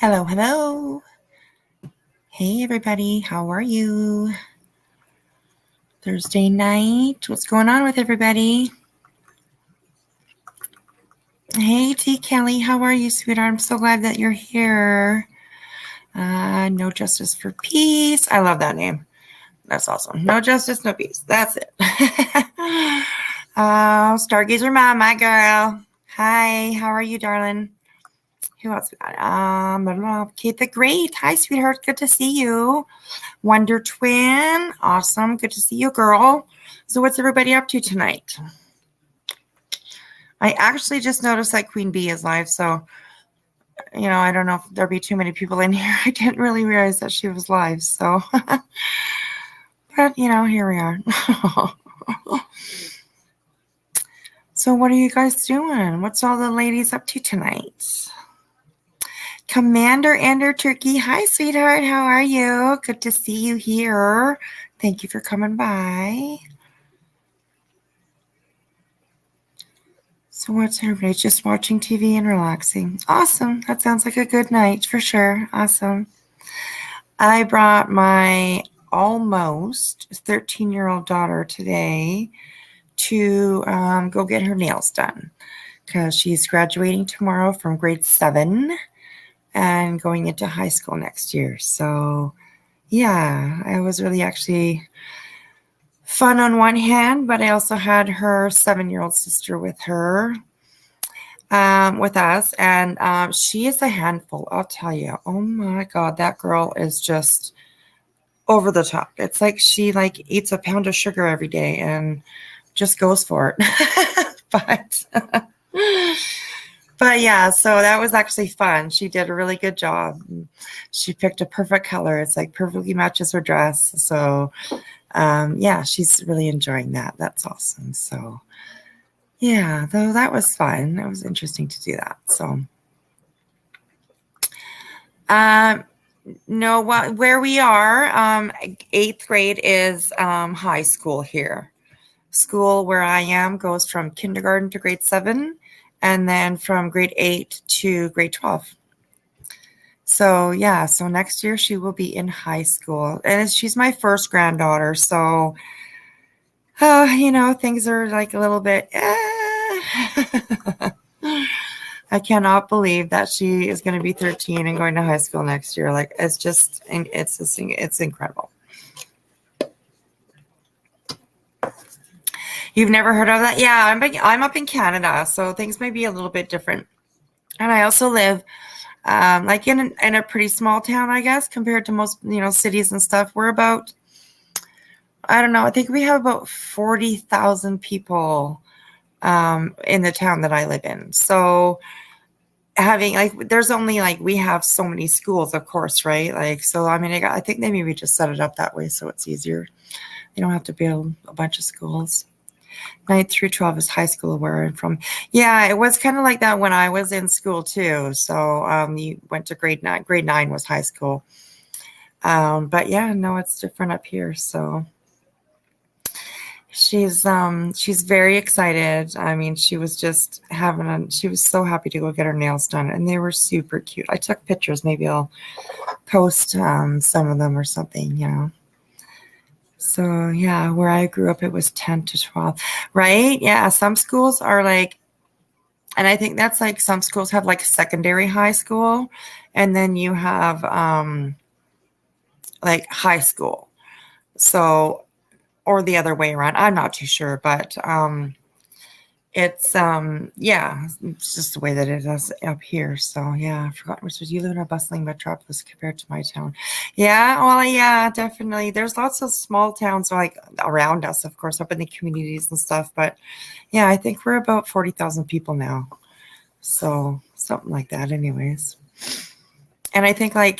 Hello, hello. Hey, everybody. How are you? Thursday night. What's going on with everybody? Hey, T. Kelly. How are you, sweetheart? I'm so glad that you're here. No Justice for Peace. I love that name. That's awesome. No Justice, no Peace. That's it. Stargazer Mom, my girl. Hi. How are you, darling? Who else we got? Kate the Great. Hi, sweetheart. Good to see you. Wonder Twin. Awesome. Good to see you, girl. So what's everybody up to tonight? I actually just noticed that Queen Bee is live. So, I don't know if there'll be too many people in here. I didn't really realize that she was live. So, but, here we are. So what are you guys doing? What's all the ladies up to tonight? Commander Ender Turkey. Hi, sweetheart. How are you? Good to see you here. Thank you for coming by. So what's everybody? Just watching TV and relaxing. Awesome. That sounds like a good night for sure. Awesome. I brought my almost 13-year-old daughter today to go get her nails done because she's graduating tomorrow from grade 7 and going into high school next year. So yeah, I was really actually fun on one hand, but I also had her 7-year-old sister with her, with us, and she is a handful, I'll tell you. Oh my God, that girl is just over the top. It's like she eats a pound of sugar every day and just goes for it. But yeah, so that was actually fun. She did a really good job. She picked a perfect color. It's like perfectly matches her dress. So yeah, she's really enjoying that. That's awesome. So yeah, though that was fun. It was interesting to do that. So no, where we are, 8th grade is high school here. School where I am goes from kindergarten to grade 7, and then from grade 8 to grade 12. So yeah, so next year she will be in high school, and she's my first granddaughter. So, things are like a little bit. I cannot believe that she is going to be 13 and going to high school next year. Like it's incredible. You've never heard of that? Yeah, I'm up in Canada, so things may be a little bit different. And I also live like in a pretty small town, I guess, compared to most cities and stuff. We're about, I don't know, I think we have about 40,000 people in the town that I live in. So having there's only we have so many schools, of course, right? So I mean, I think they maybe just set it up that way so it's easier. You don't have to build a bunch of schools. 9th through 12 is high school where I'm from. Yeah, it was kind of like that when I was in school too. So you went to grade 9. Grade 9 was high school. But yeah, no, it's different up here. So she's very excited. I mean, she was just she was so happy to go get her nails done, and they were super cute. I took pictures. Maybe I'll post some of them or something. So yeah, where I grew up, it was 10 to 12, right? Yeah, some schools are and I think that's some schools have secondary high school, and then you have high school. So, or the other way around. I'm not too sure, but it's yeah, it's just the way that it is up here. So yeah, I forgot which was you live in a bustling metropolis compared to my town. Yeah, well, yeah, definitely. There's lots of small towns around us, of course, up in the communities and stuff. But yeah, I think we're about 40,000 people now. So something like that, anyways. And I think I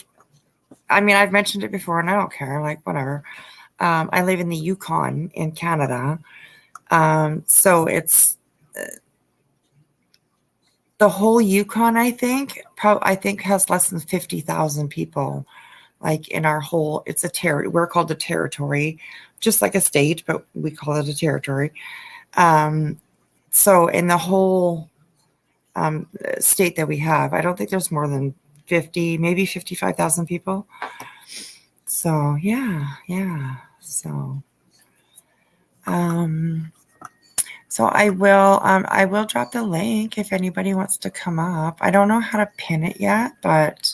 mean, I've mentioned it before, and I don't care. Whatever. I live in the Yukon in Canada, so it's the whole Yukon, I think, has less than 50,000 people. In our whole, it's a territory. We're called a territory, just like a state, but we call it a territory. So in the whole state that we have, I don't think there's more than 50, maybe 55,000 people. So yeah. So I will drop the link if anybody wants to come up. I don't know how to pin it yet, but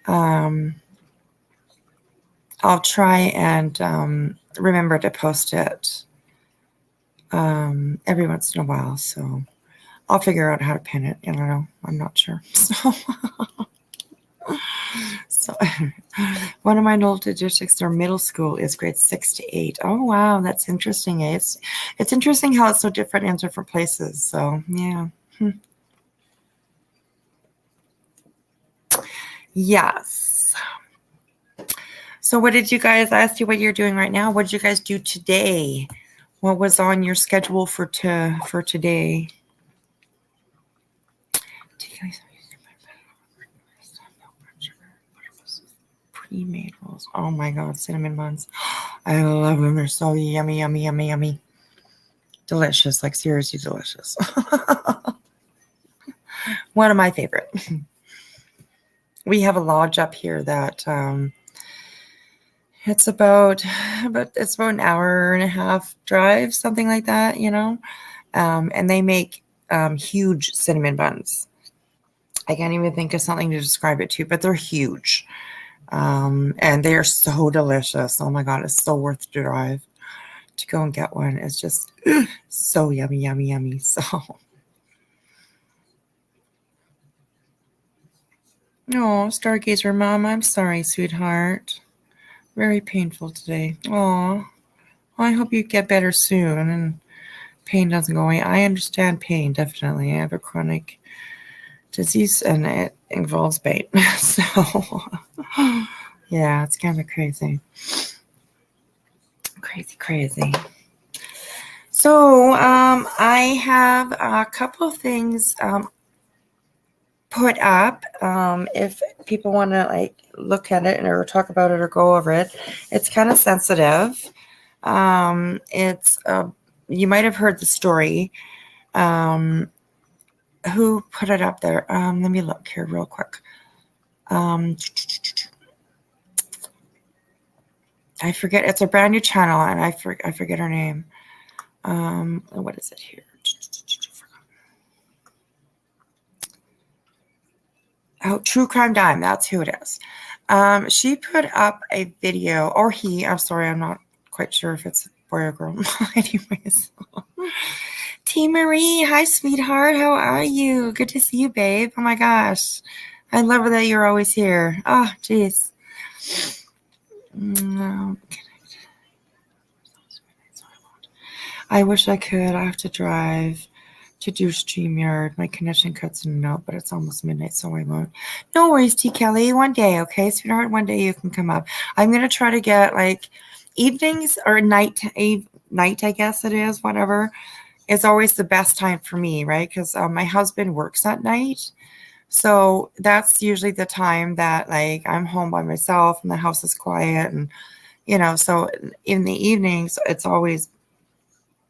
I'll try and remember to post it every once in a while. So I'll figure out how to pin it. I don't know. I'm not sure. So one of my old districts, their middle school is grades 6 to 8. Oh wow, that's interesting. It's interesting how it's so different in different places. So yeah. Yes. So what did you guys, I asked you what you're doing right now. What did you guys do today? What was on your schedule for today? Pre-made rolls. Oh my god, cinnamon buns. I love them. They're so yummy. Delicious, like seriously delicious. One of my favorite. We have a lodge up here that it's about an hour and a half drive, something like that, and they make huge cinnamon buns. I can't even think of something to describe it to, but they're huge. And they are so delicious. Oh my god, it's so worth the drive to go and get one. It's just so yummy. So no, Stargazer Mom, I'm sorry, sweetheart. Very painful today. Oh, I hope you get better soon and pain doesn't go away. I understand pain, definitely. I have a chronic disease and it involves pain. So yeah, it's kind of crazy. Crazy. So I have a couple of things put up. If people want to like look at it or talk about it or go over it, it's kind of sensitive. It's you might have heard the story. Who put it up there? Let me look here real quick. I forget. It's a brand new channel, and I forget her name. What is it here? Oh, True Crime Dime. That's who it is. She put up a video, or he. I'm sorry, I'm not quite sure if it's a boy or girl. Anyways. T. Marie, hi, sweetheart. How are you? Good to see you, babe. Oh my gosh. I love that you're always here. Oh, jeez. No. I wish I could. I have to drive to do StreamYard. My connection cuts in and out, but it's almost midnight, so I won't. No worries, T. Kelly. One day, okay, sweetheart? One day you can come up. I'm going to try to get, like, evenings or night, I guess it is, whatever. It's always the best time for me, right? Because my husband works at night. So that's usually the time that, like, I'm home by myself and the house is quiet. And, so in the evenings, it's always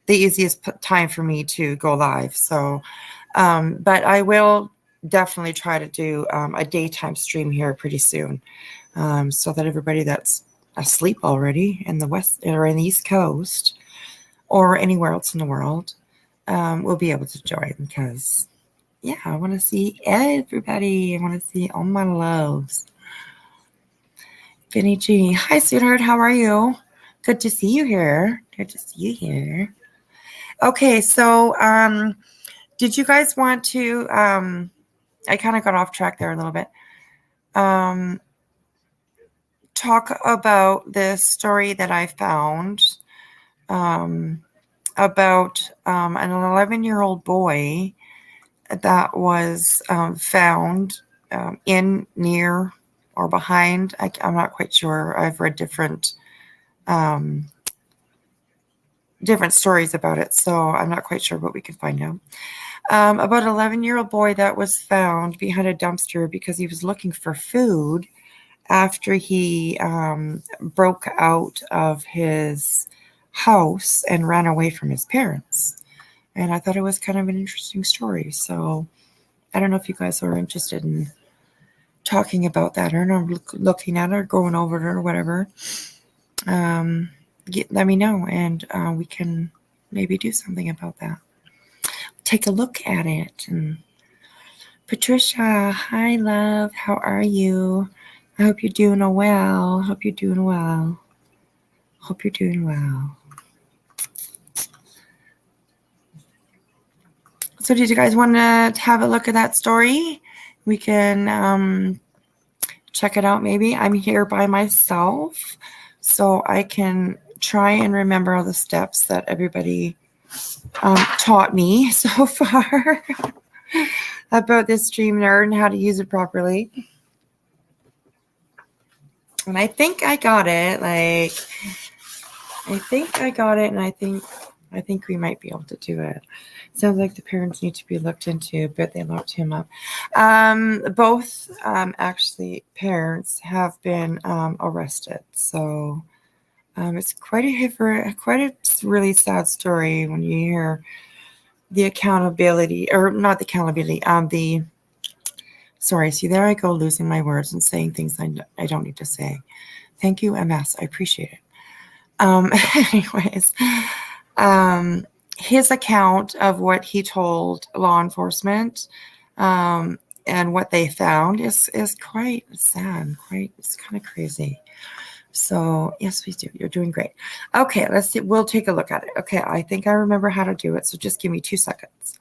the easiest time for me to go live. So, but I will definitely try to do a daytime stream here pretty soon, so that everybody that's asleep already in the West or in the East Coast or anywhere else in the world will be able to join, because yeah, I want to see everybody. I want to see all my loves. Vinny G, hi sweetheart, how are you? Good to see you here. Okay, so did you guys want to I kind of got off track there a little bit. Talk about this story that I found about an 11-year-old boy that was found in, near, or behind. I'm not quite sure. I've read different stories about it, so I'm not quite sure, but we can find out. About an 11-year-old boy that was found behind a dumpster because he was looking for food after he broke out of his house and ran away from his parents. And I thought it was kind of an interesting story. So I don't know if you guys are interested in talking about that or looking at it or going over it or whatever, let me know, and we can maybe do something about that. Take a look at it. And Patricia, hi, love. How are you? I hope you're doing well. Hope you're doing well. Hope you're doing well. So did you guys want to have a look at that story? We can check it out maybe. I'm here by myself, so I can try and remember all the steps that everybody taught me so far about this Stream Nerd and how to use it properly. And I think I got it. I think I got it, and I think we might be able to do it. Sounds like the parents need to be looked into, but they locked him up. Both actually parents have been arrested, so it's quite a really sad story when you hear the accountability, or not the accountability, sorry, see, there I go losing my words and saying things I don't need to say. Thank you, MS. I appreciate it. Anyways, his account of what he told law enforcement and what they found is quite sad. It's kind of crazy. So yes, we do. You're doing great. Okay, let's see. We'll take a look at it. Okay, I think I remember how to do it. So just give me 2 seconds.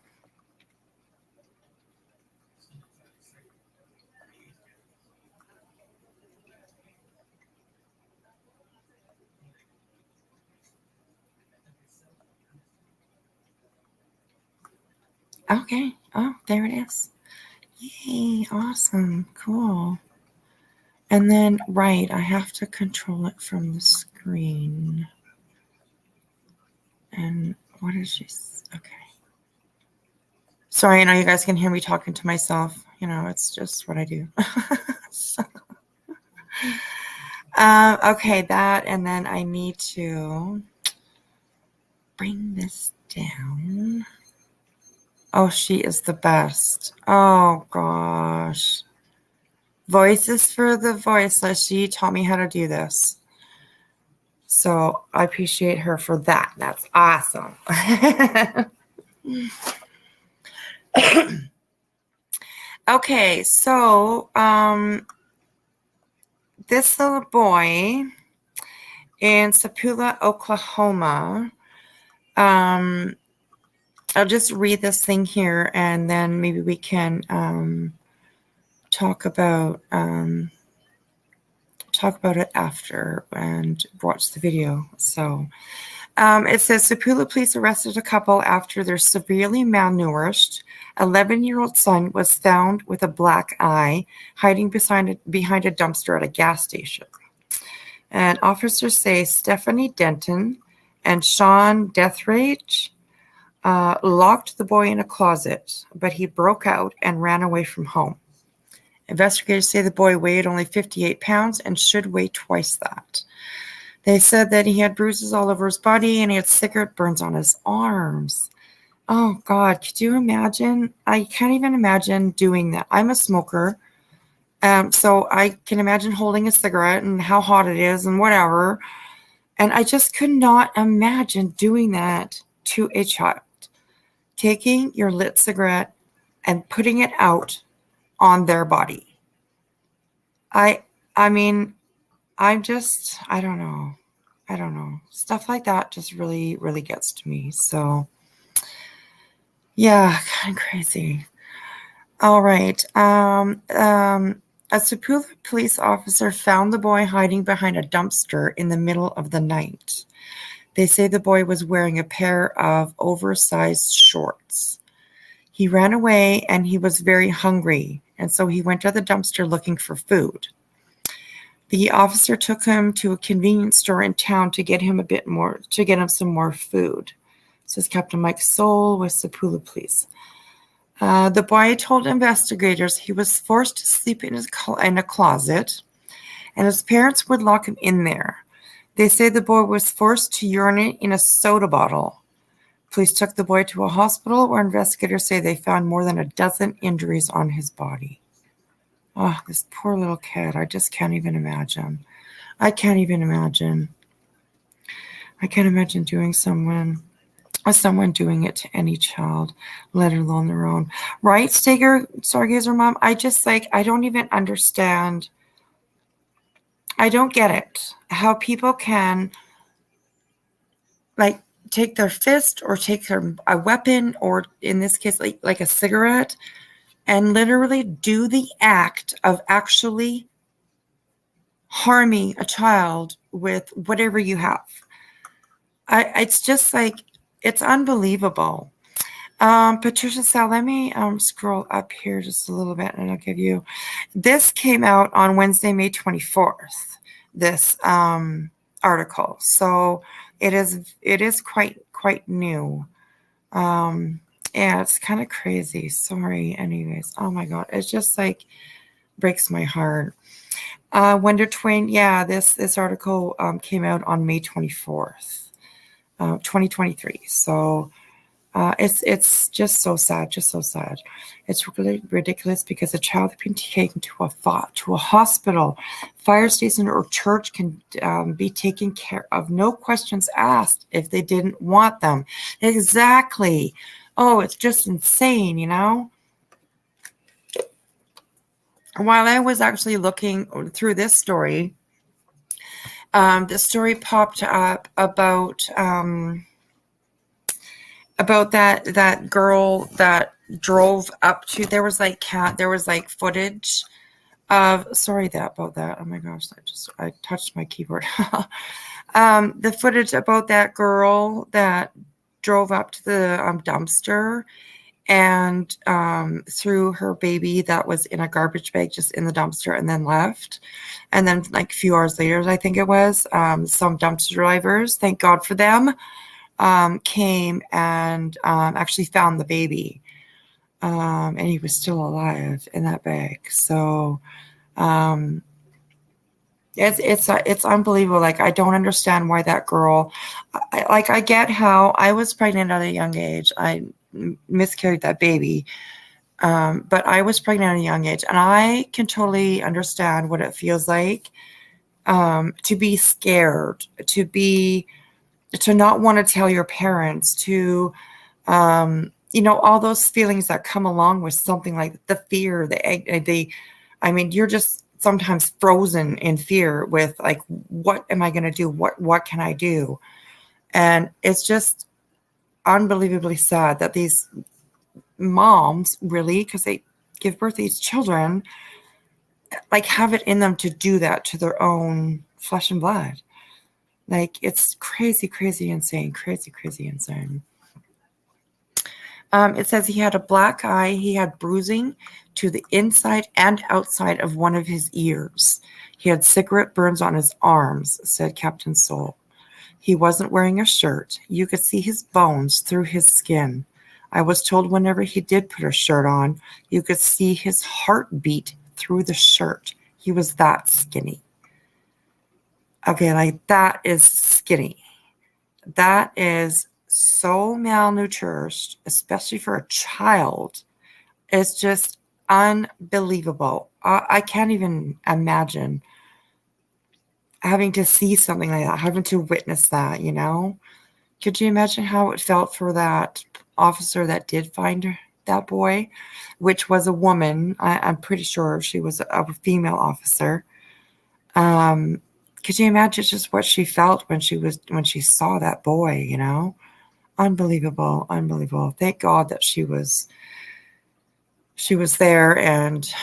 Okay. Oh, there it is. Yay. Awesome. Cool. And then, right, I have to control it from the screen. And what is she? Okay. Sorry, I know you guys can hear me talking to myself. You know, it's just what I do. So, okay, that, and then I need to bring this down. Oh, she is the best. Oh, gosh. Voices for the voiceless. She taught me how to do this. So I appreciate her for that. That's awesome. Okay, so this little boy in Sapula, Oklahoma, I'll just read this thing here, and then maybe we can talk about it after and watch the video. So it says Sapula police arrested a couple after their severely malnourished 11-year-old son was found with a black eye hiding behind a dumpster at a gas station. And officers say Stephanie Denton and Sean Deathrage locked the boy in a closet, but he broke out and ran away from home. Investigators say the boy weighed only 58 pounds and should weigh twice that. They said that he had bruises all over his body and he had cigarette burns on his arms. Oh, God, could you imagine? I can't even imagine doing that. I'm a smoker, so I can imagine holding a cigarette and how hot it is and whatever. And I just could not imagine doing that to a child. Taking your lit cigarette and putting it out on their body. I mean, I don't know. Stuff like that just really, really gets to me. So, yeah, kind of crazy. All right. A Sapula police officer found the boy hiding behind a dumpster in the middle of the night. They say the boy was wearing a pair of oversized shorts. He ran away and he was very hungry, and so he went to the dumpster looking for food. The officer took him to a convenience store in town to get him some more food. Says Captain Mike Soul with Sapula Police. The boy told investigators he was forced to sleep in a closet, and his parents would lock him in there. They say the boy was forced to urinate in a soda bottle. Police took the boy to a hospital where investigators say they found more than a dozen injuries on his body. Oh, this poor little kid. I just can't even imagine. I can't even imagine. I can't imagine someone doing it to any child, let alone their own. Right, Stargazer Mom? I just I don't even understand. I don't get it. How people can like take their fist or take a weapon, or in this case, like a cigarette, and literally do the act of actually harming a child with whatever you have. It's just it's unbelievable. Patricia Sal, let me scroll up here just a little bit and I'll give you. This came out on Wednesday, May 24th, this article. So it is quite new. Yeah, it's kind of crazy. Sorry, anyways. Oh my God. It's just breaks my heart. Wonder Twin, yeah, this article came out on May 24th, 2023. So it's just so sad, just so sad. It's really ridiculous because a child has been taken to a hospital, fire station, or church can be taken care of, no questions asked if they didn't want them. Exactly. Oh, it's just insane, you know? While I was actually looking through this story, the story popped up about that girl that drove up to. There was footage of. Sorry about that. Oh my gosh, I touched my keyboard. The footage about that girl that drove up to the dumpster and threw her baby that was in a garbage bag just in the dumpster and then left. And then a few hours later, I think it was, some dumpster drivers, thank God for them, came and actually found the baby. And he was still alive in that bag. So it's unbelievable. I don't understand why that girl, I get how I was pregnant at a young age. I miscarried that baby. But I was pregnant at a young age, and I can totally understand what it feels like to be scared, to not want to tell your parents, to all those feelings that come along with something like the fear, I mean, you're just sometimes frozen in fear with what am I going to do? What can I do? And it's just unbelievably sad that these moms, really, because they give birth to these children, have it in them to do that to their own flesh and blood. It's crazy, insane, crazy insane. It says he had a black eye. He had bruising to the inside and outside of one of his ears. He had cigarette burns on his arms, said Captain Soul. He wasn't wearing a shirt. You could see his bones through his skin. I was told whenever he did put a shirt on, you could see his heartbeat through the shirt. He was that skinny. Okay, that is skinny. That is so malnourished, especially for a child. It's just unbelievable. I can't even imagine having to see something like that, having to witness that, Could you imagine how it felt for that officer that did find that boy, which was a woman? I'm pretty sure she was a female officer. Could you imagine just what she felt when she saw that boy, Unbelievable. Thank God that she was there, and,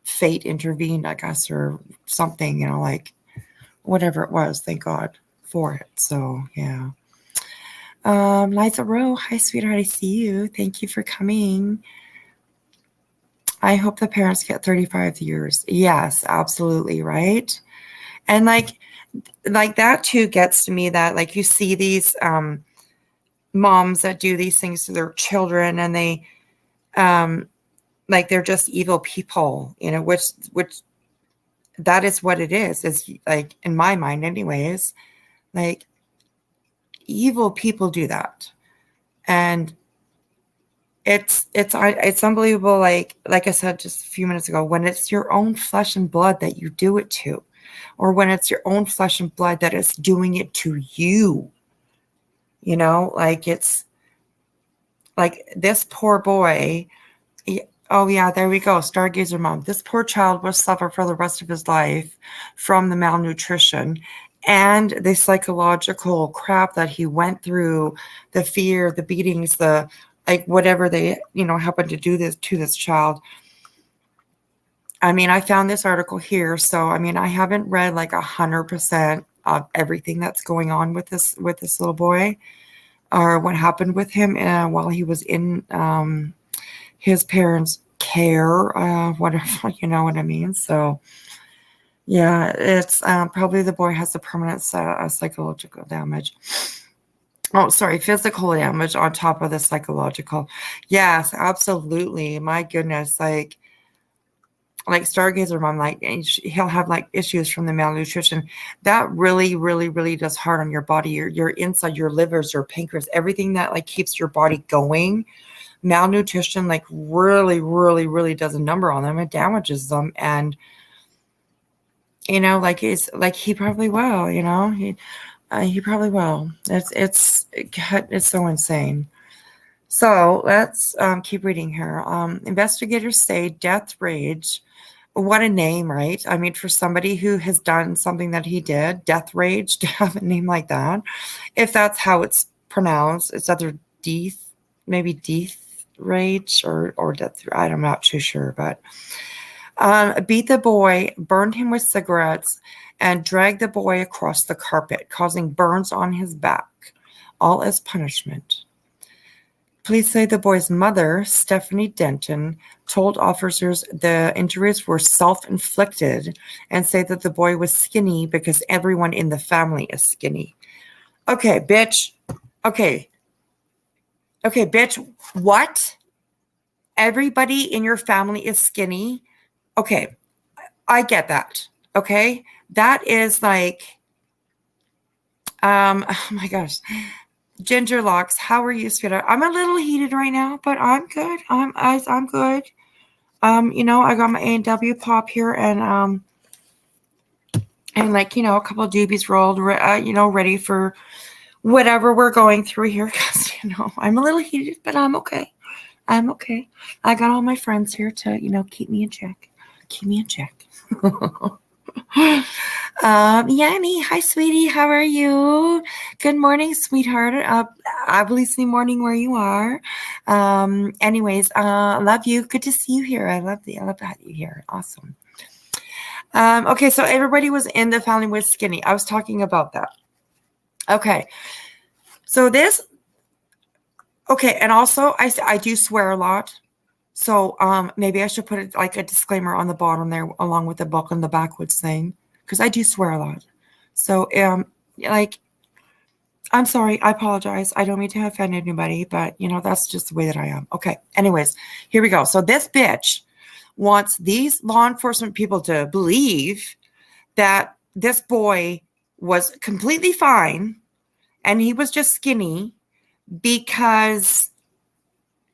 fate intervened, I guess, or something, whatever it was. Thank God for it. So, yeah. Liza Rowe, hi, sweetheart. I see you. Thank you for coming. I hope the parents get 35 years. Yes, absolutely. Right. And that too gets to me, that you see these moms that do these things to their children, and they they're just evil people, which that is what it is in my mind anyways. Evil people do that, and It's unbelievable. Like I said just a few minutes ago, when it's your own flesh and blood that you do it to, or when it's your own flesh and blood that is doing it to you, like it's like this poor boy. Oh yeah, there we go. Stargazer mom. This poor child will suffer for the rest of his life from the malnutrition and the psychological crap that he went through, the fear, the beatings, the like whatever they, happen to do this to this child. I mean, I found this article here, so I mean, I haven't read like 100% of everything that's going on with this little boy, or what happened with him while he was in his parents' care, whatever, you know what I mean? So, yeah, it's probably the boy has a permanent psychological damage. Oh, sorry, physical damage on top of the psychological. Yes, absolutely. My goodness, like Stargazer mom, like he'll have like issues from the malnutrition. That really, really, really does hard on your body, your inside, your livers, your pancreas, everything that like keeps your body going. Malnutrition like really, really, really does a number on them. It damages them, and like it's like he probably will. He probably will. It's so insane. So let's keep reading here. Investigators say death rage. What a name, right? I mean, for somebody who has done something that he did, death rage, to have a name like that, if that's how it's pronounced, it's either death, maybe death rage or death. I'm not too sure, but beat the boy, burned him with cigarettes, and dragged the boy across the carpet, causing burns on his back, all as punishment. Police say the boy's mother, Stephanie Denton, told officers the injuries were self-inflicted and say that the boy was skinny because everyone in the family is skinny. Okay, bitch. Okay, bitch. What? Everybody in your family is skinny? Okay, I get that. Okay? That is like, oh my gosh. Ginger Locks, how are you, sweetheart? I'm a little heated right now, but I'm good. I'm good. I got my A&W pop here, and like a couple of doobies rolled, ready for whatever we're going through here. Because I'm a little heated, but I'm okay. I'm okay. I got all my friends here to keep me in check. Keep me in check. Yanni, hi, sweetie. How are you? Good morning, sweetheart. Obviously morning where you are. Anyways, love you. Good to see you here. I love to have you here. Awesome. Okay, so everybody was in the family was skinny. I was talking about that. Okay. So and also I do swear a lot. So maybe I should put it like a disclaimer on the bottom there, along with the book on the backwoods thing, because I do swear a lot. So I'm sorry, I apologize. I don't mean to offend anybody, but that's just the way that I am. Okay. Anyways, here we go. So this bitch wants these law enforcement people to believe that this boy was completely fine and he was just skinny because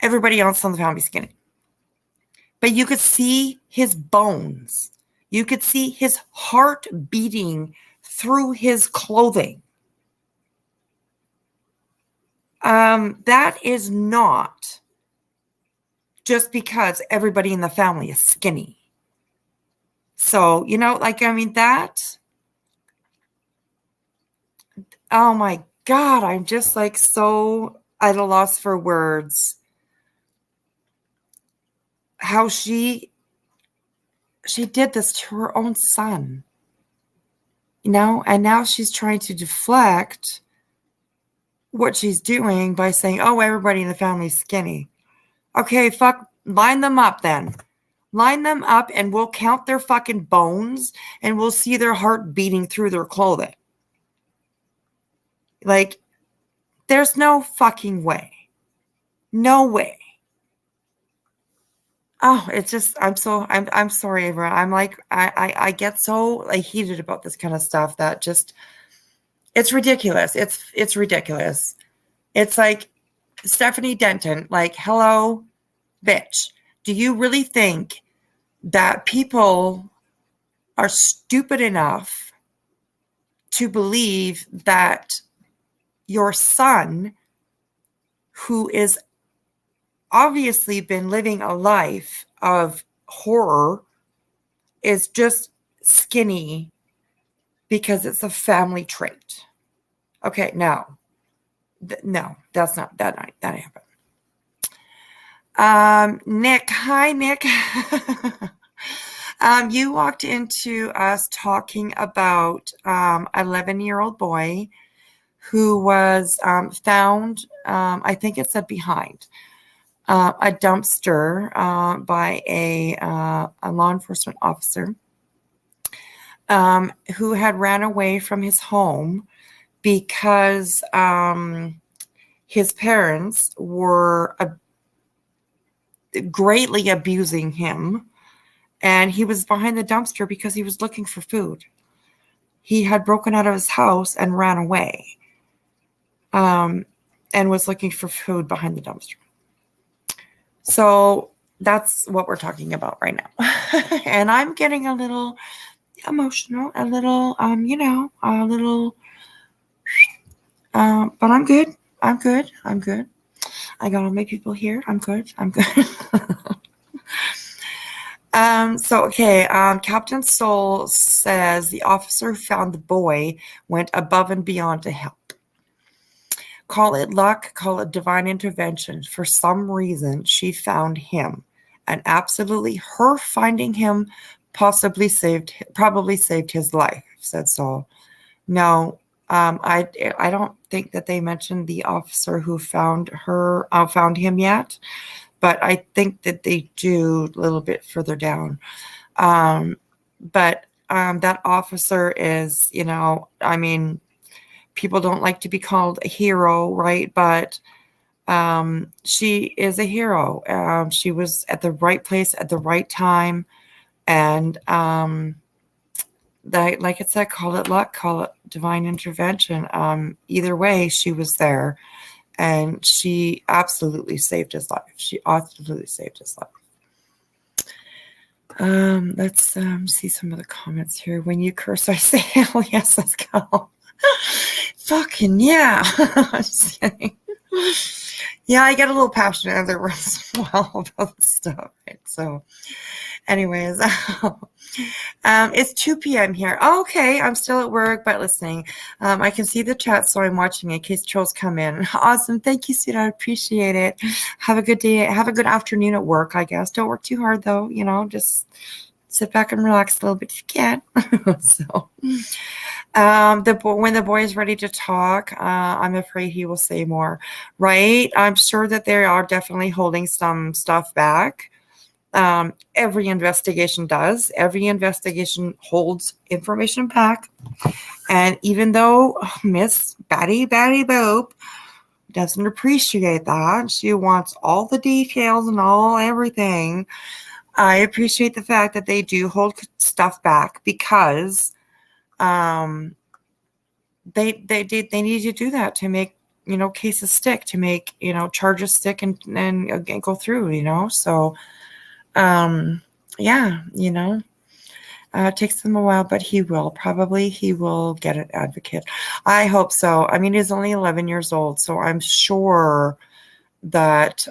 everybody else in the family is skinny. But you could see his bones. You could see his heart beating through his clothing. That is not just because everybody in the family is skinny. So, that, oh my God, I'm just like so at a loss for words. How she did this to her own son, and now she's trying to deflect what she's doing by saying, oh, everybody in the family is skinny. Okay, line them up then. Line them up and we'll count their fucking bones and we'll see their heart beating through their clothing. Like, there's no fucking way. No way. Oh, it's just, I'm sorry, everyone. I'm like, I get so like heated about this kind of stuff that just, it's ridiculous. It's ridiculous. It's like, Stephanie Denton, like, hello, bitch. Do you really think that people are stupid enough to believe that your son, who is obviously been living a life of horror, is just skinny because it's a family trait? Okay, no, that's not that happened. Nick, hi Nick. You walked into us talking about 11-year-old boy who was found, I think it said behind a dumpster by a law enforcement officer who had ran away from his home because his parents were greatly abusing him, and he was behind the dumpster because he was looking for food. He had broken out of his house and ran away, and was looking for food behind the dumpster. So that's what we're talking about right now. And I'm getting a little emotional, a little, but I'm good. I'm good. I got all my people here. I'm good. Captain Stoll says the officer who found the boy went above and beyond to help. Call it luck, call it divine intervention. For some reason, she found him, and absolutely her finding him probably saved his life, said Saul. No, I don't think that they mentioned the officer who found him yet, but I think that they do a little bit further down. But that officer is, people don't like to be called a hero, right? But she is a hero. She was at the right place at the right time. And like I said, call it luck, call it divine intervention. Either way, she was there. And she absolutely saved his life. Let's see some of the comments here. When you curse, I say, hell yes, let's go. Fucking yeah. Just kidding. Yeah, I get a little passionate other words as well about this stuff. Right? So, anyways, it's 2 p.m. here. Oh, okay, I'm still at work, but listening. I can see the chat, so I'm watching in case trolls come in. Awesome. Thank you, Sita. I appreciate it. Have a good day. Have a good afternoon at work, I guess. Don't work too hard, though. Just sit back and relax a little bit if you can. So, when the boy is ready to talk, I'm afraid he will say more. Right? I'm sure that they are definitely holding some stuff back. Every investigation does. Every investigation holds information back. And even though Miss Batty Boop doesn't appreciate that, she wants all the details and everything. I appreciate the fact that they do hold stuff back because they need to do that to make cases stick, to make charges stick and go through. So. It takes them a while, but he will get an advocate. I hope so. I mean, he's only 11 years old, so I'm sure that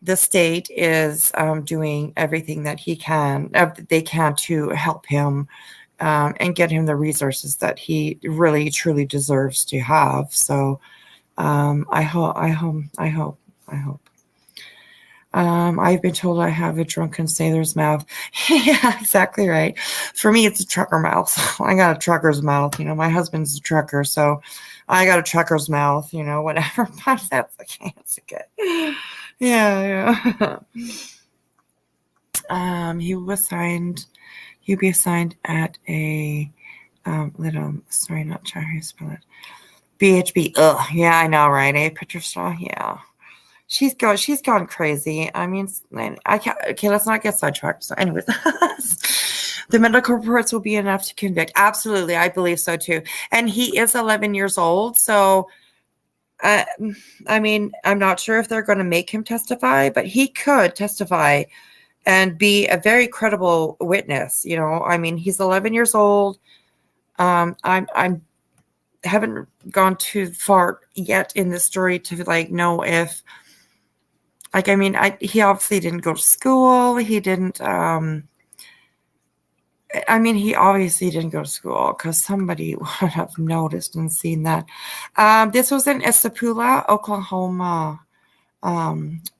the state is doing everything that they can to help him and get him the resources that he really truly deserves to have. So I hope. I've been told I have a drunken sailor's mouth. Yeah, exactly right. For me, it's a trucker mouth. I got a trucker's mouth. My husband's a trucker, so I got a trucker's mouth, whatever. But that's okay. It's okay. Yeah. He'll be assigned at a sorry, not sure how you spell it. BHB. Ugh. Yeah, I know, right? Picture straw. Yeah. She's gone crazy. I mean, I can't. Okay, let's not get sidetracked. So, anyways, the medical reports will be enough to convict. Absolutely, I believe so too. And he is 11 years old, so I, I mean, I'm not sure if they're going to make him testify, but he could testify and be a very credible witness. You know, I mean, he's 11 years old. I'm haven't gone too far yet in the story to like know if, like, I mean, he obviously didn't go to school. He didn't. I mean, he obviously didn't go to school because somebody would have noticed and seen that. This was in Issapoula, Oklahoma,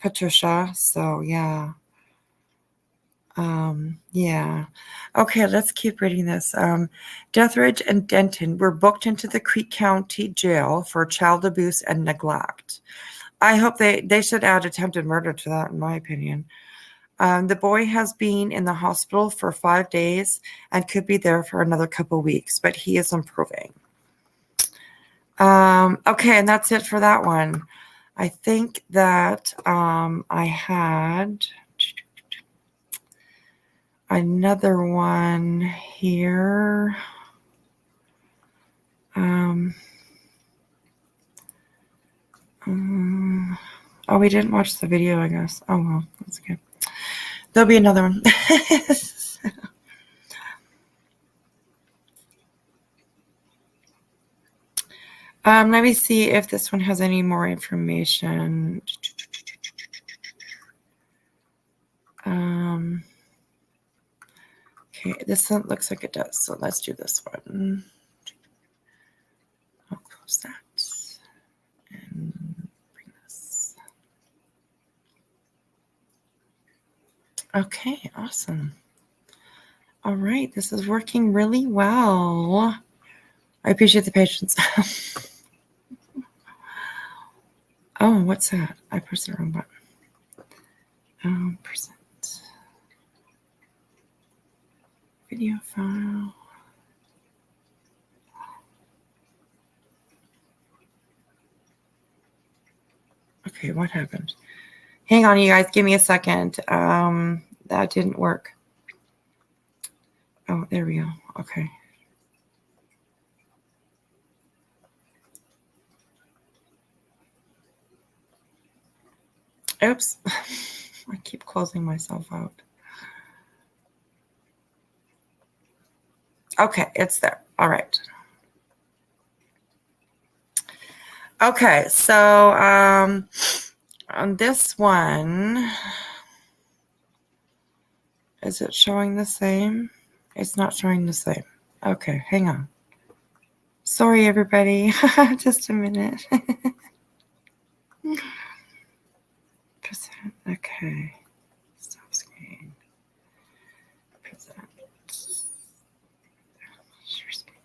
Patricia. So, yeah. Yeah. Okay, let's keep reading this. Deathridge and Denton were booked into the Creek County Jail for child abuse and neglect. I hope they should add attempted murder to that, in my opinion. The boy has been in the hospital for 5 days and could be there for another couple weeks, but he is improving. Okay, and that's it for that one. I think that I had another one here. Oh, we didn't watch the video, I guess. Oh, well, that's okay. There'll be another one. Let me see if this one has any more information. Okay, this one looks like it does. So let's do this one. I'll close that and bring this. Okay, awesome. All right, this is working really well. I appreciate the patience. Oh, what's that? I pressed the wrong button. Present. Video file. Okay, what happened? Hang on, you guys. Give me a second. That didn't work. Oh, there we go. Okay. Oops. I keep closing myself out. Okay, it's there. All right. Okay, so on this one, is it showing the same? It's not showing the same. Okay, hang on. Sorry, everybody. Just a minute. Present. Okay. Stop screen. Present. Share screen.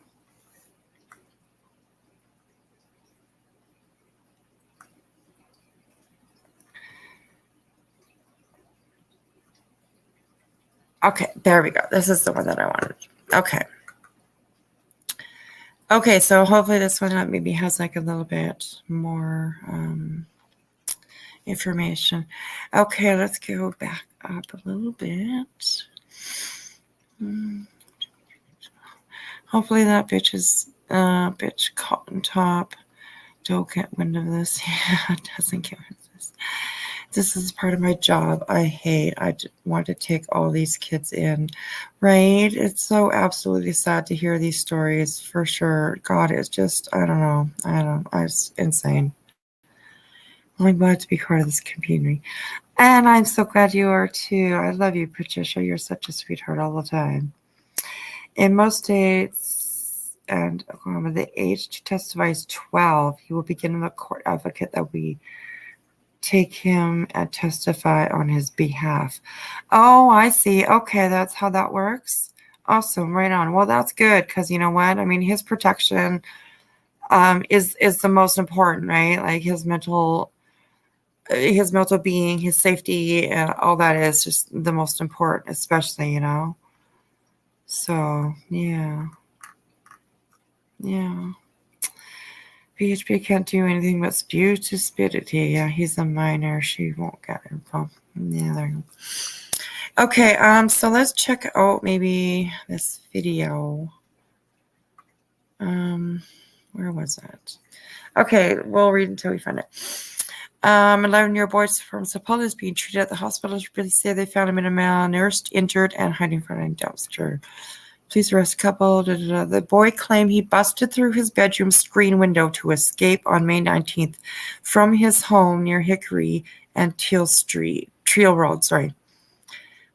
Okay, there we go. This is the one that I wanted. Okay. Okay, so hopefully this one maybe has like a little bit more information. Okay, let's go back up a little bit. Hopefully that bitch cotton top don't get wind of this. Yeah, it doesn't get wind of this. This is part of my job I hate. I want to take all these kids in, right? It's so absolutely sad to hear these stories, for sure. God, it's just, I don't know. It's insane. I'm glad to be part of this community. And I'm so glad you are too. I love you, Patricia. You're such a sweetheart all the time. In most states and Oklahoma, the age to testify is 12. He will begin with a court advocate that we take him and testify on his behalf. Oh, I see. Okay, that's how that works. Awesome. Right on. Well, that's good because you know what? I mean, his protection is the most important, right? Like his mental being, his safety, all that is just the most important, especially, you know. So, yeah. Yeah. PHP can't do anything but spew to stupidity. Yeah, he's a minor. She won't get involved. Yeah, there you go. Okay, so let's check out maybe this video. Where was it? Okay, we'll read until we find it. 11-year-old boy from Sao Paulo is being treated at the hospital. Police say they found him in a malnourished, injured, and hiding from a dumpster. Police arrest a couple. The boy claimed he busted through his bedroom screen window to escape on May 19th from his home near Hickory and Teal Road.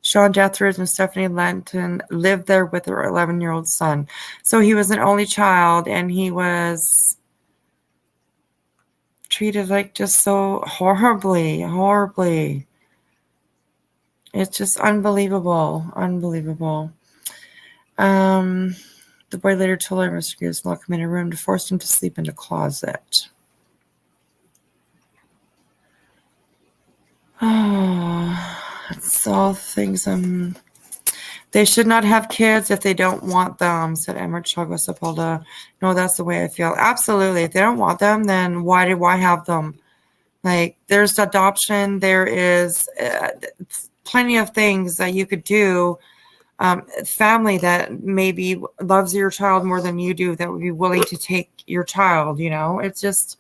Sean Jethers and Stephanie Lenton lived there with her 11-year-old son. So he was an only child, and he was treated like just so horribly. It's just unbelievable. The boy later told investigators to lock him in a room to force him to sleep in a closet. Oh, that's all things. They should not have kids if they don't want them, said Emert Chago Sepulveda. No, that's the way I feel. Absolutely. If they don't want them, then why have them? Like, there's adoption. There is plenty of things that you could do. Family that maybe loves your child more than you do, that would be willing to take your child, It's just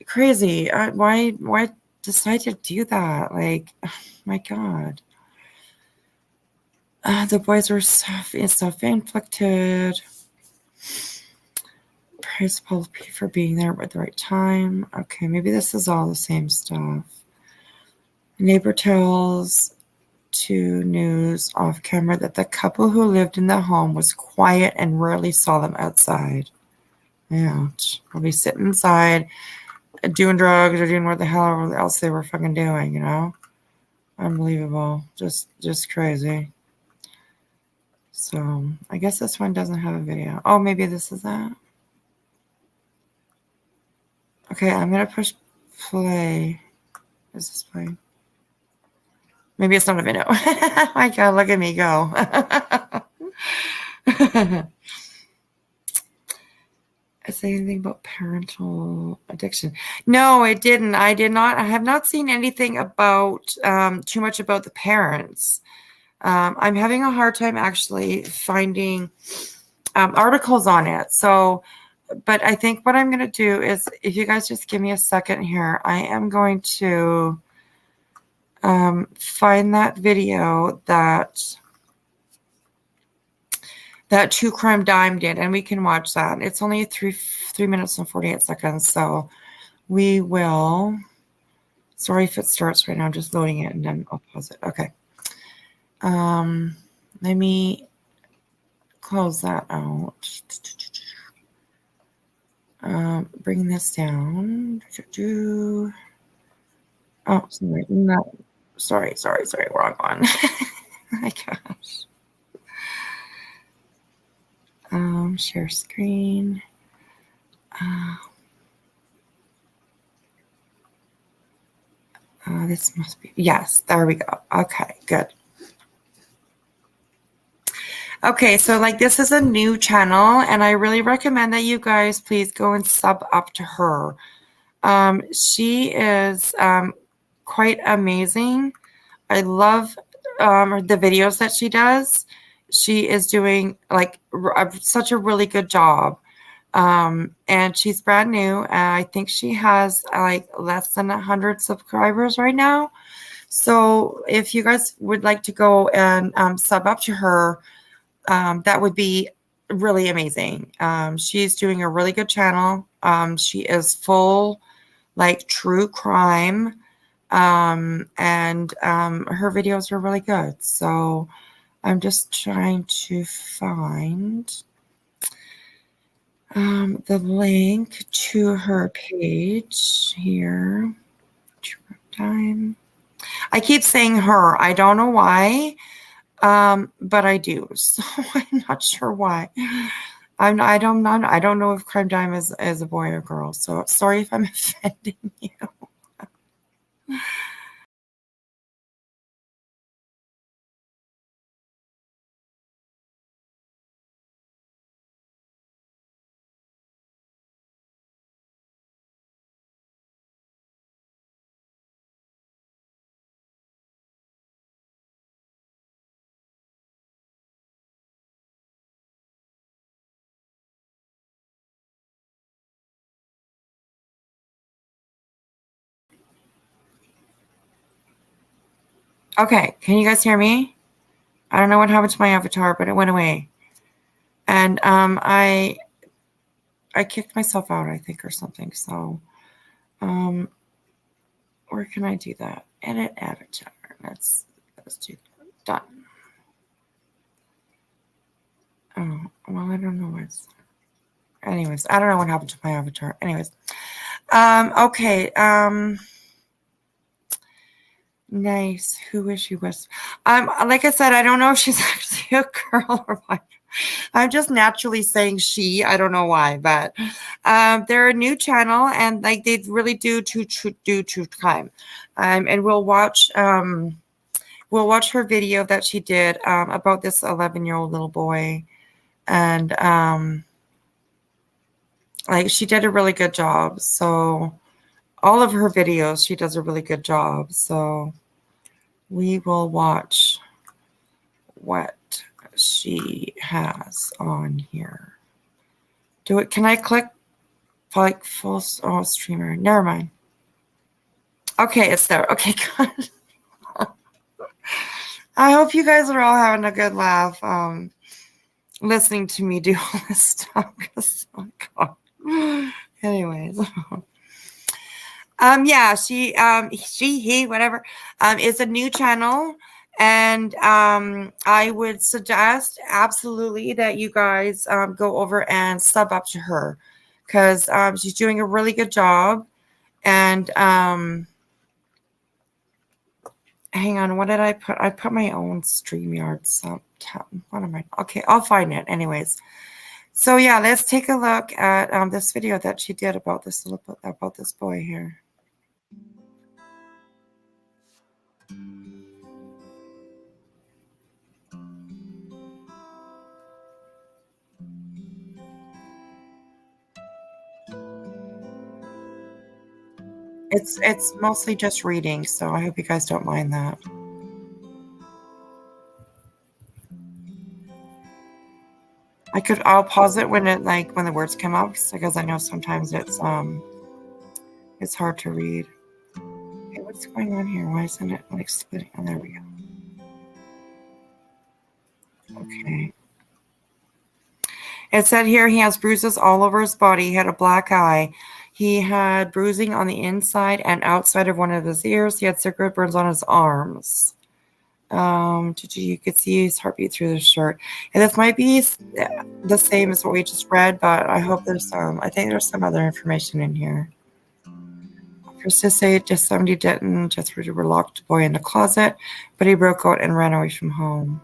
crazy. Why decide to do that? Like, oh my God. The boys were self-inflicted. Praise Paul P for being there at the right time. Okay, maybe this is all the same stuff. Neighbor tells to news off camera that the couple who lived in the home was quiet and rarely saw them outside. Yeah, probably sitting inside, doing drugs or doing what the hell else they were fucking doing, Unbelievable. Just crazy. So I guess this one doesn't have a video. Oh, maybe this is that. Okay, I'm gonna push play. Is this playing? Maybe it's not a video. My God, look at me go. I say anything about parental addiction? No, it didn't. I did not. I have not seen anything about too much about the parents. I'm having a hard time actually finding articles on it. So, but I think what I'm going to do is, if you guys just give me a second here, I am going to find that video that True Crime Dime did, and we can watch that. It's only 3 minutes and 48 seconds, so we will. Sorry if it starts right now. I'm just loading it, and then I'll pause it. Okay. Let me close that out. Bring this down. Oh, sorry. No. Sorry. Wrong one. My gosh. Share screen. This must be, yes, there we go. Okay, good. Okay, so like this is a new channel, and I really recommend that you guys please go and sub up to her. She is quite amazing. I love the videos that she does. She is doing like such a really good job. And she's brand new. I think she has like less than 100 subscribers right now. So if you guys would like to go and sub up to her, that would be really amazing. She's doing a really good channel. She is full like true crime. And her videos are really good. So I'm just trying to find the link to her page here. Time. I keep saying her. I don't know why, but I do. So I'm not sure why. I don't know if Crime Dime is a boy or girl. So sorry if I'm offending you. Okay, can you guys hear me? I don't know what happened to my avatar, but it went away. And I kicked myself out, I think, or something. So where can I do that? Edit avatar. Let's do that. Done. Oh, well, I don't know what's. Anyways, I don't know what happened to my avatar. Anyways, okay. Nice. Who is she with? Like I said, I don't know if she's actually a girl or what. I'm just naturally saying she. I don't know why, but they're a new channel and like they really do true crime. And we'll watch her video that she did about this 11-year-old little boy, and like she did a really good job. So all of her videos, she does a really good job. So we will watch what she has on here. Do it. Can I click like full streamer? Never mind. Okay, it's there. Okay, good. I hope you guys are all having a good laugh listening to me do all this stuff. Oh God. Anyways. Yeah, he, whatever, is a new channel. And I would suggest absolutely that you guys go over and sub up to her because she's doing a really good job. And hang on, what did I put? I put my own StreamYard sub. What am I? Okay, I'll find it. Anyways, so yeah, let's take a look at this video that she did about this boy here. It's mostly just reading, so I hope you guys don't mind that. I'll pause it when the words come up because I know sometimes it's hard to read. Okay, what's going on here? Why isn't it like splitting? Oh, there we go. Okay. It said here he has bruises all over his body. He had a black eye. He had bruising on the inside and outside of one of his ears. He had cigarette burns on his arms. You could see his heartbeat through the shirt. And this might be the same as what we just read, but I hope I think there's some other information in here. First to say, somebody didn't just locked the boy in the closet, but he broke out and ran away from home.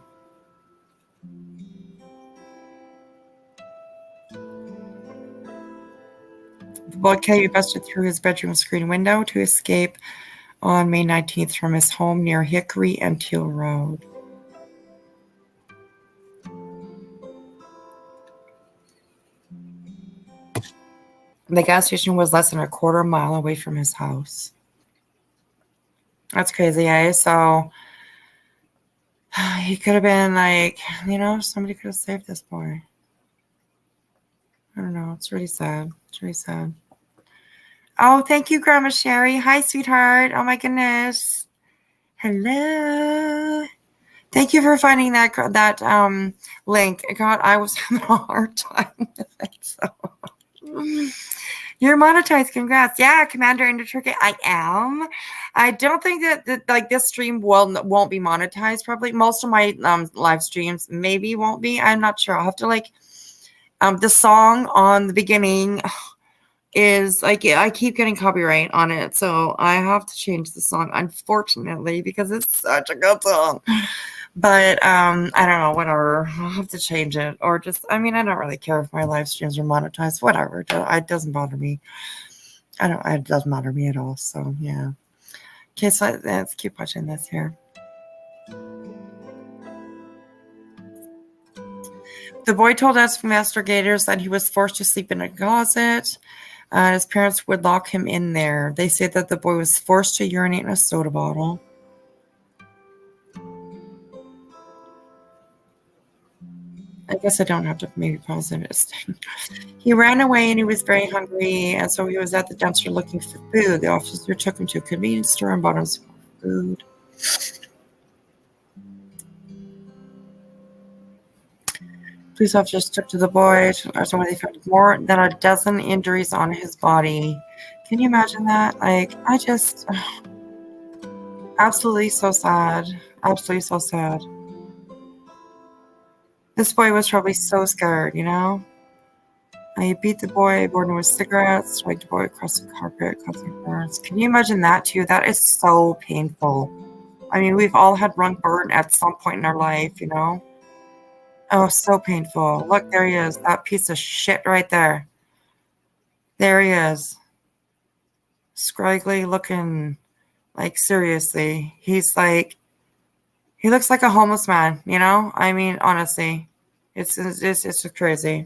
The boy came busted through his bedroom screen window to escape on May 19th from his home near Hickory and Teal Road. The gas station was less than a quarter mile away from his house. That's crazy, eh? So he could have been like, somebody could have saved this boy. I don't know. It's really sad. It's really sad. Oh, thank you, Grandma Sherry. Hi, sweetheart. Oh, my goodness. Hello. Thank you for finding that link. God, I was having a hard time with it. So. You're monetized. Congrats. Yeah, Commander into Turkey. I am. I don't think that this stream won't be monetized. Probably most of my live streams maybe won't be. I'm not sure. I'll have to the song on the beginning is I keep getting copyright on it, so I have to change the song, unfortunately, because it's such a good song. But I don't know, whatever. I'll have to change it, or just I don't really care if my live streams are monetized. Whatever, it doesn't bother me. It doesn't bother me at all. So yeah. Okay, so let's keep watching this here. The boy told us investigators that he was forced to sleep in a closet. His parents would lock him in there. They said that the boy was forced to urinate in a soda bottle. I guess I don't have to maybe pause it. He ran away and he was very hungry, and so he was at the dumpster looking for food. The officer took him to a convenience store and bought him some food. Police officers took to the boy. Somewhere they found more than a dozen injuries on his body. Can you imagine that? Like, I just absolutely so sad. Absolutely so sad. This boy was probably so scared, you know? I beat the boy, burned him with cigarettes, dragged the boy across the carpet, causing burns. Can you imagine that too? That is so painful. I mean, we've all had rug burn at some point in our life, you know? Oh, so painful. Look, there he is. That piece of shit right there. There he is. Scraggly looking, like, seriously. He looks like a homeless man, you know? I mean, honestly, it's just crazy.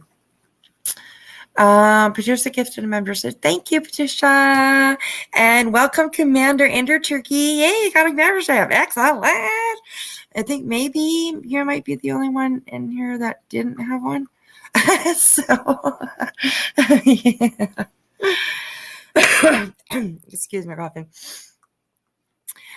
Patricia gifted a member said, thank you, Patricia. And welcome, Commander Ender Turkey. Yay, you got a membership. Excellent. I think maybe you might be the only one in here that didn't have one. So, yeah. Excuse me, coughing.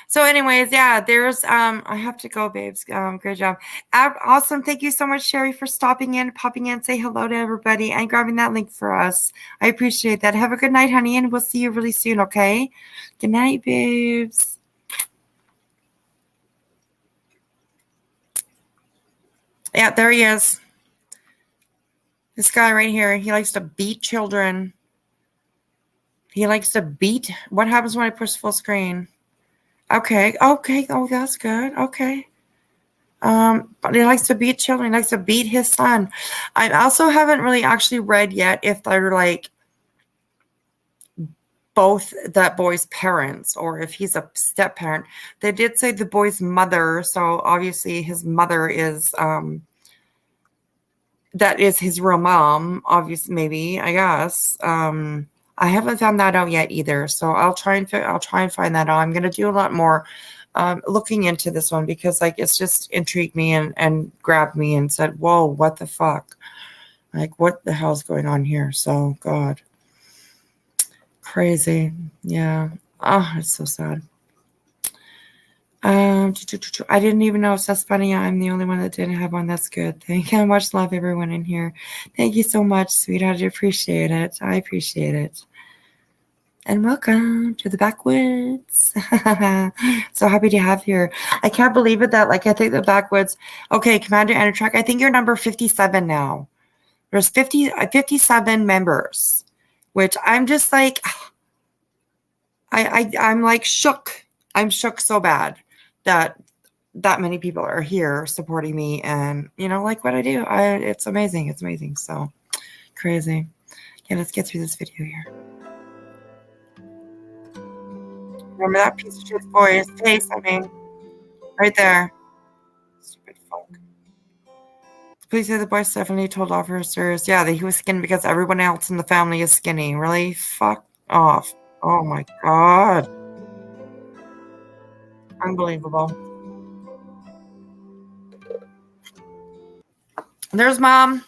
So anyways, yeah, there's I have to go, babes. Great job. Awesome. Thank you so much, Sherry, for stopping in, popping in, say hello to everybody, and grabbing that link for us. I appreciate that. Have a good night, honey, and we'll see you really soon, okay? Good night, babes. Yeah, there he is. This guy right here, he likes to beat children. He likes to beat. What happens when I push full screen? Okay. Oh, that's good. Okay. But he likes to beat children. He likes to beat his son. I also haven't really actually read yet if they're like both that boy's parents or if he's a step parent. They did say the boy's mother, so obviously his mother is that is his real mom. Obviously, maybe I guess. I haven't found that out yet either, so I'll try and find that out. I'm gonna do a lot more looking into this one because like it's just intrigued me and grabbed me and said, whoa, what the fuck, like what the hell's going on here? So God, crazy. Yeah. Oh, it's so sad. I didn't even know if that's funny. I'm the only one that didn't have one. That's good. Thank you. Much love, everyone in here. Thank you so much, sweetheart. I appreciate it. I appreciate it. And welcome to the backwoods. So happy to have you here. I can't believe it that like I think the backwoods. Okay, Commander Enertrack, I think you're number 57 now. There's 57 members, which I'm just like I'm like shook. I'm shook so bad that many people are here supporting me and you know like what I do. It's amazing. It's amazing. So crazy. Okay, let's get through this video here. Remember that piece of shit's boy's face? I mean, right there. Stupid fuck. Please say the boy Stephanie told officers, yeah, that he was skinny because everyone else in the family is skinny. Really? Fuck off. Oh my God. Unbelievable. There's mom.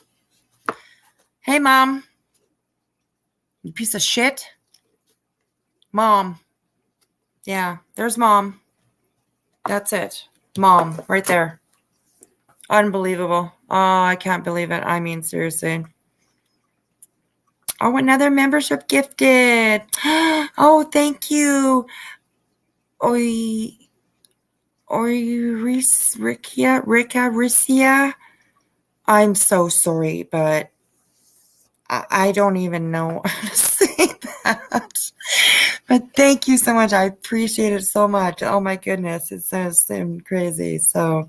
Hey, mom. You piece of shit. Mom. Yeah, there's mom. That's it. Mom, right there. Unbelievable. Oh, I can't believe it. I mean, seriously. Oh, another membership gifted. Oh, thank you. Oi, Ricia. I'm so sorry, but I don't even know how to say that. But thank you so much. I appreciate it so much. Oh my goodness, it's so crazy. So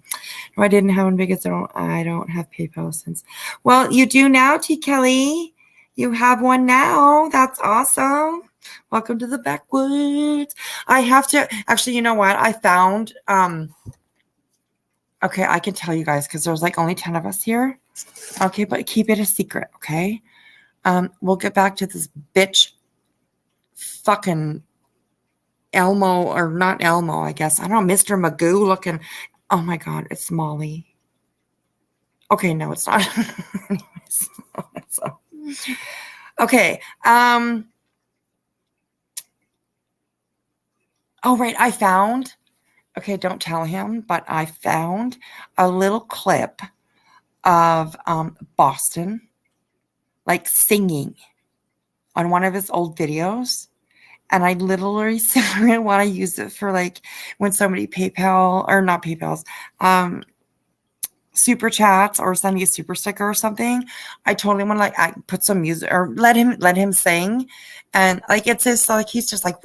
I didn't have one because I don't have PayPal since. Well, you do now, T. Kelly. You have one now. That's awesome. Welcome to the backwoods. I have to actually, you know what? I found okay, I can tell you guys because there's like only 10 of us here. Okay, but keep it a secret, okay? We'll get back to this bitch fucking Elmo, or not Elmo, I guess. I don't know, Mr. Magoo looking. Oh my God, it's Molly. Okay, no, it's not. Anyways, so, okay. Oh, right. I found, okay, don't tell him, but I found a little clip of Boston, like singing on one of his old videos. And I literally said I really want to use it for like when somebody PayPal or not PayPal's, super chats or send me a super sticker or something. I totally want to like I put some music or let him sing, and like it's just like he's just like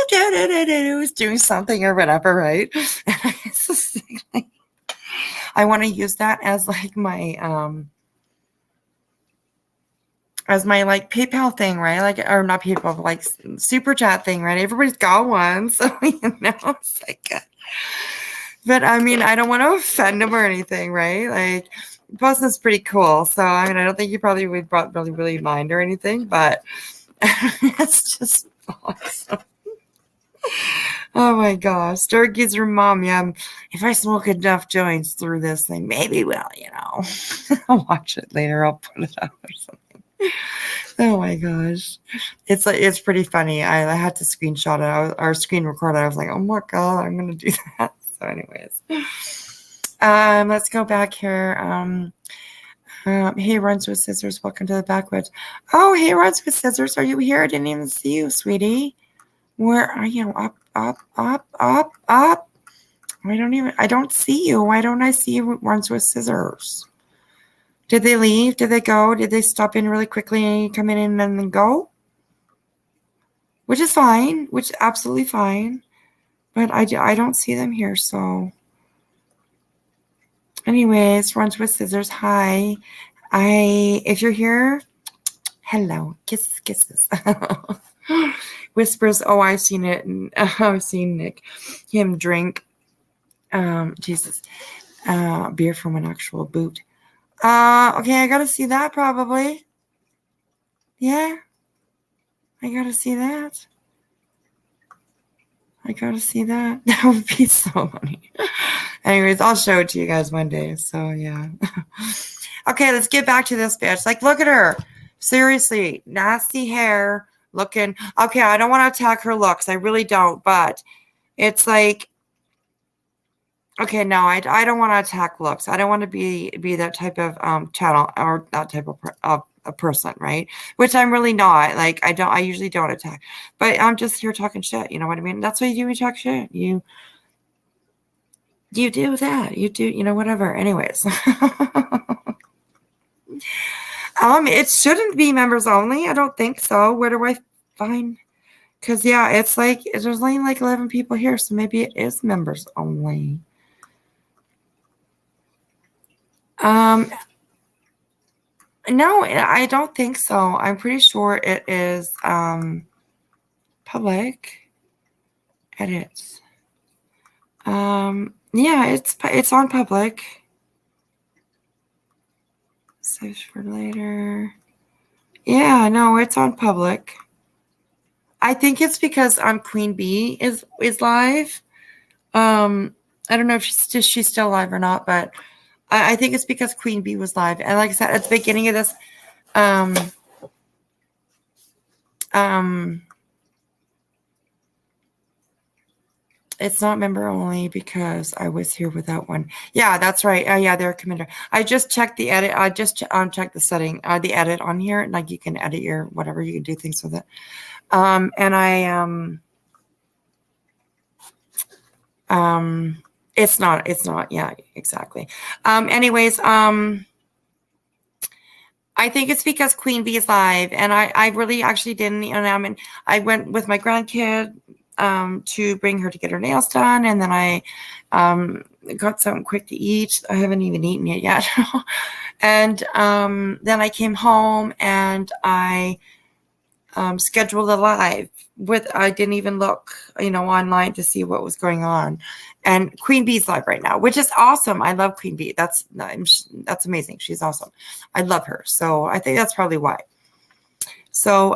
who's doing something or whatever, right? It's just like, I want to use that as like as my like PayPal thing, right? Like, or not PayPal, but like super chat thing, right? Everybody's got one, so it's like, but I mean, I don't want to offend him or anything, right? Like, Boston's pretty cool, so I mean, I don't think you probably would really mind or anything, but it's just awesome. Oh my gosh, Sturkey's your mom. Yeah, if I smoke enough joints through this thing, maybe I'll watch it later. I'll put it out or something. Oh my gosh, it's pretty funny. I had to screenshot it or screen record it. I was like, oh my god, I'm gonna do that. So, anyways, let's go back here. Hey, Runs with Scissors, welcome to the backwoods. Oh, hey, Runs with Scissors, are you here? I didn't even see you, sweetie. Where are you? Up. I don't see you. Why don't I see you, Runs with Scissors? Did they leave? Did they go? Did they stop in really quickly and come in and then go? Which is fine, which is absolutely fine. But I don't see them here, so. Anyways, Runs with Scissors, hi. If you're here, hello. Kisses. Whispers, oh, I've seen it. And I've seen him drink, Jesus, beer from an actual boot. Okay, I gotta see that probably. Yeah, I gotta see that. That would be so funny. Anyways, I'll show it to you guys one day. So, yeah. Okay, let's get back to this bitch. Like, look at her. Seriously, nasty hair looking. Okay, I don't want to attack her looks. I really don't. But it's like, okay, no, I don't want to attack looks. I don't want to be that type of channel or that type of a person, right? Which I'm really not. Like, I usually don't attack. But I'm just here talking shit. You know what I mean? That's what you do when you talk shit. You do that. You do, whatever. Anyways. It shouldn't be members only. I don't think so. Where do I find? Because, yeah, it's like, there's only like 11 people here. So maybe it is members only. No, I don't think so. I'm pretty sure it is public edits. Yeah, it's on public. Save for later. Yeah, no, it's on public. I think it's because Queen Bee is live. I don't know if she's still live or not, but I think it's because Queen Bee was live. And like I said, at the beginning of this, it's not member only because I was here without one. Yeah, that's right. Yeah, they're a commander. I just checked the edit. I just checked the setting, the edit on here. Like you can edit your whatever. You can do things with it. And I it's not. Yeah, exactly. Anyways, I think it's because Queen Bee is live, and I really actually didn't. I went with my grandkid to bring her to get her nails done, and then I got something quick to eat. I haven't even eaten it yet. And then I came home and I scheduled a live I didn't even look, online to see what was going on. And Queen Bee's live right now, which is awesome. I love Queen Bee. That's amazing. She's awesome. I love her. So I think that's probably why. So,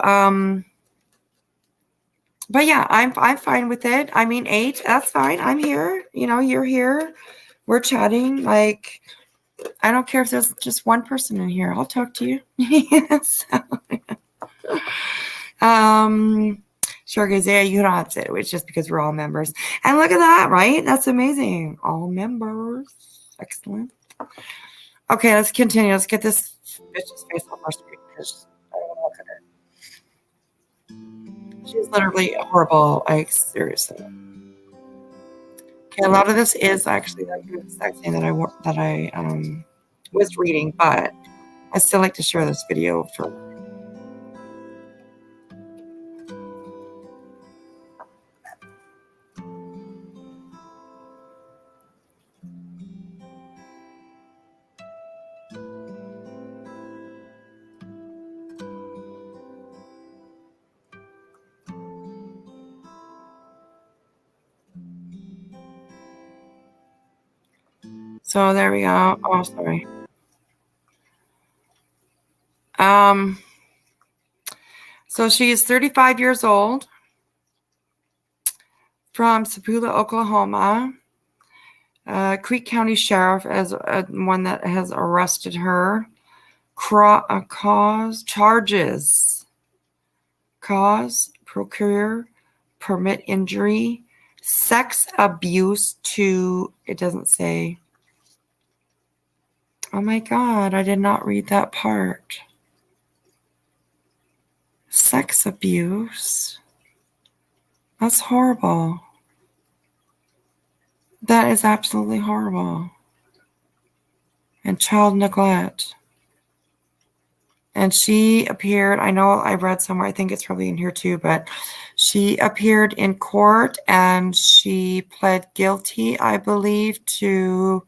but yeah, I'm fine with it. I mean, 8, that's fine. I'm here. You're here. We're chatting. Like, I don't care if there's just one person in here. I'll talk to you. Sure, guys. Yeah, you don't have to say it. It's just because we're all members. And look at that, right? That's amazing. All members. Excellent. Okay, let's continue. Let's get this bitch's face off our screen because I don't want to look at her. She's literally horrible. Like, seriously. Okay, a lot of this is actually that kind of sexy that I was reading, but I still like to share this video for. So there we go. Oh, sorry. Um, so she is 35 years old from Sapula, Oklahoma. Creek County Sheriff is one that has arrested her. Cause, procure, permit injury, sex abuse to, it doesn't say. Oh my God, I did not read that part. Sex abuse. That's horrible. That is absolutely horrible. And child neglect. And she appeared, I know I read somewhere, I think it's probably in here too, but she appeared in court and she pled guilty, I believe, to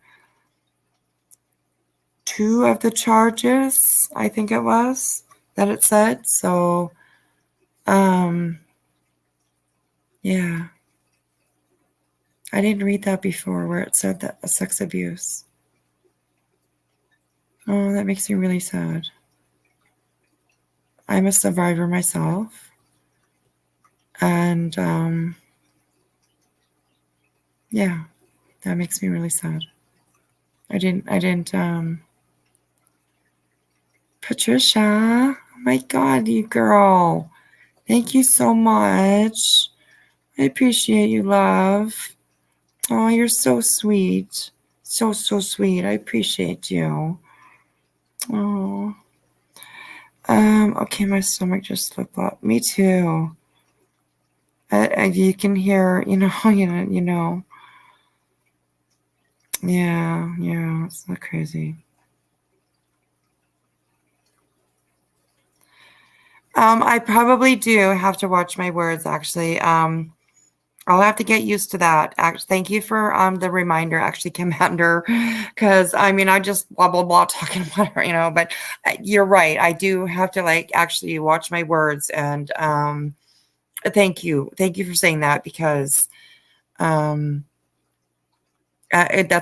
2 of the charges, I think it was, that it said. So, yeah. I didn't read that before where it said that sex abuse. Oh, that makes me really sad. I'm a survivor myself. And yeah, that makes me really sad. I didn't Patricia, oh my God, you girl. Thank you so much. I appreciate you, love. Oh, you're so sweet. So sweet. I appreciate you. Oh. Okay, my stomach just slipped up. Me too. You can hear, you know. Yeah, it's not crazy. I probably do have to watch my words, actually. I'll have to get used to that. Thank you for the reminder, actually, Commander, because I mean, I just blah blah blah talking about her, but you're right. I do have to actually watch my words, and thank you for saying that, because that's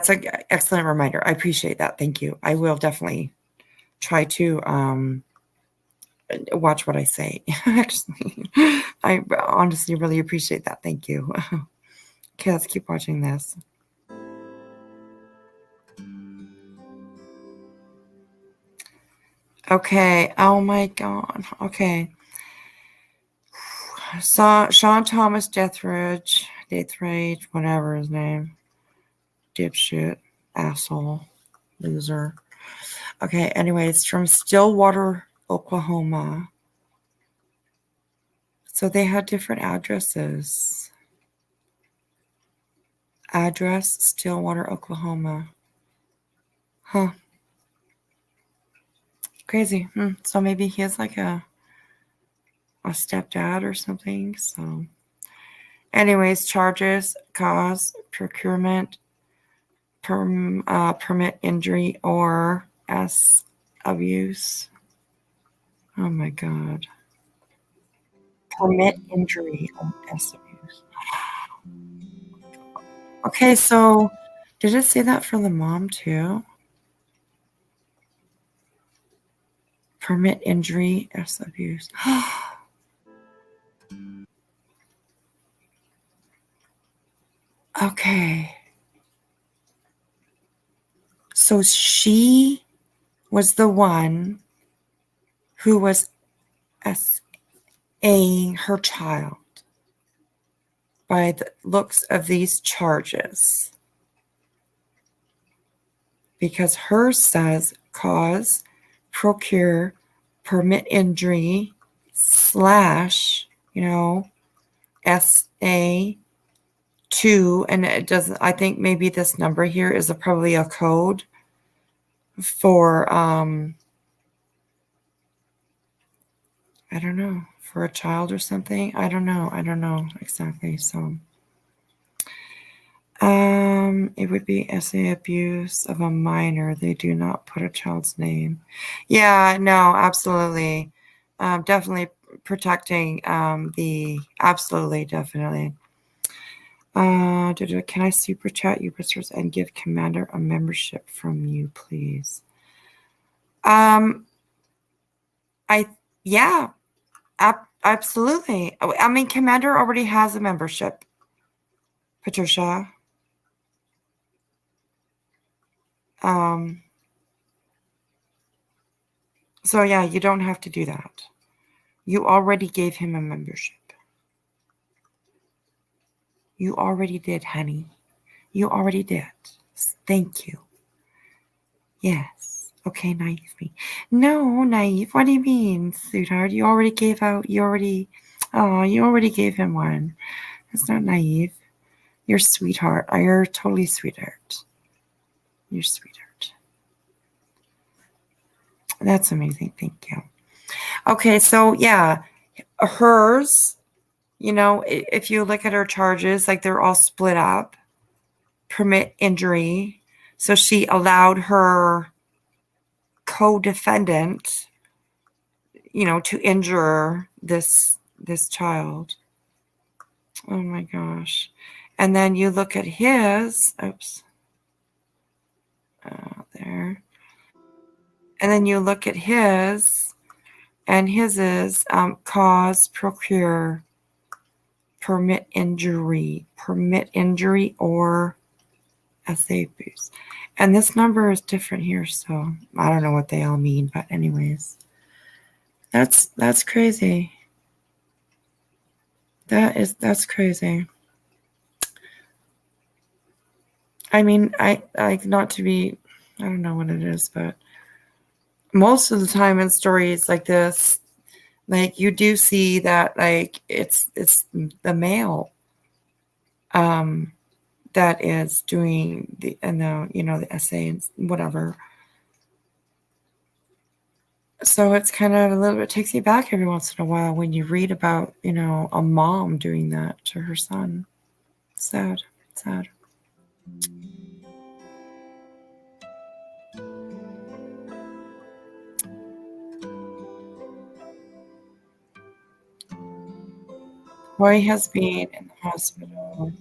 an excellent reminder. I appreciate that. Thank you. I will definitely try to watch what I say. Actually, I honestly really appreciate that. Thank you. Okay, let's keep watching this. Okay. Oh my God. Okay. So Sean Thomas Deathridge, whatever his name. Dipshit. Asshole. Loser. Okay. Anyways, from Stillwater, Oklahoma. So they had different addresses. Address, Stillwater, Oklahoma. Huh. Crazy. So maybe he has like a stepdad or something. So anyways, charges, cause, procurement, permit injury, or S abuse. Oh my God. Permit injury or S abuse. Okay, so did it say that for the mom too? Permit injury, S abuse. Okay. So she was the one who was SA her child by the looks of these charges. because hers says cause, procure, permit injury, slash, SA 2, and it doesn't, I think maybe this number here is probably a code for, I don't know, for a child or something. I don't know exactly. So, it would be SA abuse of a minor. They do not put a child's name. Yeah, no, absolutely. Definitely protecting, absolutely, definitely. Can I super chat you, Bristers, and give Commander a membership from you, please? Yeah, absolutely. I mean, Commander already has a membership, Patricia. So yeah, you don't have to do that. You already gave him a membership. You already did, honey. You already did. Thank you. Yes. Okay, naive me. No, naive. What do you mean, sweetheart? You already gave gave him one. That's not naive. You're sweetheart. You're totally sweetheart. You're sweetheart. That's amazing. Thank you. Okay, so yeah, hers, if you look at her charges, like they're all split up. Permit injury. So she allowed her co-defendant, to injure this child. Oh my gosh. And then you look at his, there. And then you look at his, and his is cause, procure, permit injury, or SA abuse. And this number is different here, so I don't know what they all mean, but anyways. That's crazy. That's crazy. I mean, I not to be, I don't know what it is, but most of the time in stories like this, like you do see that like it's the male that is doing the the essay and whatever. So it's kind of a little bit takes you back every once in a while when you read about a mom doing that to her son. Sad. Boy has been in the hospital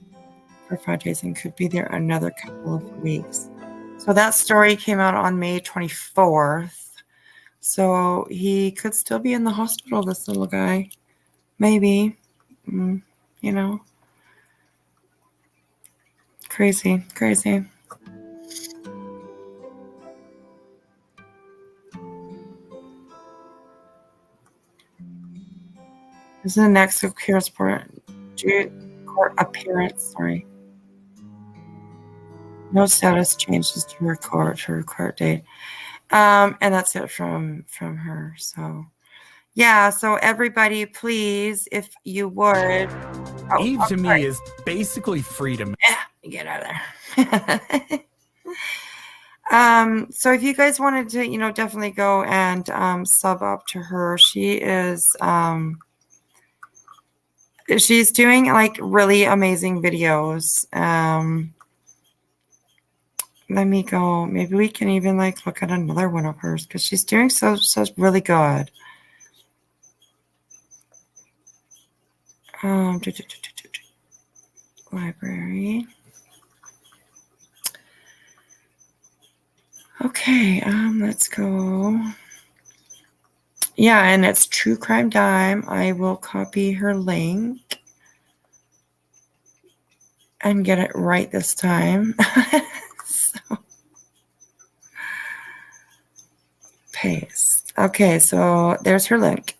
for 5 days and could be there another couple of weeks. So that story came out on May 24th. So he could still be in the hospital, this little guy. Maybe. Crazy. This is the next court appearance. Sorry. No status changes to her court date. And that's it from her. So yeah, so everybody, please, if you would. Eve to me is basically freedom. Get out of there. So if you guys wanted to, definitely go and sub up to her. She is she's doing like really amazing videos. Let me go. Maybe we can even like look at another one of hers because she's doing so really good. Library. Okay, let's go. Yeah, and it's True Crime Dime. I will copy her link and get it right this time. So, paste. Okay, so there's her link.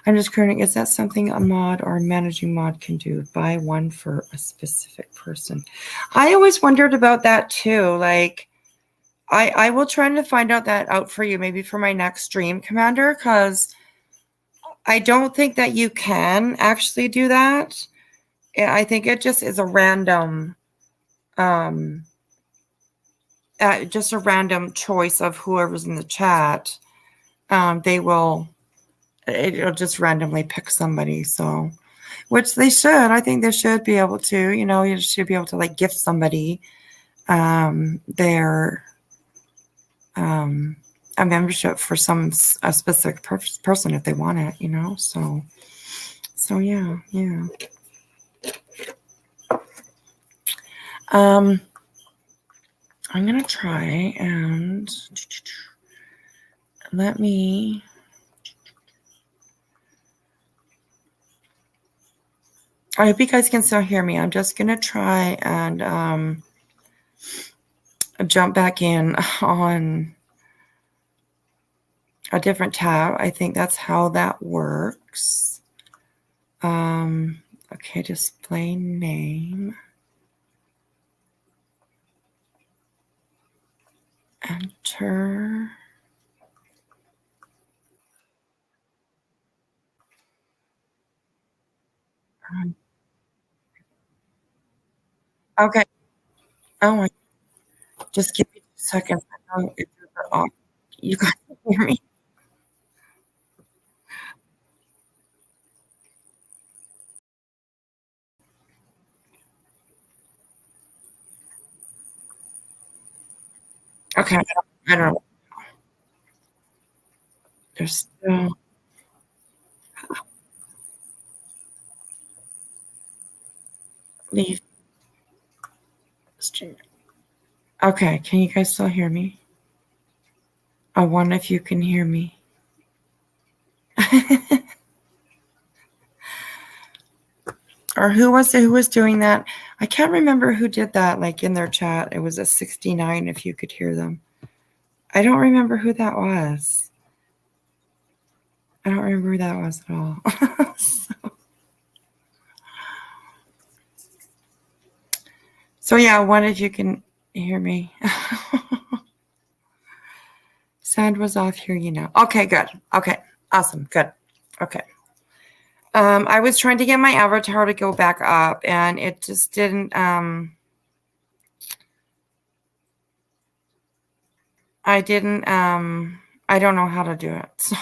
I'm just curious, is that something a mod or a managing mod can do? Buy one for a specific person. I always wondered about that too. Like, I will try to find that out for you, maybe for my next stream, Commander, because I don't think that you can actually do that. I think it just is a random, just a random choice of whoever's in the chat. It'll just randomly pick somebody. So, which they should. I think they should be able to. You should be able to like gift somebody their a membership for a specific person if they want it. So yeah. I'm gonna try and let me. I hope you guys can still hear me. I'm just gonna try and jump back in on a different tab. I think that's how that works. Okay, display name. Enter. Okay. Oh my. Just give me 2 seconds. I know it's off. You guys can hear me. Okay. I don't know. There's still. Leave stream. Okay. Can you guys still hear me? I wonder if you can hear me. Or who was doing that? I can't remember who did that, like in their chat. It was a 69 if you could hear them. I don't remember who that was. I don't remember who that was at all. So yeah, I wonder if you can hear me. Sound was off here, Okay, good. Okay, awesome. Good. Okay. I was trying to get my avatar to go back up and it just didn't, I don't know how to do it. So,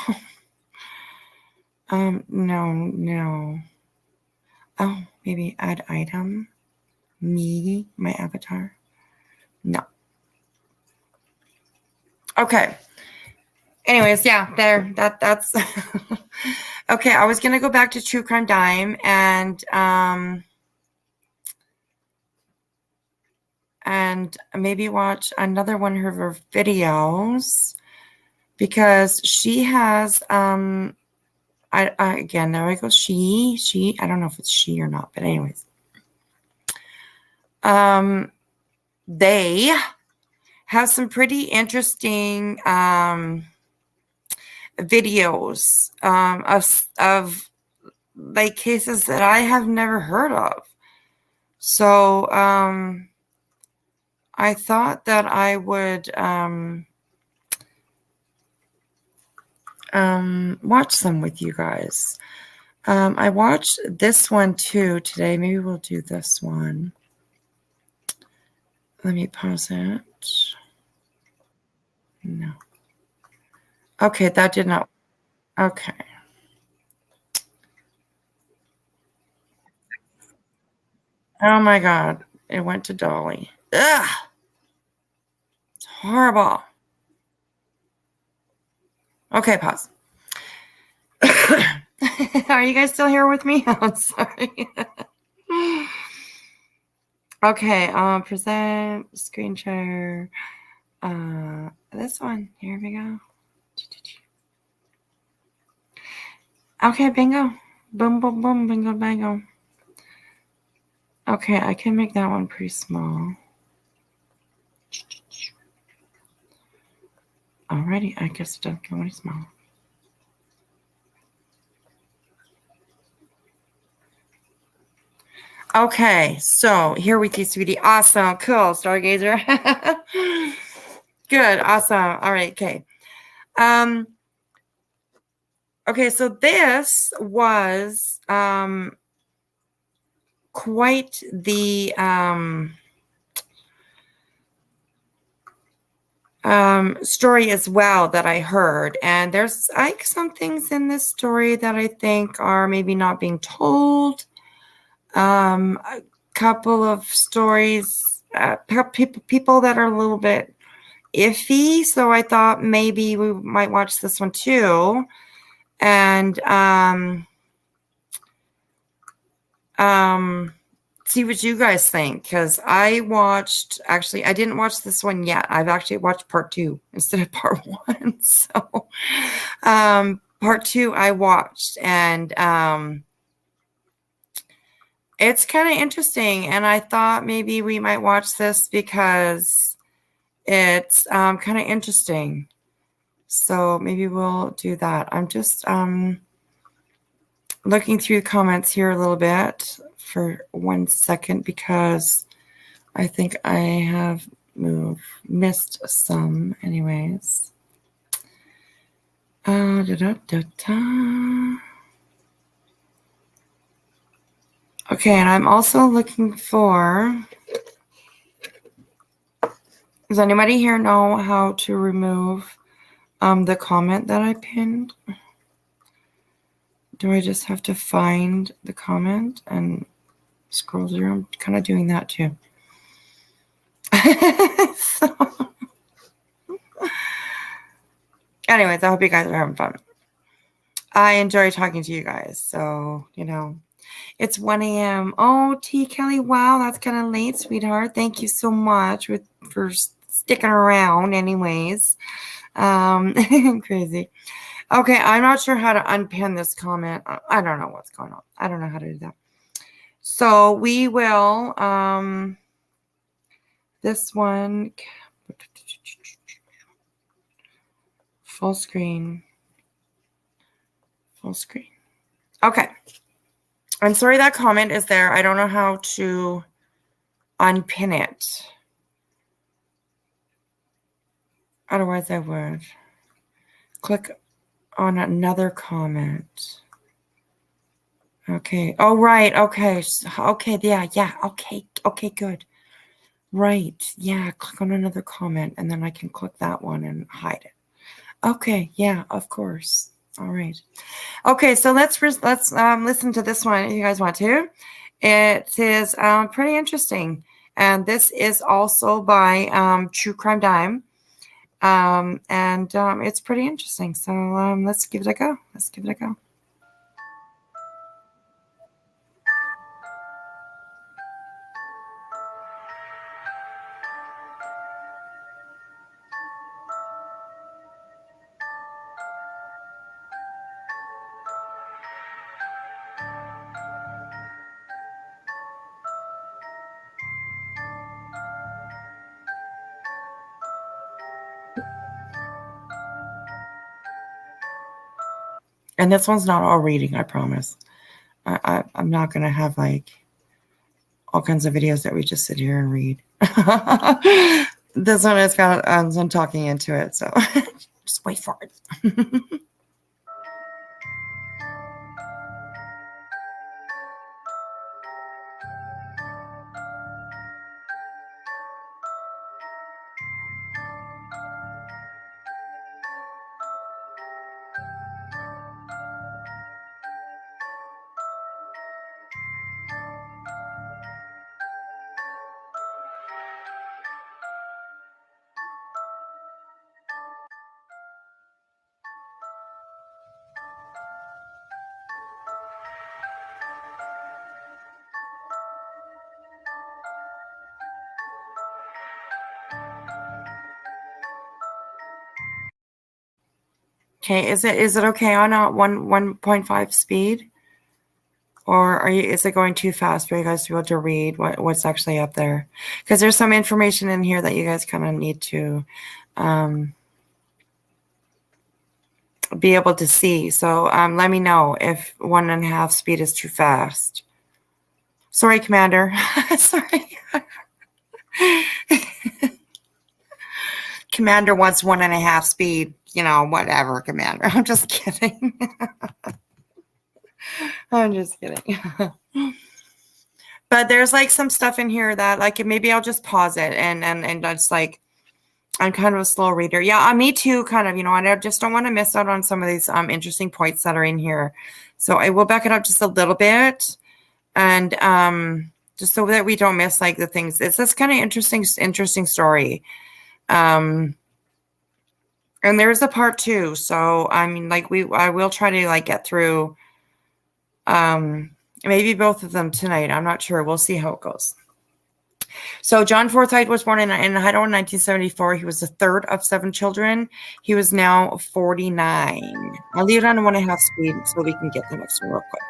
no. Oh, maybe add item. Me, my avatar. No. Okay. Anyways, yeah, that's okay. I was gonna go back to True Crime Dime and maybe watch another one of her videos because she has again, there I go. She, I don't know if it's she or not, but anyways. They have some pretty interesting videos of like cases that I have never heard of. So I thought that I would watch them with you guys. I watched this one too today. Maybe we'll do this one. Let me pause it. No. Okay, that did not. Okay. Oh my God. It went to Dolly. Ugh. It's horrible. Okay, pause. Are you guys still here with me? I'm sorry. Okay, present, screen share. This one. Here we go. Okay, bingo. Boom, boom, boom, bingo, bango. Okay, I can make that one pretty small. Alrighty, I guess it doesn't go any smaller. Okay, so here with you, sweetie. Awesome, cool, Stargazer. Good, awesome. All right, okay. Okay, so this was quite the story as well that I heard. And there's like some things in this story that I think are maybe not being told. A couple of stories, people that are a little bit iffy. So I thought maybe we might watch this one too. And see what you guys think, because I didn't watch this one yet. I've actually watched part 2 instead of part 1. So part 2 I watched, and it's kind of interesting, and I thought maybe we might watch this because it's kind of interesting. So maybe we'll do that. I'm just looking through the comments here a little bit for 1 second, because I think I have missed some anyways. Okay, and I'm also looking for, does anybody here know how to remove the comment that I pinned? Do I just have to find the comment and scroll through? I'm kind of doing that too. So, anyways, I hope you guys are having fun. I enjoy talking to you guys. So, it's 1 a.m. Oh, T. Kelly, wow, that's kind of late, sweetheart. Thank you so much for sticking around anyways. Crazy. Okay, I'm not sure how to unpin this comment. I don't know what's going on. I don't know how to do that. So we will, this one, full screen. Okay. I'm sorry that comment is there. I don't know how to unpin it. Otherwise, I would click on another comment. Okay. Oh, right. Okay. Okay. Yeah. Okay, good. Right. Yeah. Click on another comment, and then I can click that one and hide it. Okay. Yeah, of course. All right. Okay. So let's listen to this one if you guys want to. It is pretty interesting. And this is also by True Crime Dime. And it's pretty interesting. So let's give it a go. And this one's not all reading, I promise. I'm not going to have like all kinds of videos that we just sit here and read. This one has got some talking into it, so just wait for it. Okay, is it okay on a 1.5 speed? Or is it going too fast for you guys to be able to read what's actually up there? Because there's some information in here that you guys kind of need to be able to see. So let me know if 1.5 speed is too fast. Sorry, Commander. Sorry. Commander wants 1.5 speed. Whatever, Commander. I'm just kidding. I'm just kidding. But there's like some stuff in here that like maybe I'll just pause it and just like I'm kind of a slow reader. Yeah, me too, kind of, and I just don't want to miss out on some of these interesting points that are in here. So I will back it up just a little bit and just so that we don't miss like the things. It's this kind of interesting story. And there's a part 2. So I mean, like I will try to like get through maybe both of them tonight. I'm not sure. We'll see how it goes. So John Forsyth was born in Idaho in 1974. He was the third of 7 children. He was now 49. I'll leave it on 1.5 speed so we can get the next one real quick.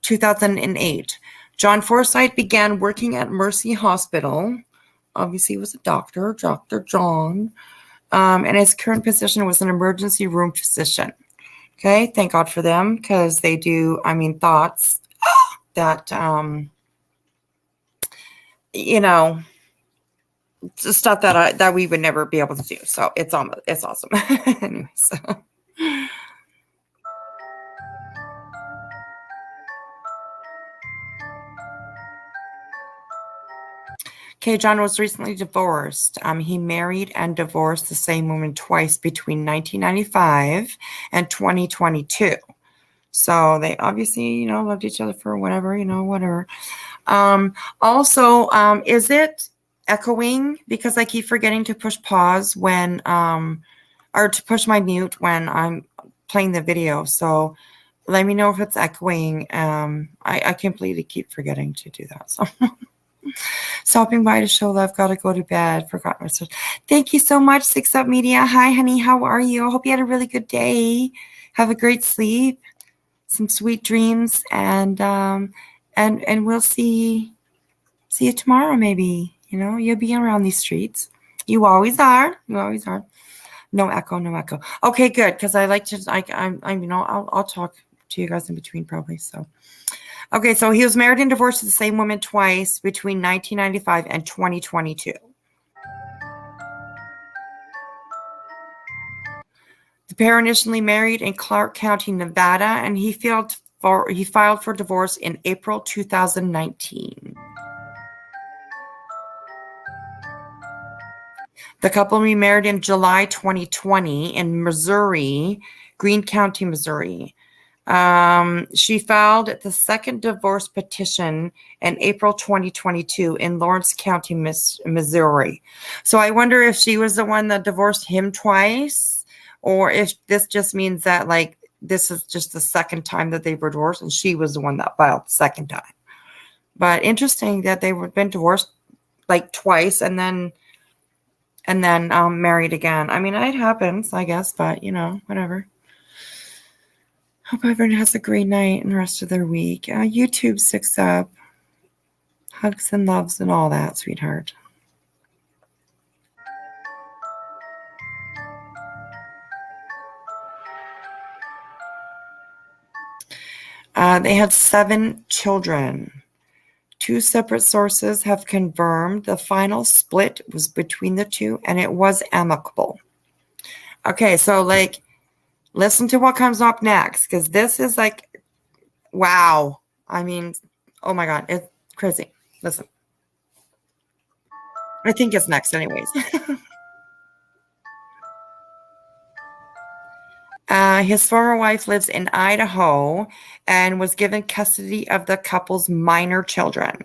2008. John Forsyth began working at Mercy Hospital. Obviously, he was a doctor, Dr. John. And his current position was an emergency room physician. Okay, thank God for them because they do, thoughts that, stuff that we would never be able to do. So it's awesome. Anyway, so. Okay, John was recently divorced. He married and divorced the same woman twice between 1995 and 2022. So they obviously, loved each other for whatever, whatever. Also, is it echoing? Because I keep forgetting to push pause when, or to push my mute when I'm playing the video. So let me know if it's echoing. I completely keep forgetting to do that. So. Stopping by to show love. Gotta go to bed. Forgot my search. Thank you so much, 6 Up Media. Hi, honey. How are you? I hope you had a really good day. Have a great sleep, some sweet dreams, and we'll see you tomorrow. Maybe you'll be around these streets. You always are. You always are. No echo. No echo. Okay, good. Because I like to. I'll talk to you guys in between probably. So. Okay, so he was married and divorced to the same woman twice between 1995 and 2022. The pair initially married in Clark County, Nevada, and he filed for divorce in April 2019. The couple remarried in July 2020 in Missouri, Greene County, Missouri. She filed the second divorce petition in April 2022 in Lawrence County, Missouri. So I wonder if she was the one that divorced him twice, or if this just means that like this is just the second time that they were divorced and she was the one that filed the second time. But interesting that they were been divorced like twice and then married again. I mean, it happens, I guess, but whatever. Hope everyone has a great night and the rest of their week. YouTube 6 Up. Hugs and loves and all that, sweetheart. They had 7 children. 2 separate sources have confirmed the final split was between the two, and it was amicable. Okay, so like, listen to what comes up next, because this is like, wow. I mean, oh my God, it's crazy. Listen. I think it's next anyways. His former wife lives in Idaho and was given custody of the couple's minor children.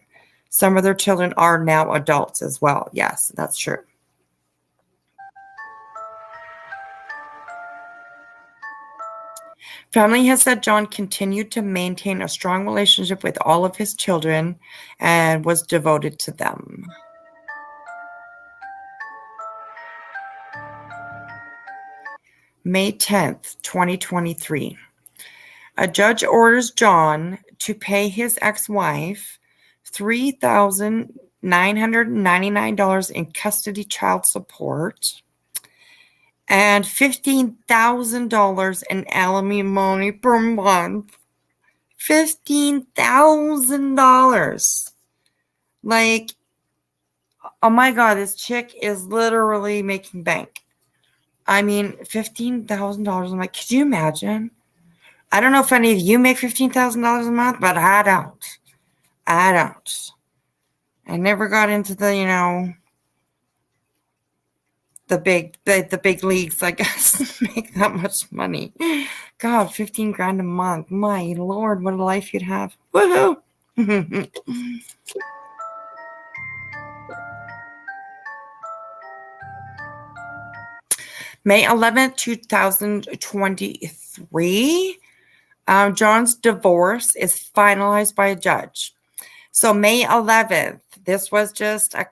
Some of their children are now adults as well. Yes, that's true. Family has said John continued to maintain a strong relationship with all of his children and was devoted to them. May 10th, 2023. A judge orders John to pay his ex-wife $3,999 in custody child support and $15,000 in alimony per month. $15,000. Like, oh my God, this chick is literally making bank. I mean, $15,000. I'm like, could you imagine? I don't know if any of you make $15,000 a month, but I don't. I don't. I never got into the, the big leagues, I guess, make that much money. God, 15 grand a month. My Lord, what a life you'd have. Woohoo! May 11th, 2023, John's divorce is finalized by a judge. So May 11th, this was just a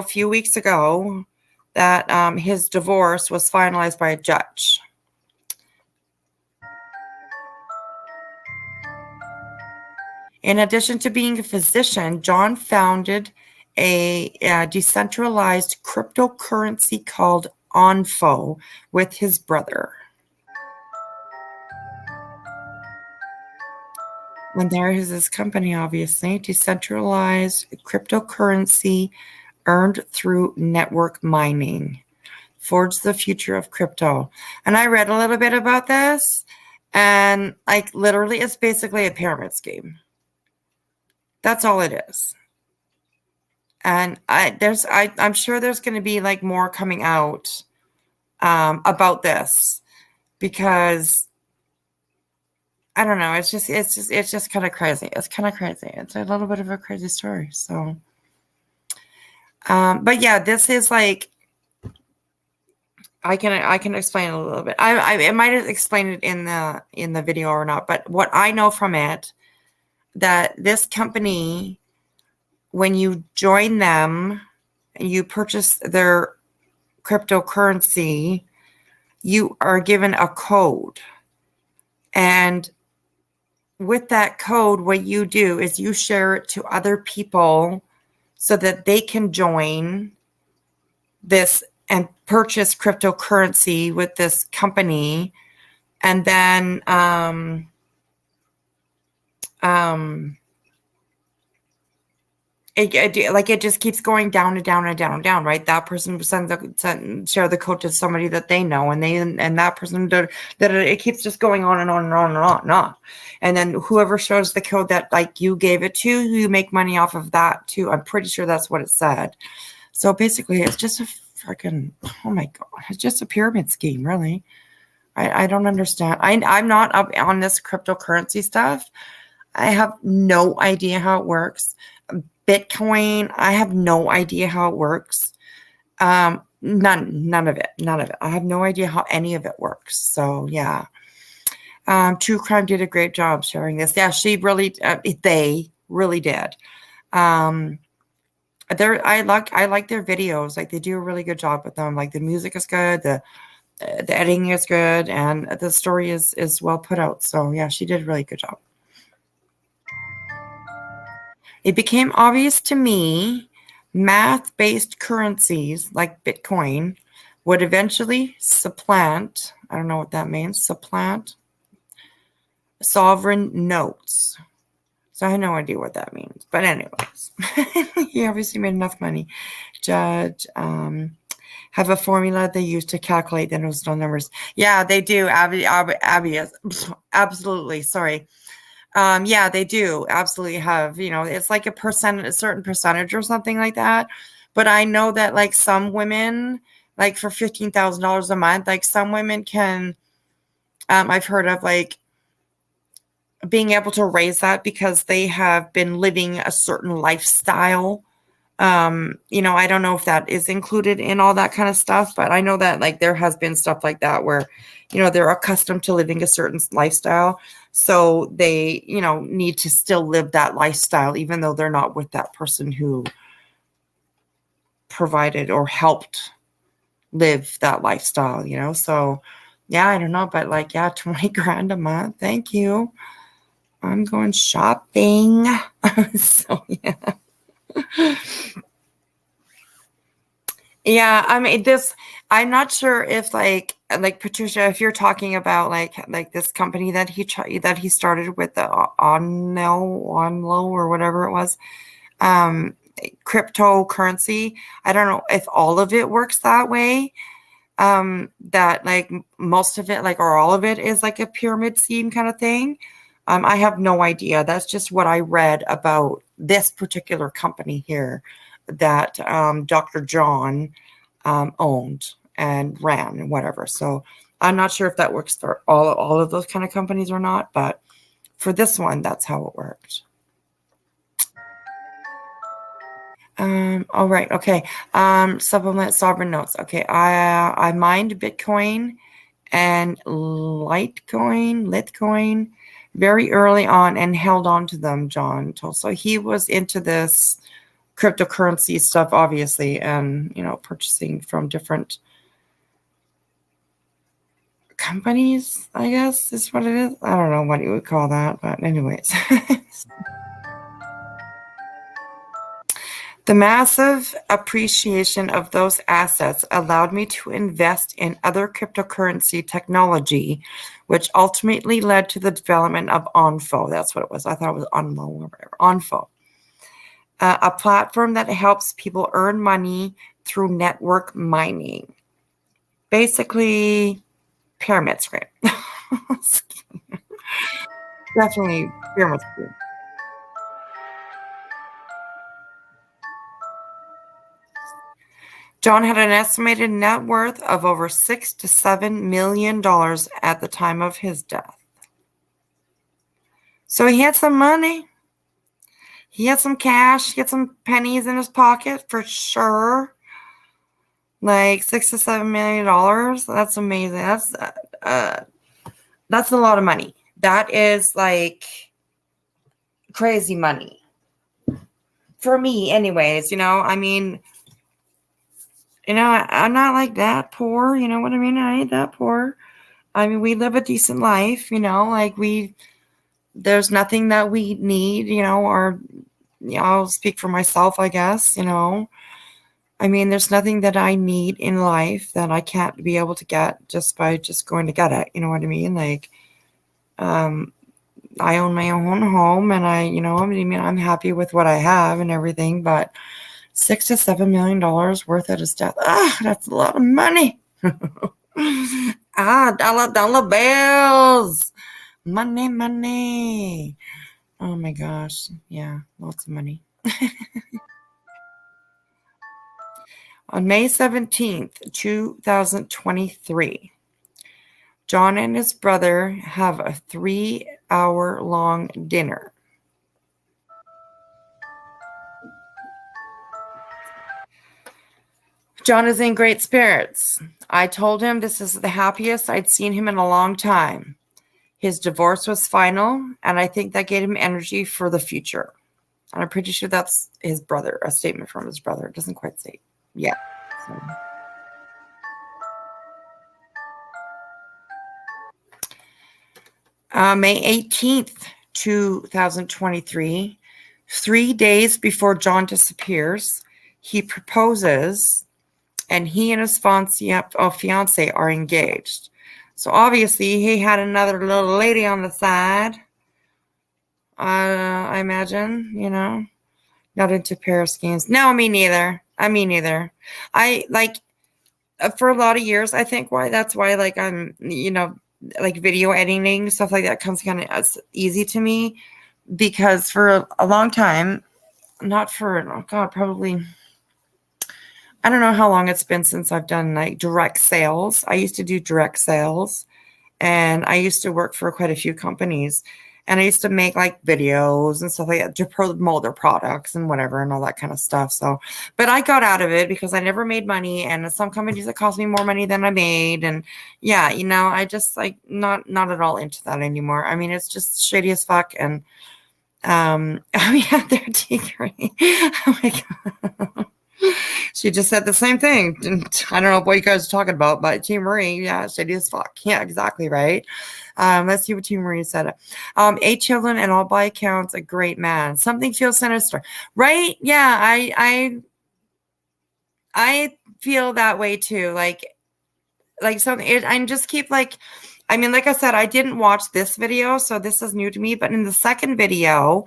few weeks ago that his divorce was finalized by a judge. In addition to being a physician, John founded a decentralized cryptocurrency called Onfo with his brother. And there is his company, obviously, decentralized cryptocurrency earned through network mining. Forge the future of crypto. And I read a little bit about this, and like literally it's basically a pyramid scheme. That's all it is. And I'm sure there's going to be like more coming out about this, because I don't know. It's just kind of crazy. It's kind of crazy. It's a little bit of a crazy story. So, but yeah, this is like, I can explain a little bit. I might have explained it in the video or not, but what I know from it, that this company, when you join them and you purchase their cryptocurrency, you are given a code. And with that code, what you do is you share it to other people so that they can join this and purchase cryptocurrency with this company. And then it just keeps going down and down and down and down, right? That person share the code to somebody that they know, and that person that it keeps just going on and on and on and on and on. And then whoever shows the code that like you gave it to, you make money off of that too. I'm pretty sure that's what it said. So basically, it's just a freaking, oh my God, it's just a pyramid scheme, really. I don't understand. I'm not up on this cryptocurrency stuff. I have no idea how it works. Bitcoin, I have no idea how it works. None of it. I have no idea how any of it works. So yeah. True Crime did a great job sharing this. Yeah, they really did. I like their videos. Like, they do a really good job with them. Like, the music is good, the editing is good, and the story is well put out. So yeah, she did a really good job. It became obvious to me math-based currencies like Bitcoin would eventually supplant, I don't know what that means, supplant sovereign notes. So I have no idea what that means. But anyways, he obviously made enough money. Judge, have a formula they use to calculate the numbers. Yeah, they do. Abby, absolutely. Sorry. Yeah, they do absolutely have, it's like a certain percentage or something like that. But I know that like some women, like for $15,000 a month, like some women can, I've heard of like being able to raise that because they have been living a certain lifestyle. I don't know if that is included in all that kind of stuff, but I know that like there has been stuff like that where, they're accustomed to living a certain lifestyle. So they, need to still live that lifestyle, even though they're not with that person who provided or helped live that lifestyle, So yeah, I don't know, but like, yeah, 20 grand a month. Thank you. I'm going shopping. So yeah. Yeah, I mean, I'm not sure if like like Patricia, if you're talking about like this company that he started with the Onlo or whatever it was, um, cryptocurrency. I don't know if all of it works that way. That like most of it, like or all of it, is like a pyramid scheme kind of thing. I have no idea. That's just what I read about this particular company here that Dr. John owned and ran and whatever. So I'm not sure if that works for all of those kind of companies or not, but for this one, that's how it worked. All right. Okay. Supplement sovereign notes. Okay. I mined Bitcoin and Litecoin very early on and held on to them, John told. So he was into this cryptocurrency stuff, obviously, and, purchasing from different companies, I guess is what it is. I don't know what you would call that, but anyways. The massive appreciation of those assets allowed me to invest in other cryptocurrency technology, which ultimately led to the development of Onfo. That's what it was. I thought it was Onmo or whatever. Onfo, a platform that helps people earn money through network mining. Basically, pyramid scheme. Definitely pyramid scheme. John had an estimated net worth of over $6 to $7 million at the time of his death. So he had some money. He had some cash. He had some pennies in his pocket for sure. Like $6 to $7 million. That's amazing. That's a lot of money. That is like crazy money. For me, anyways, I mean, I'm not like that poor, you know what I mean? I ain't that poor. I mean, we live a decent life, like there's nothing that we need, or I'll speak for myself, I guess, I mean, there's nothing that I need in life that I can't be able to get just by just going to get it. You know what I mean? Like, I own my own home and I mean, I'm happy with what I have and everything, but $6 to $7 million worth at his death. That's a lot of money. Dollar bills. Money. Oh my gosh. Yeah, lots of money. On May 17th, 2023, John and his brother have a 3-hour-long dinner. John is in great spirits. I told him this is the happiest I'd seen him in a long time. His divorce was final, and I think that gave him energy for the future. And I'm pretty sure that's his brother, a statement from his brother. It doesn't quite say yet. So. May 18th, 2023, 3 days before John disappears, he proposes, and he and his fiance are engaged. So obviously he had another little lady on the side. I imagine, not into pair schemes. No, me neither. I like for a lot of years, I think that's why like I'm, like video editing, stuff like that comes kind of easy to me because for a long time, not for, oh God, probably, I don't know how long it's been since I've done like direct sales. I used to do direct sales and I used to work for quite a few companies and I used to make like videos and stuff like that to promote their products and whatever and all that kind of stuff. So, but I got out of it because I never made money and some companies that cost me more money than I made. And yeah, I just like not at all into that anymore. I mean, it's just shady as fuck. And, oh yeah, they're Tigray. Oh my God. She just said the same thing. I don't know what you guys are talking about, but Team Marie, yeah, shady as fuck. Yeah, exactly right. Let's see what Team Marie said. 8 children and all by accounts, a great man. Something feels sinister, right? Yeah, I feel that way too. Like like something. And just keep like, I mean, like I said, I didn't watch this video, so this is new to me. But in the second video,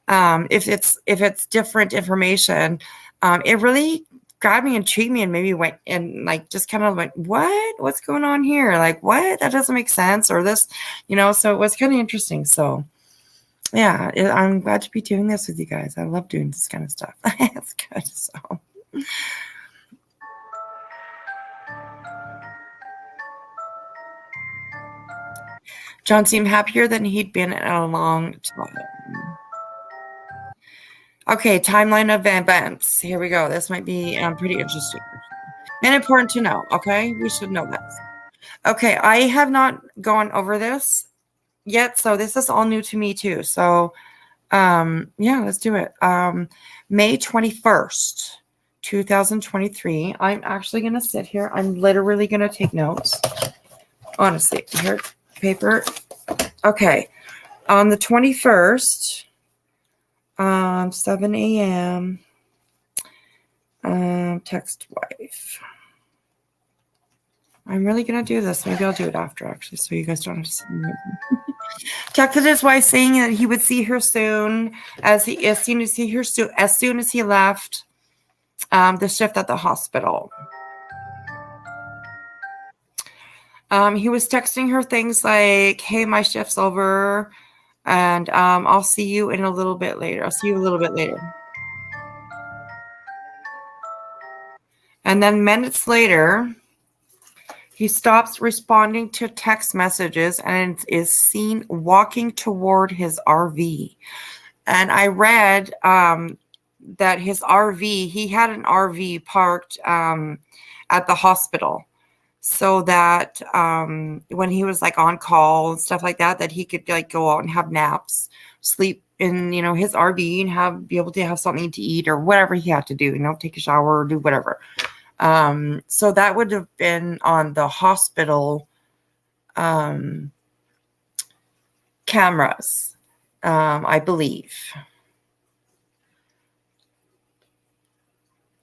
if it's different information, it really grabbed me, intrigued me, and maybe went and like just kind of went, what's going on here? Like, what? That doesn't make sense, or this, so it was kind of interesting. So yeah, I'm glad to be doing this with you guys. I love doing this kind of stuff. It's good. So John seemed happier than he'd been in a long time. Okay, timeline of events. Here we go. This might be pretty interesting and important to know. Okay, we should know this. Okay, I have not gone over this yet, so this is all new to me too. So, yeah, let's do it. May 21st, 2023. I'm actually going to sit here. I'm literally going to take notes. Honestly, here, paper. Okay, on the 21st, 7 a.m., text wife. I'm really going to do this. Maybe I'll do it after, actually, so you guys don't have to see me. Texted his wife saying that he would see her soon, as soon as he left the shift at the hospital. He was texting her things like, "Hey, my shift's over, and I'll see you in a little bit later. I'll see you a little bit later." And then minutes later, he stops responding to text messages and is seen walking toward his RV. And I read that his RV, he had an RV parked at the hospital, so that when he was like on call and stuff like that, that he could like go out and have naps, sleep in his RV, and be able to have something to eat or whatever he had to do, take a shower or do whatever. So that would have been on the hospital cameras, I believe.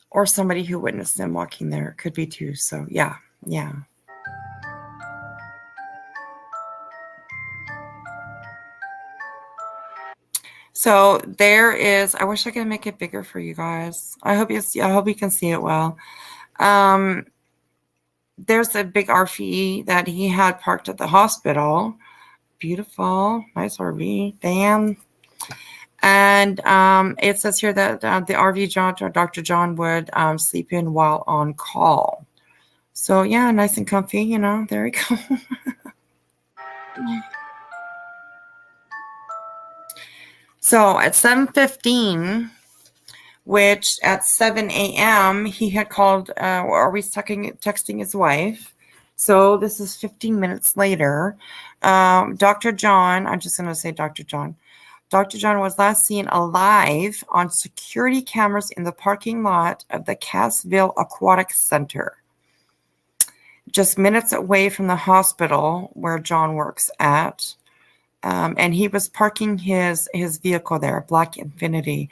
Or somebody who witnessed him walking there. Could be too. So yeah. So there is, I wish I could make it bigger for you guys. I hope you can see it well. There's a big RV that he had parked at the hospital. Beautiful, nice RV. Damn. And it says here that the RV Dr. John would sleep in while on call. So yeah, nice and comfy, there we go. So at 7:15, which at 7 a.m. he had called, or we texting his wife. So this is 15 minutes later. Dr. John, I'm just going to say Dr. John. Dr. John was last seen alive on security cameras in the parking lot of the Cassville Aquatic Center, just minutes away from the hospital where John works at. And he was parking his vehicle there, Black Infiniti.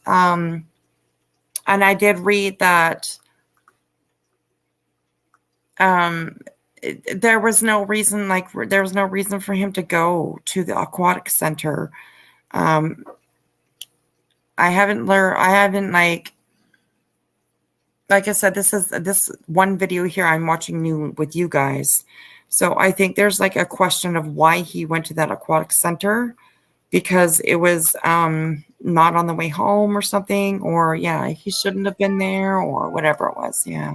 And I did read that there was no reason for him to go to the aquatic center. I haven't like I said, this one video here I'm watching new with you guys. So I think there's like a question of why he went to that aquatic center, because it was not on the way home or something, or yeah, he shouldn't have been there or whatever it was. Yeah.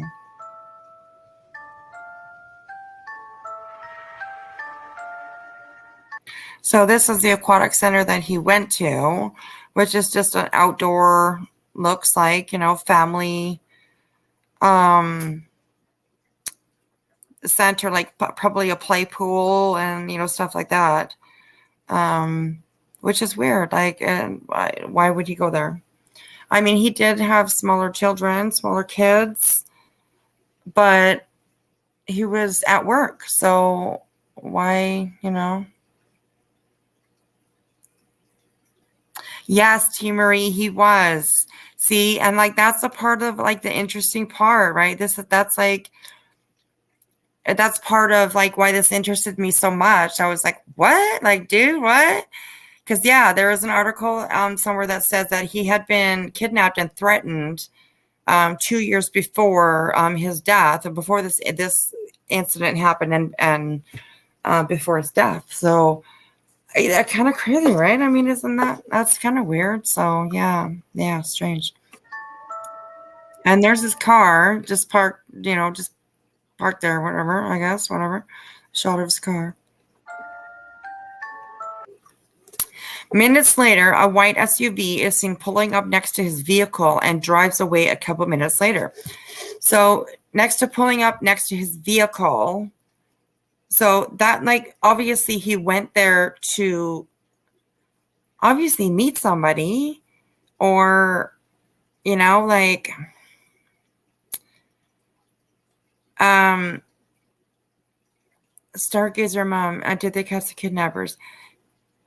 So this is the aquatic center that he went to, which is just an outdoor, looks like, family center, like probably a play pool and stuff like that, which is weird. Like, and why would he go there? I mean, he did have smaller kids, but he was at work, so why? Yes, T. Marie, he was. See, and like that's a part of like the interesting part, right? That's like that's part of like why this interested me so much. I was like, what? Like, dude, what? Because yeah, there is an article somewhere that says that he had been kidnapped and threatened 2 years before his death, and before this incident happened, and before his death. So that's kind of crazy, right? I mean, isn't that's kind of weird? So yeah, strange. And there's his car just parked, just parked there, whatever. I guess whatever. Shot of his car. Minutes later, a white SUV is seen pulling up next to his vehicle and drives away a couple minutes later. So next to pulling up next to his vehicle, so that like obviously he went there to obviously meet somebody, or like Stargazer mom, did they catch the kidnappers?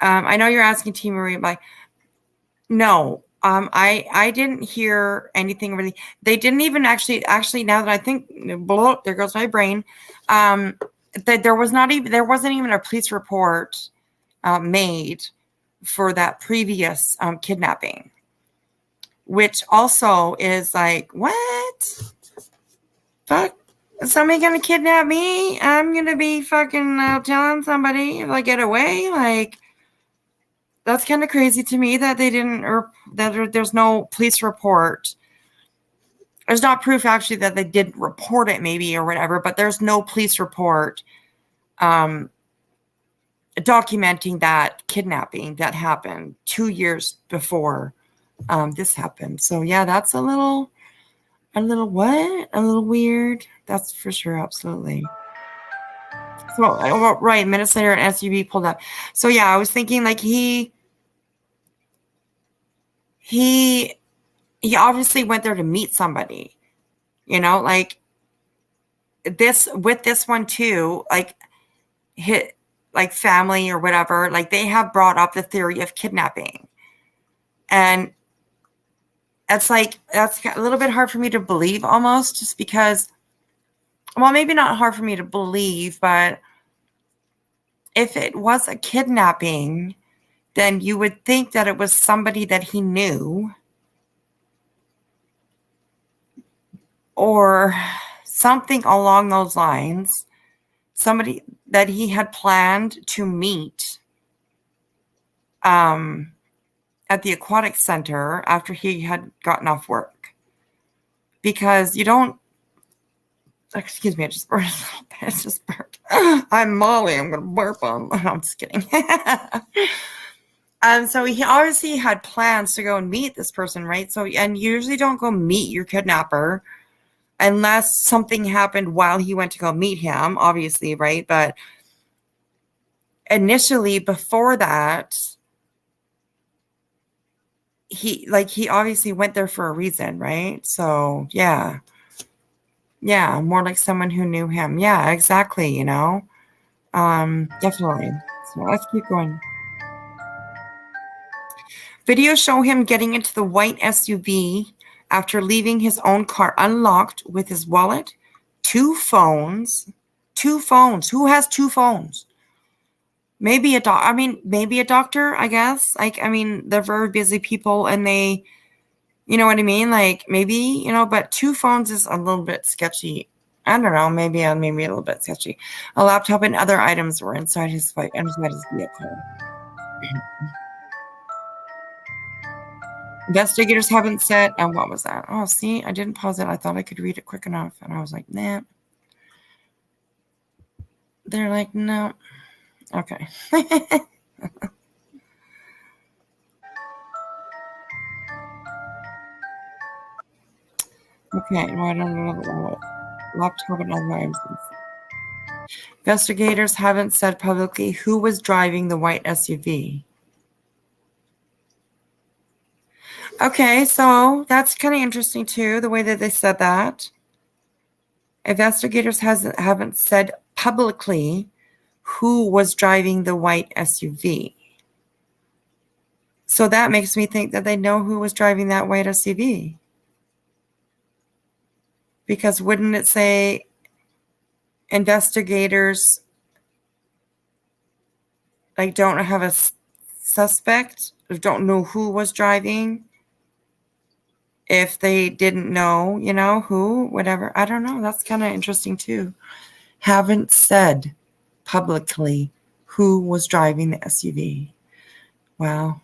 I know you're asking T Marie, like, no, I didn't hear anything really. They didn't even actually now that I think, blah, there goes my brain. That there wasn't even a police report made for that previous kidnapping, which also is like, what? Fuck. Is somebody gonna kidnap me? I'm gonna be fucking telling somebody if I get away. Like, that's kind of crazy to me that they didn't, or that there's no police report. There's not proof actually that they did report it, maybe, or whatever, but there's no police report documenting that kidnapping that happened 2 years before this happened. So yeah, that's a little what? A little weird. That's for sure, absolutely. So right, minutes later, an SUV pulled up. So yeah, I was thinking like he obviously went there to meet somebody, like this with this one too, like hit like family or whatever, like they have brought up the theory of kidnapping, and that's a little bit hard for me to believe, almost, just because, well, maybe not hard for me to believe, but if it was a kidnapping, then you would think that it was somebody that he knew, or something along those lines, somebody that he had planned to meet at the aquatic center after he had gotten off work. Because you don't, excuse me, I just burped a little bit. It's just burped. I'm Molly. I'm going to burp on. I'm just kidding. So he obviously had plans to go and meet this person, right? So, and you usually don't go meet your kidnapper unless something happened while he went to go meet him, obviously, right? But initially, before that, he obviously went there for a reason, right? So yeah, more like someone who knew him. Yeah, exactly. Definitely. So let's keep going. Videos show him getting into the white SUV after leaving his own car unlocked with his wallet, two phones. Who has two phones? Maybe maybe a doctor, I guess. Like, I mean, they're very busy people, and they, you know what I mean? Like, maybe, but two phones is a little bit sketchy. I don't know, maybe a little bit sketchy. A laptop and other items were inside his vehicle. Investigators haven't said, and what was that? Oh, see, I didn't pause it. I thought I could read it quick enough, and I was like, nah. They're like, no. Okay. Okay, well, I don't know. Laptop and other items. Investigators haven't said publicly who was driving the white SUV. Okay, so that's kind of interesting too, the way that they said that. Investigators haven't said publicly who was driving the white SUV. So that makes me think that they know who was driving that white SUV. Because wouldn't it say investigators like don't have a suspect, don't know who was driving. If they didn't know, who, whatever. I don't know. That's kind of interesting too. Haven't said publicly who was driving the SUV. Wow.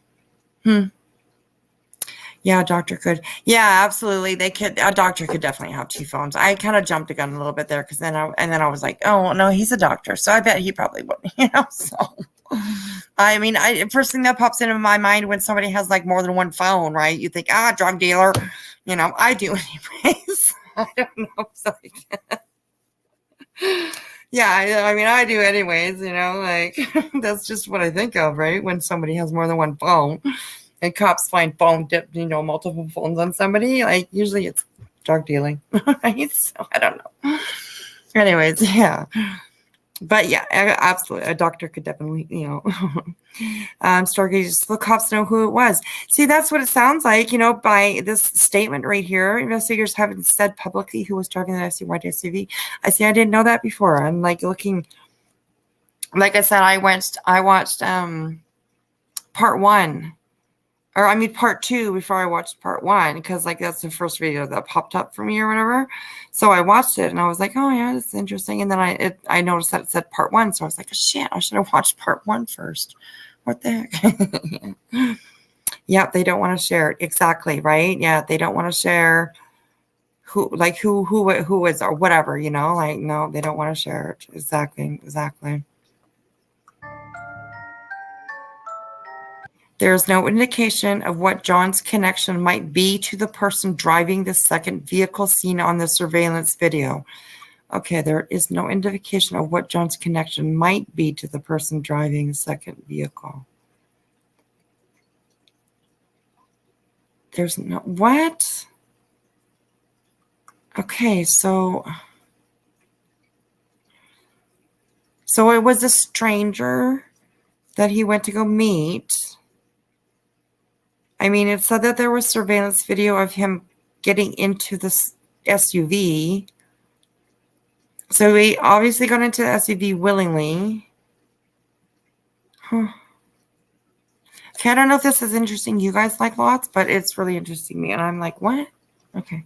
Yeah, a doctor could. Yeah, absolutely. A doctor could definitely have two phones. I kind of jumped the gun a little bit there because then I was like, oh no, he's a doctor, so I bet he probably would. So, I mean, first thing that pops into my mind when somebody has like more than one phone, right? You think, drug dealer. I do anyways. I don't know. It's like, yeah, I mean, I do anyways. Like that's just what I think of, right? When somebody has more than one phone. And cops find multiple phones on somebody, like usually it's drug dealing, right? So I don't know. Anyways, yeah. But yeah, absolutely. A doctor could definitely, Stargaze, the cops know who it was. See, that's what it sounds like, by this statement right here. Investigators haven't said publicly who was driving the white SUV. I didn't know that before. I'm like looking, like I said, I watched part one. Or part two before I watched part one, because like that's the first video that popped up for me or whatever. So I watched it and I was like, oh yeah, that's interesting. And then I noticed that it said part one, so I was like, shit, I should have watched part one first. What the heck? Yeah, they don't want to share it. Exactly, right? Yeah, they don't want to share who is or whatever, like no, they don't want to share it. Exactly. There is no indication of what John's connection might be to the person driving the second vehicle seen on the surveillance video. Okay, there is no indication of what John's connection might be to the person driving the second vehicle. There's no, what? Okay, so it was a stranger that he went to go meet. I mean, it said that there was surveillance video of him getting into this SUV. So he obviously got into the SUV willingly. Huh. Okay, I don't know if this is interesting. You guys like lots, but it's really interesting me. And I'm like, what? Okay.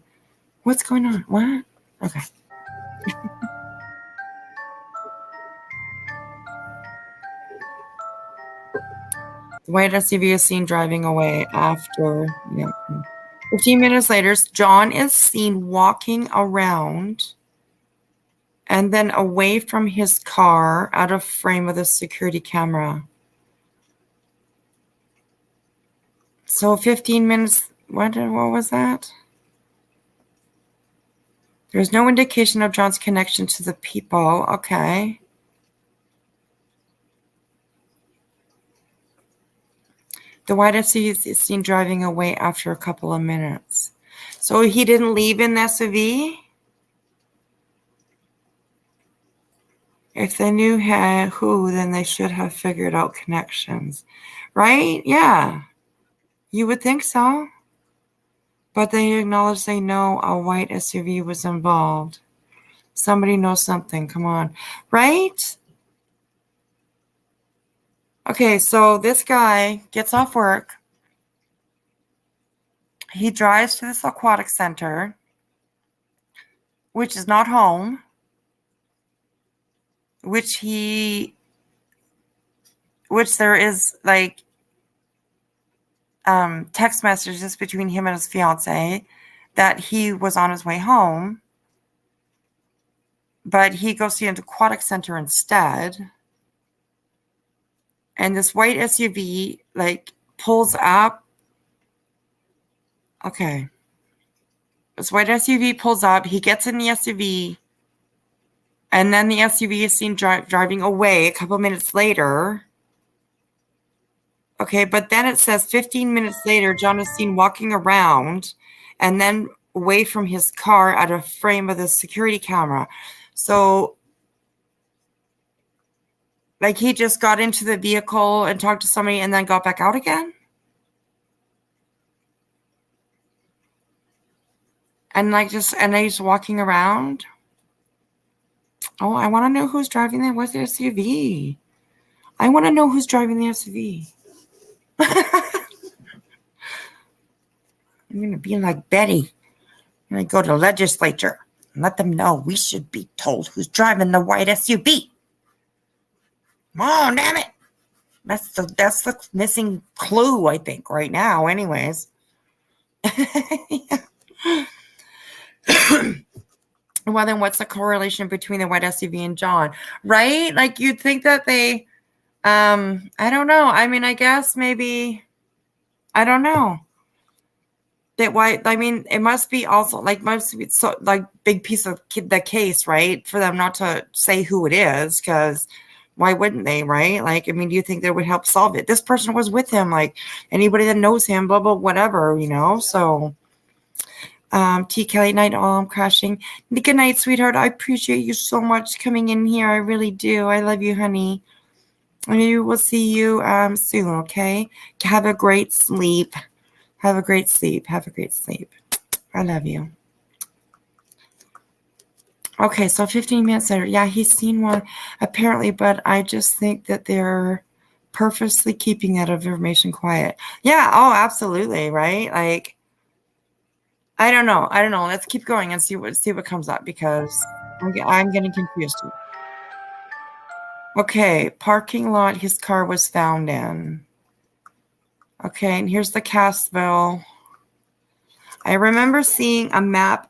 What's going on? What? Okay. The white SUV is seen driving away after. Yeah. 15 minutes later, John is seen walking around and then away from his car out of frame of the security camera. So 15 minutes, what was that? There's no indication of John's connection to the people. Okay. The white SUV is seen driving away after a couple of minutes. So he didn't leave in the SUV? If they knew who, then they should have figured out connections. Right? Yeah. You would think so. But they acknowledge they know a white SUV was involved. Somebody knows something. Come on. Right? Okay, so this guy gets off work. He drives to this aquatic center, which is not home, which there is like text messages between him and his fiance that he was on his way home, but he goes to an aquatic center instead. And this white SUV like pulls up. Okay. This white SUV pulls up. He gets in the SUV. And then the SUV is seen driving away a couple minutes later. Okay, but then it says 15 minutes later, John is seen walking around and then away from his car out of frame of the security camera. So, like, he just got into the vehicle and talked to somebody and then got back out again? And then he's walking around? Oh, I want to know who's driving the what's the SUV. I want to know who's driving the SUV. I'm gonna be like Betty. I'm gonna go to legislature and let them know we should be told who's driving the white SUV. Come on, damn it! That's the missing clue, I think, right now. Anyways. Well, then what's the correlation between the white SUV and John? Right? Like you'd think that they I don't know. I mean, I guess maybe I don't know. That why I mean it must be also like must be so like big piece of the case, right? For them not to say who it is, because why wouldn't they, right? Like, I mean, do you think that would help solve it? This person was with him, like anybody that knows him, blah blah whatever, So T Kelly night, all I'm crashing. Good night, sweetheart. I appreciate you so much coming in here. I really do. I love you, honey. Maybe we'll see you soon, okay? Have a great sleep. Have a great sleep. Have a great sleep. I love you. Okay, so 15 minutes later. Yeah, he's seen one apparently, but I just think that they're purposely keeping that information quiet. Yeah, oh, absolutely, right? Like, I don't know. Let's keep going and see what comes up because I'm getting confused. Okay, parking lot his car was found in. Okay, and here's the Cassville. I remember seeing a map.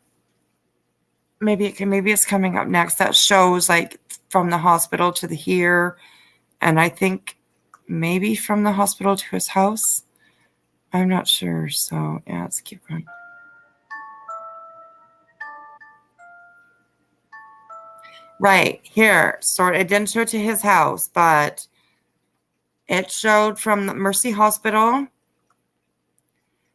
Maybe it's coming up next that shows like from the hospital to the here, and I think maybe from the hospital to his house. I'm not sure. So yeah, let's keep going. Right here, sort it didn't show to his house, but it showed from the Mercy Hospital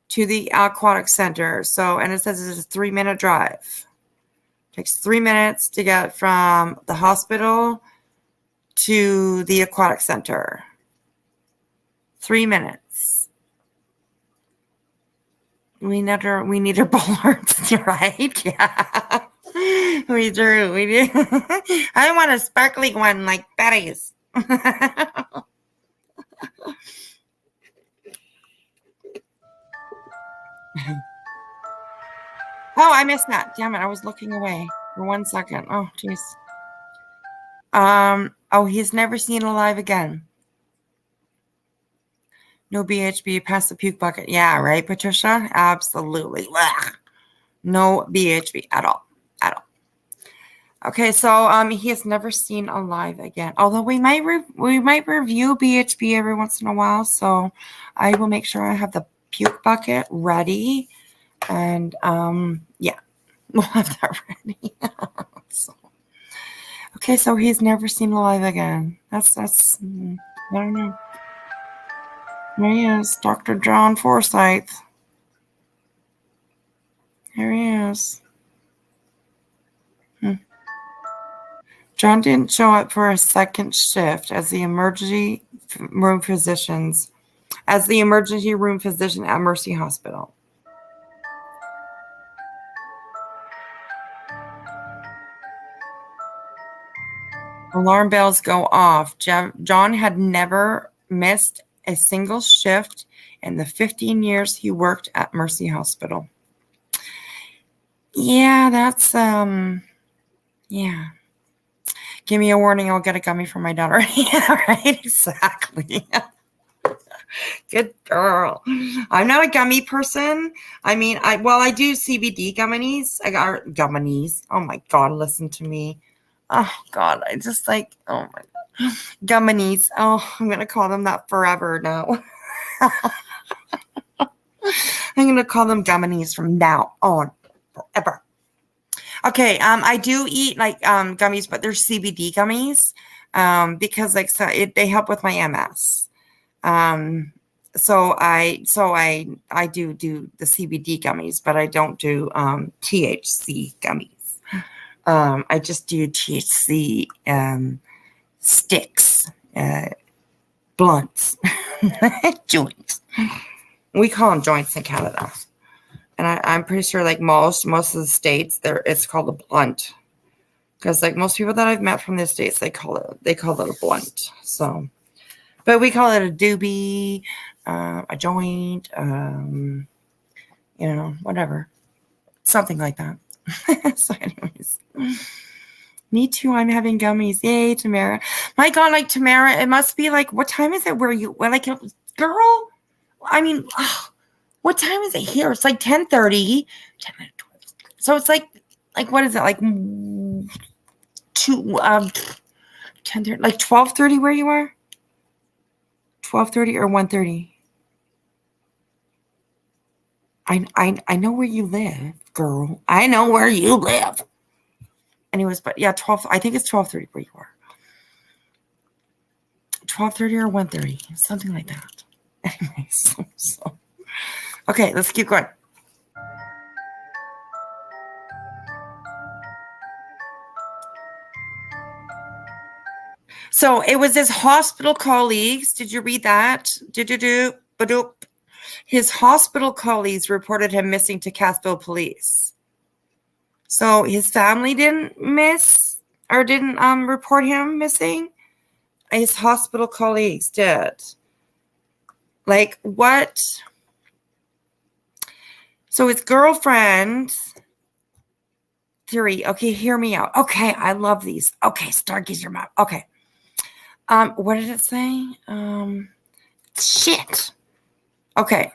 to the aquatic center. So, and it says it's a 3-minute drive. It takes 3 minutes to get from the hospital to the aquatic center. 3 minutes. We need our bollards, right? Yeah. We do. I want a sparkly one like Betty's. Oh, I missed that. Damn it. I was looking away for 1 second. Oh, jeez. Oh, he's never seen alive again. No BHB past the puke bucket. Yeah, right, Patricia? Absolutely. Ugh. No BHB at all. At all. Okay, so he has never seen alive again. Although we might review BHB every once in a while, so I will make sure I have the puke bucket ready. And yeah, we'll have that ready. So, okay, so he's never seen alive again. That's I don't know. There he is, Dr. John Forsyth. There he is. John didn't show up for a second shift as the emergency room physician at Mercy Hospital. Alarm bells go off. John had never missed a single shift in the 15 years he worked at Mercy Hospital. Yeah, that's yeah. Give me a warning, I'll get a gummy for my daughter. Yeah, right, exactly. Good girl. I'm not a gummy person. I mean, I do CBD gummies. I got gummies. Oh my God, listen to me. Oh God, I just like, oh my God. Gummies. Oh, I'm going to call them that forever now. I'm going to call them gummies from now on forever. Okay, I do eat like gummies, but they're CBD gummies because like they help with my MS. So I do the CBD gummies, but I don't do THC gummies. I just do THC sticks, blunts, joints. We call them joints in Canada. And I'm pretty sure like most of the states it's called a blunt. Because like most people that I've met from the States, they call it a blunt. So, but we call it a doobie, a joint, whatever, something like that. So, anyways, me too. I'm having gummies. Yay, Tamara! My God, like Tamara, it must be like, what time is it? Where you? Like, girl? I mean, what time is it here? It's like 10:30. So it's like what is it? Like 2 10:30, like 12:30 where you are? 12:30 or 1:30? I know where you live, girl. I know where you live. Anyways, but yeah, 12. I think it's 12:30 where you are. 12:30 or 1:30, something like that. Anyways, so okay, let's keep going. So it was his hospital colleagues. Did you read that? His hospital colleagues reported him missing to Cathville police. So his family didn't report him missing. His hospital colleagues did. Like what? So his girlfriend. 3. Okay, hear me out. Okay, I love these. Okay, stargazer map. Okay. What did it say? Shit. Okay.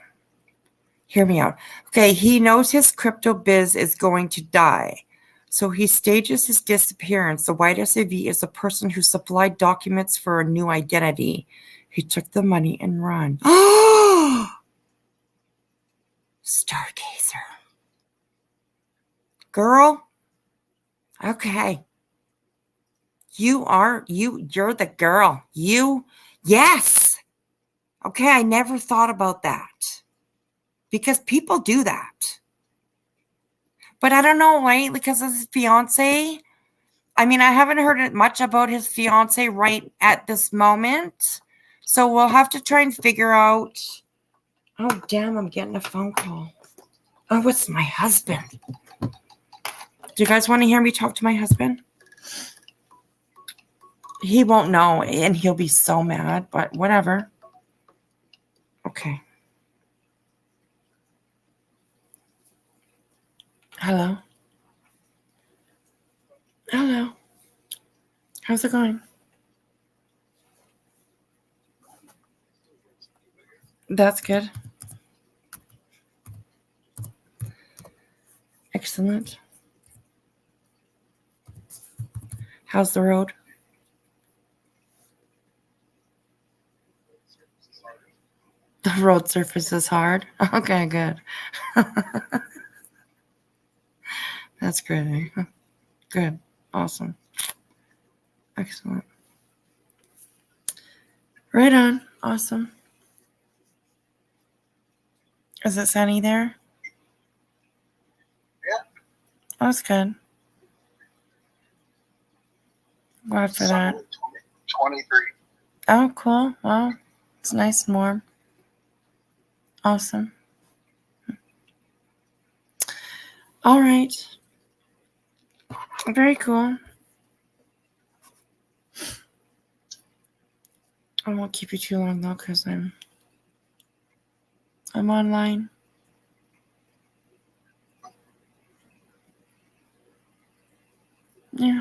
Hear me out. Okay, he knows his crypto biz is going to die. So he stages his disappearance. The white SUV is the person who supplied documents for a new identity. He took the money and ran. Oh! Stargazer. Girl. Okay. You're the girl. Yes. Okay, I never thought about that. Because people do that. But I don't know, right? Because of his fiance. I mean, I haven't heard much about his fiance right at this moment. So we'll have to try and figure out. Oh, damn, I'm getting a phone call. Oh, it's my husband. Do you guys want to hear me talk to my husband? He won't know, and he'll be so mad, but whatever. Okay. Hello. Hello. How's it going? That's good. Excellent. How's the road? The road surface is hard. Okay, good. That's great. Good. Awesome. Excellent. Right on. Awesome. Is it sunny there? Yeah. Oh, that's good. Glad for that. 23. Oh, cool. Well, it's nice and warm. Awesome. All right. Very cool. I won't keep you too long though, because I'm online. Yeah.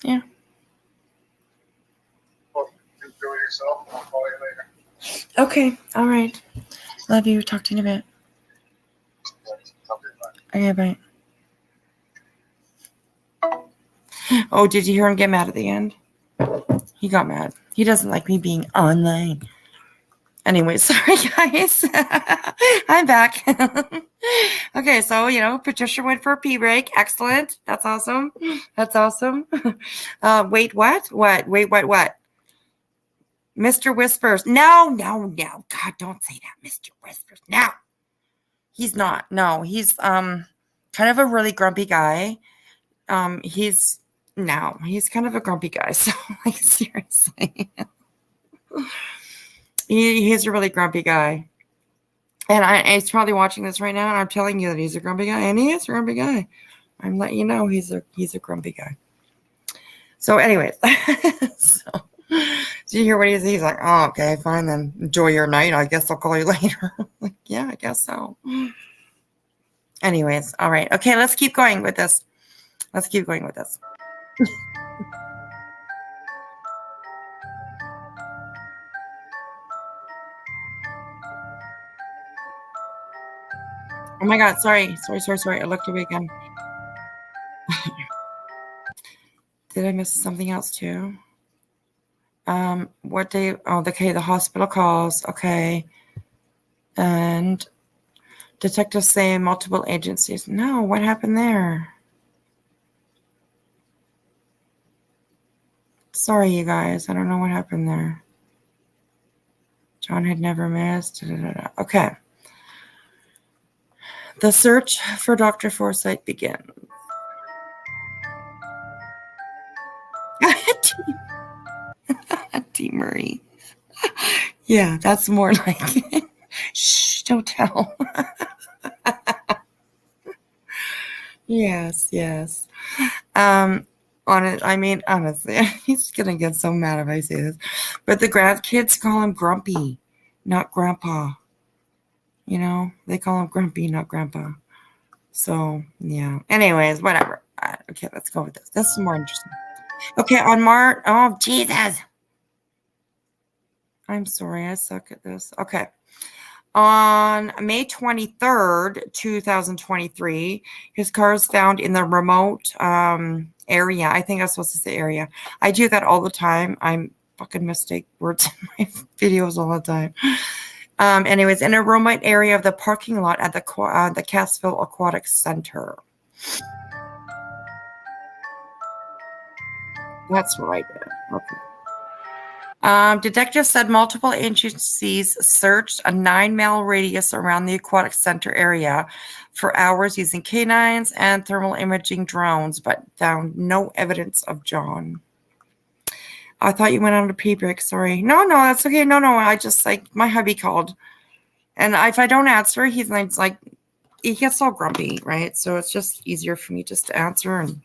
Yeah. Well, enjoy yourself. I'll call you later. Okay. All right. Love you. Talk to you in a bit. Okay, bye. Oh, did you hear him get mad at the end? He got mad. He doesn't like me being online. Anyway, sorry guys. I'm back. Okay, so Patricia went for a pee break. Excellent. That's awesome. That's awesome. Wait, what? What? Wait, what? Mr. Whispers. No. God, don't say that, Mr. Whispers. No. He's not. No, he's kind of a really grumpy guy. He's kind of a grumpy guy. So like seriously. He's a really grumpy guy. And he's probably watching this right now, and I'm telling you that he's a grumpy guy, and he is a grumpy guy. I'm letting you know he's a grumpy guy. So, anyways, so you hear what he's like? Oh, okay, fine then. Enjoy your night. I guess I'll call you later. Like, yeah, I guess so. Anyways, all right. Okay, let's keep going with this. Let's keep going with this. Oh my God, sorry. I looked away again. Did I miss something else too? What day? Oh, okay, the hospital calls. Okay. And detectives say multiple agencies. No, what happened there? Sorry, you guys. I don't know what happened there. John had never missed. Okay. The search for Dr. Forsyth begins. T. Murray. Yeah, that's more like shh, don't tell. Yes. Honestly, he's gonna get so mad if I say this. But the grandkids call him Grumpy, not Grandpa. You know, they call him Grumpy, not Grandpa. So yeah. Anyways, whatever. Okay, let's go with this. This is more interesting. Okay, on March. Oh Jesus! I'm sorry, I suck at this. Okay. On May 23rd, 2023, his car is found in the remote area. I think I'm supposed to say area. I do that all the time. I'm fucking mistake words in my videos all the time. Anyways, in a remote area of the parking lot at the Cassville Aquatic Center. That's what I did. Okay. Detectives said multiple agencies searched a 9-mile radius around the aquatic center area for hours using canines and thermal imaging drones, but found no evidence of John. I thought you went on a pee break. Sorry. No, that's okay. No. I just my hubby called, and if I don't answer, he's like he gets all grumpy, right? So it's just easier for me just to answer and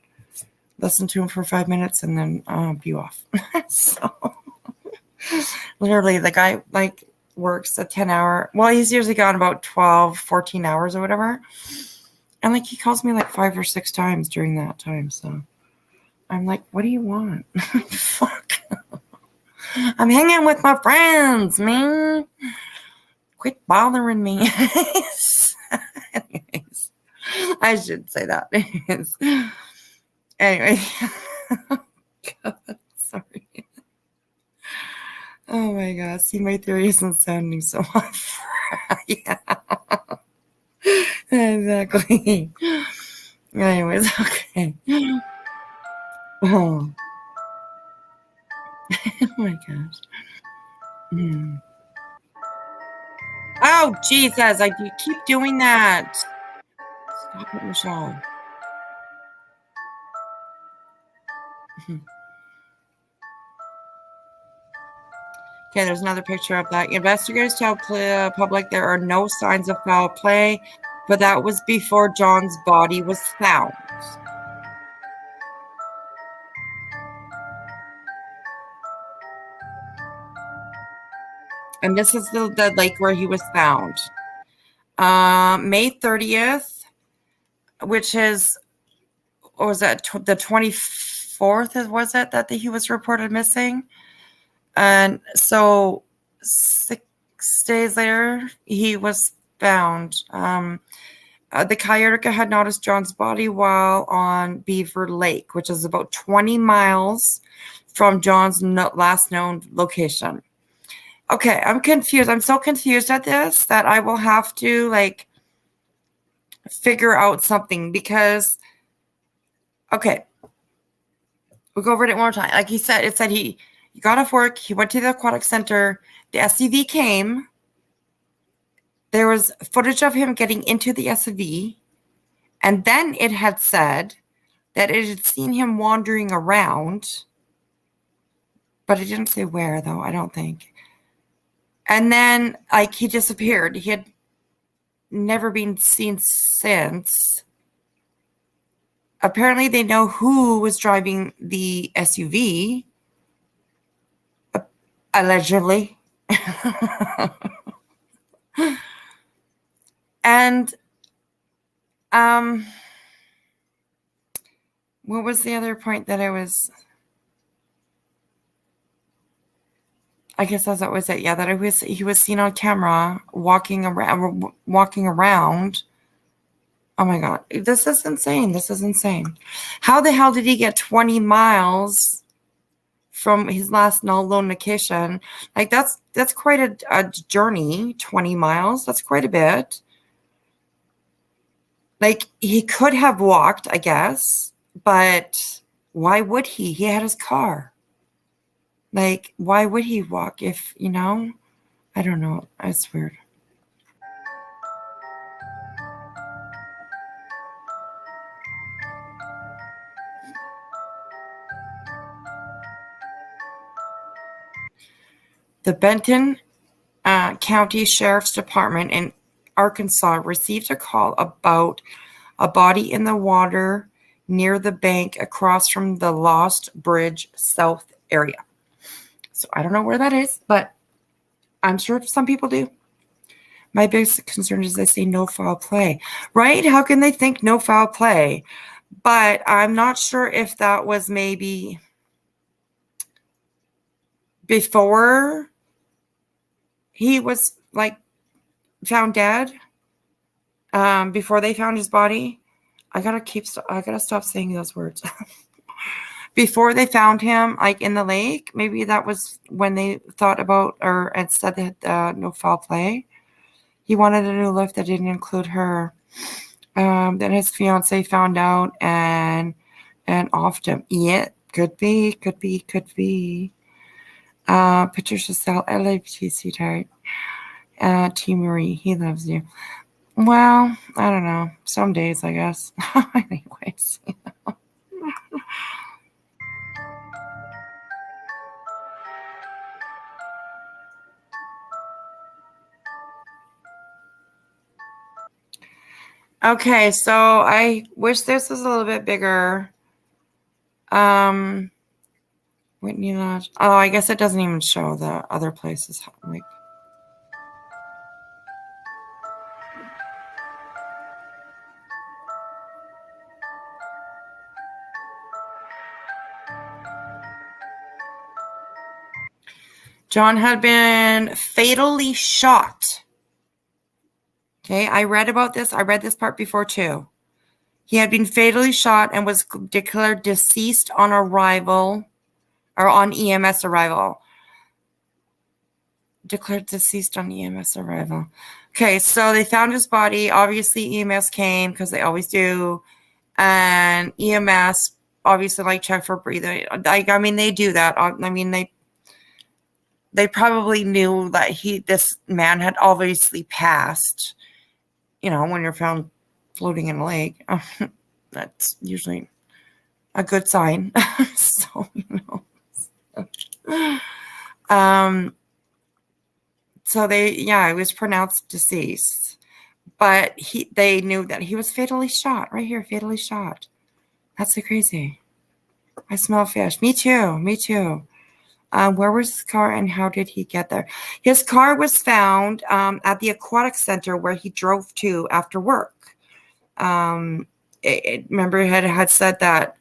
listen to him for 5 minutes and then be off. So. Literally, the guy works a 10-hour. Well, he's usually gone about 12, 14 hours or whatever. And he calls me 5 or 6 times during that time. So I'm like, what do you want? Fuck. I'm hanging with my friends, man. Quit bothering me. Anyways, I should say that. Anyway. God, sorry. Oh my God. See, my theory isn't sounding so much. Yeah. Exactly. Anyways, okay. Oh, oh my gosh. Oh, Jesus. I do keep doing that. Stop it, Michelle. Okay, there's another picture of that. Investigators tell public there are no signs of foul play, but that was before John's body was found. And this is the lake where he was found. May 30th, which is, what was that, the 24th, was it, that he was reported missing? And so 6 days later, he was found. The Kayerka had noticed John's body while on Beaver Lake, which is about 20 miles from John's last known location. Okay, I'm confused. I'm so confused at this that I will have to figure out something because, okay, we'll go over it one more time. Like he said, it said he got off work, he went to the aquatic center, the SUV came, there was footage of him getting into the SUV, and then it had said that it had seen him wandering around, but it didn't say where, though, I don't think. And then, he disappeared. He had never been seen since. Apparently, they know who was driving the SUV, allegedly. And what was the other point that I guess that's what was it. Yeah, that he was seen on camera walking around. Oh my God, this is insane. This is insane. How the hell did he get 20 miles from his last known location? Like that's quite a journey. 20 miles. That's quite a bit. Like he could have walked, I guess, but why would he? He had his car. Like, why would he walk if, I don't know. It's weird. The Benton County Sheriff's Department in Arkansas received a call about a body in the water near the bank across from the Lost Bridge South area. So I don't know where that is, but I'm sure some people do. My biggest concern is they say no foul play, right? How can they think no foul play? But I'm not sure if that was maybe before he was like found dead, before they found his body. I gotta stop saying those words. Before they found him, like in the lake, maybe that was when they thought about and said that no foul play. He wanted a new lift that didn't include her. Then his fiance found out and offed him. Yeah, could be. Patricia Sell, I love you, sweetheart. T. Marie, he loves you. Well, I don't know. Some days, I guess. Anyways. Okay, so I wish this was a little bit bigger. Whitney Lodge. Oh, I guess it doesn't even show the other places. Like, John had been fatally shot. Okay, I read about this. I read this part before too. He had been fatally shot and was declared deceased on arrival, or on EMS arrival. Declared deceased on EMS arrival. Okay, so they found his body. Obviously, EMS came because they always do. And EMS obviously like check for breathing. Like, I mean, they do that. I mean, they probably knew that this man had obviously passed. When you're found floating in a lake, that's usually a good sign. So, so it was pronounced deceased, but they knew that he was fatally shot right here, fatally shot. That's so crazy. I smell fish. Me too. Where was his car and how did he get there? His car was found at the aquatic center where he drove to after work. Remember, it had said that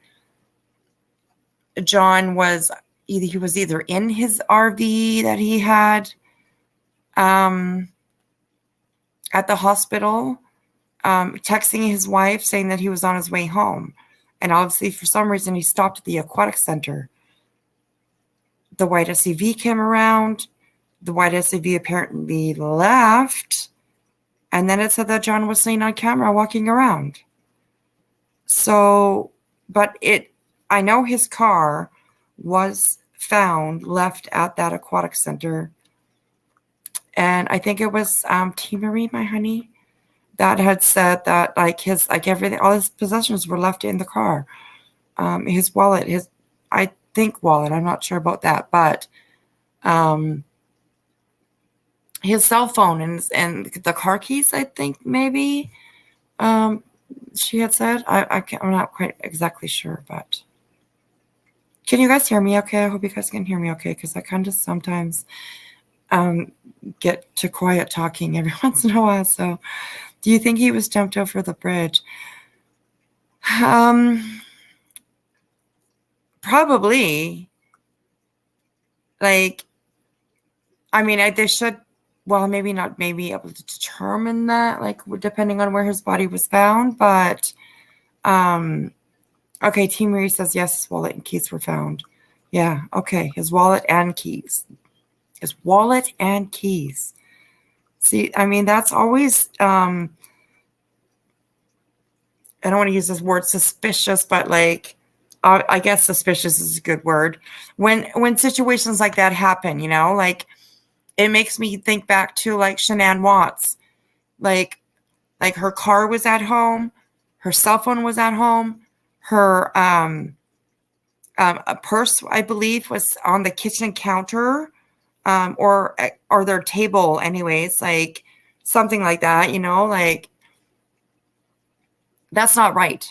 John was either in his RV that he had at the hospital, texting his wife saying that he was on his way home. And obviously, for some reason, he stopped at the aquatic center. The white SUV came around. The white SUV apparently left. And then it said that John was seen on camera walking around. So, I know his car was found, left at that aquatic center. And I think it was T. Marie, my honey, that had said that everything, all his possessions were left in the car. His wallet, wallet. I'm not sure about that, but his cell phone and the car keys, I think maybe. she had said. I'm not quite exactly sure, but can you guys hear me okay? I hope you guys can hear me okay, because I kind of sometimes get to quiet talking every once in a while. So, do you think he was jumped over the bridge? Probably. Like, I mean, they should. Well, maybe not. Maybe able to determine that, like, depending on where his body was found. But, okay. T. Marie says yes. His wallet and keys were found. Yeah. Okay. His wallet and keys. His wallet and keys. See, I mean, that's always. I don't want to use this word suspicious, but like, I guess suspicious is a good word. When situations like that happen, like it makes me think back to like Shanann Watts, like her car was at home, her cell phone was at home, her a purse I believe was on the kitchen counter, or their table, anyways, like something like that, like that's not right.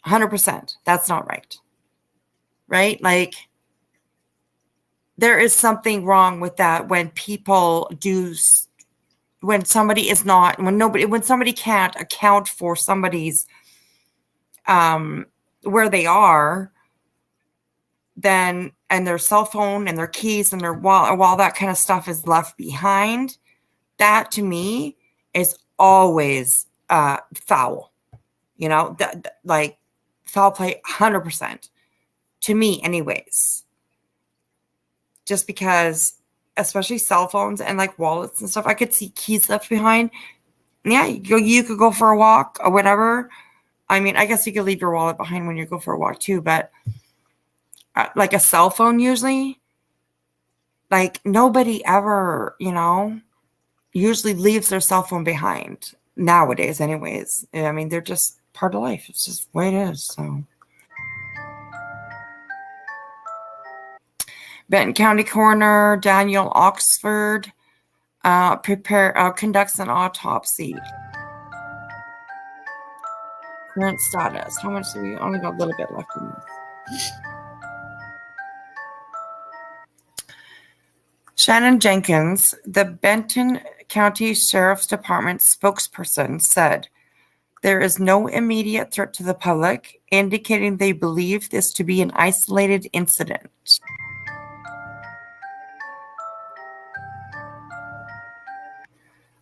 100%. That's not right. Right? Like there is something wrong with that when people do, when somebody is not, when somebody can't account for somebody's, where they are, then, and their cell phone and their keys and their wallet, while that kind of stuff is left behind, that to me is always foul, like foul play 100%. To me, anyways, just because, especially cell phones and like wallets and stuff, I could see keys left behind. Yeah, you could go for a walk or whatever. I mean, I guess you could leave your wallet behind when you go for a walk too, but like a cell phone, usually, like nobody ever, usually leaves their cell phone behind nowadays, anyways. I mean, they're just part of life. It's just the way it is. So. Benton County Coroner Daniel Oxford conducts an autopsy. Current status. How much do we only got a little bit left in this? Shannon Jenkins, the Benton County Sheriff's Department spokesperson, said there is no immediate threat to the public, indicating they believe this to be an isolated incident.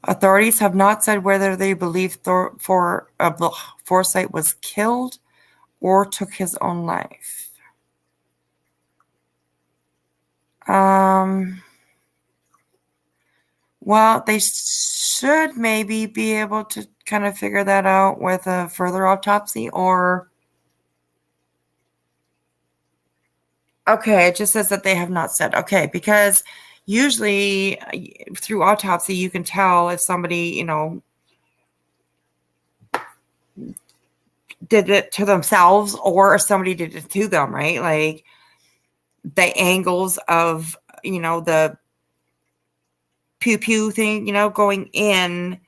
Authorities have not said whether they believe Forsyth was killed or took his own life. Well, they should maybe be able to kind of figure that out with a further autopsy, or... Okay, it just says that they have not said. Okay, because usually through autopsy, you can tell if somebody, did it to themselves or if somebody did it to them, right? Like the angles of, the pew thing, going in,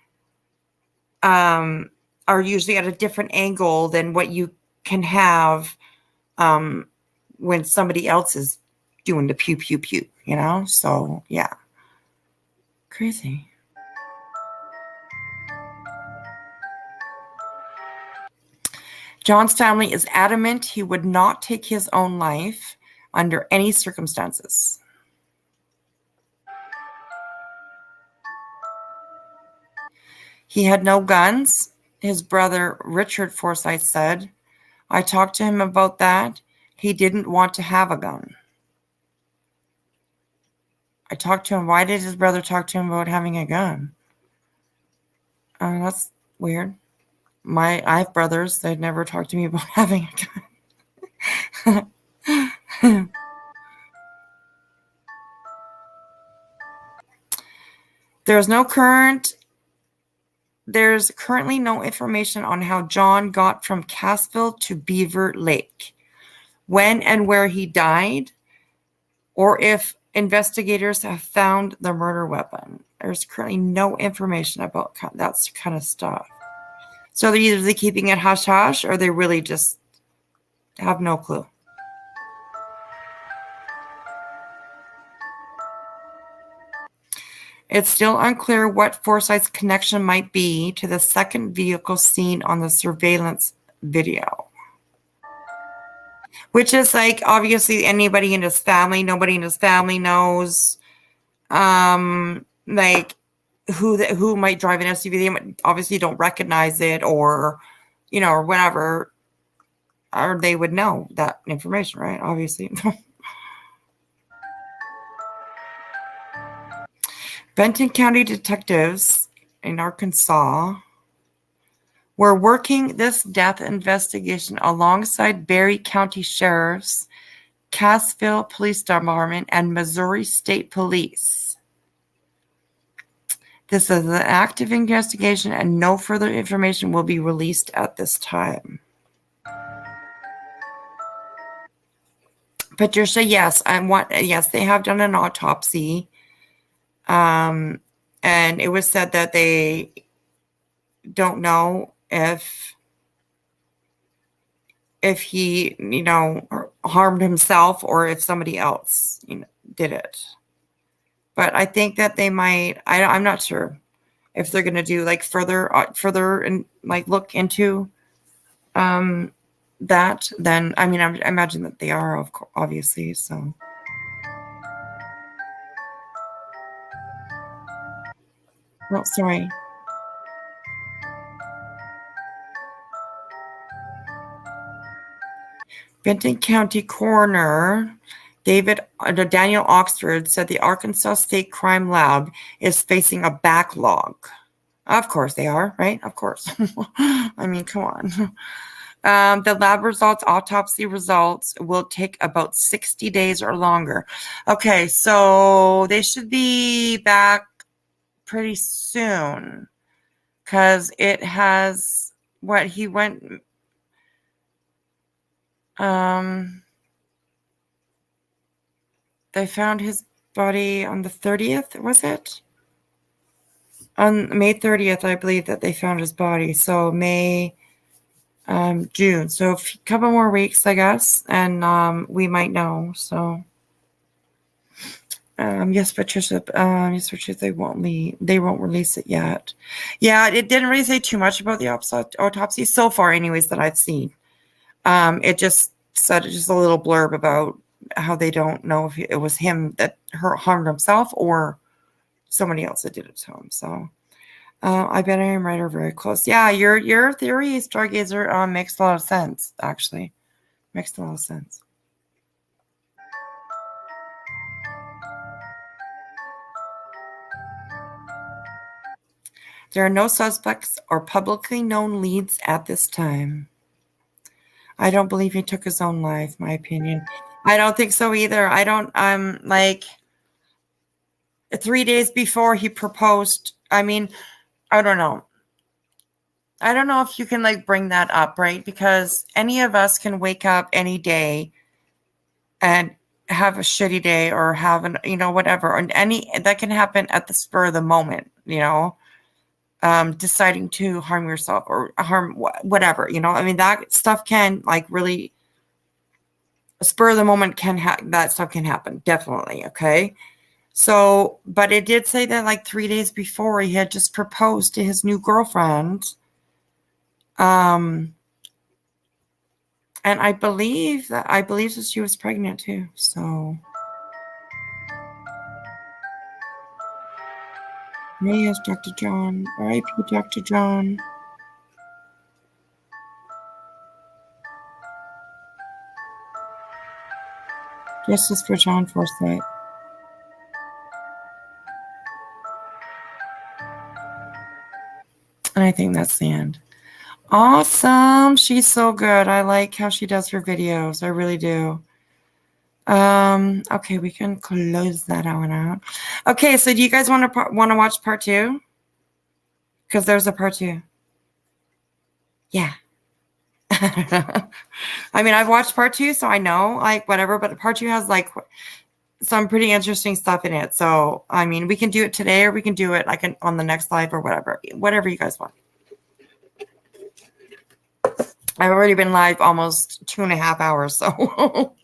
are usually at a different angle than what you can have when somebody else is doing the pew, So, yeah. Crazy. John's family is adamant he would not take his own life under any circumstances. He had no guns, his brother Richard Forsyth said. I talked to him about that. He didn't want to have a gun. I talked to him. Why did his brother talk to him about having a gun? That's weird. I have brothers. They'd never talk to me about having a gun. There's currently no information on how John got from Cassville to Beaver Lake, when and where he died, or if investigators have found the murder weapon. There's currently no information about that kind of stuff. So they're either keeping it hush hush or they really just have no clue. It's still unclear what Forsyth's connection might be to the second vehicle seen on the surveillance video. Which is like, obviously, anybody in his family, nobody in his family knows, like, who might drive an SUV. They obviously don't recognize it or, or whatever, or they would know that information, right? Obviously. Benton County detectives in Arkansas were working this death investigation alongside Berry County Sheriff's, Cassville Police Department, and Missouri State Police. This is an active investigation and no further information will be released at this time. Patricia, yes, yes, they have done an autopsy. And it was said that they don't know if he, harmed himself or if somebody else, did it. But I think that they might. I'm not sure if they're going to do like further and like look into that. Then I imagine that they are, obviously. So. Oh, sorry. Benton County Coroner Daniel Oxford said the Arkansas State Crime Lab is facing a backlog. Of course they are, right? Of course. Come on. The lab autopsy results will take about 60 days or longer. Okay, so they should be back pretty soon because it has he went. They found his body on the 30th, was it? On May 30th, I believe that they found his body. So June. So a couple more weeks, I guess, and we might know. So yes, Patricia. Yes, Patricia. They won't release it yet. Yeah, it didn't really say too much about the autopsy so far, anyways, that I've seen. It just said just a little blurb about how they don't know if it was him that harmed himself or somebody else that did it to him. So I bet I am right or very close. Yeah, your theory, Stargazer, makes a lot of sense, actually. Makes a lot of sense. There are no suspects or publicly known leads at this time. I don't believe he took his own life, my opinion. I don't think so either. I don't, like 3 days before he proposed. I don't know. I don't know if you can like bring that up, right? Because any of us can wake up any day and have a shitty day or have whatever. And that can happen at the spur of the moment, deciding to harm yourself or harm whatever, that stuff can like really spur of the moment that stuff can happen. Definitely. Okay. So, but it did say that like 3 days before he had just proposed to his new girlfriend. And I believe that she was pregnant too. So yes, Dr. John. R.I.P. Dr. John. Justice for John Forsyth. And I think that's the end. Awesome. She's so good. I like how she does her videos. I really do. Okay, we can close that one out. Okay, so do you guys want to watch part 2? Because there's a part 2. Yeah. I've watched part 2, so I know, like, whatever, but part 2 has, like, some pretty interesting stuff in it. So, we can do it today or we can do it, like, on the next live or whatever you guys want. I've already been live almost 2.5 hours. So,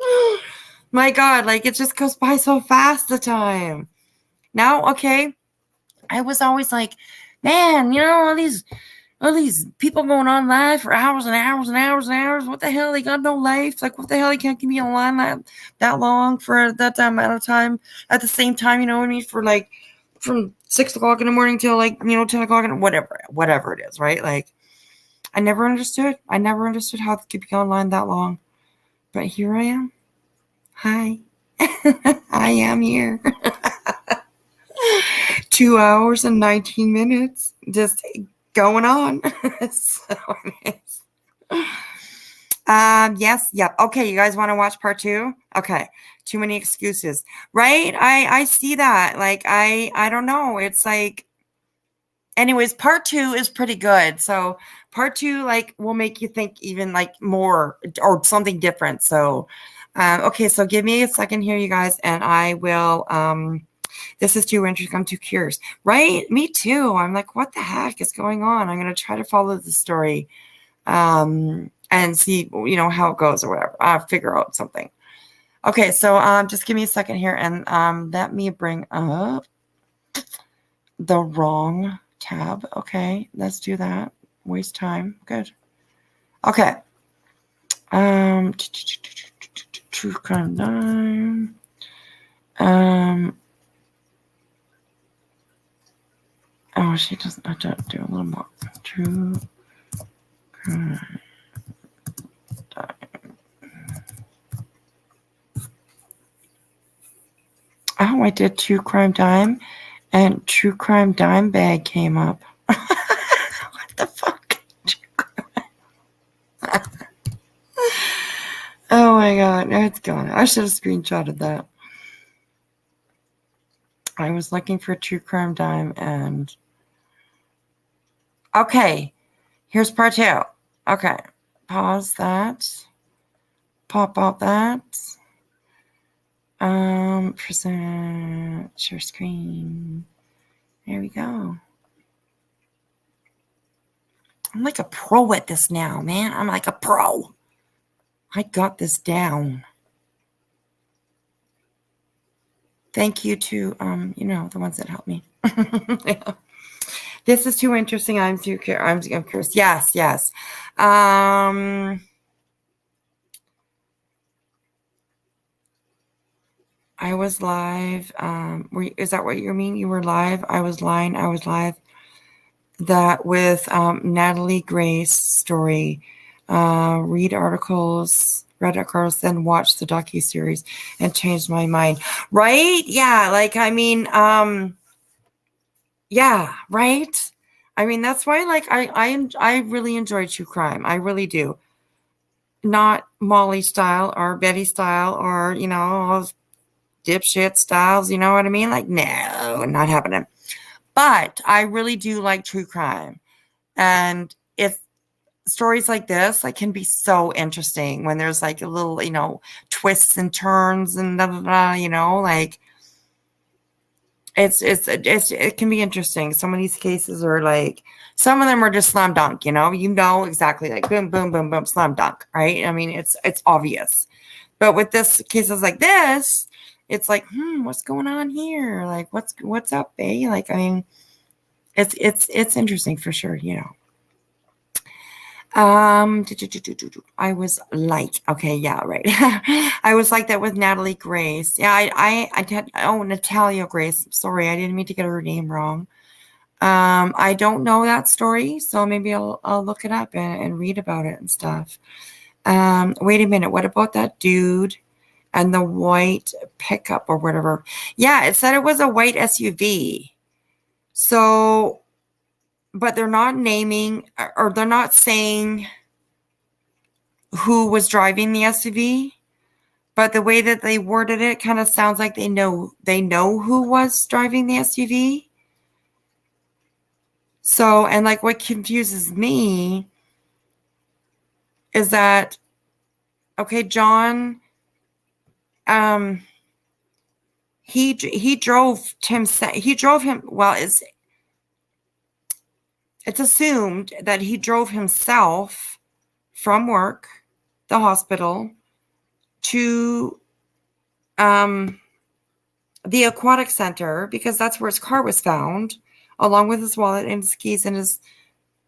my God, like it just goes by so fast the time. Now, okay, I was always like, man, all these people going on live for hours and hours and hours and hours. What the hell? They got no life. Like, what the hell? They can't keep me online that long for that amount of time at the same time. You know what I mean? For like from 6 o'clock in the morning till like 10 o'clock and whatever it is, right? Like, I never understood. I never understood how to keep you online that long. But here I am. Hi, I am here. 2 hours and 19 minutes. Just going on. So, yes, yep. Okay, you guys want to watch part 2? Okay. Too many excuses. Right? I see that. Like I don't know. It's like anyways, part 2 is pretty good. So part 2 like will make you think even like more or something different. So okay, so give me a second here, you guys, and I will this is too interesting. I'm too curious. Right? Me too. I'm like, what the heck is going on? I'm gonna try to follow the story. And see, how it goes or whatever. I'll figure out something. Okay, so just give me a second here and let me bring up the wrong tab. Okay, let's do that. Waste time. Good. Okay. True crime time. Oh, she doesn't have to do a little more. True crime. Oh, I did True Crime Dime, and True Crime Dime Bag came up. What the fuck? Oh my God, it's gone. I should have screenshotted that. I was looking for True Crime Dime, and okay, here's part 2. Okay, pause that. Pop out that. Present, share screen. There we go. I'm like a pro at this now, man. I'm like a pro. I got this down. Thank you to, the ones that helped me. Yeah. This is too interesting. I'm curious. Yes. I was live. Is that what you mean? You were live? I was lying. I was live. That with Natalie Grace story. Read articles, then watch the docuseries and changed my mind. Right? Yeah. Like, I mean, yeah, right? I mean, that's why, like, I really enjoy true crime. I really do. Not Molly style or Betty style or, all those dipshit styles. You know what I mean? Like, no, not happening. But I really do like true crime. And if stories like this, like, can be so interesting when there's, like, a little, twists and turns and like, it can be interesting. Some of these cases are like, some of them are just slam dunk, exactly, like boom, boom, boom, boom, slam dunk, right? I mean, it's obvious. But with this cases like this, it's like, what's going on here? Like, what's up, babe? Like, I mean, it's interesting for sure, I was like, okay, yeah, right. I was like that with Natalie Grace. Yeah, I did. Oh, Natalia Grace. Sorry, I didn't mean to get her name wrong. I don't know that story, so maybe I'll look it up and read about it and stuff. Wait a minute. What about that dude and the white pickup or whatever? Yeah, it said it was a white SUV. So, but they're not naming or they're not saying who was driving the SUV, but the way that they worded it kind of sounds like they know who was driving the SUV. So, and like what confuses me is that, okay, John, he drove him. Well, it's assumed that he drove himself from work, the hospital, to the aquatic center, because that's where his car was found, along with his wallet and his keys and his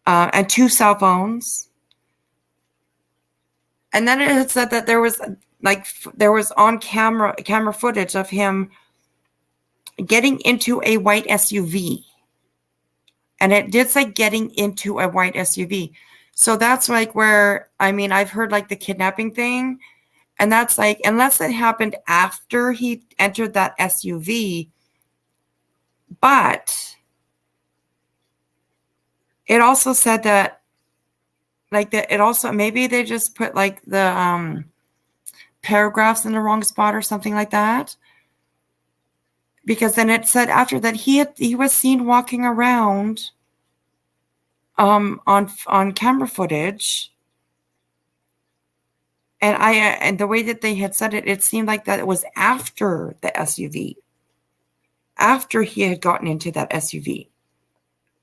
and 2 cell phones. And then it had said that there was on camera footage of him getting into a white SUV. And it did say getting into a white SUV. So that's like where, I mean, I've heard like the kidnapping thing. And that's like, unless it happened after he entered that SUV. But it also said that, like, that it also, maybe they just put like the paragraphs in the wrong spot or something like that. Because then it said after that he was seen walking around on camera footage. And the way that they had said it, it seemed like that it was after the SUV. After he had gotten into that SUV,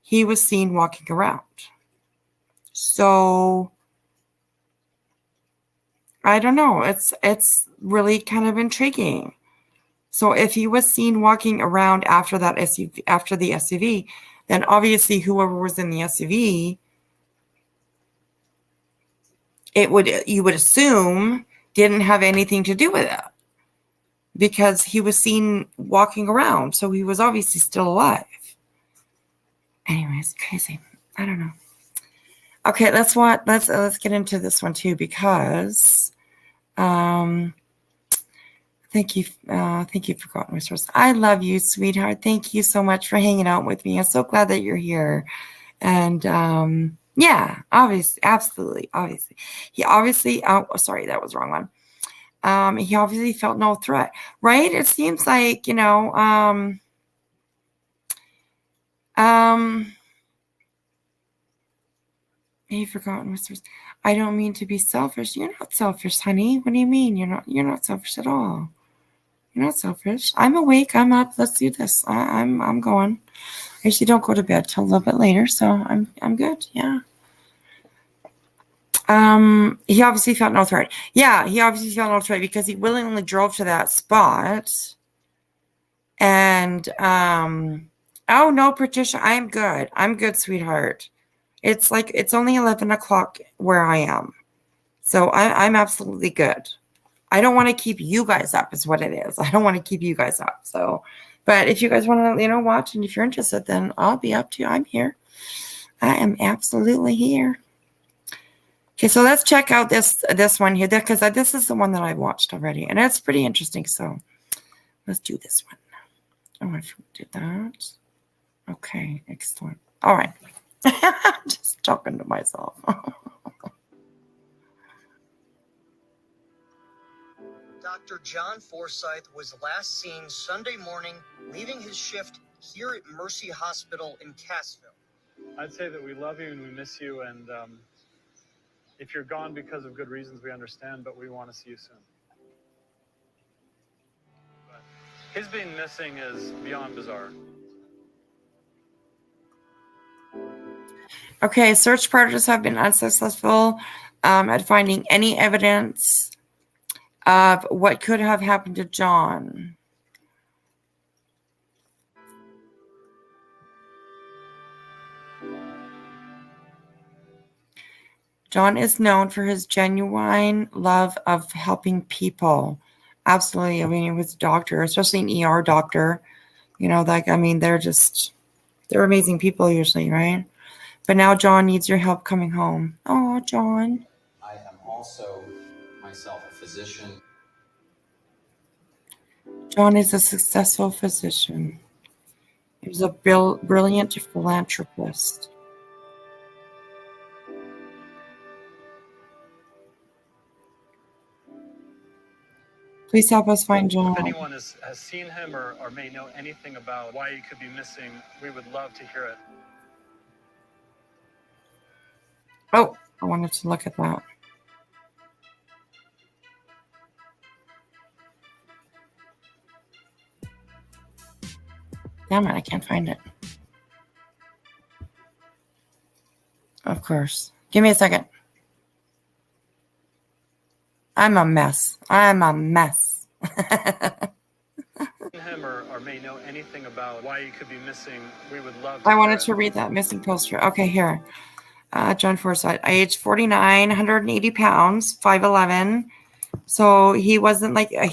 he was seen walking around. So I don't know. It's really kind of intriguing. So if he was seen walking around after that SUV, after the SUV, then obviously whoever was in the SUV, you would assume didn't have anything to do with it, because he was seen walking around, so he was obviously still alive. Anyways, crazy. I don't know. Okay, let's get into this one too, because thank you for calling my source. I love you, sweetheart. Thank you so much for hanging out with me. I'm so glad that you're here. And yeah, obviously, absolutely, obviously. He obviously, oh, sorry, that was the wrong one. He obviously felt no threat, right? It seems like, You've forgotten, Mr. I don't mean to be selfish. You're not selfish, honey. What do you mean? You're not selfish at all. You're not selfish. I'm awake. I'm up. Let's do this. I'm going. I usually don't go to bed till a little bit later, so I'm good. Yeah. He obviously felt no threat. Yeah, he obviously felt no threat because he willingly drove to that spot. And oh no, Patricia, I'm good. I'm good, sweetheart. It's only 11 o'clock where I am. So I'm absolutely good. I don't want to keep you guys up is what it is. I don't want to keep you guys up. So, but if you guys want to, watch, and if you're interested, then I'll be up to you. I'm here. I am absolutely here. Okay, so let's check out this one here, because this is the one that I've watched already, and it's pretty interesting. So let's do this one. Oh, I did that. Okay, excellent. All right. Just talking to myself. Dr. John Forsyth was last seen Sunday morning leaving his shift here at Mercy Hospital in Cassville. I'd say that we love you and we miss you, and if you're gone because of good reasons, we understand, but we want to see you soon. But his being missing is beyond bizarre. Okay, search parties have been unsuccessful at finding any evidence of what could have happened to John. John is known for his genuine love of helping people. Absolutely. I mean, he was a doctor, especially an ER doctor. They're amazing people usually, right? But now John needs your help coming home. Oh, John. I am also myself a physician. John is a successful physician. He was a brilliant philanthropist. Please help us find John. If anyone has seen him or may know anything about why he could be missing, we would love to hear it. Oh, I wanted to look at that. Damn it, I can't find it. Of course. Give me a second. I'm a mess. I'm a mess. Him or may know anything about why you could be missing, we would love I wanted to read that missing poster. Okay, here. John Forsythe, age 49, 180 pounds, 5'11". So he wasn't like a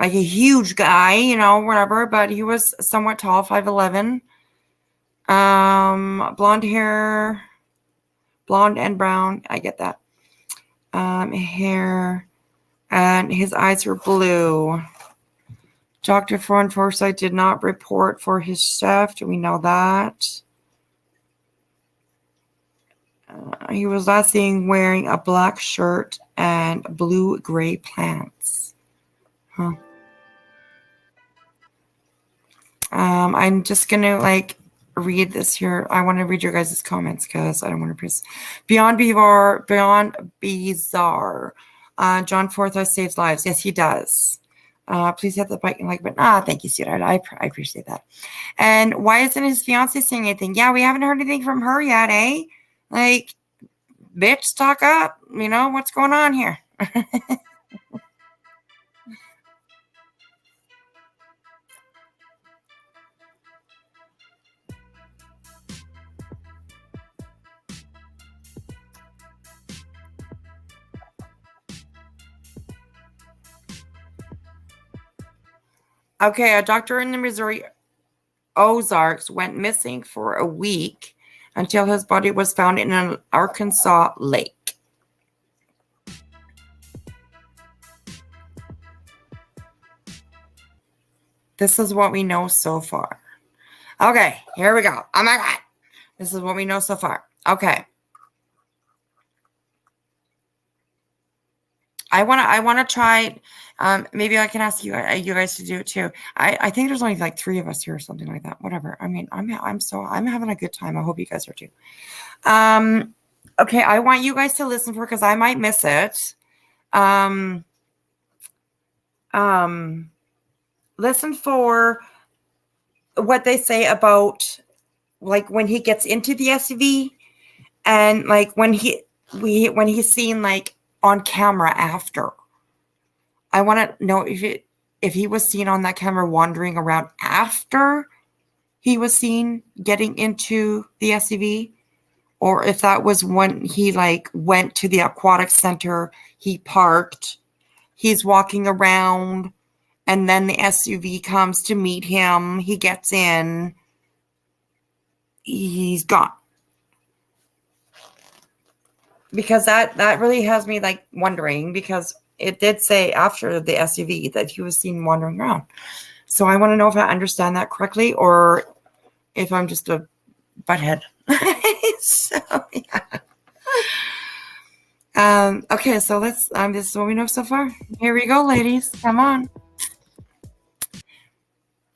huge guy, you know, whatever, but he was somewhat tall, 5'11". Blonde hair, blonde and brown. I get that. Hair, and his eyes were blue. Dr. Forsythe did not report for his shift. We know that. He was last seen wearing a black shirt and blue-gray pants. Huh. I'm just going to, read this here. I want to read your guys' comments because I don't want to press. Beyond bizarre. John Forsythe saves lives. Yes, he does. Please hit the like button. Thank you, sweetheart. I appreciate that. And why isn't his fiance saying anything? Yeah, we haven't heard anything from her yet, eh? Like, bitch, talk up. You know, what's going on here? Okay, a doctor in the Missouri Ozarks went missing for a week until his body was found in an Arkansas lake. This is what we know so far. Okay, here we go. Oh my God. This is what we know so far. Okay. I want to try. Maybe I can ask you guys to do it too. I think there's only like 3 of us here or something like that. Whatever. I mean, I'm having a good time. I hope you guys are too. Okay, I want you guys to listen for because I might miss it. Listen for what they say about like when he gets into the SUV and like when he's seen like on camera after. I want to know if he was seen on that camera wandering around after he was seen getting into the SUV, or if that was when he like went to the aquatic center, he parked, he's walking around, and then the SUV comes to meet him, he gets in, he's gone. Because that really has me like wondering, because it did say after the SUV that he was seen wandering around. So I want to know if I understand that correctly or if I'm just a butthead. So yeah. Okay, so let's this is what we know so far. Here we go, ladies. Come on.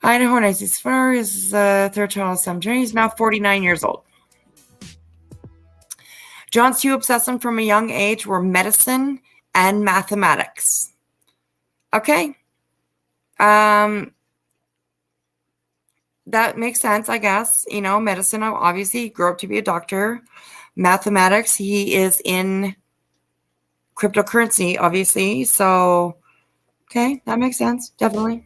Idaho 1964 is the third child of Sam Jr. He's now 49 years old. John's 2 obsessions from a young age were medicine and mathematics. Okay. That makes sense, I guess. You know, medicine, obviously, he grew up to be a doctor. Mathematics, he is in cryptocurrency, obviously. So, okay, that makes sense. Definitely.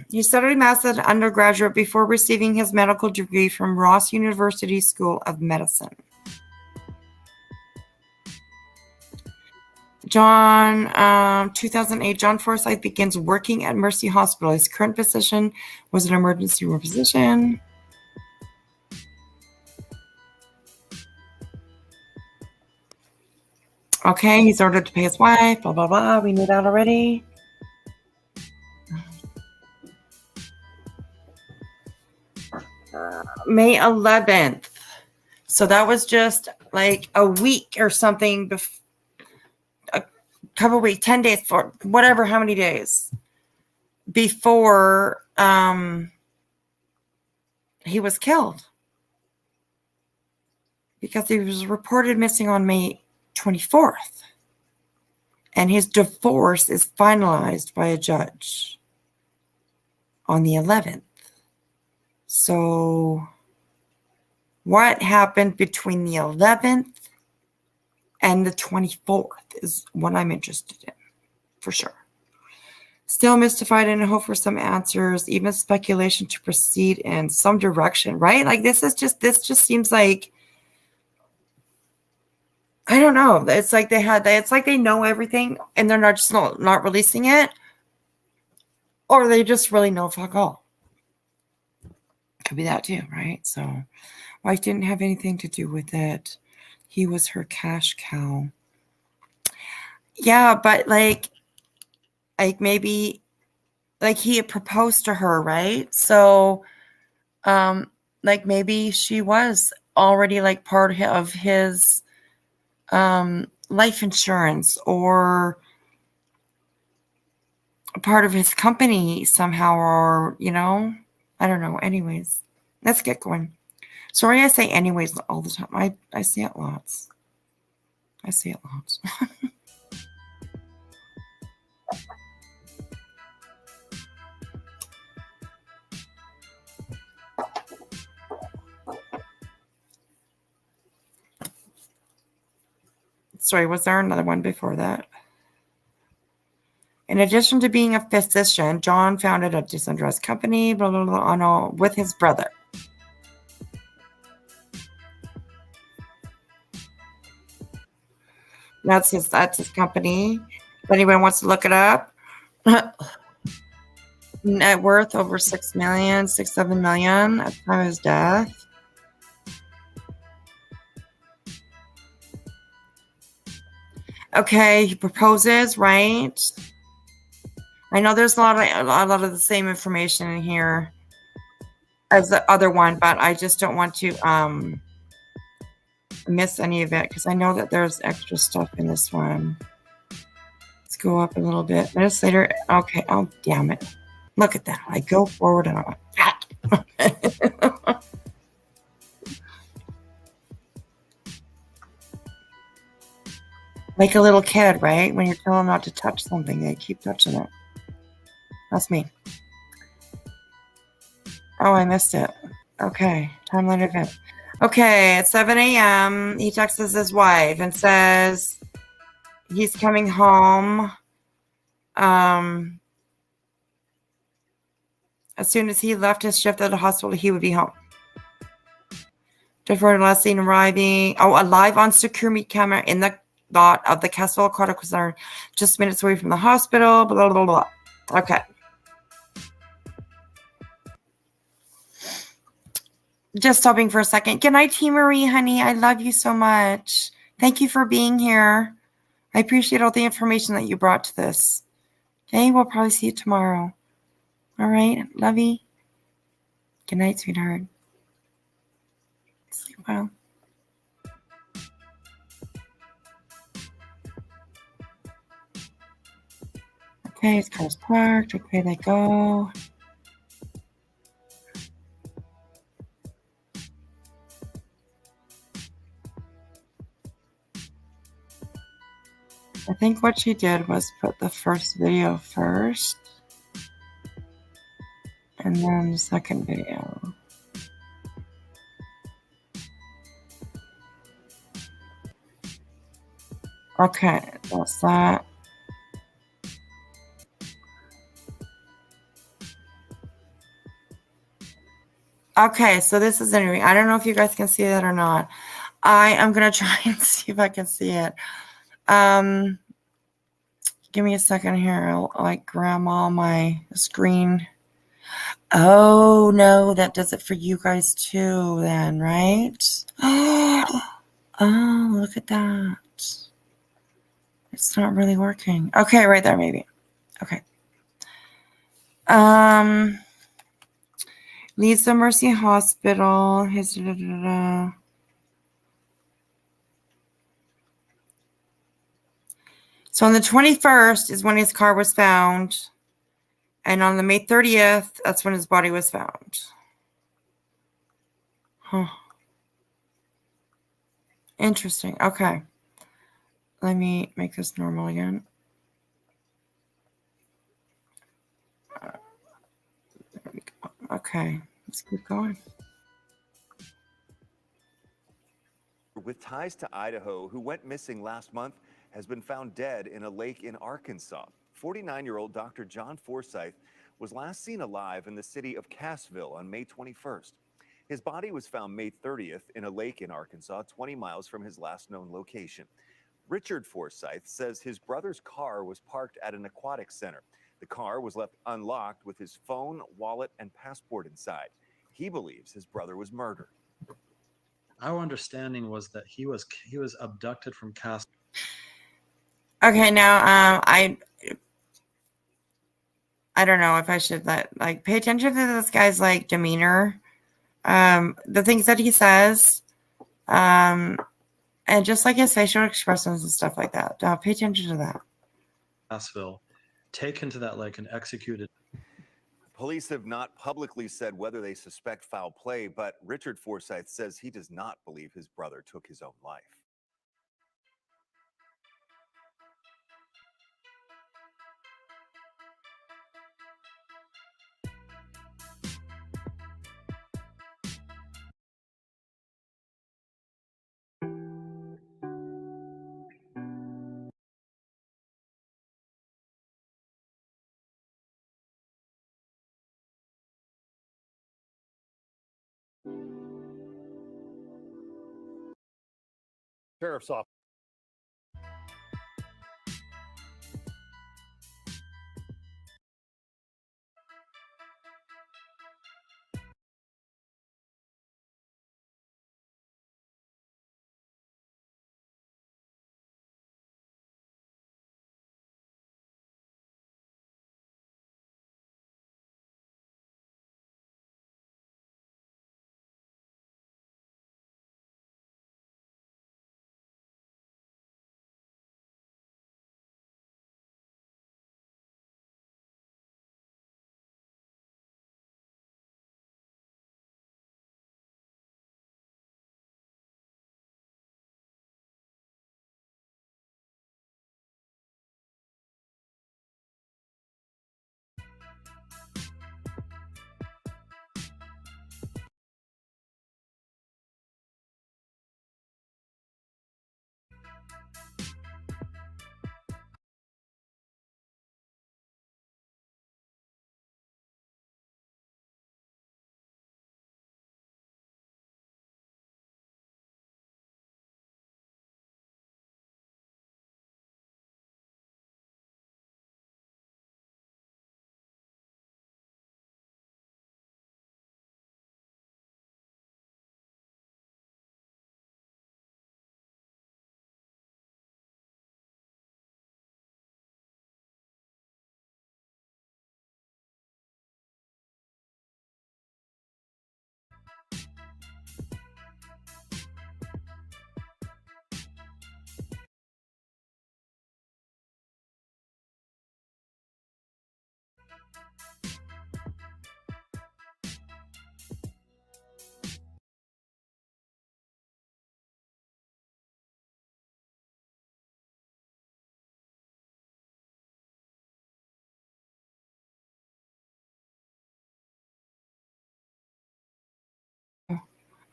He studied math as an undergraduate before receiving his medical degree from Ross University School of Medicine. John, 2008, John Forsythe begins working at Mercy Hospital. His current position was an emergency room physician. Okay, he's ordered to pay his wife, blah, blah, blah. We knew that already. May 11th. So that was just like a week or something, a couple weeks, 10 days, for whatever, how many days before he was killed. Because he was reported missing on May 24th. And his divorce is finalized by a judge on the 11th. So what happened between the 11th And the 24th is what I'm interested in, for sure. Still mystified and hope for some answers, even speculation to proceed in some direction, right? Like this just seems like, I don't know. It's like it's like they know everything and they're not releasing it, or they just really know fuck all. Could be that too, right? So wife didn't have anything to do with it. He was her cash cow. Yeah, but like maybe like he had proposed to her, right? So like maybe she was already like part of his life insurance or a part of his company somehow, or I don't know. Anyways, let's get going. Sorry, I say anyways all the time. I say it lots. I say it lots. Sorry, was there another one before that? In addition to being a physician, John founded a disinterested company, blah, blah, blah, with his brother. That's his company. If anyone wants to look it up, net worth over 6 million, 7 million at the time of his death. Okay, he proposes, right? I know there's a lot of the same information in here as the other one, but I just don't want to miss any of it because I know that there's extra stuff in this one. Let's go up a little bit. Minutes later, okay. Oh, damn it! Look at that. I go forward and I'm like, ah. Like a little kid, right? When you're telling them not to touch something, they keep touching it. That's me. Oh, I missed it. Okay, timeline event. Okay, at 7 a.m., he texts his wife and says he's coming home. As soon as he left his shift at the hospital, he would be home. Deferred last seen arriving. Oh, alive on secure meat camera in the lot of the Castle Cardiac Center, just minutes away from the hospital. Blah, blah, blah, blah. Okay. Just stopping for a second. Good night, T. Marie, honey. I love you so much. Thank you for being here. I appreciate all the information that you brought to this. Okay, we'll probably see you tomorrow. All right, love you. Good night, sweetheart. Sleep well. Okay, his car's parked. Okay, they go. I think what she did was put the first video first and then the second video. Okay, that's that. Okay, so this is anyway. I don't know if you guys can see that or not. I am going to try and see if I can see it. Give me a second here. I'll like grab all my screen. Oh, no, that does it for you guys too then, right? Oh, look at that. It's not really working. Okay, right there maybe. Okay. Leaves the Mercy Hospital. His So on the 21st is when his car was found. And on the May 30th, that's when his body was found. Huh. Interesting. Okay. Let me make this normal again. There we go. Okay. Let's keep going. with ties to Idaho who went missing last month has been found dead in a lake in Arkansas. 49-year-old Dr. John Forsyth was last seen alive in the city of Cassville on May 21st. His body was found May 30th in a lake in Arkansas, 20 miles from his last known location. Richard Forsyth says his brother's car was parked at an aquatic center. The car was left unlocked with his phone, wallet, and passport inside. He believes his brother was murdered. Our understanding was that he was abducted from Cass. Okay, now I don't know if I should pay attention to this guy's demeanor, the things that he says, and just like his facial expressions and stuff like that. Pay attention to that. Cassville, taken to that lake and executed. Police have not publicly said whether they suspect foul play, but Richard Forsyth says he does not believe his brother took his own life. Sheriff's Office.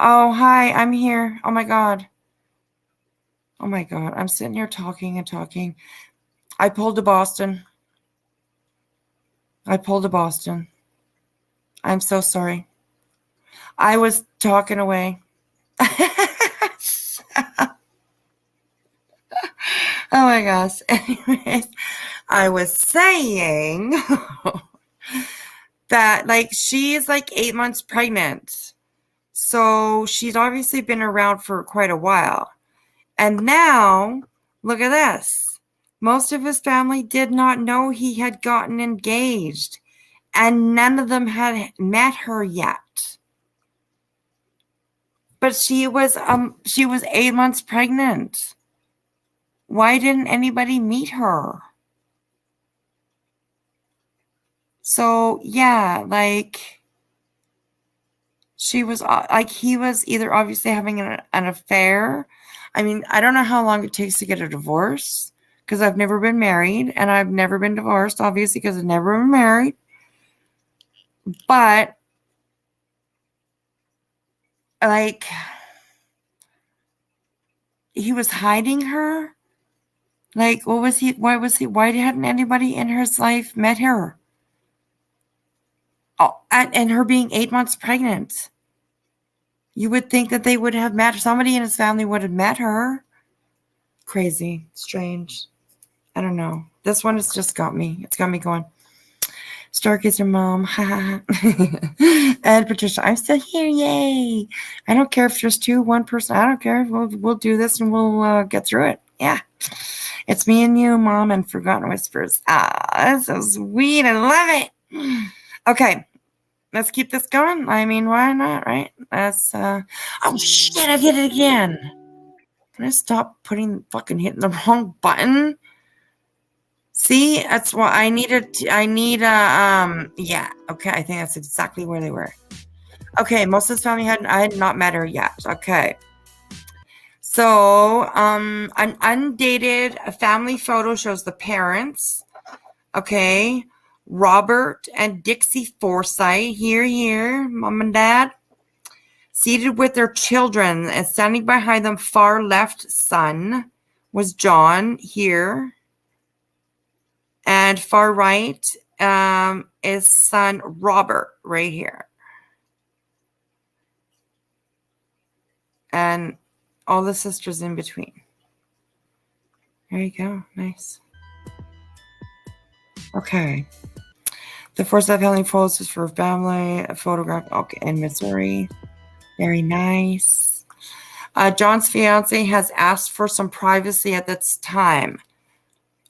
Oh, hi, I'm here. Oh my God. Oh my God. I'm sitting here talking and talking. I pulled to Boston. I'm so sorry. I was talking away. Oh my gosh. Anyways, I was saying that she's 8 months pregnant. So she's obviously been around for quite a while. And now, look at this. Most of his family did not know he had gotten engaged, and none of them had met her yet. But she was 8 months pregnant. Why didn't anybody meet her? So, yeah, she was he was either obviously having an affair. I mean, I don't know how long it takes to get a divorce because I've never been married and I've never been divorced, obviously, because I've never been married. But, he was hiding her? Like, what was he? Why hadn't anybody in his life met her? Oh, and her being 8 months pregnant. You would think that they would have met, somebody in his family would have met her. Crazy, strange. I don't know. This one has just got me. It's got me going. Stark is your mom. And Patricia, I'm still here. Yay. I don't care if there's one person. I don't care. We'll do this and we'll get through it. Yeah. It's me and you, Mom, and Forgotten Whispers. That's so sweet. I love it. Okay. Let's keep this going. I mean, why not, right? That's, oh, shit, I hit it again. Can I stop hitting the wrong button? See, that's what I needed. Yeah. Okay, I think that's exactly where they were. Okay, most of his family I had not met her yet. Okay. So, an undated family photo shows the parents. Okay. Robert and Dixie Forsythe, here, Mom and Dad, seated with their children, and standing behind them, far left son was John, here, and far right is son Robert, right here, and all the sisters in between. There you go, nice. Okay. The Forsythe family photos is for family, a photograph, okay, in Missouri. Very nice. John's fiance has asked for some privacy at this time.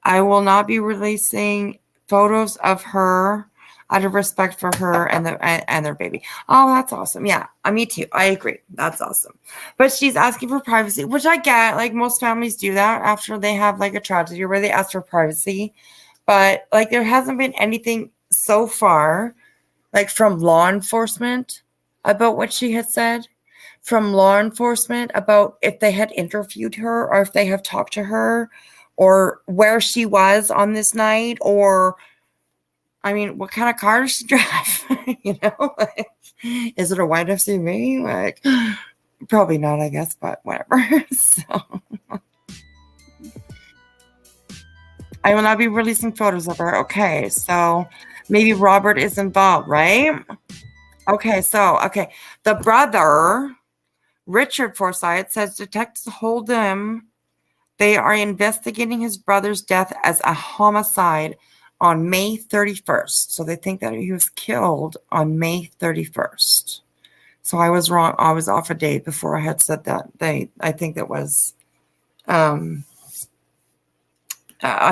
I will not be releasing photos of her out of respect for her and their baby. Oh, that's awesome. Yeah, me too. I agree. That's awesome. But she's asking for privacy, which I get. Like, most families do that after they have like a tragedy where they ask for privacy. But like, there hasn't been anything so far, like from law enforcement, about what she had said, from law enforcement about if they had interviewed her or if they have talked to her or where she was on this night, or, I mean, what kind of car does she drive? You know, like, is it a white SUV? Like, probably not, I guess, but whatever. So, I will not be releasing photos of her. Okay, so maybe Robert is involved, right? Okay, the brother, Richard Forsythe, says detectives hold him. They are investigating his brother's death as a homicide on May 31st. So they think that he was killed on May 31st. So I was wrong. I was off a day before I had said that. I think that was, I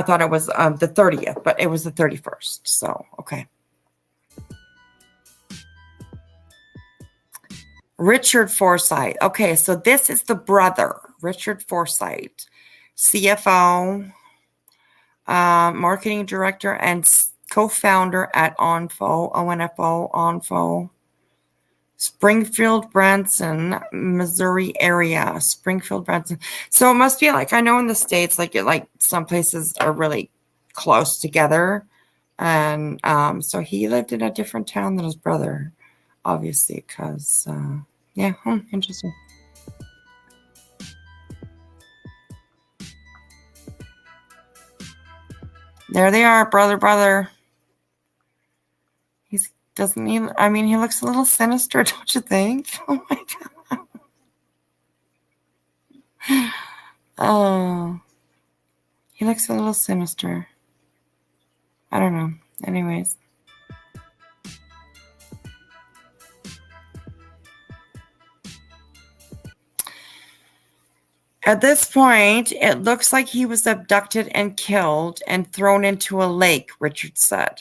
thought it was the 30th, but it was the 31st. So, okay. Richard Forsythe. Okay, so this is the brother, Richard Forsythe, CFO, marketing director, and co-founder at ONFO, Springfield, Branson, Missouri area. Springfield, Branson. So it must be like, I know in the States, like some places are really close together. And so he lived in a different town than his brother, obviously, because, yeah, interesting. There they are, brother. Doesn't he? I mean, he looks a little sinister, don't you think? Oh my God. Oh, he looks a little sinister. I don't know. Anyways. At this point, it looks like he was abducted and killed and thrown into a lake, Richard said.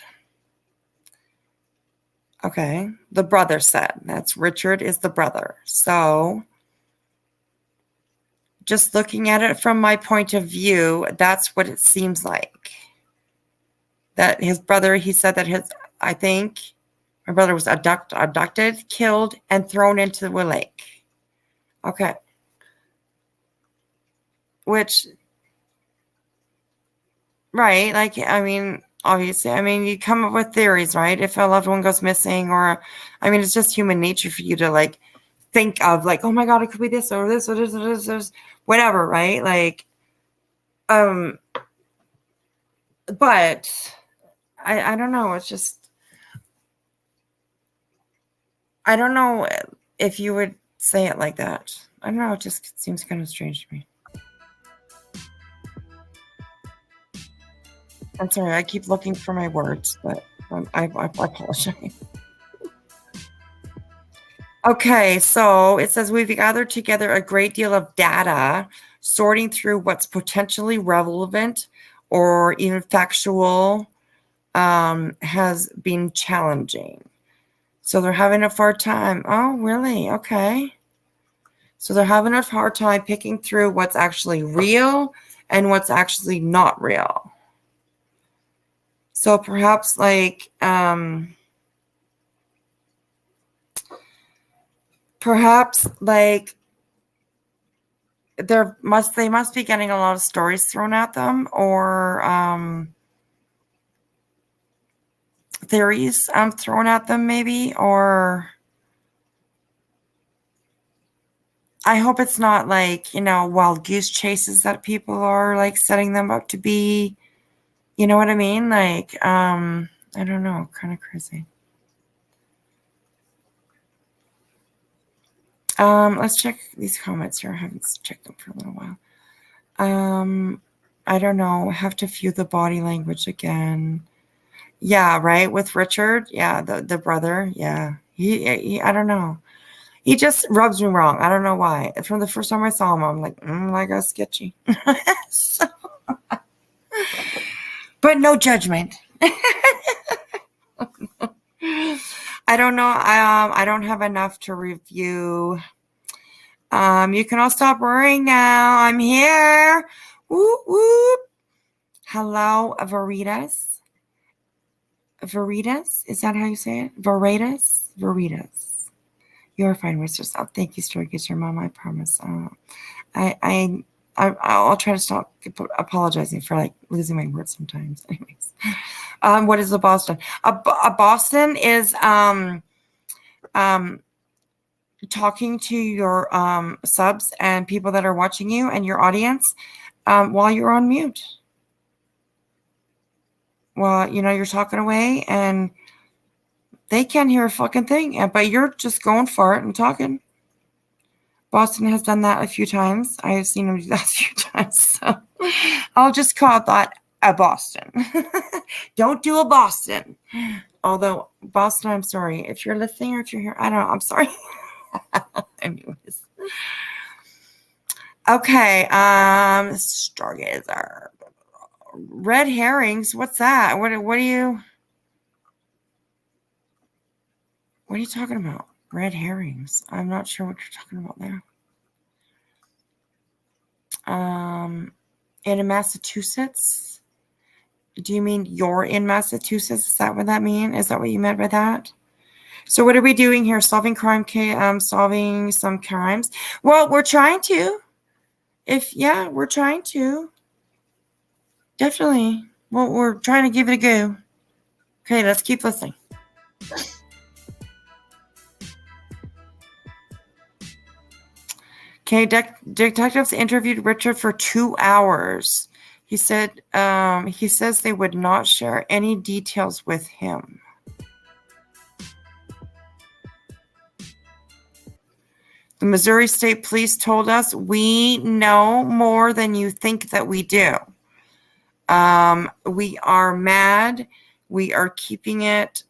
Okay, the brother said. That's Richard is the brother. So, just looking at it from my point of view, that's what it seems like. That his brother, he said that I think my brother was abducted, killed, and thrown into a lake. Okay. Which, right, like, I mean, obviously, I mean, you come up with theories, right? If a loved one goes missing, or, I mean, it's just human nature for you to, like, think of like, oh my God, it could be this or this or this or this, or this whatever, right? Like, but I don't know. It's just, I don't know if you would say it like that. I don't know. It just seems kind of strange to me. I'm sorry. I keep looking for my words, but I apologize. Okay, so it says we've gathered together a great deal of data, sorting through what's potentially relevant or even factual has been challenging. So they're having a hard time. Oh, really? Okay. So they're having a hard time picking through what's actually real and what's actually not real. So perhaps like, they must be getting a lot of stories thrown at them, or theories thrown at them maybe, or I hope it's not like, wild goose chases that people are like setting them up to be. You know what I mean? Like, I don't know, kind of crazy. Let's check these comments here. I haven't checked them for a little while. I don't know. Have to view the body language again. Yeah, right. With Richard. Yeah, the brother. Yeah. He I don't know. He just rubs me wrong. I don't know why. From the first time I saw him, I'm like, that guy's sketchy. So, but no judgment. I don't know. I don't have enough to review. You can all stop worrying now. I'm here. Whoop, whoop. Hello, Veritas. Veritas? Is that how you say it? Veritas? Veritas. You're fine with yourself. Thank you, Storage, your mom. I promise. I'll try to stop apologizing for like losing my words sometimes. Anyways, what is a Boston? A Boston is talking to your subs and people that are watching you and your audience while you're on mute. Well, you're talking away and they can't hear a fucking thing, but you're just going for it and talking. Boston has done that a few times. I have seen him do that a few times. So I'll just call that a Boston. Don't do a Boston. Although, Boston, I'm sorry. If you're listening or if you're here, I don't know. I'm sorry. Anyways. Okay. Stargazer. Red herrings. What's that? What are you talking about? Red herrings. I'm not sure what you're talking about there. In Massachusetts? Do you mean you're in Massachusetts? Is that what that means? Is that what you meant by that? So what are we doing here? Solving solving some crimes. Well, we're trying to. We're trying to. Definitely. Well, we're trying to give it a go. Okay, let's keep listening. Okay, detectives interviewed Richard for 2 hours. He says they would not share any details with him. The Missouri State Police told us, we know more than you think that we do. We are mad. We are keeping it.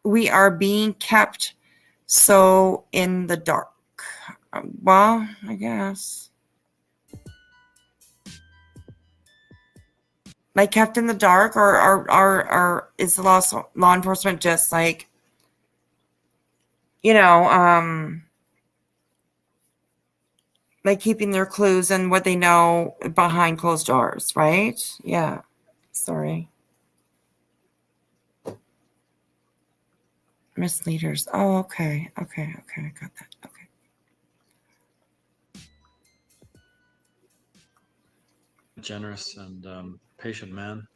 We are being kept so in the dark. Well, I guess. Like kept in the dark, or is the law enforcement just like, like keeping their clues and what they know behind closed doors, right? Yeah. Sorry. Misleaders. Oh, okay. I got that. Okay. Generous and patient man.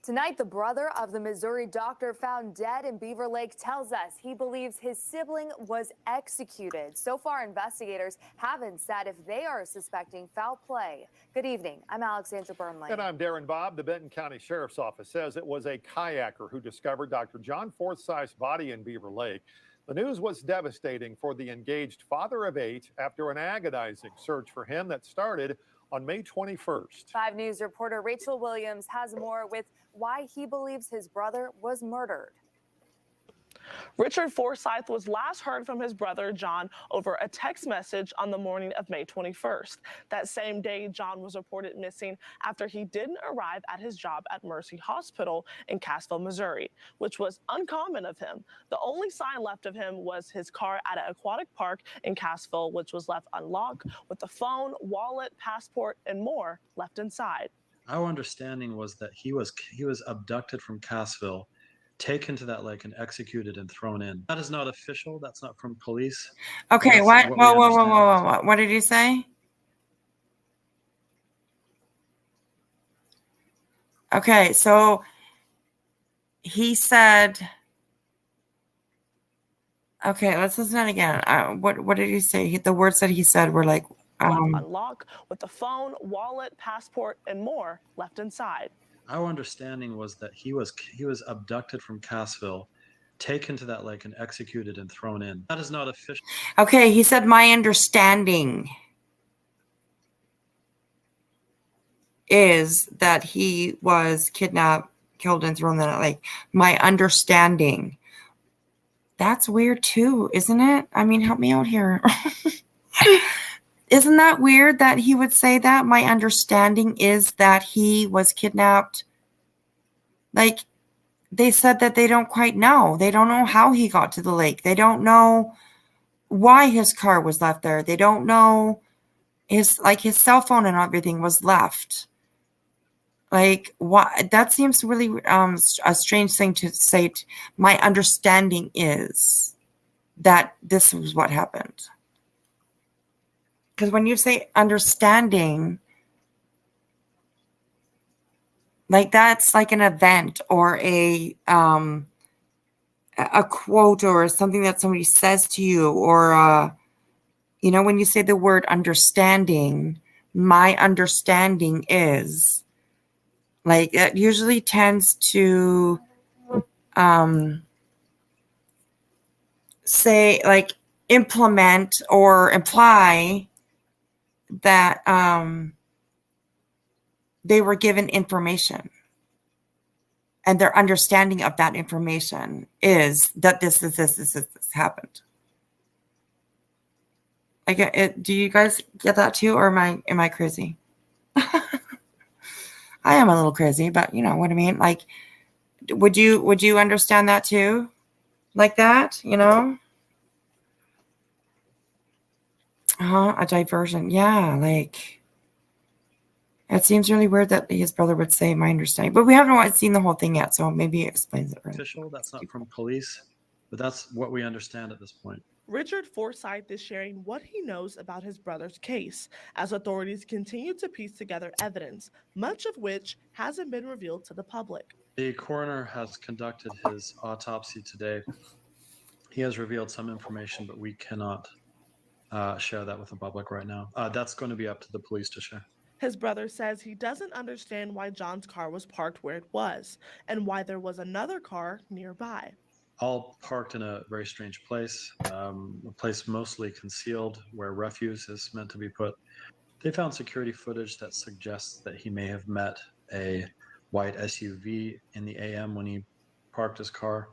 Tonight, the brother of the Missouri doctor found dead in Beaver Lake tells us he believes his sibling was executed. So far, investigators haven't said if they are suspecting foul play. Good evening. I'm Alexandra Burnley. And I'm Darren Bobb. The Benton County Sheriff's Office says it was a kayaker who discovered Dr. John Forsyth's body in Beaver Lake. The news was devastating for the engaged father of 8 after an agonizing search for him that started on May 21st. 5 News reporter Rachel Williams has more with why he believes his brother was murdered. Richard Forsyth was last heard from his brother John over a text message on the morning of May 21st. That same day, John was reported missing after he didn't arrive at his job at Mercy Hospital in Cassville, Missouri, which was uncommon of him. The only sign left of him was his car at an aquatic park in Cassville, which was left unlocked with the phone, wallet, passport, and more left inside. Our understanding was that he was abducted from Cassville, taken to that lake and executed and thrown in. That is not official. That's not from police. Okay, what? What Whoa. What did he say? Okay, so he said, okay, let's listen again. What did he say? The words that he said were like, unlock with the phone, wallet, passport, and more left inside. Our understanding was that he was abducted from Cassville, taken to that lake and executed and thrown in. That is not official. Okay, he said, my understanding is that he was kidnapped, killed, and thrown in that lake. My understanding. That's weird too, isn't it? I mean, help me out here. Isn't that weird that he would say that? My understanding is that he was kidnapped. Like, they said that they don't quite know. They don't know how he got to the lake. They don't know why his car was left there. They don't know his cell phone and everything was left. Like, why? That seems really a strange thing to say. My understanding is that this was what happened. Because when you say understanding, like that's like an event or a quote or something that somebody says to you, or when you say the word understanding, my understanding is, like, it usually tends to say, like, implement or imply that they were given information, and their understanding of that information is that this happened. Do you guys get that too, or am I crazy? I am a little crazy, but you know what I mean. Like, would you understand that too, like that? A diversion. Yeah, like, it seems really weird that his brother would say my understanding, but we haven't seen the whole thing yet, so maybe it explains it. Official. That's not from police, but that's what we understand at this point. Richard Forsyth is sharing what he knows about his brother's case as authorities continue to piece together evidence, much of which hasn't been revealed to the public. The coroner has conducted his autopsy today. He has revealed some information, but we cannot share that with the public right now. That's going to be up to the police to share. His brother says he doesn't understand why John's car was parked where it was and why there was another car nearby. All parked in a very strange place, a place mostly concealed where refuse is meant to be put. They found security footage that suggests that he may have met a white SUV in the AM when he parked his car.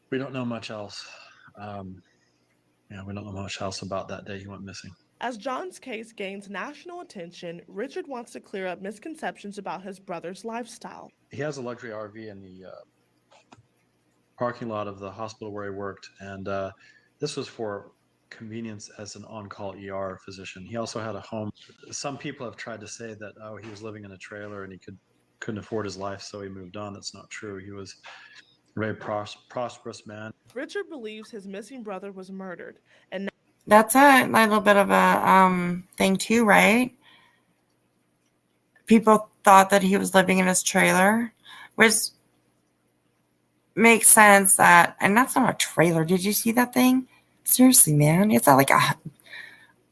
We don't know much else. We don't know much else about that day he went missing. As John's case gains national attention, Richard wants to clear up misconceptions about his brother's lifestyle. He has a luxury RV in the parking lot of the hospital where he worked, and this was for convenience as an on-call ER physician. He also had a home. Some people have tried to say that, he was living in a trailer and he couldn't afford his life, so he moved on. That's not true. He was a very prosperous man. Richard believes his missing brother was murdered, and that's a little bit of a thing too, right? People thought that he was living in his trailer. which makes sense that, and that's not a trailer. Did you see that thing? Seriously, man, it's not like a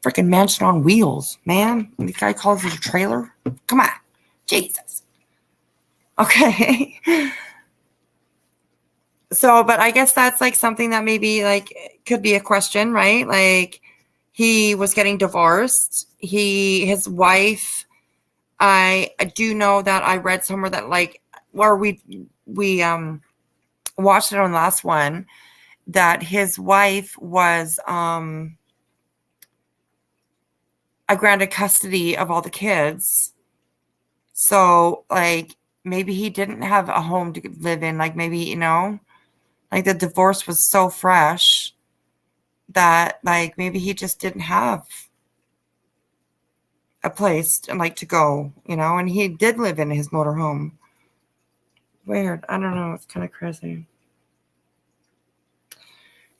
freaking mansion on wheels, man. The guy calls it a trailer. Come on, Jesus. Okay. So, but I guess that's like something that maybe like could be a question, right? Like he was getting divorced. His wife, I do know that I read somewhere that like where we watched it on the last one that his wife was granted custody of all the kids. So like maybe he didn't have a home to live in. Like maybe, you know, like the divorce was so fresh that like maybe he just didn't have a place to, like to go, you know, and he did live in his motorhome. Weird. I don't know. It's kind of crazy.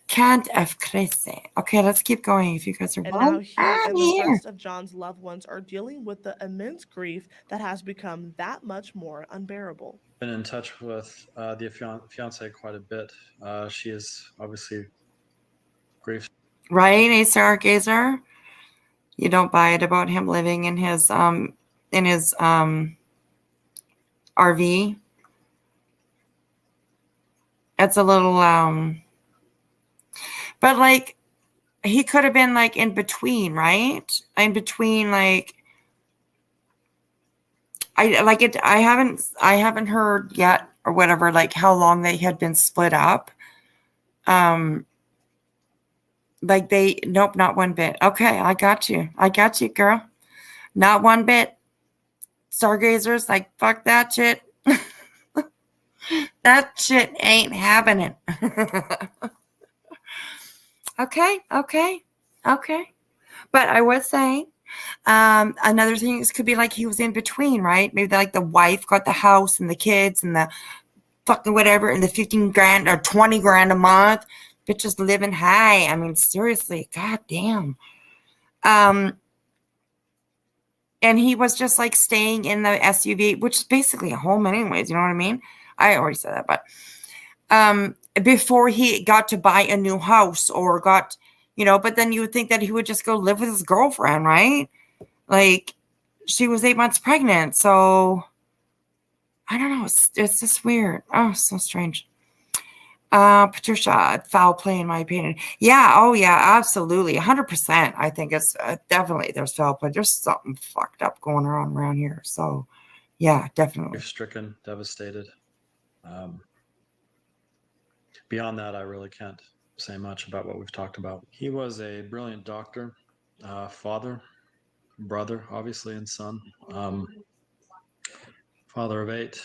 Can't F crazy. Okay, let's keep going if you guys are And now he and the rest of John's loved ones are dealing with the immense grief that has become that much more unbearable. Been in touch with the fiance quite a bit. She is obviously grief. Right, a stargazer. You don't buy it about him living in his RV. It's a little but like he could have been like in between, right? In between, like I haven't heard yet or whatever, like how long they had been split up. Like nope, not one bit. Okay, I got you, girl. Not one bit. Stargazers, like fuck that shit. That shit ain't happening. Okay. But I was saying, another thing could be like he was in between, right? Maybe like the wife got the house and the kids and the fucking whatever and the 15 grand or 20 grand a month. Bitches living high. I mean, seriously, god damn. And he was just like staying in the SUV, which is basically a home anyways, you know what I mean? I already said that, but before he got to buy a new house or got, you know, but then you would think that he would just go live with his girlfriend, right? Like she was 8 months pregnant. So I don't know. It's just weird. Oh, so strange. Patricia, foul play in my opinion. Yeah. Oh yeah, absolutely. 100%. I think it's definitely there's foul play. There's something fucked up going on around here. So yeah, definitely. Stricken, devastated. Beyond that, I really can't say much about what we've talked about. He was a brilliant doctor, father, brother, obviously, and son. Father of 8.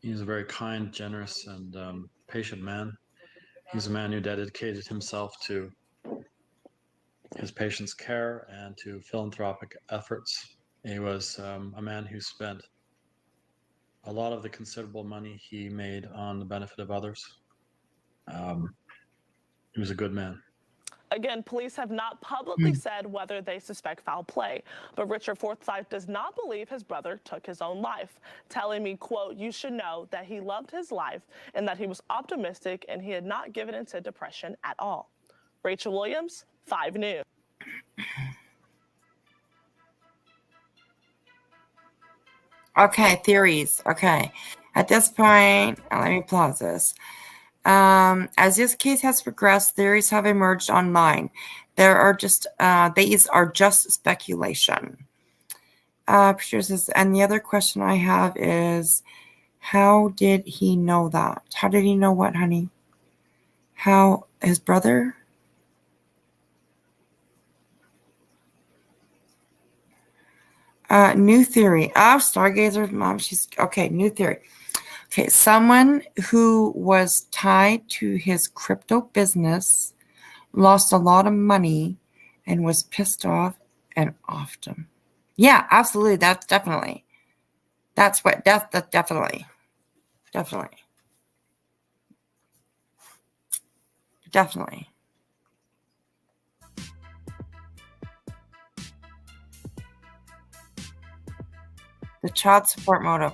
He's a very kind, generous, and patient man. He's a man who dedicated himself to his patients' care and to philanthropic efforts. He was a man who spent a lot of the considerable money he made on the benefit of others. He was a good man. Again, police have not publicly said whether they suspect foul play, but Richard Forsyth does not believe his brother took his own life, telling me, quote, "You should know that he loved his life and that he was optimistic and he had not given into depression at all." Rachel Williams, 5 News. Okay, theories. Okay. At this point, let me pause this. As this case has progressed, theories have emerged online. These are just speculation. And the other question I have is, how did he know that? How did he know what, honey? How his brother? New theory. Stargazer's mom. She's okay. New theory. Okay, someone who was tied to his crypto business lost a lot of money and was pissed off and offed him. Yeah, absolutely. That's definitely. That's definitely. The child support motive.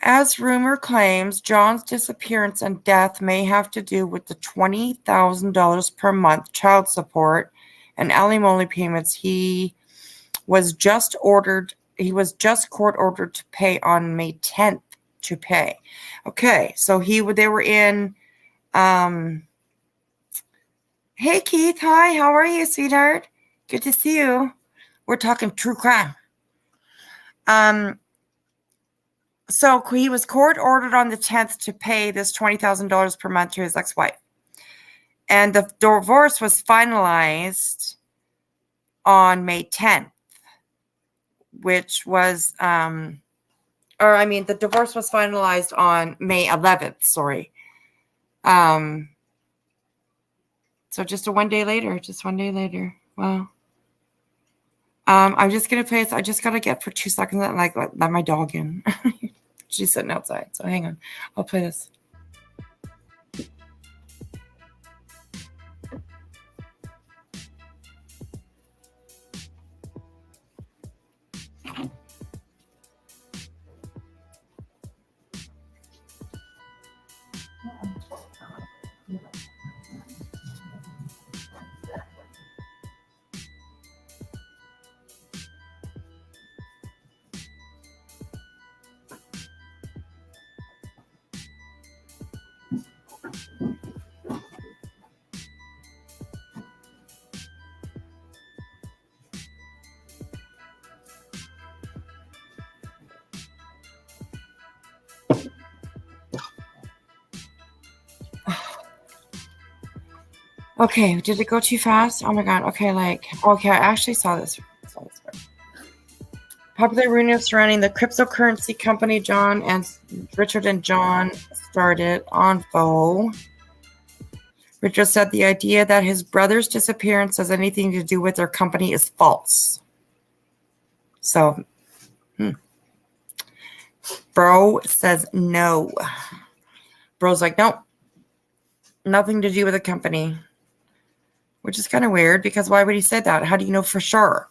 As rumor claims, John's disappearance and death may have to do with the $20,000 per month child support and alimony payments he was just court ordered to pay on May 10th to pay. Okay, so they were in Hey Keith, hi, how are you, sweetheart? Good to see you. We're talking true crime. So he was court ordered on the 10th to pay this $20,000 per month to his ex-wife. And the divorce was finalized on May 10th, which was, the divorce was finalized on May 11th, sorry. So just one day later. Wow. I'm just going to play this. I just got to get for 2 seconds and let my dog in. She's sitting outside. So hang on. I'll play this. Okay, did it go too fast? Oh my god. Okay, I actually saw this. Popular rumors surrounding the cryptocurrency company Richard and John started on Faux. Richard said the idea that his brother's disappearance has anything to do with their company is false. So, Bro says no. Bro's like, nope. Nothing to do with the company. Which is kind of weird because why would he say that? How do you know for sure?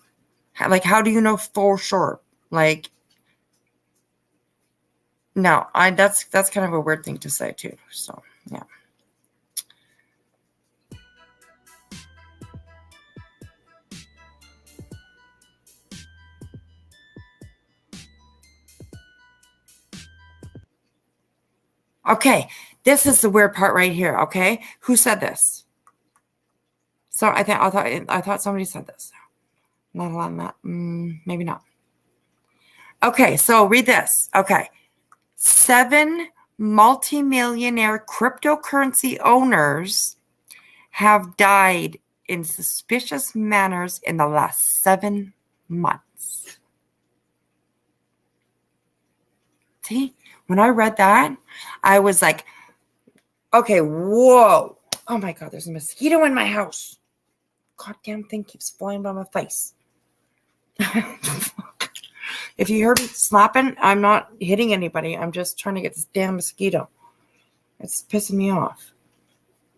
How do you know for sure? No, that's kind of a weird thing to say too. So, yeah. Okay, this is the weird part right here, okay? Who said this? So I thought somebody said this. Maybe not. Okay, so read this. Okay. 7 multimillionaire cryptocurrency owners have died in suspicious manners in the last 7 months. See, when I read that, I was like, okay, whoa. Oh my God, there's a mosquito in my house. Goddamn thing keeps flying by my face. If you heard me slapping, I'm not hitting anybody. I'm just trying to get this damn mosquito. It's pissing me off.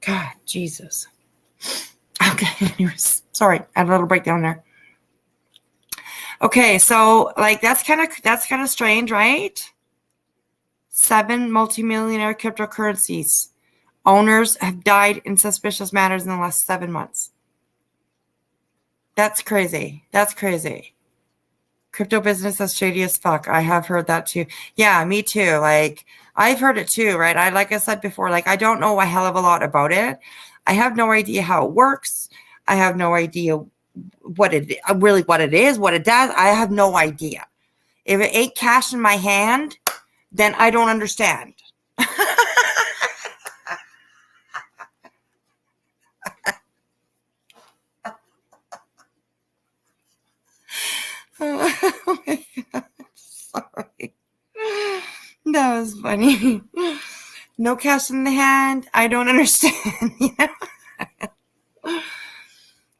God, Jesus. Okay, anyways. Sorry, I had a little breakdown there. Okay, so that's kind of strange, right? 7 multimillionaire cryptocurrencies owners have died in suspicious manners in the last 7 months. That's crazy. Crypto business is shady as fuck. I have heard that too. Yeah, me too. I've heard it too, right? Like I said before, I don't know a hell of a lot about it. I have no idea how it works. I have no idea what it is, what it does. I have no idea. If it ain't cash in my hand, then I don't understand. Oh my God. Sorry. That was funny. No cash in the hand. I don't understand.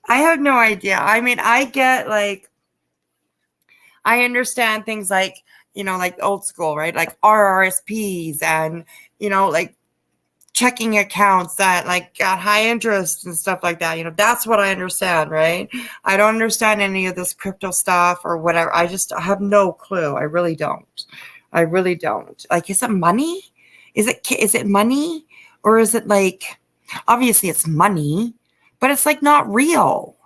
I have no idea. I mean, I get I understand things like old school, right? Like RRSPs and, checking accounts that got high interest and stuff like that. That's what I understand, right? I don't understand any of this crypto stuff or whatever. I have no clue. I really don't. I really don't. Like, is it money? Is it money? Or is it like, obviously it's money, but it's like not real.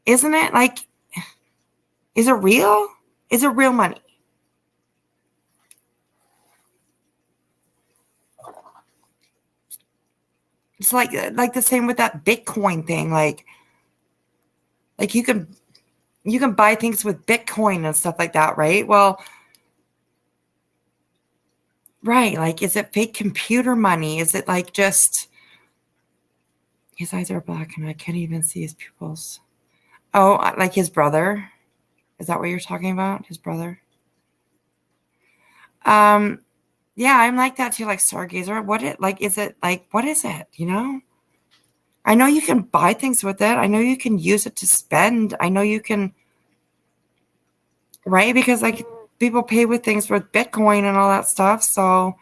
Isn't it? Like, is it real? Is it real money? It's like the same with that Bitcoin thing. Like you can buy things with Bitcoin and stuff like that, right? Well, right. Like, is it fake computer money? Is it like just his eyes are black and I can't even see his pupils? Oh, like his brother? Is that what you're talking about? His brother? Yeah, I'm like that too, like Stargazer. What is it? You know? I know you can buy things with it. I know you can use it to spend. I know you can, right? Because like people pay with things with Bitcoin and all that stuff. So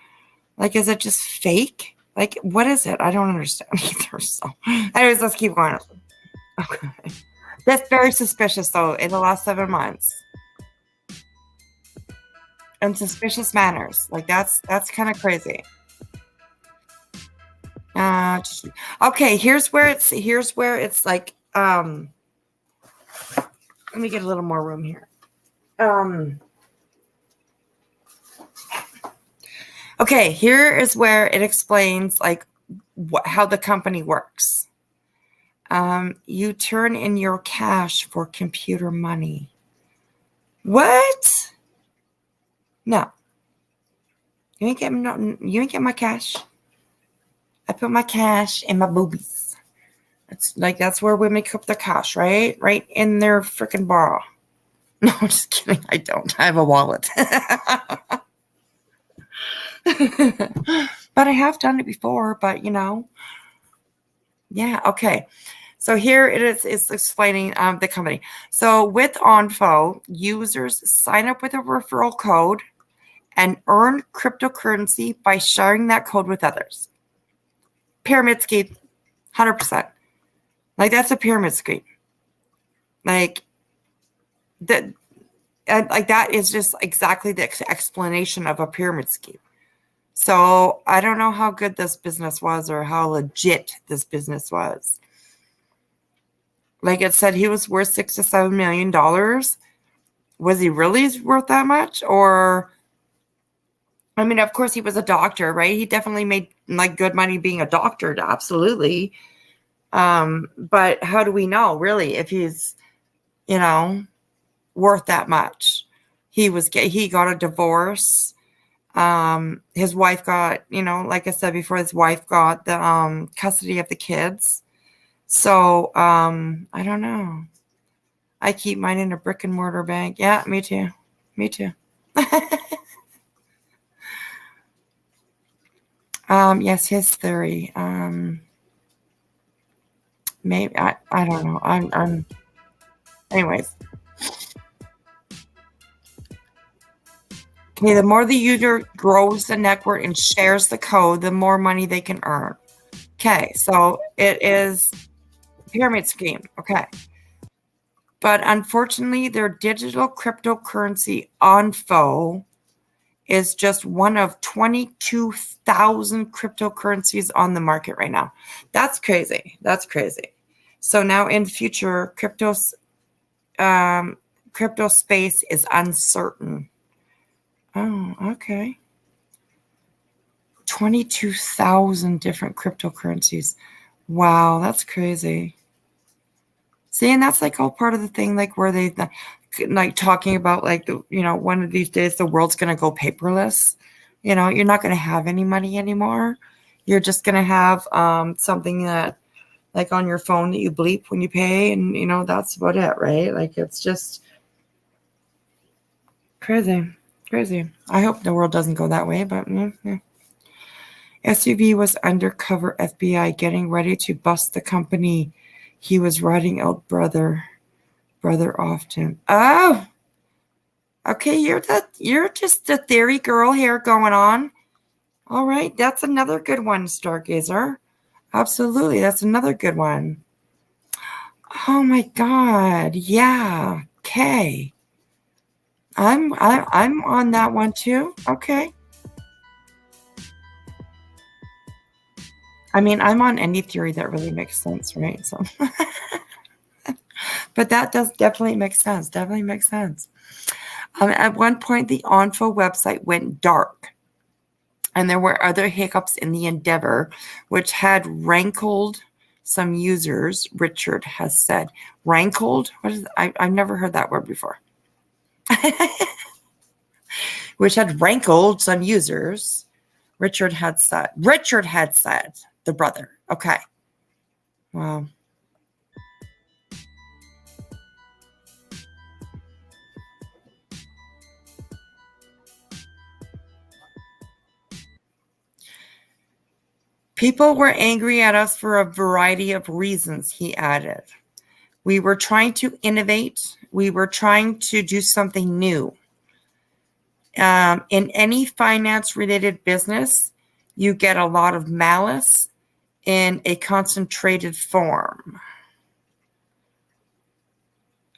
like, is it just fake? Like, what is it? I don't understand either. So anyways, let's keep going. Okay. That's very suspicious though in the last 7 months. And suspicious manners. Like that's kind of crazy. Okay, here's where it's like let me get a little more room here. Okay, here is where it explains like how the company works. You turn in your cash for computer money. What? No. You ain't get my cash. I put my cash in my boobies. That's where women keep their cash, right? Right in their freaking bra. No, I'm just kidding. I don't. I have a wallet. But I have done it before, but yeah, okay. So here it is, it's explaining the company. So with Onfo, users sign up with a referral code and earn cryptocurrency by sharing that code with others. Pyramid scheme, 100%. Like that's a pyramid scheme. Like that is just exactly the explanation of a pyramid scheme. So I don't know how good this business was or how legit this business was. Like it said, he was worth $6 to $7 million. Was he really worth that much? Or, I mean, of course he was a doctor, right? He definitely made like good money being a doctor, absolutely. But how do we know really if he's, worth that much? He got a divorce. His wife got, like I said before, his wife got the custody of the kids. So I don't know. I keep mine in a brick and mortar bank. Yeah, me too. Yes, his theory. Maybe I don't know. I'm anyways. Okay, the more the user grows the network and shares the code, the more money they can earn. Okay, so it is pyramid scheme. Okay. But unfortunately, their digital cryptocurrency Onfo is just one of 22,000 cryptocurrencies on the market right now. That's crazy. So now in future, crypto space is uncertain. Oh, okay. 22,000 different cryptocurrencies. Wow, that's crazy. See, and that's like all part of the thing, like where they like talking about like, one of these days the world's going to go paperless. You're not going to have any money anymore. You're just going to have something that like on your phone that you bleep when you pay. And, that's about it, right? Like it's just crazy. I hope the world doesn't go that way, but yeah. SUV was undercover FBI getting ready to bust the company. He was writing out brother often. Oh, okay. You're just the theory girl here going on. All right. That's another good one, Stargazer. Absolutely. That's another good one. Oh my God. Yeah. Okay. I'm on that one too. Okay. I mean, I'm on any theory that really makes sense, right? So, but that does definitely make sense. Definitely makes sense. At one point, the ONFO website went dark, and there were other hiccups in the endeavor, which had rankled some users. Richard has said, rankled. What is? I've never heard that word before. Which had rankled some users. Richard had said, the brother. Okay. Wow. People were angry at us for a variety of reasons, he added. We were trying to innovate. We were trying to do something new. In any finance-related business, you get a lot of malice in a concentrated form.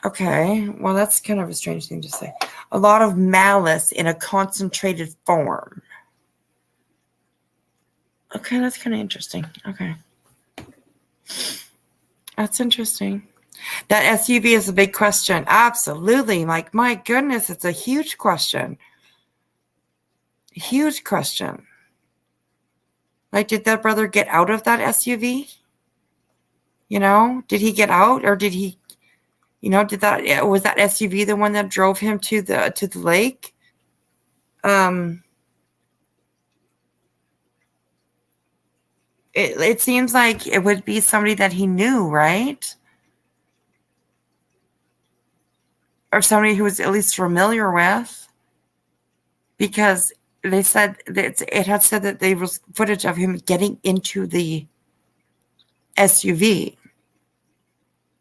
Okay, well, that's kind of a strange thing to say. A lot of malice in a concentrated form. Okay, that's kind of interesting. Okay. That's interesting. That SUV is a big question. Absolutely. Like, my goodness, it's a huge question. Huge question. Like, did that brother get out of that SUV? You know, did he get out, or did he, you know, was that SUV the one that drove him to the lake? It seems like it would be somebody that he knew, right? Or somebody who was at least familiar with, because they said that it had said that there was footage of him getting into the SUV.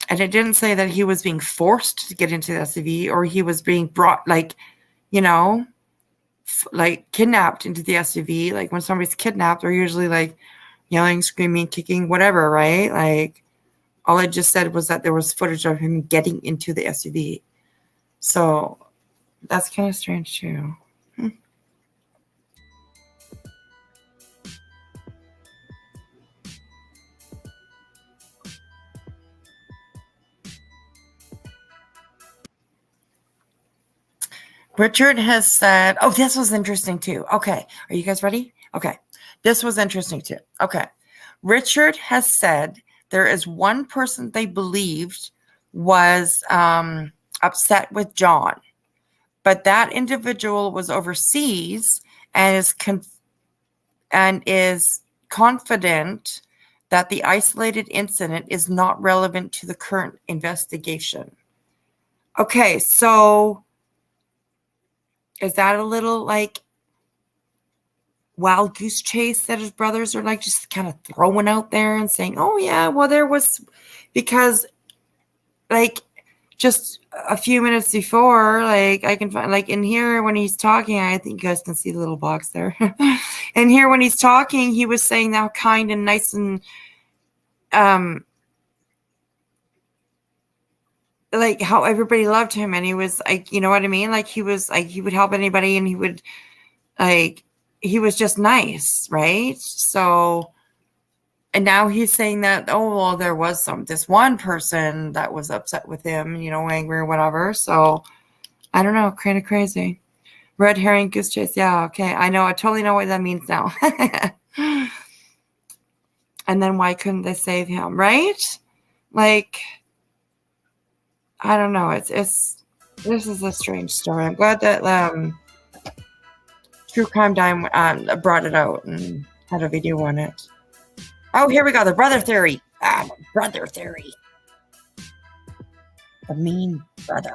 And it didn't say that he was being forced to get into the SUV, or he was being brought, like, you know, like kidnapped into the SUV. Like when somebody's kidnapped, they're usually like yelling, screaming, kicking, whatever, right? Like, all I just said was that there was footage of him getting into the SUV. So that's kind of strange too. Richard has said, oh, this was interesting too. Okay. Are you guys ready? Okay. This was interesting too. Okay. Richard has said there is one person they believed was upset with John, but that individual was overseas and is confident that the isolated incident is not relevant to the current investigation. Okay, so is that a little like wild goose chase that his brothers are like just kind of throwing out there and saying, oh yeah, well there was, because like just a few minutes before, like I can find, like in here when he's talking, I think you guys can see the little box there. And here when he's talking, he was saying how kind and nice and like how everybody loved him, and he was like, you know what I mean? Like he was like, he would help anybody, and he would like, he was just nice, right? So, and now he's saying that, oh, well, there was this one person that was upset with him, you know, angry or whatever. So I don't know, kind of crazy. Red herring goose chase. Yeah, okay. I know. I totally know what that means now. And then why couldn't they save him, right? Like, I don't know. This is a strange story. I'm glad that True Crime Dime brought it out and had a video on it. Oh, here we go. The brother theory. Brother theory. The mean brother.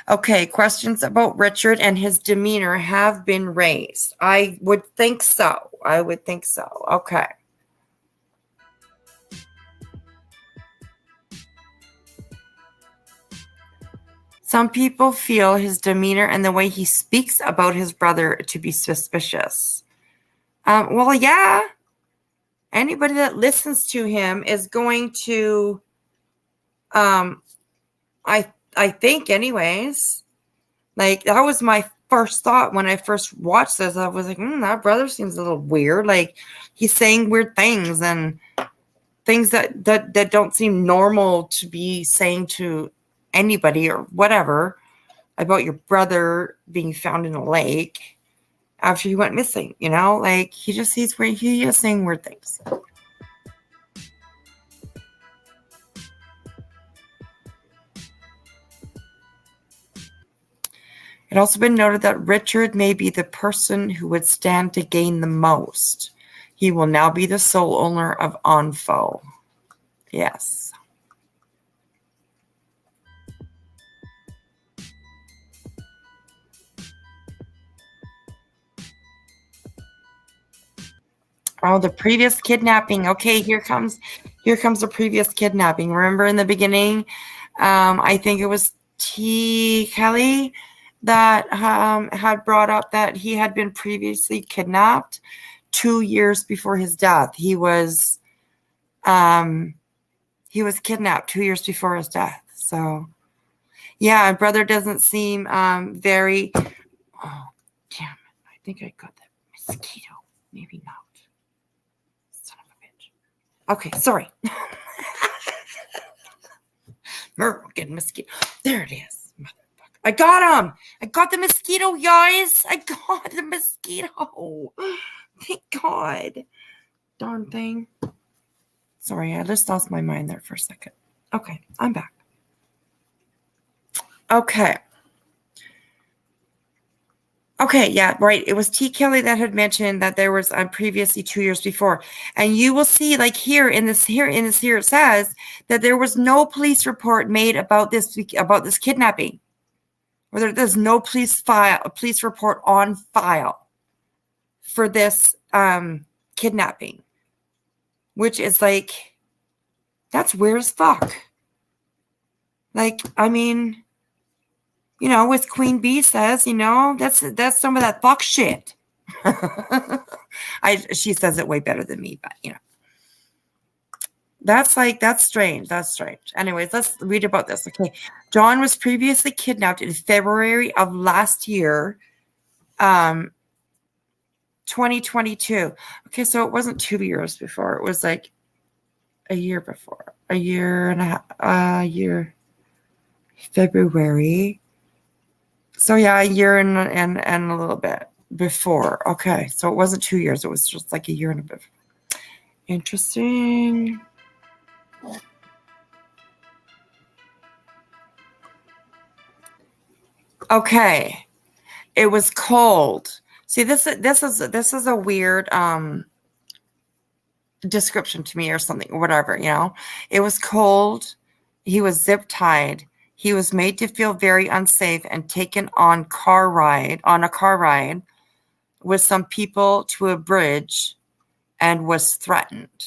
Okay, questions about Richard and his demeanor have been raised. I would think so. Okay. Some people feel his demeanor and the way he speaks about his brother to be suspicious. Well, yeah. Anybody that listens to him is going to, I think anyways, Like, that was my first thought when I first watched this. I was like, that brother seems a little weird. Like, he's saying weird things and things that don't seem normal to be saying to anybody or whatever about your brother being found in a lake after he went missing, you know? Like, he is saying weird things. It also been noted that Richard may be the person who would stand to gain the most. He will now be the sole owner of Onfo. Yes. Oh, the previous kidnapping. Okay, here comes the previous kidnapping. Remember in the beginning, I think it was T. Kelly that had brought up that he had been previously kidnapped 2 years before his death. He was kidnapped 2 years before his death. So, yeah, brother doesn't seem very. Oh, damn it! I think I got that mosquito. Maybe not. Son of a bitch. Okay, sorry. Getting mosquito. There it is. Motherfucker. I got him. I got the mosquito, guys. I got the mosquito. Thank God. Darn thing. Sorry, I just lost my mind there for a second. Okay, I'm back. Okay. Okay, yeah, right. It was T. Kelly that had mentioned that there was previously 2 years before. And you will see, like here it says that there was no police report made about this kidnapping. Or there's no police report on file for this kidnapping. Which is like, that's weird as fuck. Like, I mean, you know, as Queen Bee says, you know, that's some of that fuck shit. She says it way better than me, but you know. That's strange. That's strange. Anyways, let's read about this. Okay. John was previously kidnapped in February of last year, 2022. Okay, so it wasn't 2 years before. It was like a year before. A year and a year. February. So yeah, a year and a little bit before. Okay, so it wasn't 2 years. It was just like a year and a bit. Interesting. Okay, it was cold. See, this is a weird description to me or something, or whatever. You know, it was cold. He was zip tied. He was made to feel very unsafe and taken on a car ride with some people to a bridge and was threatened.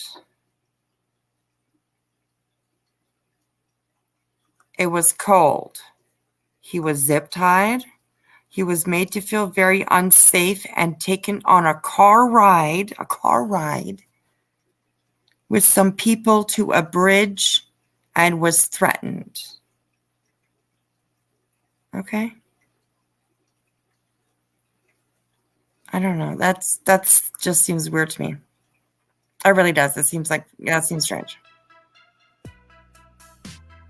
It was cold. He was zip tied. He was made to feel very unsafe and taken on a car ride with some people to a bridge and was threatened. Okay. I don't know. That's just seems weird to me. It really does. It seems like, yeah, it seems strange.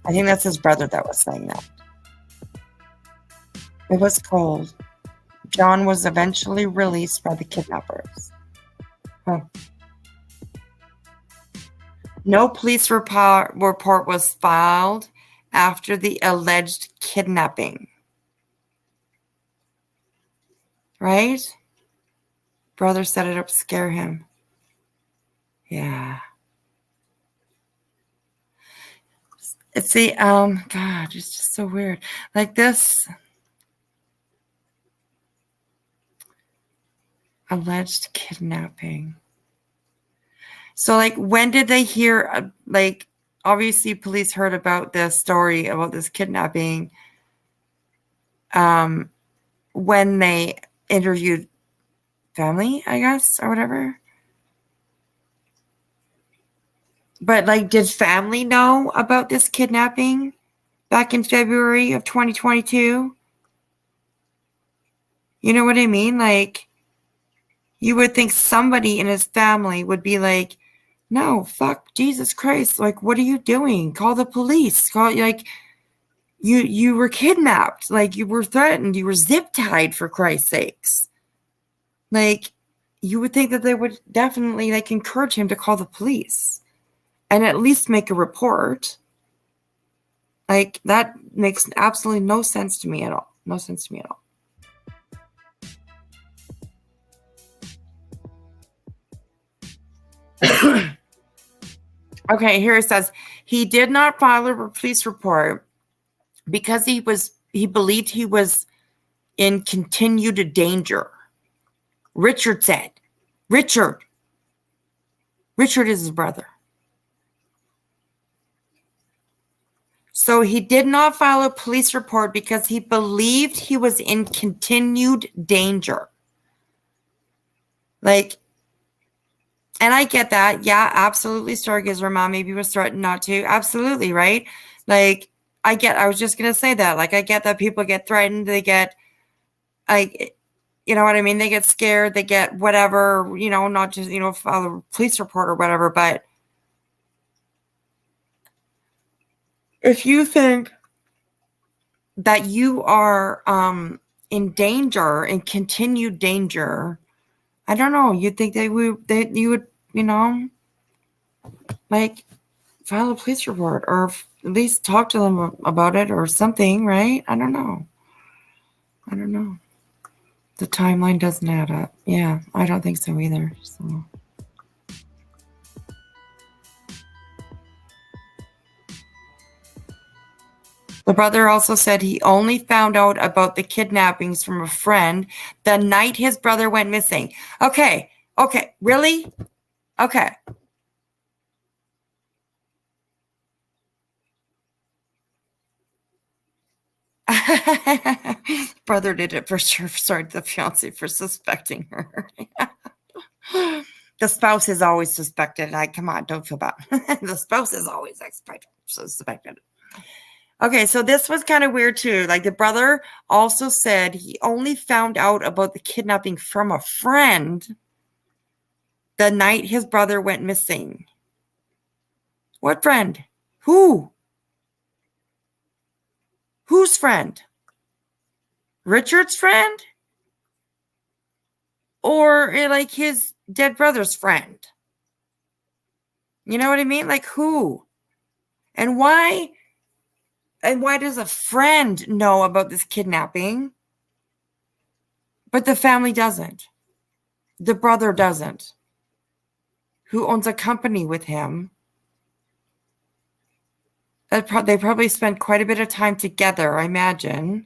I think that's his brother that was saying that. It was cold. John was eventually released by the kidnappers. Huh. No police report was filed after the alleged kidnapping. Right? Brother set it up to scare him. Yeah. It's the God, it's just so weird. Like this alleged kidnapping. So, like, when did they hear? Like, obviously, police heard about this story about this kidnapping. When they interviewed family, I guess, or whatever. But, like, did family know about this kidnapping back in February of 2022? You know what I mean? Like, you would think somebody in his family would be like, no, fuck Jesus Christ. Like, what are you doing? Call the police. Call, like, you were kidnapped. Like, you were threatened. You were zip tied, for Christ's sakes. Like, you would think that they would definitely, like, encourage him to call the police and at least make a report. Like, that makes absolutely no sense to me at all. No sense to me at all. Okay, here it says he did not file a police report because he believed he was in continued danger. Richard said. Richard is his brother. So he did not file a police report because he believed he was in continued danger. Like, and I get that. Yeah, absolutely. Stargazer mom maybe was threatened not to. Absolutely, right? Like, I was just going to say that. Like, I get that people get threatened. They get, you know what I mean? They get scared. They get whatever, not just, file a police report or whatever. But if you think that you are in danger, in continued danger, I don't know. You'd think you would, like, file a police report or at least talk to them about it or something, right? I don't know. The timeline doesn't add up. Yeah, I don't think so either. So. The brother also said he only found out about the kidnappings from a friend the night his brother went missing. Okay, really? Okay. Brother did it for sure. Sorry, the fiance for suspecting her. The spouse is always suspected. Like, come on, don't feel bad. The spouse is always suspected. Okay, so this was kind of weird too. Like, the brother also said he only found out about the kidnapping from a friend the night his brother went missing. What friend? Who? Whose friend? Richard's friend? Or like his dead brother's friend? You know what I mean? Like, who? And why? And why does a friend know about this kidnapping, but the family doesn't? The brother doesn't, who owns a company with him. They probably spent quite a bit of time together, I imagine.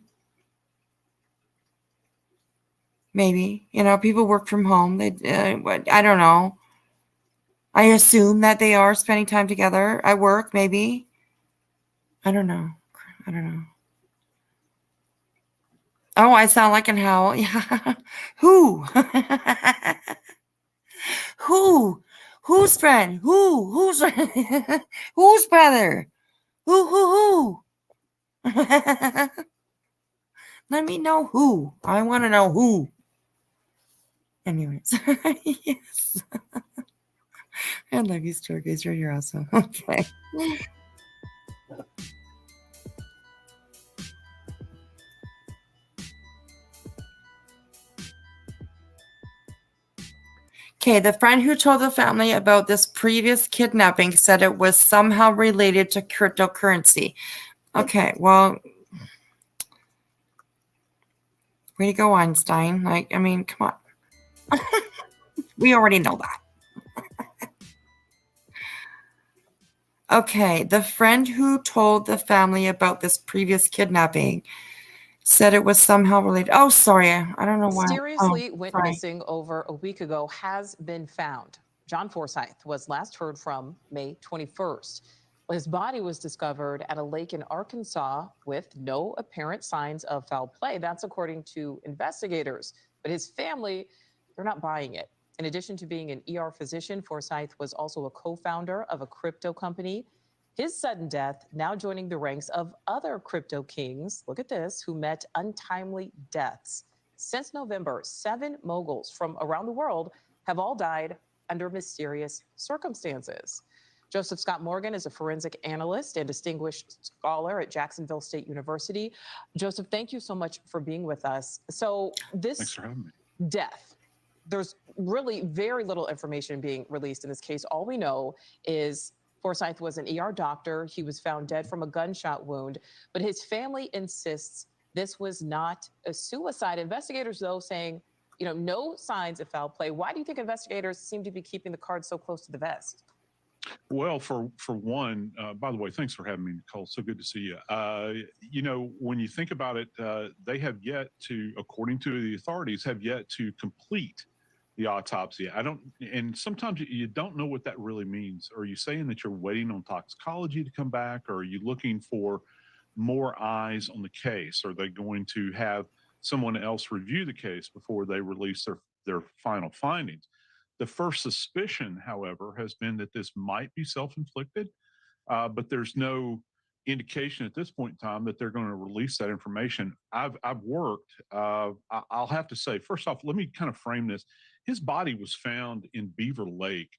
Maybe. People work from home. I don't know. I assume that they are spending time together at work, maybe. I don't know. Oh, I sound like an owl. Yeah. Who? Who? Whose friend? Who's whose brother? Who? Let me know who. I want to know who. Anyways. Yes. I love you, Stargazer. You're awesome. Okay. Okay, the friend who told the family about this previous kidnapping said it was somehow related to cryptocurrency. Okay, well, way to go, Einstein. Like, I mean, come on. We already know that. Okay, the friend who told the family about this previous kidnapping said it was somehow related. Oh, sorry. I don't know why. Mysteriously went missing over a week ago has been found. John Forsyth was last heard from May 21st. His body was discovered at a lake in Arkansas with no apparent signs of foul play. That's according to investigators. But his family, they're not buying it. In addition to being an ER physician, Forsyth was also a co-founder of a crypto company. His sudden death now joining the ranks of other crypto kings, look at this, who met untimely deaths. Since November, 7 moguls from around the world have all died under mysterious circumstances. Joseph Scott Morgan is a forensic analyst and distinguished scholar at Jacksonville State University. Joseph, thank you so much for being with us. So Thanks for having me. death, there's really very little information being released in this case. All we know is Forsyth was an ER doctor. He was found dead from a gunshot wound, but his family insists this was not a suicide. Investigators, though, saying, no signs of foul play. Why do you think investigators seem to be keeping the cards so close to the vest? Well, for one, by the way, thanks for having me, Nicole. So good to see you. When you think about it, they have yet to, according to the authorities, have yet to complete the autopsy. And sometimes you don't know what that really means. Are you saying that you're waiting on toxicology to come back, or are you looking for more eyes on the case? Are they going to have someone else review the case before they release their final findings? The first suspicion, however, has been that this might be self-inflicted, but there's no indication at this point in time that they're going to release that information. I've worked. I'll have to say, first off, let me kind of frame this. His body was found in Beaver Lake,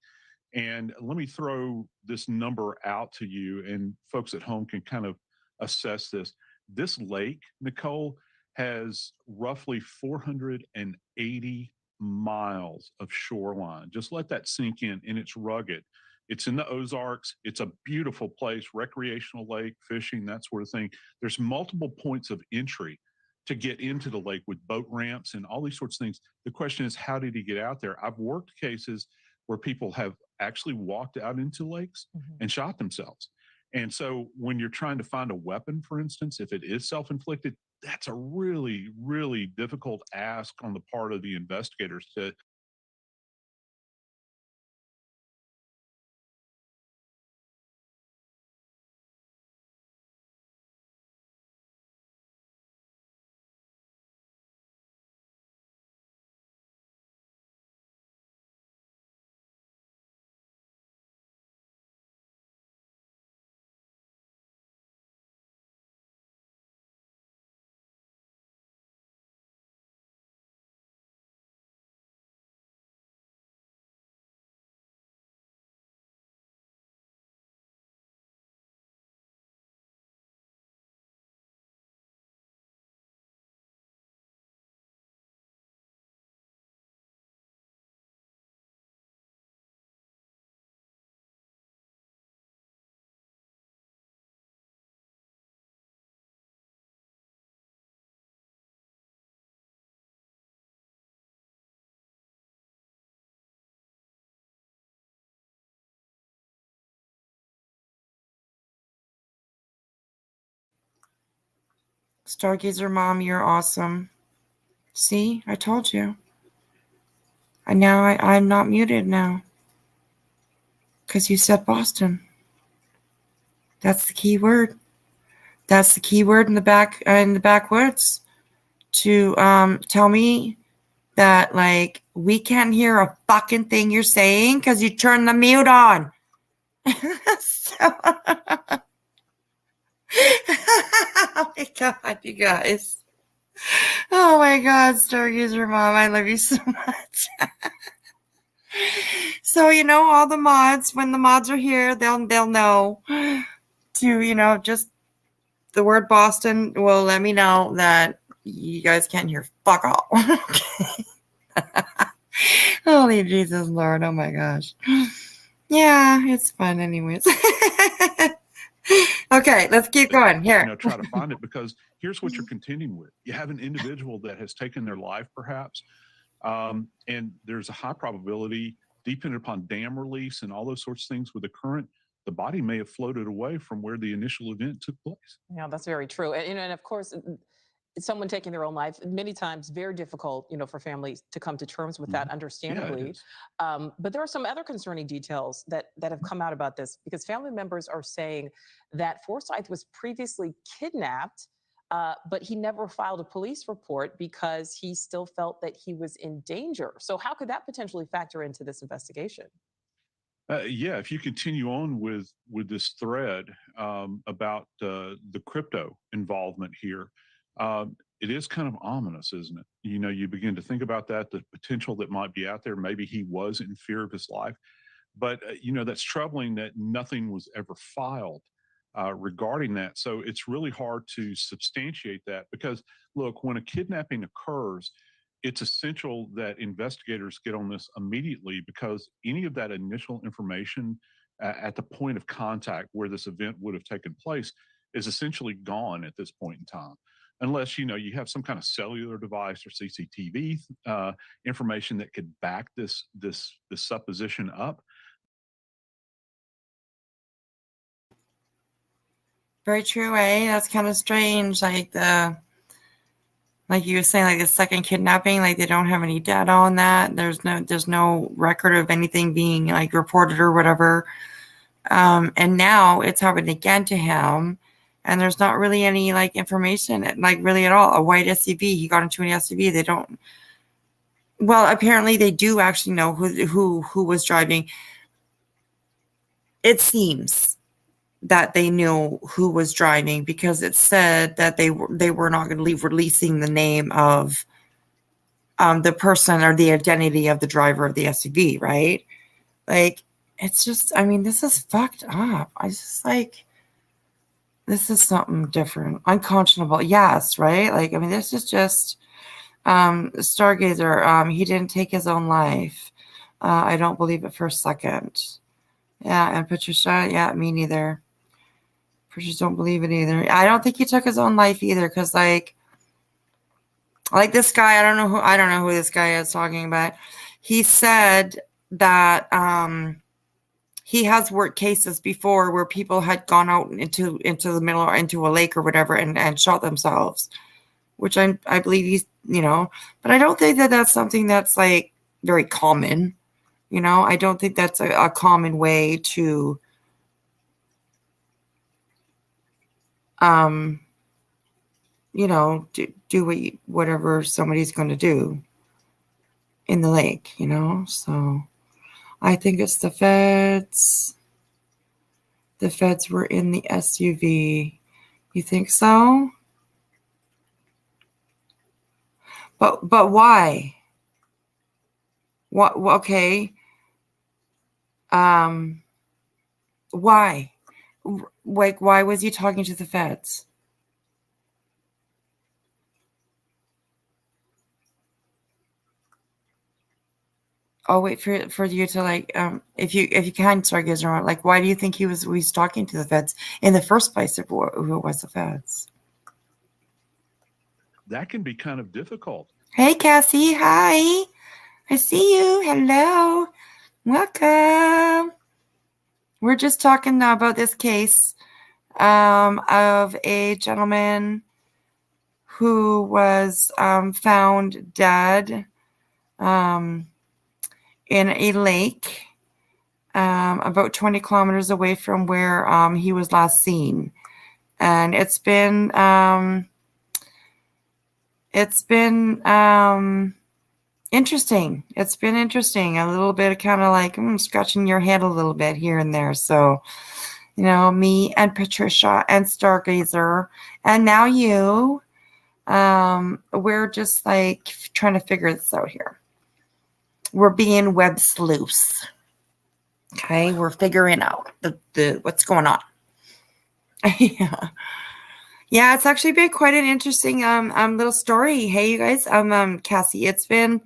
and let me throw this number out to you, and folks at home can kind of assess this. This lake, Nicole, has roughly 480 miles of shoreline. Just let that sink in, and it's rugged. It's in the Ozarks. It's a beautiful place, recreational lake, fishing, that sort of thing. There's multiple points of entry to get into the lake with boat ramps and all these sorts of things. The question is, how did he get out there? I've worked cases where people have actually walked out into lakes and shot themselves. And so when you're trying to find a weapon, for instance, if it is self-inflicted, that's a really, really difficult ask on the part of the investigators to. Stargazer Mom, you're awesome. See, I told you. And now I'm not muted now. Because you said Boston. That's the key word. That's the key word in the backwoods to tell me that we can't hear a fucking thing you're saying because you turned the mute on. Oh my god, you guys. Oh my god, Stargazer Mom, I love you so much. So all the mods, when the mods are here, they'll know to just the word Boston will let me know that you guys can't hear fuck all. Okay. Holy Jesus Lord, oh my gosh. Yeah, it's fun anyways. Okay, let's keep going here. Try to find it, because here's what you're contending with. You have an individual that has taken their life, perhaps, and there's a high probability, depending upon dam release and all those sorts of things with the current, the body may have floated away from where the initial event took place. Yeah, that's very true. And of course, someone taking their own life, many times very difficult, for families to come to terms with that, understandably. But there are some other concerning details that have come out about this, because family members are saying that Forsyth was previously kidnapped, but he never filed a police report because he still felt that he was in danger. So how could that potentially factor into this investigation? Yeah, if you continue on with this thread about the crypto involvement here, it is kind of ominous, isn't it? You know, you begin to think about that, the potential that might be out there. Maybe he was in fear of his life. But, you know, that's troubling that nothing was ever filed regarding that. So it's really hard to substantiate that because, look, when a kidnapping occurs, it's essential that investigators get on this immediately because any of that initial information at the point of contact where this event would have taken place is essentially gone at this point in time unless you know you have some kind of cellular device or CCTV information that could back this supposition up. Very true, eh? That's kind of strange. Like you were saying, like the second kidnapping, like they don't have any data on that. There's no record of anything being like reported or whatever. And now it's happened again to him, and there's not really any like information, like really at all. A white SUV, he got into an SUV. They don't. Well, apparently they do actually know who was driving. It seems that they knew who was driving because it said that they were not going to leave releasing the name of the person or the identity of the driver of the SUV, right? Like, it's just, I mean, this is fucked up. I just like, this is something different, unconscionable. Yes, right? Like, I mean, this is just Stargazer. He didn't take his own life. I don't believe it for a second. Yeah, and Patricia, yeah, me neither. Patricia don't believe it either. I don't think he took his own life either, because like this guy, I don't know who this guy is talking about. He said that he has worked cases before where people had gone out into the middle or into a lake or whatever and shot themselves, which I believe he's, you know, but I don't think that that's something that's like very common. You know, I don't think that's a common way to you know, do whatever somebody's going to do in the lake, you know? So I think it's the feds. The feds were in the SUV. You think so? But why? What? Okay. Why? Like, why was he talking to the feds? I'll wait for you to like if you can start getting around, like why do you think he was talking to the feds in the first place? Who it was the feds? That can be kind of difficult. Hey Cassie, hi. I see you. Hello. Welcome. We're just talking now about this case of a gentleman who was found dead in a lake about 20 kilometers away from where he was last seen. And it's been interesting. It's been interesting. A little bit of kind of like scratching your head a little bit here and there. So, you know, me and Patricia and Stargazer and now you, we're just like trying to figure this out here. We're being web sleuths. Okay, we're figuring out the what's going on. Yeah. Yeah, it's actually been quite an interesting little story. Hey, you guys, Cassie, it's been,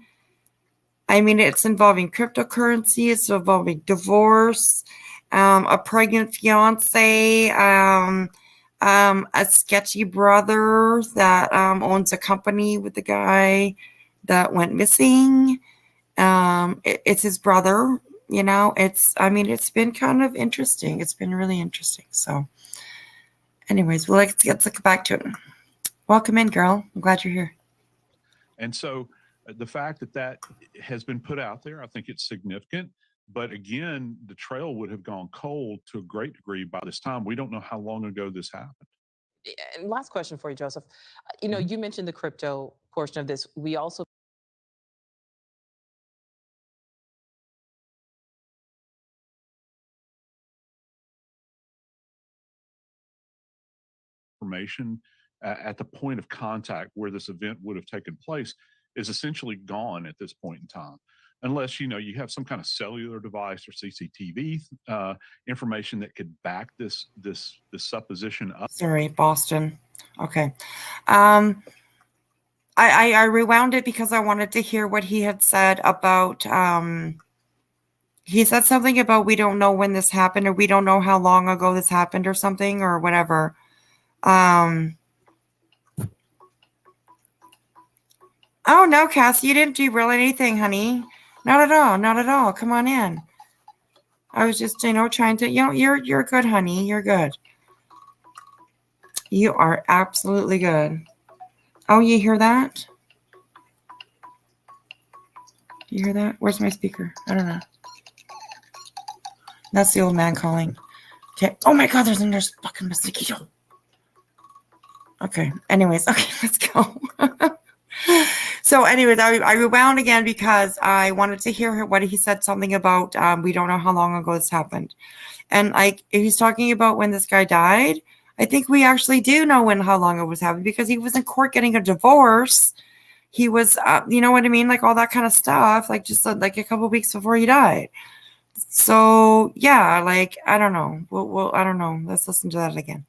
I mean, it's involving cryptocurrency, it's involving divorce, a pregnant fiance, a sketchy brother that owns a company with the guy that went missing. It's his brother, you know. It's been kind of interesting. It's been really interesting. So anyways, well, let's get back to it. Welcome in, girl. I'm glad you're here. And so the fact that has been put out there, I think it's significant. But again, the trail would have gone cold to a great degree by this time. We don't know how long ago this happened. And last question for you, Joseph. You know, you mentioned the crypto portion of this. We also information at the point of contact where this event would have taken place is essentially gone at this point in time, unless you have some kind of cellular device or CCTV information that could back this supposition up. Sorry, Boston. Okay. I rewound it because I wanted to hear what he had said about he said something about we don't know when this happened, or we don't know how long ago this happened, or something, or whatever. Oh no, Cass, you didn't derail anything, honey. Not at all. Not at all. Come on in. I was just, trying to, you're good, honey. You're good. You are absolutely good. Oh, you hear that? Do you hear that? Where's my speaker? I don't know. That's the old man calling. Okay. Oh my God, there's another fucking mosquito. Okay. Anyways, okay, let's go. So anyways, I rewound again because I wanted to hear what he said, something about we don't know how long ago this happened. And if he's talking about when this guy died, I think we actually do know how long it was happening, because he was in court getting a divorce. He was, you know what I mean? Like all that kind of stuff, like just like a couple of weeks before he died. So yeah, like, I don't know. I don't know. Let's listen to that again.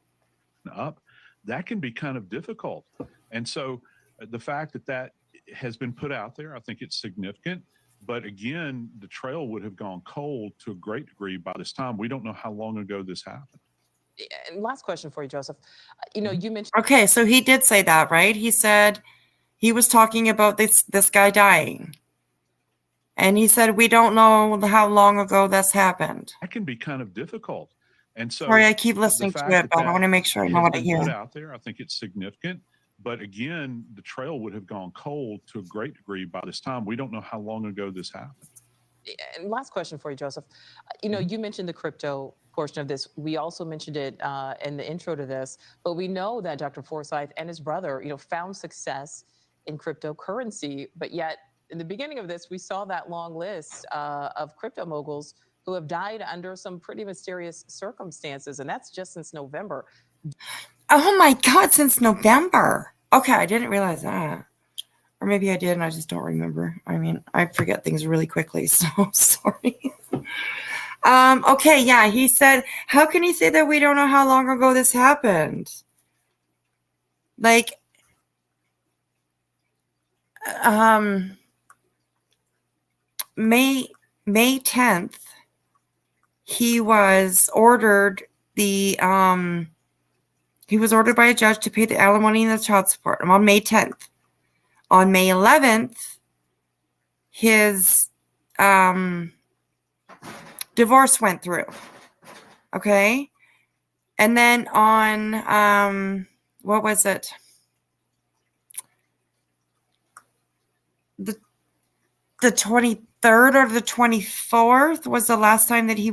That can be kind of difficult. And so the fact that has been put out there, I think it's significant. But again, the trail would have gone cold to a great degree by this time. We don't know how long ago this happened. And last question for you, Joseph. You mentioned. Okay, so he did say that, right? He said he was talking about this guy dying. And he said, we don't know how long ago this happened. That can be kind of difficult. And so, sorry, I keep listening to it, but I want to make sure I know what I hear. Put out there, I think it's significant. But again, the trail would have gone cold to a great degree by this time. We don't know how long ago this happened. And last question for you, Joseph. You mentioned the crypto portion of this. We also mentioned it in the intro to this, but we know that Dr. Forsyth and his brother, found success in cryptocurrency. But yet, in the beginning of this, we saw that long list of crypto moguls who have died under some pretty mysterious circumstances, and that's just since November. Oh my God, since November. Okay, I didn't realize that. Or maybe I did and I just don't remember. I mean, I forget things really quickly, so sorry. Okay, yeah, he said, how can he say that we don't know how long ago this happened? Like, May 10th, he was ordered he was ordered by a judge to pay the alimony and the child support on May 10th. On May 11th, his divorce went through. Okay. And then on, what was it? The 23rd or the 24th was the last time that he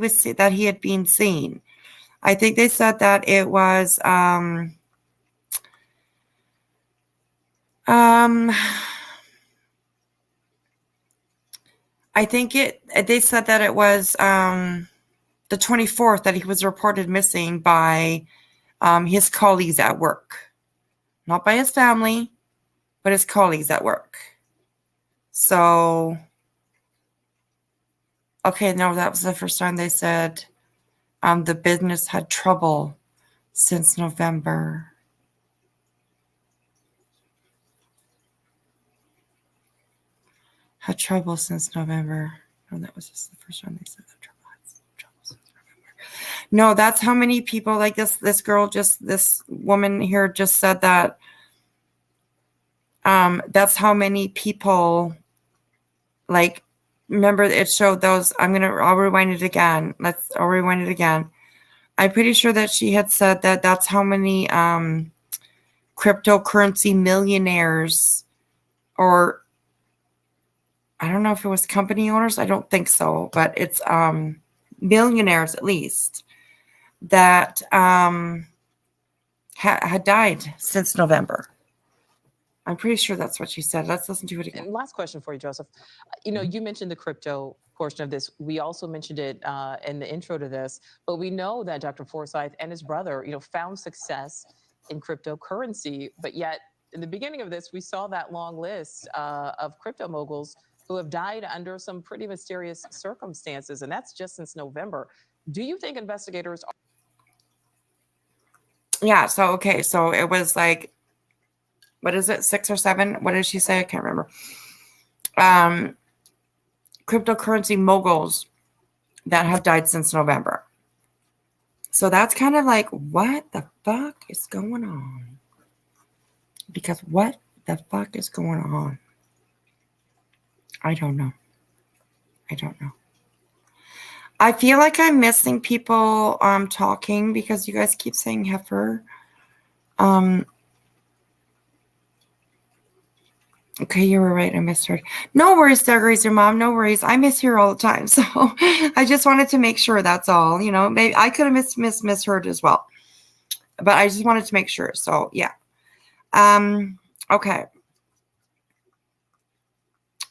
had been seen. I think they said that it was I think they said that it was the 24th that he was reported missing by his colleagues at work. Not by his family, but his colleagues at work. So okay, no, that was the first time they said the business had trouble since November. Had trouble since November. No, that was just the first time they said that trouble since November. No, that's how many people, like this woman here just said that. That's how many people, like, remember it showed those. I'll rewind it again. I'll rewind it again. I'm pretty sure that she had said that that's how many cryptocurrency millionaires, or I don't know if it was company owners. I don't think so, but it's millionaires at least that had died since November. I'm pretty sure that's what she said. Let's listen to it again. And last question for you, Joseph. You mentioned the crypto portion of this. We also mentioned it in the intro to this, but we know that Dr. Forsyth and his brother, found success in cryptocurrency. But yet, in the beginning of this, we saw that long list of crypto moguls who have died under some pretty mysterious circumstances, and that's just since November. Do you think investigators are— Yeah, so okay, so it was like, what is it, 6 or 7? What did she say? I can't remember. Cryptocurrency moguls that have died since November. So that's kind of like, what the fuck is going on? Because what the fuck is going on? I don't know. I don't know. I feel like I'm missing people talking because you guys keep saying heifer. Okay, you were right. I misheard. No worries, Doug, your mom. No worries. I miss her all the time. So I just wanted to make sure, that's all. You know, maybe I could have misheard as well. But I just wanted to make sure. So yeah. Okay.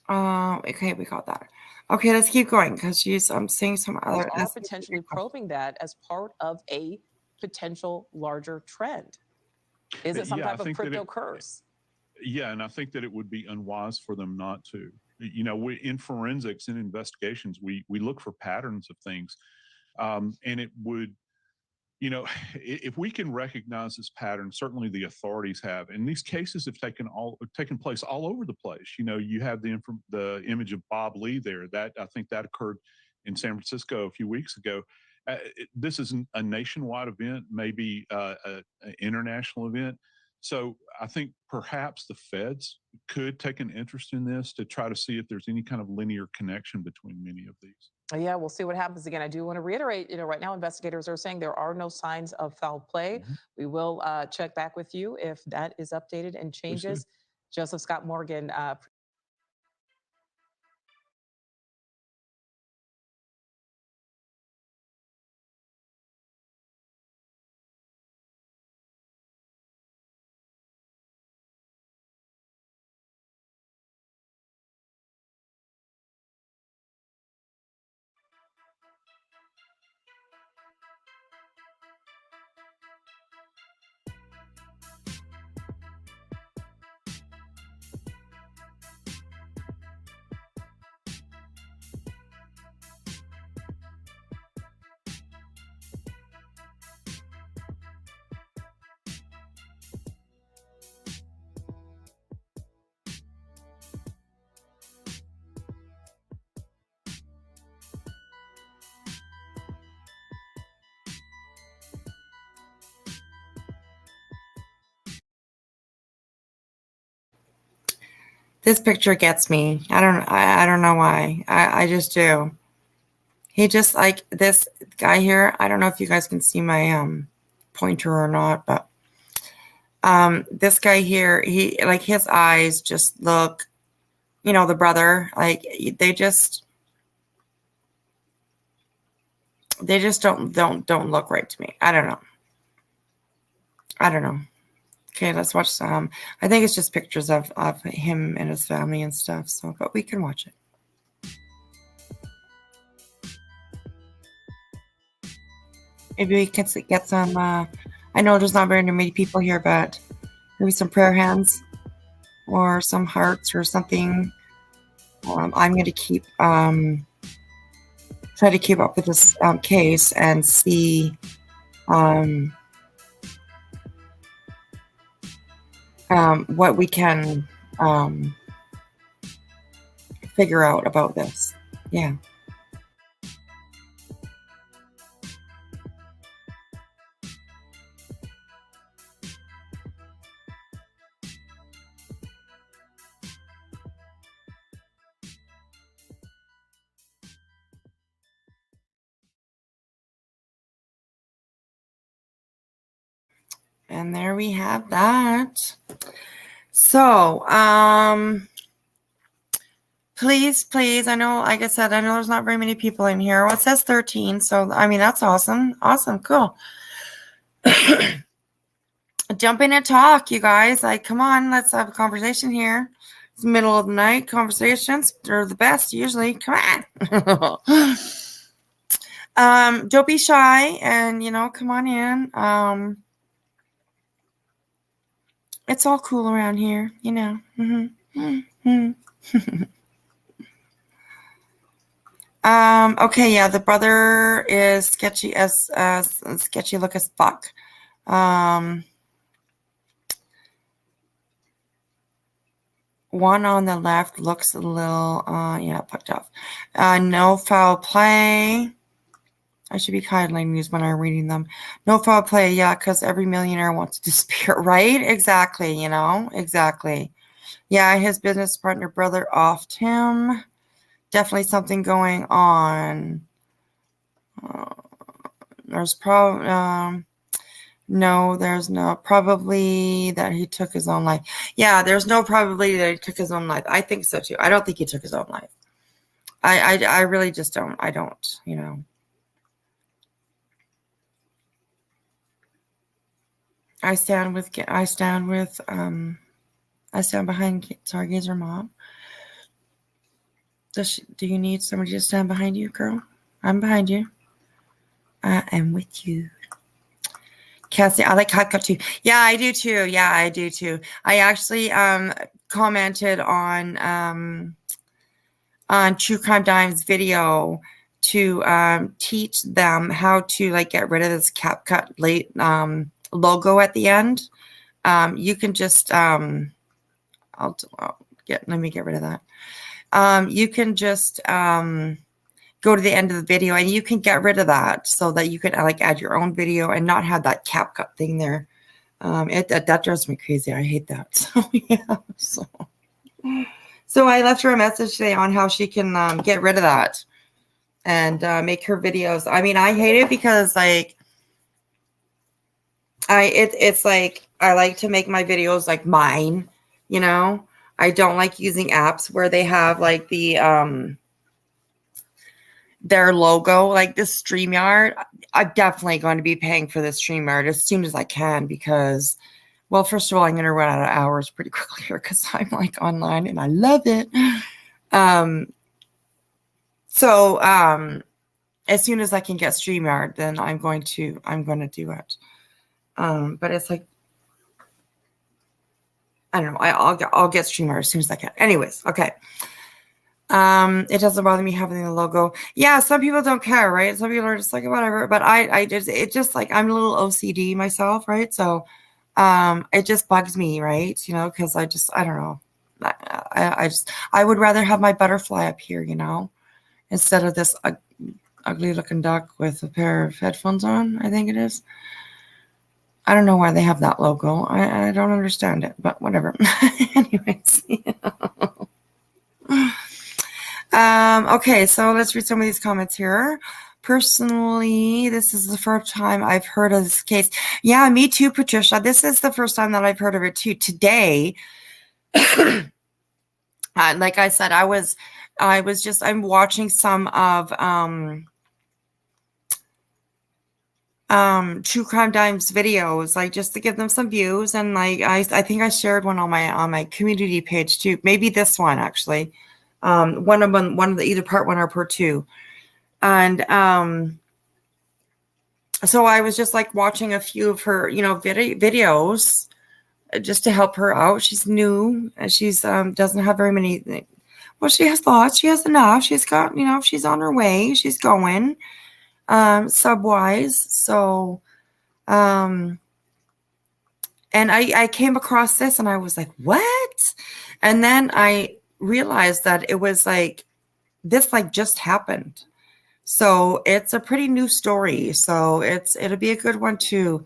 Okay, we got that. Okay, let's keep going because I'm seeing some other. Are potentially probing that as part of a potential larger trend? Is it some type of crypto curse? Yeah, and I think that it would be unwise for them not to. You know, in forensics and investigations, we look for patterns of things, and it would, you know, if we can recognize this pattern, certainly the authorities have, and these cases have taken place all over the place. You know, you have the image of Bob Lee there. That, I think that occurred in San Francisco a few weeks ago. This is a nationwide event, maybe an international event. So I think perhaps the feds could take an interest in this to try to see if there's any kind of linear connection between many of these. Yeah, we'll see what happens. Again, I do want to reiterate, you know, right now investigators are saying there are no signs of foul play. We will check back with you if that is updated and changes. Joseph Scott Morgan. This picture gets me. I don't know why. I just do. He just, like, this guy here. I don't know if you guys can see my pointer or not, but this guy here, he, like, his eyes just look, you know, the brother, like, they just don't look right to me. I don't know. Okay, let's watch some. I think it's just pictures of him and his family and stuff. So, but we can watch it. Maybe we can get some. I know there's not very many people here, but maybe some prayer hands or some hearts or something. I'm going to keep try to keep up with this case and see. What we can figure out about this. Yeah. And there we have that. So, please, I know, like I said, I know there's not very many people in here. Well, it says 13, so, I mean, that's awesome. Awesome, cool. Jump in and talk, you guys. Like, come on, let's have a conversation here. It's the middle of the night. Conversations, they're the best, usually. Come on. Don't be shy, and, you know, come on in. It's all cool around here, you know. Okay, yeah, the brother is sketchy as sketchy look as fuck. One on the left looks a little, yeah, fucked off. No foul play. I should be kindling these when I'm reading them. No foul play, yeah, because every millionaire wants to disappear, right? Exactly, you know, exactly. Yeah, his business partner brother offed him. Definitely something going on. There's probably no, there's no probably that he took his own life. Yeah, there's no probability that he took his own life. I think so too. I don't think he took his own life. I really just don't. I don't, you know. I stand behind Stargazer Mom. Do you need somebody to stand behind you, girl? I'm behind you. I am with you. Cassie, I like Hot Cut too. Yeah, I do too. Yeah, I do too. I actually commented on True Crime Dime's video to teach them how to like get rid of this CapCut logo at the end. You can just let me get rid of that. You can just go to the end of the video and you can get rid of that so that you can like add your own video and not have that CapCut thing there. That drives me crazy. I hate that. So yeah. So I left her a message today on how she can get rid of that and make her videos. I mean, I hate it because like it's like I like to make my videos like mine, you know. I don't like using apps where they have like the their logo, like this StreamYard. I'm definitely going to be paying for this StreamYard as soon as I can because, well, first of all, I'm going to run out of hours pretty quickly here because I'm like online and I love it. So as soon as I can get StreamYard, then I'm going to do it. But it's like, I don't know. I'll get StreamYard as soon as I can. Anyways, okay. It doesn't bother me having the logo. Yeah, some people don't care, right? Some people are just like whatever. But it just like I'm a little OCD myself, right? So it just bugs me, right? You know, because I don't know. I would rather have my butterfly up here, you know, instead of this ugly looking duck with a pair of headphones on. I think it is. I don't know why they have that logo. I don't understand it, but whatever. Anyways. Okay, so let's read some of these comments here. Personally, this is the first time I've heard of this case. Yeah, me too, Patricia. This is the first time that I've heard of it too. Today, like I said, I'm watching some of True Crime Dime's videos, like just to give them some views, and like I think I shared one on my community page too. Maybe this one actually. One of the either part 1 or part 2. And so I was just like watching a few of her, you know, videos just to help her out. She's new and she's doesn't have very many. Well, she has lots. She has enough. She's got, you know, she's on her way. She's going subwise. So and I came across this and I was like, what? And then I realized that it was like this like just happened. So it's a pretty new story. So it'll be a good one to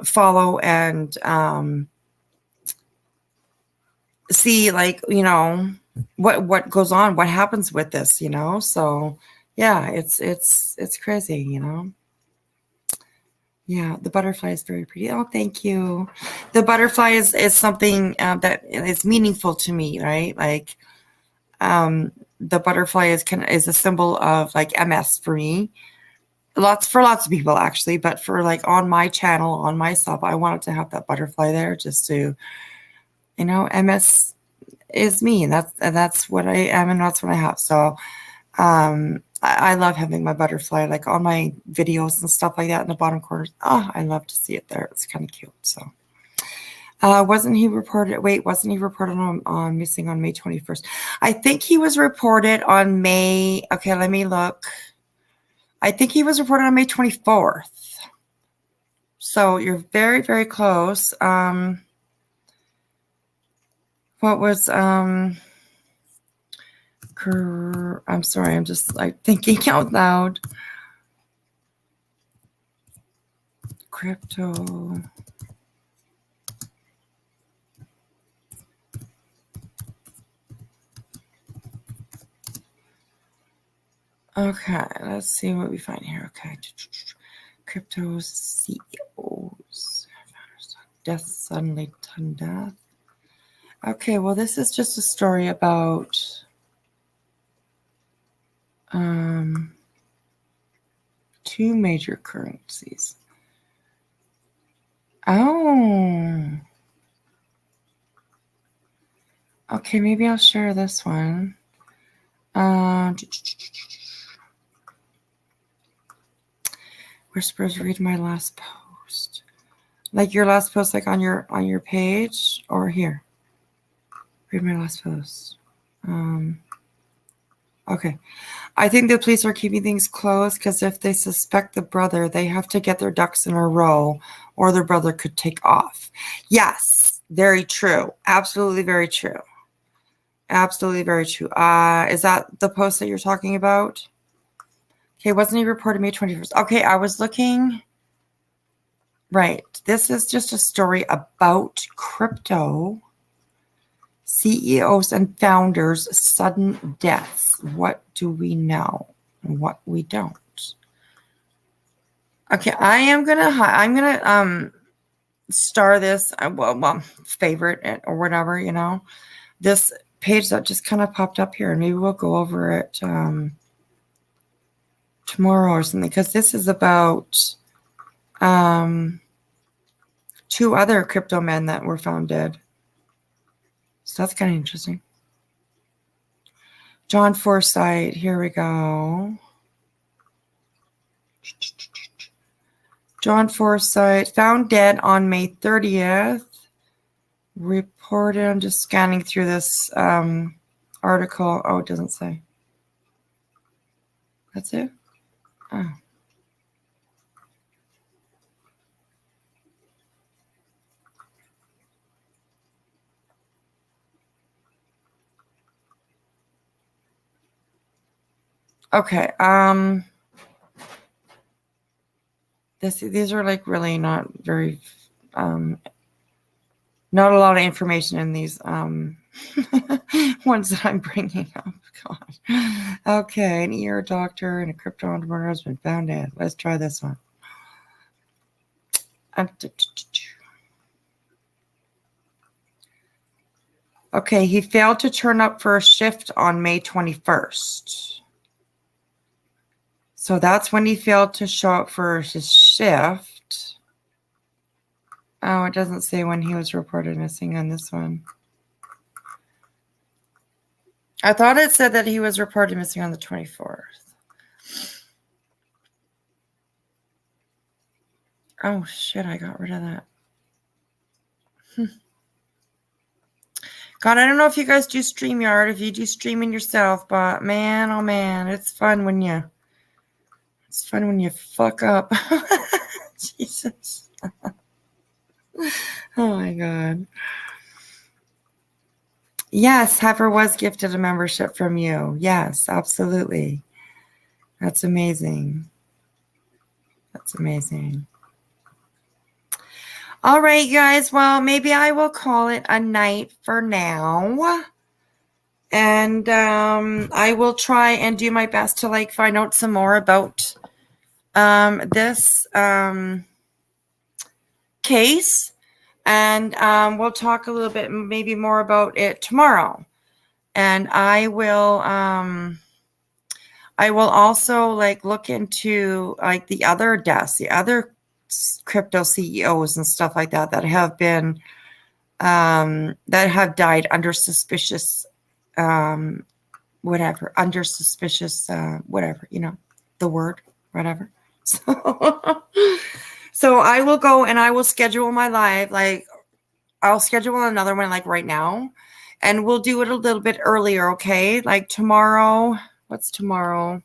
follow and see, like, you know, what goes on, what happens with this, you know. So yeah, it's crazy, you know. Yeah, the butterfly is very pretty. Oh, thank you. The butterfly is something that is meaningful to me, right? Like the butterfly is a symbol of like MS for me. Lots of people actually, but for like on my channel, on myself, I wanted to have that butterfly there just to, you know, MS is me. That's what I am and that's what I have. So I love having my butterfly like on my videos and stuff like that in the bottom corners. Oh, I love to see it there. It's kind of cute. So Wasn't he reported? Wait, wasn't he reported on missing on May 21st? I think he was reported on May. Okay, let me look. I think he was reported on May 24th. So you're very, very close. What was I'm sorry, I'm just like thinking out loud. Crypto. Okay, let's see what we find here. Okay. Crypto CEOs. Death suddenly done death. Okay, well, this is just a story about two major currencies. Oh. Okay, maybe I'll share this one. Whispers, read my last post. Like your last post, like on your page, or here. Read my last post. Okay. I think the police are keeping things close because if they suspect the brother, they have to get their ducks in a row or their brother could take off. Yes, very true. Absolutely very true. Absolutely very true. Is that the post that you're talking about? Okay, wasn't he reported May 21st? Okay, I was looking. Right. This is just a story about crypto CEOs and founders' sudden deaths. What do we know and what we don't? Okay, I'm gonna star this. Well, favorite it or whatever, you know. This page that just kind of popped up here, and maybe we'll go over it tomorrow or something, because this is about two other crypto men that were found dead. So that's kind of interesting. John Forsythe, here we go. John Forsythe, found dead on May 30th. Reported, I'm just scanning through this article. Oh, it doesn't say. That's it? Oh. Okay. These are like really not very not a lot of information in these ones that I'm bringing up. God. Okay, an ear doctor and a crypto entrepreneur has been found dead. Let's try this one. Okay, he failed to turn up for a shift on May 21st. So that's when he failed to show up for his shift. Oh, it doesn't say when he was reported missing on this one. I thought it said that he was reported missing on the 24th. Oh, shit, I got rid of that. God, I don't know if you guys do StreamYard, if you do streaming yourself, but man, oh man, it's fun when you fuck up. Jesus. Oh my God. Yes, Heifer was gifted a membership from you. Yes, absolutely. That's amazing. That's amazing. All right, guys. Well, maybe I will call it a night for now. And I will try and do my best to like find out some more about this case. And we'll talk a little bit, maybe more about it tomorrow. And I will also like look into like the other deaths, the other crypto CEOs and stuff like that that have been that have died under suspicious whatever, under suspicious whatever, you know, the word, whatever. So I will go and I will schedule my live like I'll schedule another one like right now, and we'll do it a little bit earlier, okay? Like tomorrow. What's tomorrow?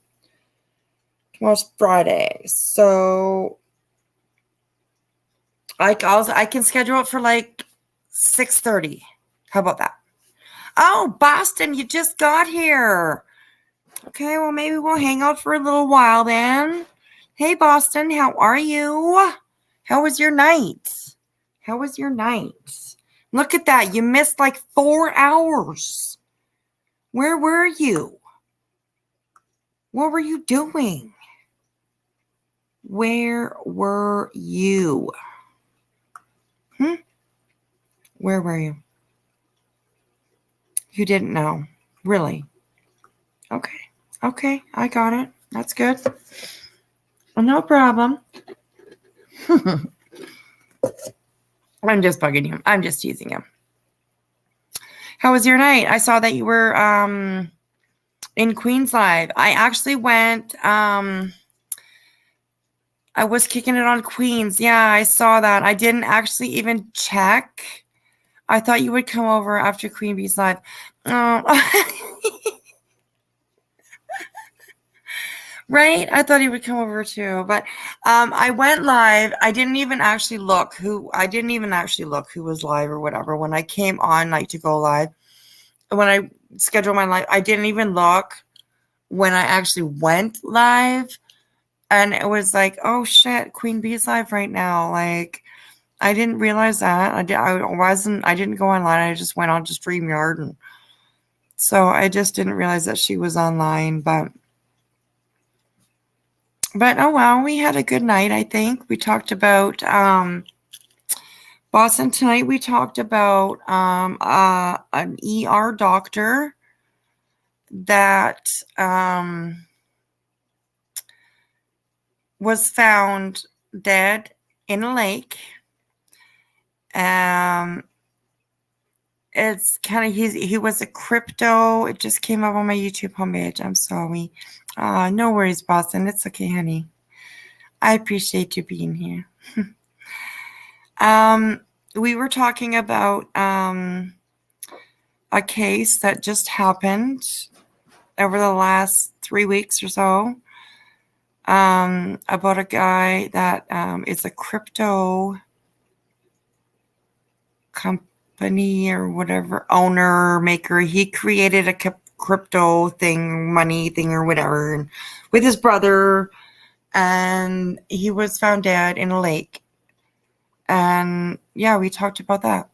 Tomorrow's Friday. So I can schedule it for like 6:30. How about that? Oh, Boston, you just got here. Okay, well, maybe we'll hang out for a little while then. Hey, Boston, how are you? How was your night? How was your night? Look at that. You missed like 4 hours. Where were you? What were you doing? Where were you? Where were you? You didn't know. Really? Okay. Okay, I got it. That's good. No problem. I'm just bugging you. I'm just teasing you. How was your night? I saw that you were in Queens Live. I actually went I was kicking it on Queens. Yeah, I saw that. I didn't actually even check. I thought you would come over after Queen Bee's Live. Right? I thought he would come over too. But I went live. I didn't even actually look who was live or whatever. When I came on like to go live, when I scheduled my live, I didn't even look when I actually went live. And it was like, oh shit, Queen Bee's live right now. Like, I didn't realize that. I didn't go online. I just went on to StreamYard. And so I just didn't realize that she was online. But oh well, we had a good night, I think. We talked about Boston tonight. We talked about an ER doctor that was found dead in a lake. It's kind of he was a crypto. It just came up on my YouTube homepage. I'm sorry. No worries, Boston. It's okay, honey. I appreciate you being here. We were talking about a case that just happened over the last 3 weeks or so. About a guy that is a crypto company or whatever, owner, maker. He created a crypto thing, money thing or whatever, and with his brother, and he was found dead in a lake. And yeah, we talked about that.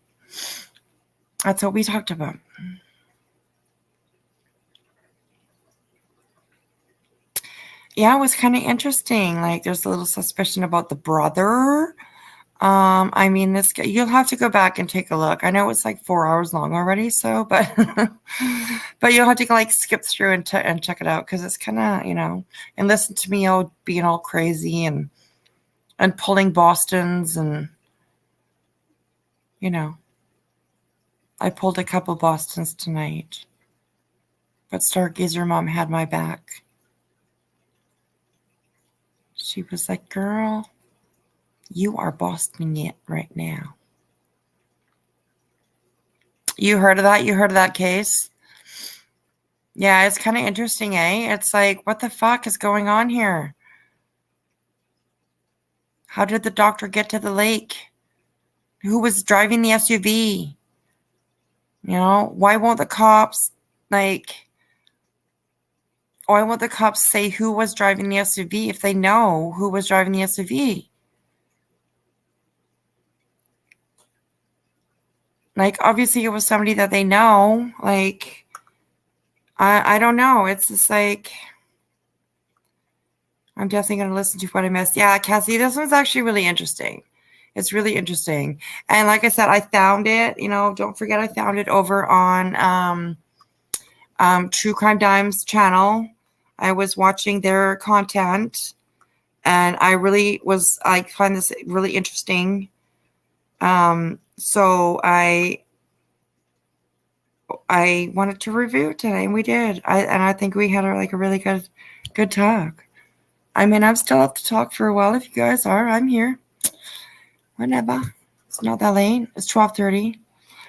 That's what we talked about. Yeah, it was kind of interesting. Like, there's a little suspicion about the brother. I mean, this guy, you'll have to go back and take a look. I know it's like 4 hours long already, so, but you'll have to like skip through and check it out, because it's kind of, and listen to me being all crazy and pulling Bostons, and I pulled a couple Bostons tonight, but Stargazer Mom had my back. She was like, girl, you are Bostoning it right now. You heard of that? You heard of that case? Yeah, it's kind of interesting, eh? It's like, what the fuck is going on here? How did the doctor get to the lake? Who was driving the SUV? Why won't the cops, why won't the cops say who was driving the SUV if they know who was driving the SUV? Like, obviously it was somebody that they know. Like, I don't know. It's just like, I'm definitely going to listen to what I missed. Yeah, Cassie, this one's actually really interesting. It's really interesting. And like I said, I found it, don't forget I found it over on True Crime Dimes channel. I was watching their content, and I find this really interesting. So I wanted to review it today, and we did. I think we had a really good talk. I mean, I'm still up to talk for a while. If you guys are, I'm here. Whenever. It's not that late. It's 12:30.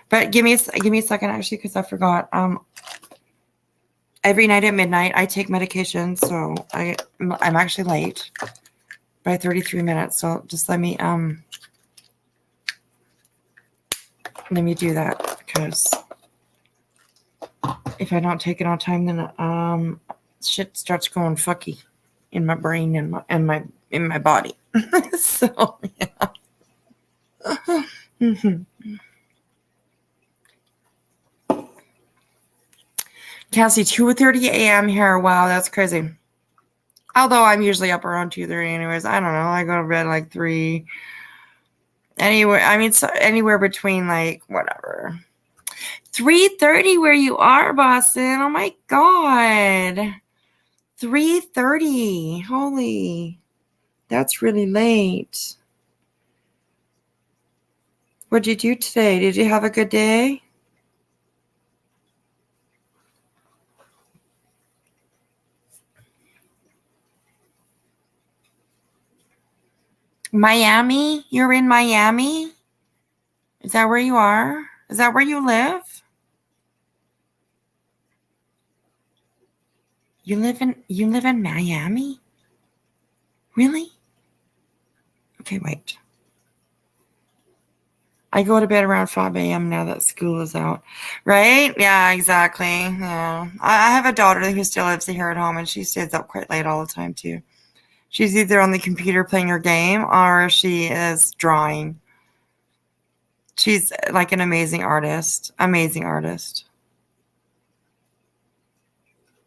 But give me a second, actually, because I forgot. Every night at midnight, I take medication, so I'm actually late by 33 minutes. So just let me do that, because if I don't take it on time, then shit starts going fucky in my brain and in my body. So yeah. Cassie, 2:30 a.m. here. Wow, that's crazy. Although I'm usually up around 2:30 anyways. I don't know. I go to bed like 3. Anywhere between like whatever. 3:30 where you are, Boston. Oh my God. 3:30. Holy. That's really late. What'd you do today? Did you have a good day? Miami? You're in Miami? Is that where you are? Is that where you live? You live in Miami? Really? Okay, wait. I go to bed around 5 a.m. now that school is out. Right? Yeah, exactly. Yeah. I have a daughter who still lives here at home, and she stays up quite late all the time, too. She's either on the computer playing her game or she is drawing. She's like an amazing artist. Amazing artist.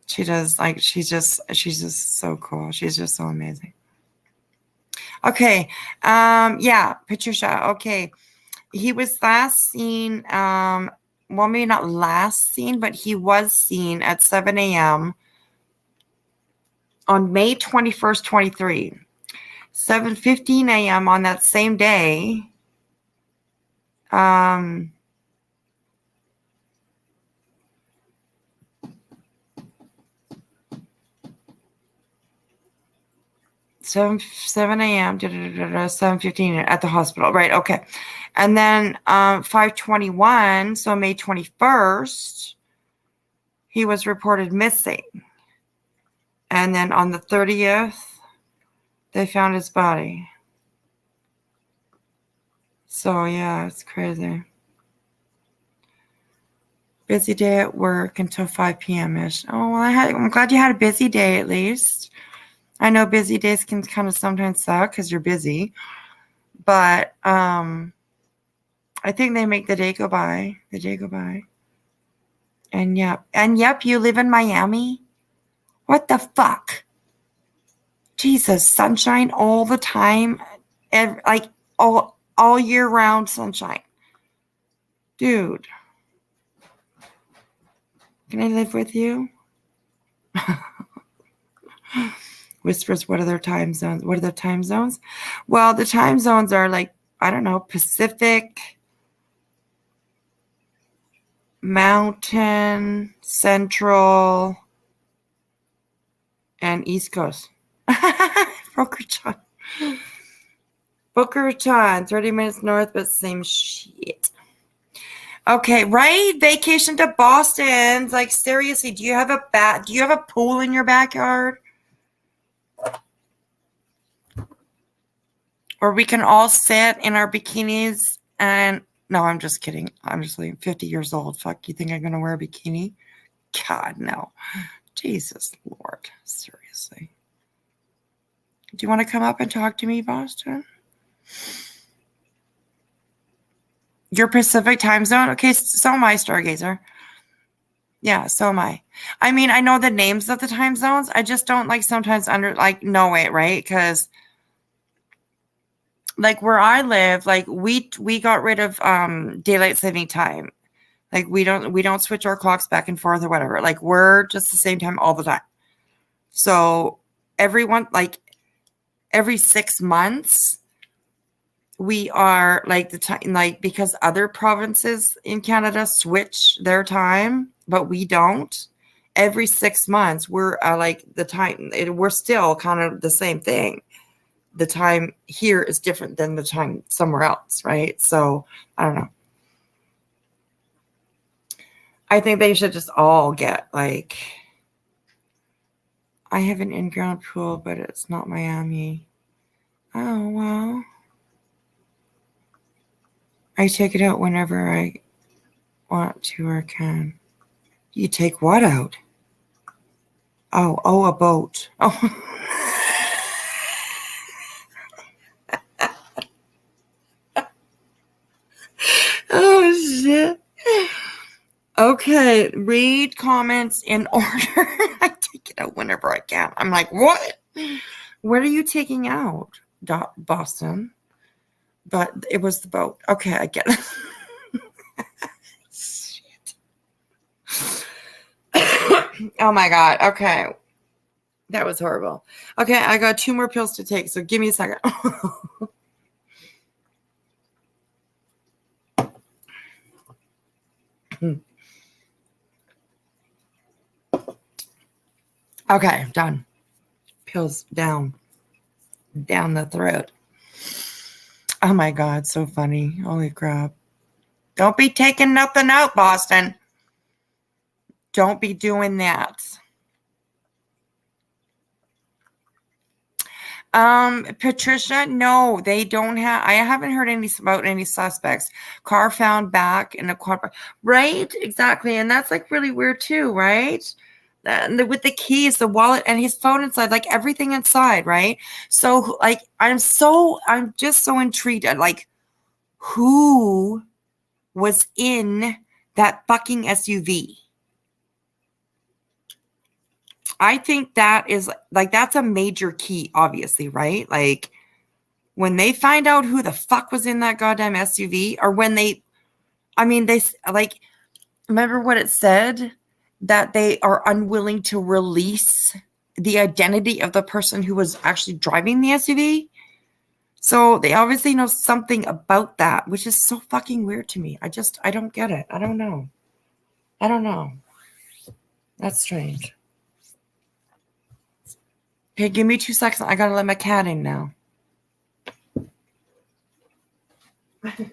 She does, like, she's just so cool. She's just so amazing. Okay. Yeah, picture shot. Okay. He was last seen, well, maybe not last seen, but he was seen at 7 a.m. on May 21st, 23. 7:15 a.m. on that same day. 7 a.m. 7:15 at the hospital. Right. Okay. And then 5:21, so May 21st, he was reported missing. And then on the 30th, they found his body. So yeah, it's crazy. Busy day at work until 5 p.m.-ish. Oh, well, I'm glad you had a busy day at least. I know busy days can kind of sometimes suck because you're busy. But I think they make the day go by. The day go by. And yep, you live in Miami? What the fuck? Jesus, sunshine all the time. Like all year round sunshine. Dude. Can I live with you? Whispers, what are their time zones? What are their time zones? Well, the time zones are like, I don't know, Pacific, Mountain, Central, and East Coast. Boca Raton, 30 minutes north, but same shit. Okay, right? Vacation to Boston. Like, seriously, do you have a pool in your backyard? Or we can all sit in our bikinis and no, I'm just kidding. I'm just like 50 years old. Fuck, you think I'm gonna wear a bikini? God, no. Jesus Lord. Seriously. Do you want to come up and talk to me, Boston? Your Pacific time zone? Okay, so am I, Stargazer. Yeah, so am I. I mean, I know the names of the time zones. I just don't like sometimes know it, right? Because like where I live, like we got rid of daylight saving time. Like we don't switch our clocks back and forth or whatever. Like we're just the same time all the time. So everyone, like every 6 months, we are like the time, like because other provinces in Canada switch their time, but we don't. Every 6 months, we're like the time. We're still kind of the same thing. the time here is different than the time somewhere else, right? So I don't know. I think they should just all get like, I have an in-ground pool, but it's not Miami. Oh, well. I take it out whenever I want to or can. You take what out? Oh, a boat. Oh. Oh, shit. Okay, read comments in order. I take it out whenever I can. I'm like, what? What are you taking out, Boston? But it was the boat. Okay, I get it. Shit. Oh my God. Okay. That was horrible. Okay, I got 2 more pills to take, so give me a second. Okay, done. Pills down the throat. Oh my God, so funny. Holy crap. Don't be taking nothing out, Boston. Don't be doing that. Patricia, no, they don't have. I haven't heard about any suspects. Car found back in a quad. Right, exactly, and that's like really weird too, right? With the keys, the wallet, and his phone inside, like everything inside, right? So, like, I'm just so intrigued at like who was in that fucking SUV. I think that is like, that's a major key, obviously, right? Like when they find out who the fuck was in that goddamn SUV, or when they like, remember what it said? That they are unwilling to release the identity of the person who was actually driving the SUV. So they obviously know something about that, which is so fucking weird to me. I don't get it. I don't know. That's strange. Okay, give me 2 seconds. I gotta let my cat in now. Okay,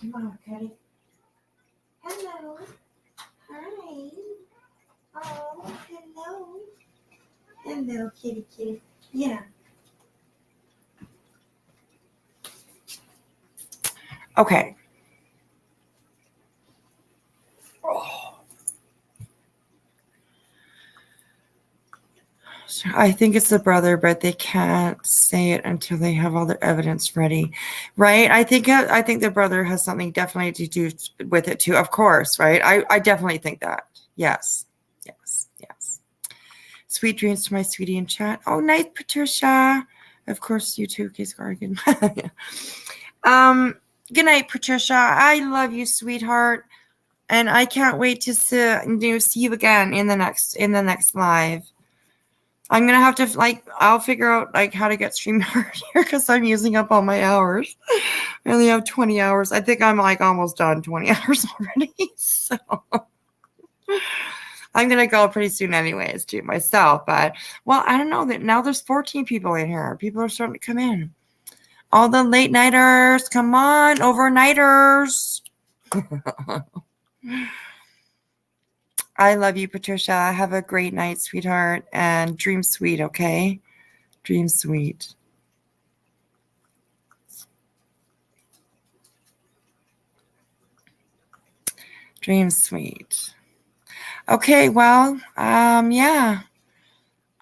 come on, Caddy. Hello. Hi. Oh, hello. Hello, kitty. Yeah. Okay. Oh. So I think it's the brother, but they can't say it until they have all their evidence ready, right? I think the brother has something definitely to do with it too, of course, right? I definitely think that. Yes. Sweet dreams to my sweetie in chat. Oh, nice, Patricia. Of course, you too, Case Gargan. Good night, Patricia. I love you, sweetheart, and I can't wait to see you again in the next live. I'm gonna have to I'll figure out how to get StreamYard here because I'm using up all my hours. I only have 20 hours. I think I'm almost done 20 hours already. So I'm gonna go pretty soon anyways to myself. But I don't know that now there's 14 people in here. People are starting to come in. All the late nighters, come on, overnighters. I love you, Patricia. Have a great night, sweetheart, and dream sweet, okay? Dream sweet. Dream sweet. Okay, well, yeah.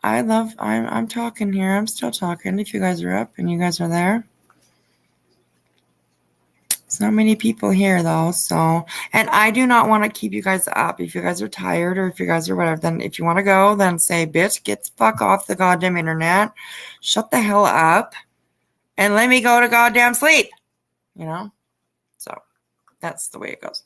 I'm talking here. I'm still talking if you guys are up and you guys are there. There's not many people here though, so, and I do not want to keep you guys up. If you guys are tired or if you guys are whatever, then if you want to go, then say, bitch, get the fuck off the goddamn internet. Shut the hell up and let me go to goddamn sleep. You know? So that's the way it goes.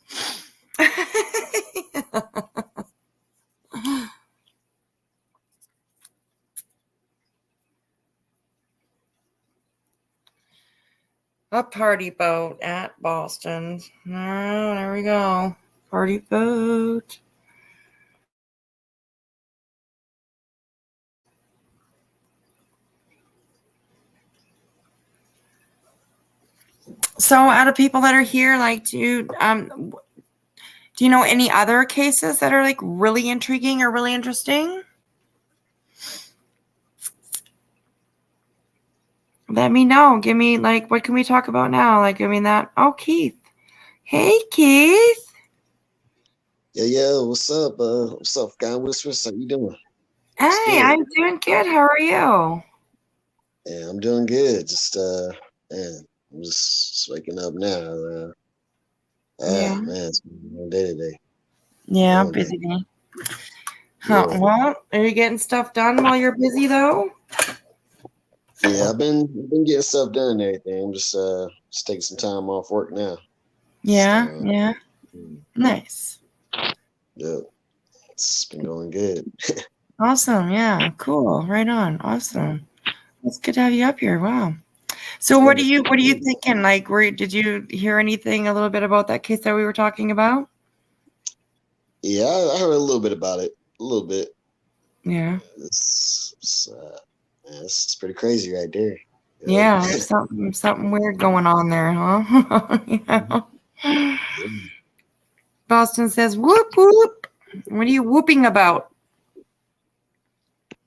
A party boat at Boston. Oh, there we go. Party boat. So out of people that are here, like, do you know any other cases that are like really intriguing or really interesting? Let me know. Give me, like, what can we talk about now? Like, I mean, that. Oh, Keith. Hey, Keith. Yeah, what's up? What's up, Guy Whispers? How you doing? Hey, I'm doing good. How are you? Yeah, I'm doing good. Man, I'm just waking up now. Yeah. Man, it's been a long day today. Yeah, Long busy day. day. Huh. Yeah. Well, are you getting stuff done while you're busy though? Yeah, I've been getting stuff done and everything. I'm just taking some time off work now. Yeah, So, yeah. Nice. yeah, it's been going good. Awesome. Yeah. Cool. Right on. Awesome. It's good to have you up here. Wow. So what are you thinking? Like, did you hear anything a little bit about that case that we were talking about? Yeah, I heard a little bit about it. A little bit. Yeah. It's pretty crazy right there. Yeah, there's something weird going on there, huh? Yeah. Boston says, "Whoop whoop." What are you whooping about?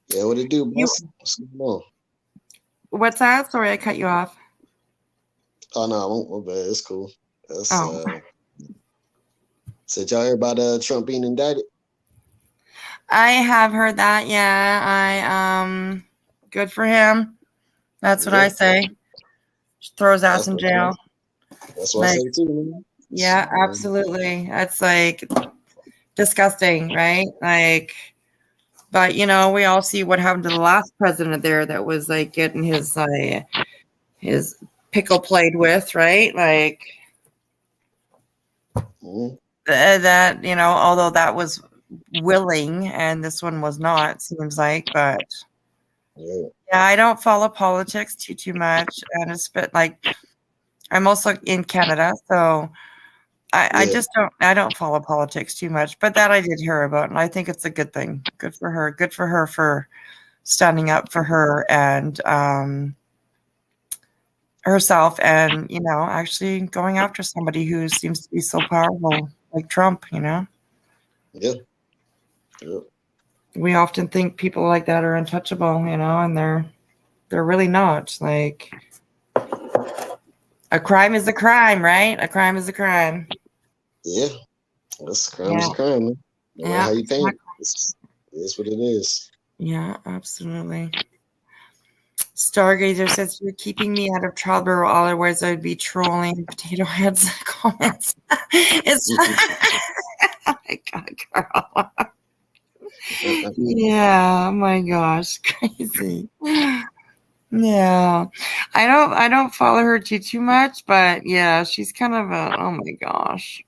Yeah, what it do, boss? What's going on? What's that? Sorry, I cut you off. Oh no, I won't. My bad. It's cool. That's Oh. Said y'all heard about Trump being indicted? I have heard that. Yeah, good for him. That's what I say. Just throw his ass in jail. That's what I say too, man. Yeah, absolutely. That's like disgusting, right? Like, but you know, we all see what happened to the last president there that was like getting his pickle played with, right? Like that, you know, although that was willing and this one was not, seems like, but yeah, I don't follow politics too much, and it's bit like I'm also in Canada, so I just don't follow politics too much, but that I did hear about, and I think it's a good thing. Good for her. Good for her for standing up for her and herself, and you know, actually going after somebody who seems to be so powerful, like Trump. You know. Yeah. We often think people like that are untouchable, you know, and they're really not. Like, a crime is a crime, right? A crime is a crime. Yeah, that's crime is a crime, man. No matter how you think, it's what it is. Yeah, absolutely. Stargazer says, "You're keeping me out of trouble, otherwise I'd be trolling potato heads comments." It's oh my God, girl. Yeah, oh my gosh, crazy. Yeah, I don't follow her too much, but yeah, she's kind of a, oh my gosh.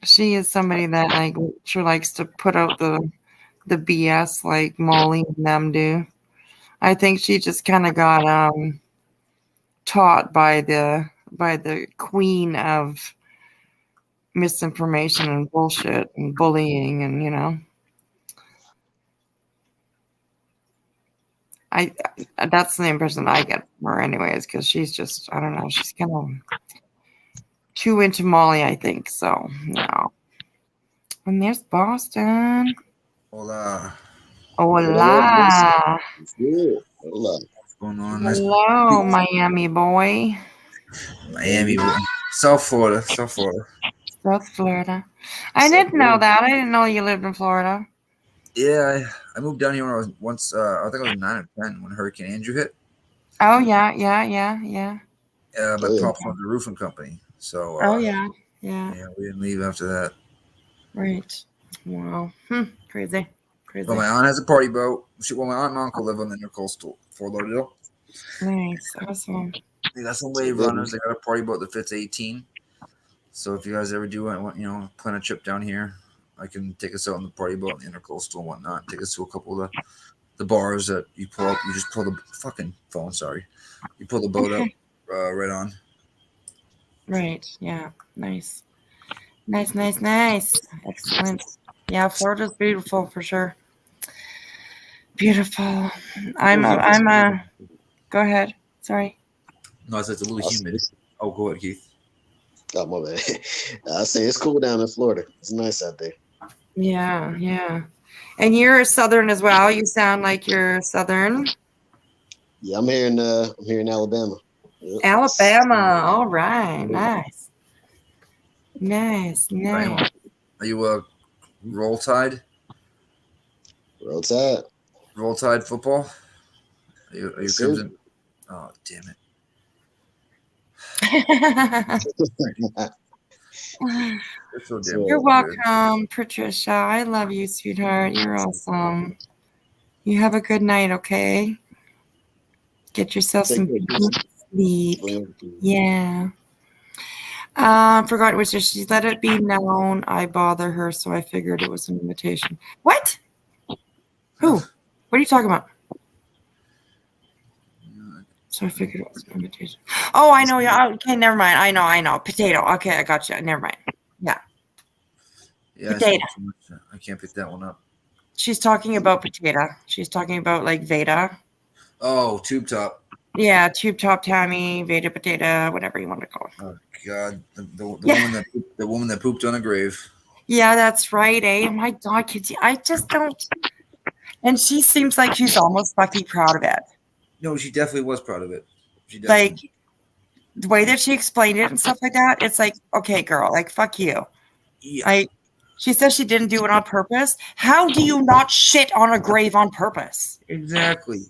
She is somebody that like sure likes to put out the BS like Molly and them do. I think she just kind of got taught by the queen of misinformation and bullshit and bullying, and you know. That's the impression I get from her anyways, because she's just, I don't know, she's kind of too into Molly, I think. So no. And there's Boston. Hola. Hola. Hola. What's going on? Hello, Miami boy. Miami, South Florida. South Florida. I didn't know that. I didn't know you lived in Florida. Yeah, I moved down here when I was once. I think I was 9 or 10 when Hurricane Andrew hit. Oh yeah. My pops owned the roofing company, so. Yeah. Yeah, we didn't leave after that. Right. Wow. Crazy. Well, my aunt has a party boat. My aunt and uncle live on the intercoastal Fort Lauderdale. Nice. Awesome. They got some wave runners. They got a party boat that fits 18. So if you guys ever do want, plan a trip down here, I can take us out on the party boat on the intercoastal and whatnot. Take us to a couple of the bars that you pull up. You just pull the fucking phone. Sorry, you pull the boat up right on. Right. Yeah. Nice. Excellent. Yeah, Florida's beautiful for sure. Beautiful. Go ahead. Sorry. No, it's a little humid. Oh, go ahead, Keith. Oh, my bad. I say it's cool down in Florida. It's nice out there. Yeah, yeah. And you're Southern as well. You sound like you're Southern. Yeah, I'm here in Alabama. Yep. Alabama. All right. Nice. Nice. Are you Roll Tide? Roll Tide. Roll Tide football? Are you Yes, Crimson? Oh, damn it. You're so damn You're weird. welcome, Patricia. I love you, sweetheart. You're awesome. You have a good night, okay? Get yourself some good sleep. Yeah. Forgot which is she let it be known I bother her, so I figured it was an invitation. What? Who? What are you talking about? So I figured it was an invitation. Oh, I know. Yeah. Okay, never mind. I know. Potato. Okay, I got you. Never mind. Yeah. Yeah, Potato. I can't pick that one up. She's talking about potato. She's talking about like Veda. Oh, Tube Top. Yeah, Tube Top Tammy, Veda Potato, whatever you want to call it. Oh God, the woman that pooped on a grave. Yeah, that's right. Oh my God, kids! I just don't. And she seems like she's almost fucking proud of it. No, she definitely was proud of it. She Like definitely. the way that she explained it and stuff like that. It's like, okay, girl, like fuck you. Yeah. Like she says she didn't do it on purpose. How do you not shit on a grave on purpose? Exactly.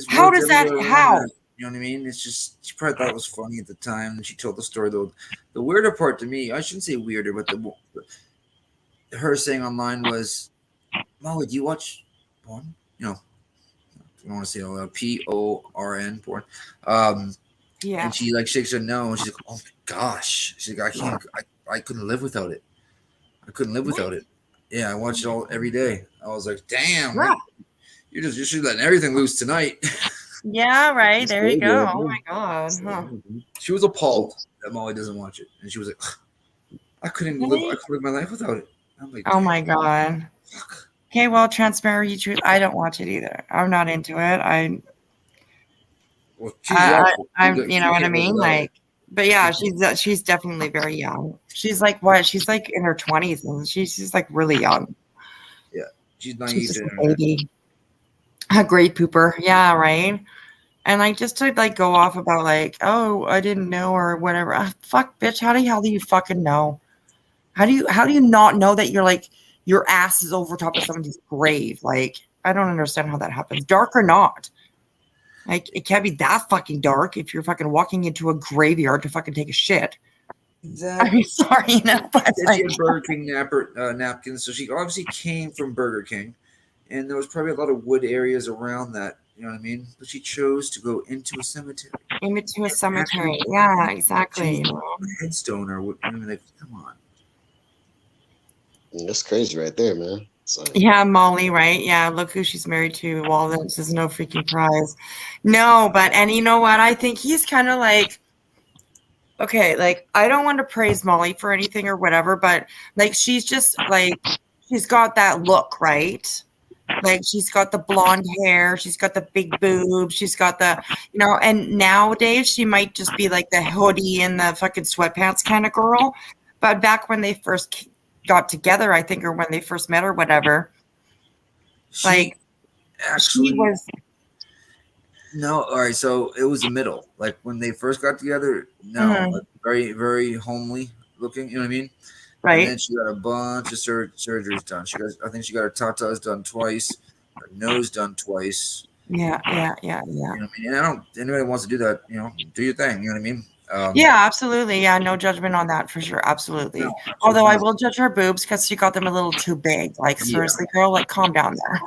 How does that? How? You know what I mean? It's just she probably thought it was funny at the time, and she told the story. Though the weirder part to me, I shouldn't say weirder, but her saying online was, "Molly, do you watch porn? You know, I want to say PORN porn." Yeah. And she like shakes her no, and she's like, "Oh my gosh!" She's like, "I can't. I couldn't live without it. I couldn't live without it." Yeah, I watch it all every day. I was like, "Damn, yeah. you're letting everything loose tonight." Yeah, right. There you go. Oh my God. Huh. She was appalled that Molly doesn't watch it, and she was like, "I couldn't live my life without it." I'm like, oh my God. Fuck. Okay, well, transparent truth. I don't watch it either. I'm not into it. I'm, you know what I mean? Like, but yeah, she's definitely very young. She's like what? She's like in her 20s, and she's like really young. Yeah, she's naive. She's just a baby. A great pooper. Yeah, right. And like just to like go off about like, oh, I didn't know or whatever. Fuck, bitch. How the hell do you fucking know? How do you not know that you're like your ass is over top of somebody's grave? Like, I don't understand how that happens. Dark or not. Like, it can't be that fucking dark if you're fucking walking into a graveyard to fucking take a shit. Exactly. I mean, sorry, you know, but she had Burger King napkins, so she obviously came from Burger King, and there was probably a lot of wood areas around that. You know what I mean? But she chose to go into a cemetery. Into a cemetery, yeah, exactly. A headstone or what? I mean, like, come on. That's crazy, right there, man. Yeah, Molly, right? Yeah, look who she's married to. Walnuts is no freaking prize. No, but and you know what? I think he's kind of like, okay, like I don't want to praise Molly for anything or whatever, but like she's just like she's got that look, right? Like she's got the blonde hair, she's got the big boobs, she's got the, you know, and nowadays she might just be like the hoodie and the fucking sweatpants kind of girl. But back when they first got together, I think, or when they first met or whatever, she was. No, all right. So it was the middle. Like when they first got together, like very, very homely looking. You know what I mean? Right. And then she got a bunch of surgeries done. I think she got her tatas done twice, her nose done twice. Yeah. You know what I mean? And anybody wants to do that, you know, do your thing. You know what I mean? Yeah, absolutely. Yeah, no judgment on that for sure. Absolutely. No, although I will judge her boobs because she got them a little too big. Like, seriously, girl, like, calm down there.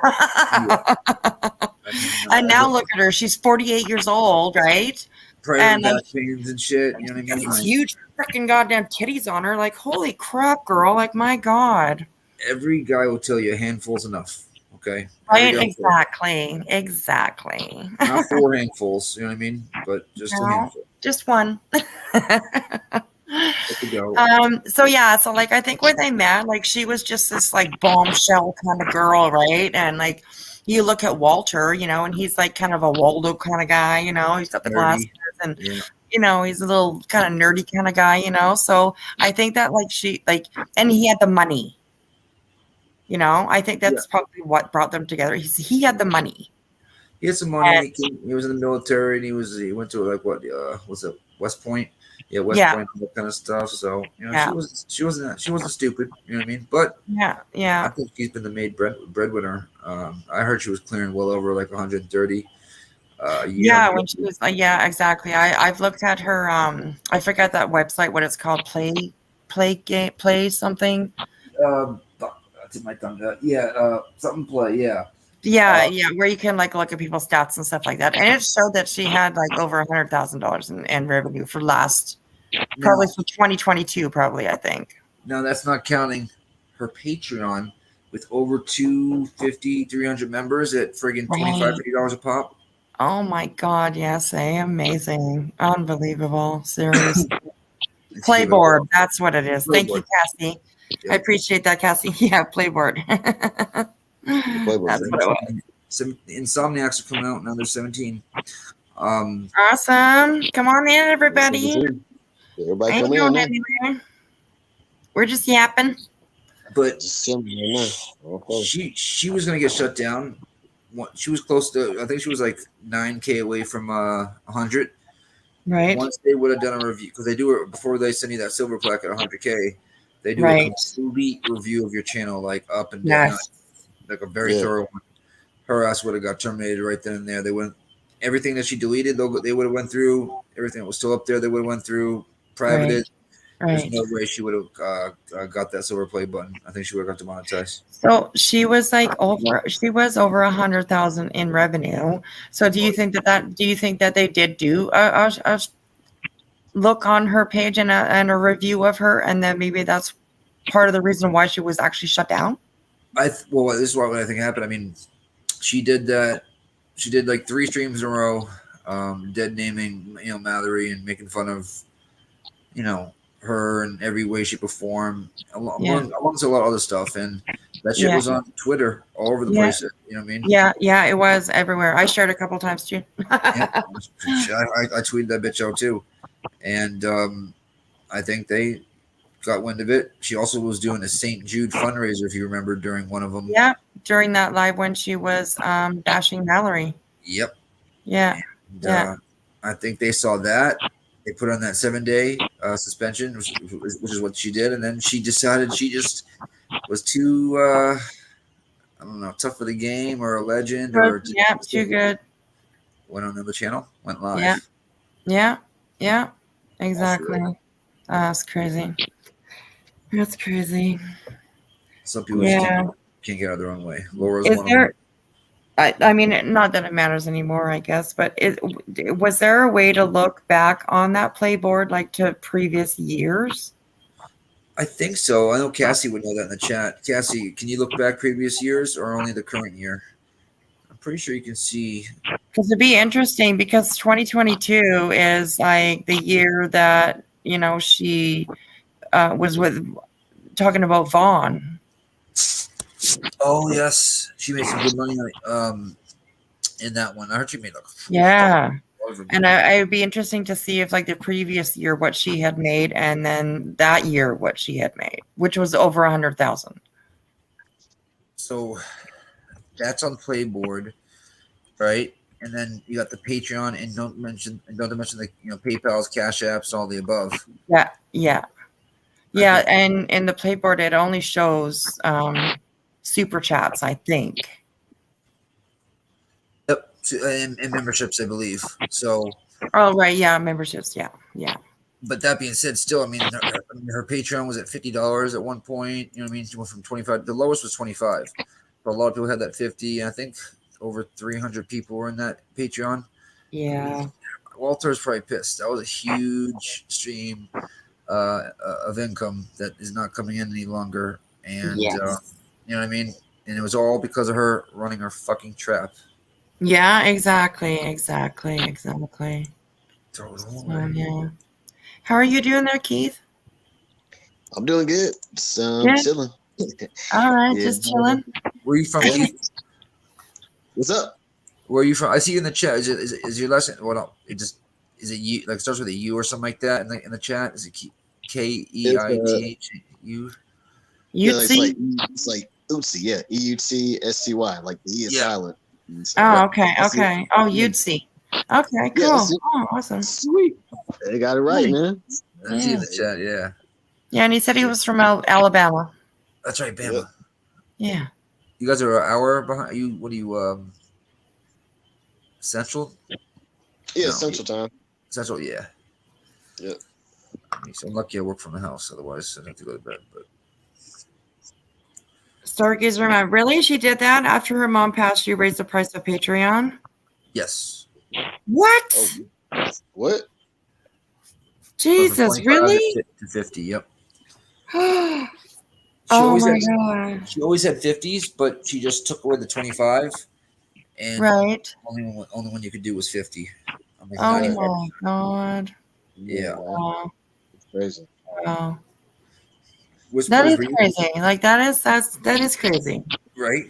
And now look at her. She's 48 years old, right? And back pains and shit. You know what I mean? These huge freaking goddamn titties on her. Like, holy crap, girl. Like, my God. Every guy will tell you a handful's enough. Okay. Right? Exactly. Not 4 handfuls, you know what I mean? But just a handful. Just one. So yeah, so like I think when they met, like she was just this like bombshell kind of girl, right? And like you look at Walter, you know, and he's like kind of a Waldo kind of guy, you know, he's got the glasses and you know, he's a little kind of nerdy kind of guy, you know. So I think that and he had the money. You know, I think that's probably what brought them together. He had the money. He had some money. He was in the military, and he went to like was it West Point? Yeah, West Point, that kind of stuff. So you know, she wasn't stupid. You know what I mean? But I think she's been the maid breadwinner. I heard she was clearing well over like 130 a year. Yeah, when she was exactly. I've looked at her. I forgot that website. What it's called? Play something. That's in my tongue. Something play. Yeah. Yeah, where you can like look at people's stats and stuff like that, and it showed that she had like over $100,000 in revenue for probably for 2022, probably I think. No, that's not counting her Patreon with over 250, 300 members at friggin' $25, $50 a pop. Oh my God! Yes, amazing, unbelievable, serious. Playboard, that's what it is. Thank you, Cassie. I appreciate that, Cassie. Yeah, Playboard. That's what it was. Some Insomniacs are coming out now. They're 17. Awesome. Come on in, everybody. Everybody Ain't come going in. anywhere. We're just yapping. But she was gonna get shut down. She was close to. I think she was like 9K away from 100. Right. Once they would have done a review, because they do it before they send you that silver plaque at 100K. They do a complete review of your channel, like up and down. Like a very thorough one. Her ass would have got terminated right then and there. They went everything that she deleted. They would have went through everything that was still up there. They would have went through privated. There's no way she would have got that silver play button. I think she would have got demonetized. So she was over 100,000 in revenue. So do you think that they did do a look on her page and a review of her, and then maybe that's part of the reason why she was actually shut down? Well, this is what I think happened. I mean, she did that. She did like 3 streams in a row, dead naming, Mallory and making fun of, her in every way, shape, or form, amongst a lot of other stuff. And that shit was on Twitter all over the place. You know what I mean? Yeah, it was everywhere. I shared a couple times too. I tweeted that bitch out too, and I think they got wind of it. She also was doing a St. Jude fundraiser, if you remember, during one of them. Yeah, during that live when she was bashing Mallory. Yep. Yeah. And, I think they saw that. They put her on that 7-day suspension, which is what she did, and then she decided she just was too, I don't know, tough for the game or a legend or too good. Went on another channel, went live. Yeah, exactly. That's crazy. That's crazy. Some people just can't get out of their own way. Laura's one of them. I mean, not that it matters anymore, I guess, but was there a way to look back on that playboard, like to previous years? I think so. I know Cassie would know that in the chat. Cassie, can you look back previous years or only the current year? I'm pretty sure you can see. Because it'd be interesting because 2022 is like the year that, she was talking about Vaughn. Oh yes, she made some good money in that one. I heard she made and it would be interesting to see if like the previous year what she had made, and then that year what she had made, which was over 100,000. So that's on Playboard, right? And then you got the Patreon, and don't mention the PayPal's, Cash Apps, all the above. Yeah. And in the Playboard it only shows super chats, I think. Yep, and memberships, I believe. So. Oh right, yeah, memberships, yeah. But that being said, still, I mean, her Patreon was at $50 at one point. You know what I mean? She went from 25. The lowest was 25. But a lot of people had that 50. And I think over 300 people were in that Patreon. Yeah. Walter's probably pissed. That was a huge stream of income that is not coming in any longer. And you know what I mean? And it was all because of her running her fucking trap. Yeah, exactly. Totally. How are you doing there, Keith? I'm doing good. Chilling. All right, just chilling. Where are you from, Keith? What's up? Where are you from? I see you in the chat. Is your lesson? Well, no, is is it U? Like starts with a U or something like that in the chat? Is it KEITHU? Yeah, it's like Utsy, yeah, EUTSCY, like the E is silent. Oh, okay, okay. Oh, you'd see. Okay, cool. that's it. Oh, awesome. Sweet. They got it right, man. I see in the chat, yeah. Yeah, and he said he was from Alabama. That's right, Bama. Yeah. You guys are an hour behind. You what are you Central? Yeah, Central Time. Central, yeah. Yeah. So I'm lucky I work from the house. Otherwise, I'd have to go to bed. But Stargazer Mom, really? She did that after her mom passed? You raised the price of Patreon? yes. What? What? Jesus, really? To 50. Yep. Oh always my had, god. She always had 50s, but she just took away the 25, and right. Only one you could do was 50. I'm like, Oh my god. Yeah. Wow. It's crazy. Wow. Was That is reading, crazy. Like that is crazy. Right?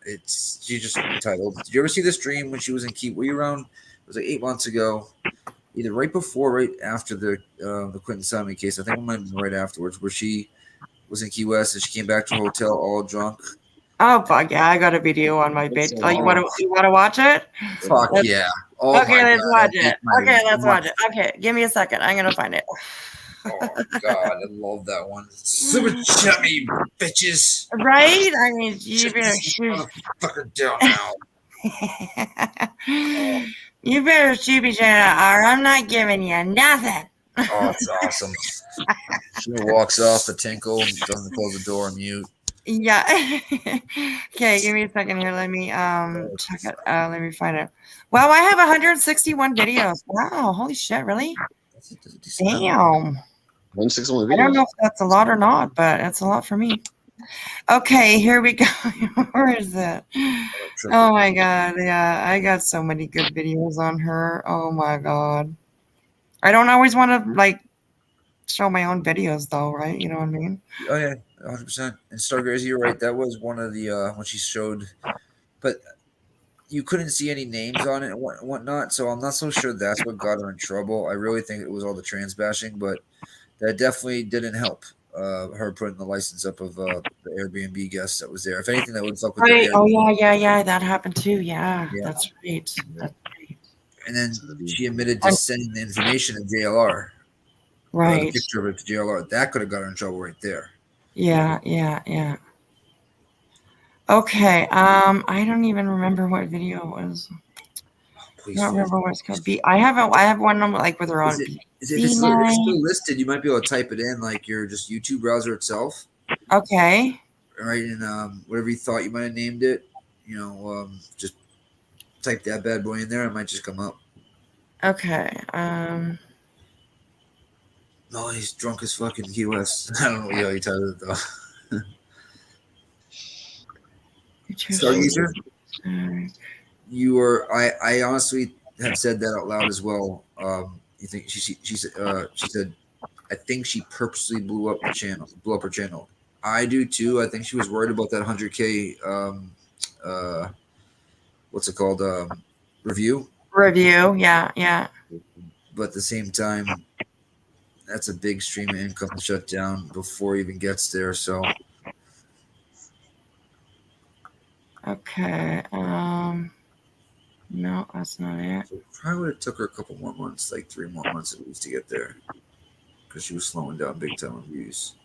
It's she just entitled. Did you ever see this dream when she was in Key? Were you around? It was like 8 months ago, either right before, or right after the Quentin Simon case. I think it might have been right afterwards, where she was in Key West and she came back to her hotel all drunk. Oh fuck yeah! I got a video on my page. Oh, you want to watch it? Fuck yeah! Oh okay, let's watch it. Okay, let's watch it. Okay, give me a second. I'm gonna find it. Oh God, I love that one. Super chummy bitches. Right? I mean, you better shoot. Motherfucker down now. You better shoot me, Jenna, or I'm not giving you nothing. Oh, it's awesome. She walks off the tinkle and doesn't close the door on mute. Yeah. Okay, give me a second here. Let me check it. Let me find it. Wow, I have 161 videos. Wow, holy shit, really? Damn. 161 videos. I don't know if that's a lot or not, but it's a lot for me. Okay, here we go. Where is it? Oh my god, yeah, I got so many good videos on her. Oh my god. I don't always want to like show my own videos though, right? You know what I mean? Oh yeah, 100%. And Stargazer, you're right. That was one of the when she showed, but you couldn't see any names on it and whatnot. So I'm not so sure that's what got her in trouble. I really think it was all the trans bashing, but that definitely didn't help her putting the license up of the Airbnb guest that was there. If anything, that would fuck with Right. their Oh Airbnb. yeah, that happened too. Yeah, that's right. That's right. And then she admitted to sending the information to JLR. Right. The picture of it to JLR. That could have got her in trouble right there. Yeah. Okay. I don't even remember what video it was. I don't remember what it's called. I have one like with her on. If it's still listed, you might be able to type it in like your just YouTube browser itself. Okay. Right, and whatever you thought you might have named it, just type that bad boy in there. It might just come up. Okay. No, he's drunk as fucking Key West. I don't know what he titled it though. Stargazer, you are. I honestly have said that out loud as well. You think she said, I think she purposely blew up her channel. I do too. I think she was worried about that 100K. What's it called? Review. Yeah. But at the same time, that's a big stream of income to shut down before it even gets there. So. Okay. No, that's not it. So probably would have took her a couple more months, like 3 more months at least to get there, because she was slowing down big time on views.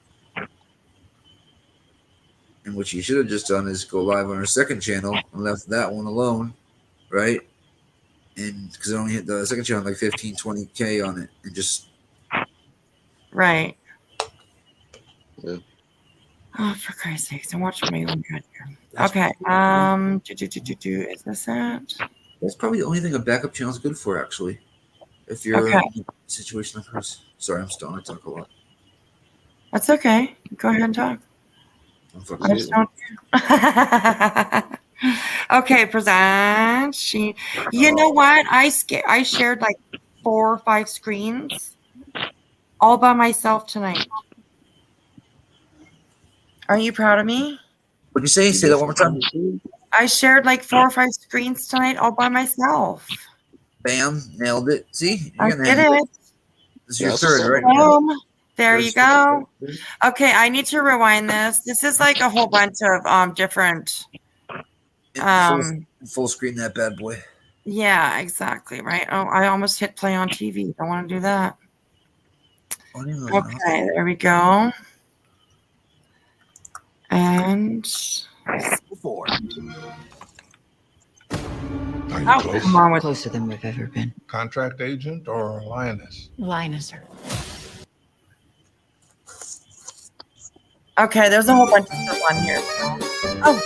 And what she should have just done is go live on her second channel and left that one alone, right? And because it only hit the second channel like 15, 20K on it, and just right. Yeah. Oh, for Christ's sakes! I'm watching my own cut here. Okay. Is this it? That's probably the only thing a backup channel is good for, actually. If you're in a situation like hers. Sorry, I'm stoned. I talk a lot. That's okay. Go ahead and talk. I just don't. Okay, present. You know what? I shared like 4 or 5 screens all by myself tonight. Are you proud of me? What'd you say? Say that one more time. I shared like 4 or 5 screens tonight all by myself. Bam, nailed it. See, I did it. This is your That's third, right? Boom. There Third you stream. go. Okay, I need to rewind this. This is like a whole bunch of different Full screen that bad boy. yeah, exactly, right? Oh, I almost hit play on TV. Don't want to do that. Okay, there we go. And Four. Are you oh, close? come on with Closer than we've ever been. Contract agent or lioness? Lioness, sir. okay, there's a whole bunch of stuff on here. Oh,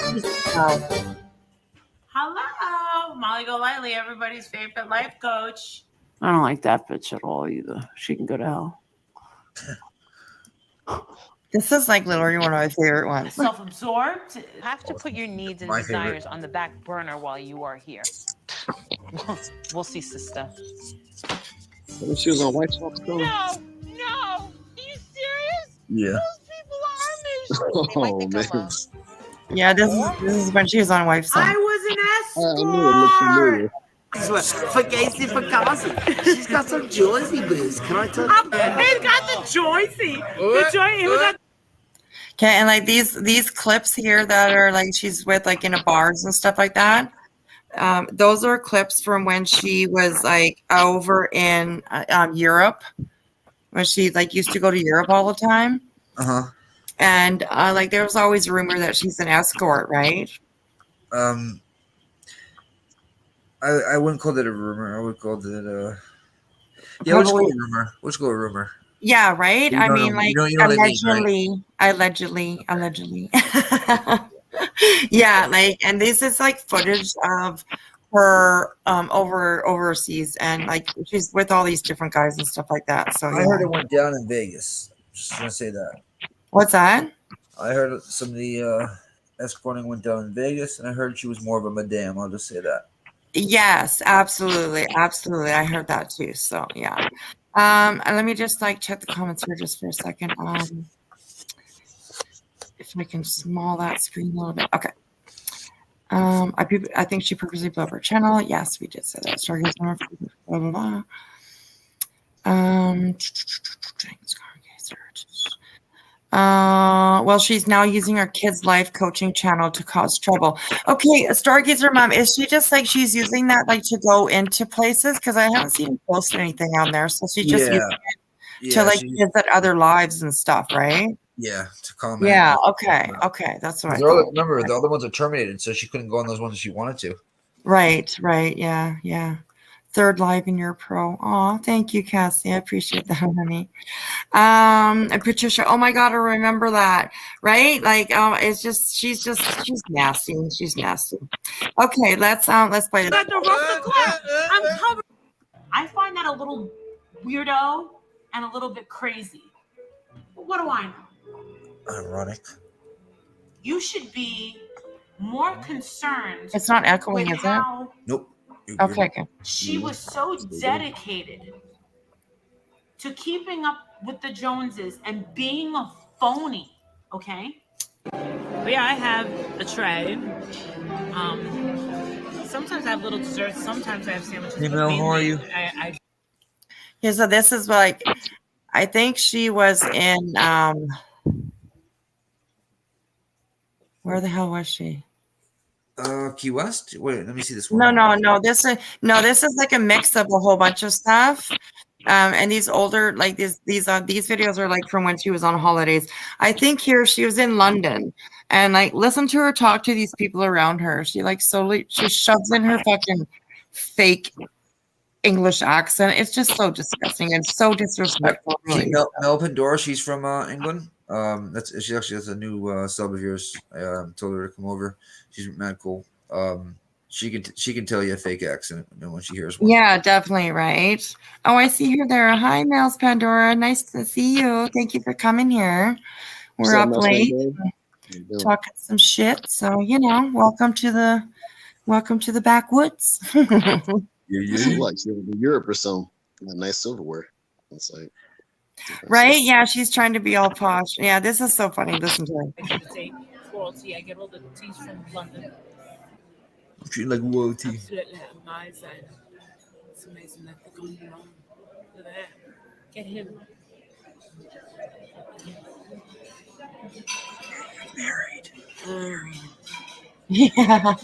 Hello, Molly Golightly, everybody's favorite life coach. I don't like that bitch at all either. She can go to hell. this is like literally one of my favorite ones. Self-absorbed. Have to put your needs and My desires favorite. on the back burner while you are here. We'll see, sister. She was on White Sox, though. No, are you serious? Yeah. Those people are amazing. Oh man. Yeah, this is when she was on Wife's Son. I was an I knew it looked familiar. For Casey for Kazi. She's got some Jersey biz. Can I tell you? He's got the Joycey. The Joy. Okay, and like these clips here that are like she's with like in a bars and stuff like that. Those are clips from when she was like over in Europe, when she like used to go to Europe all the time. And like there was always a rumor that she's an escort, right? I wouldn't call that a rumor. I would call that yeah, we'll just go with rumor. We'll just go with rumor. Yeah, right. You I don't mean, know- like you don't know the allegedly. Yeah, like, and this is like footage of her overseas, and like she's with all these different guys and stuff like that. So I heard it went down in Vegas. Just gonna say that. What's that? I heard some of the escorting went down in Vegas, and I heard she was more of a madame. I'll just say that. Yes, absolutely. I heard that too. So yeah. And let me just like check the comments here just for a second. If I can small that screen a little bit. Okay. I think she purposely blew up her channel. Yes, we did say that. Stargazer, blah blah blah. Well, she's now using her kids' life coaching channel to cause trouble. Okay, Stargazer Mom, is she just like she's using that like to go into places? Because I haven't seen her post anything on there, so she's just using it to like visit other lives and stuff, right? Yeah, to comment. Yeah. Okay. That's what I thought. Remember, the other ones are terminated, so she couldn't go on those ones if she wanted to. Right. Yeah. Third live in your pro. Oh, thank you, Cassie. I appreciate that, honey. And Patricia, oh my God, I remember that. Right? Like, it's just she's nasty. She's nasty. Okay, let's play this. Got the Russell Clark. I'm covered. I find that a little weirdo and a little bit crazy. But what do I know? Ironic. You should be more concerned. It's not echoing, with is it? how Nope. Okay. She was so dedicated to keeping up with the Joneses and being a phony, okay? But yeah, I have a tray. Sometimes I have little desserts. Sometimes I have sandwiches. Hey, Mel, how are you? Yeah, so this is like, I think she was in, where the hell was she? Key West. Wait, let me see this one. No. This is like a mix of a whole bunch of stuff. And these older, like these videos are like from when she was on holidays. I think here she was in London, and like listen to her talk to these people around her. She like slowly she shoves in her fucking fake English accent. It's just so disgusting and so disrespectful. Really. Mel Pandora, she's from England. She actually has a new sub of yours. I told her to come over. She's mad cool. She can tell you a fake accent when she hears one. Yeah, definitely, right? Oh, I see her there. Hi, Mel's Pandora. Nice to see you. Thank you for coming here. We're up late talking some shit. So, welcome to the backwoods. You like she was in Europe or something. Nice silverware. It's like right? Yeah, she's trying to be all posh. Yeah, this is so funny. Listen to her. I take floral tea. I get all the teas from London. Treat like royalty. Absolutely, my side. It's amazing that they're going along. Look at that. Get him. Married. Mm. Yeah.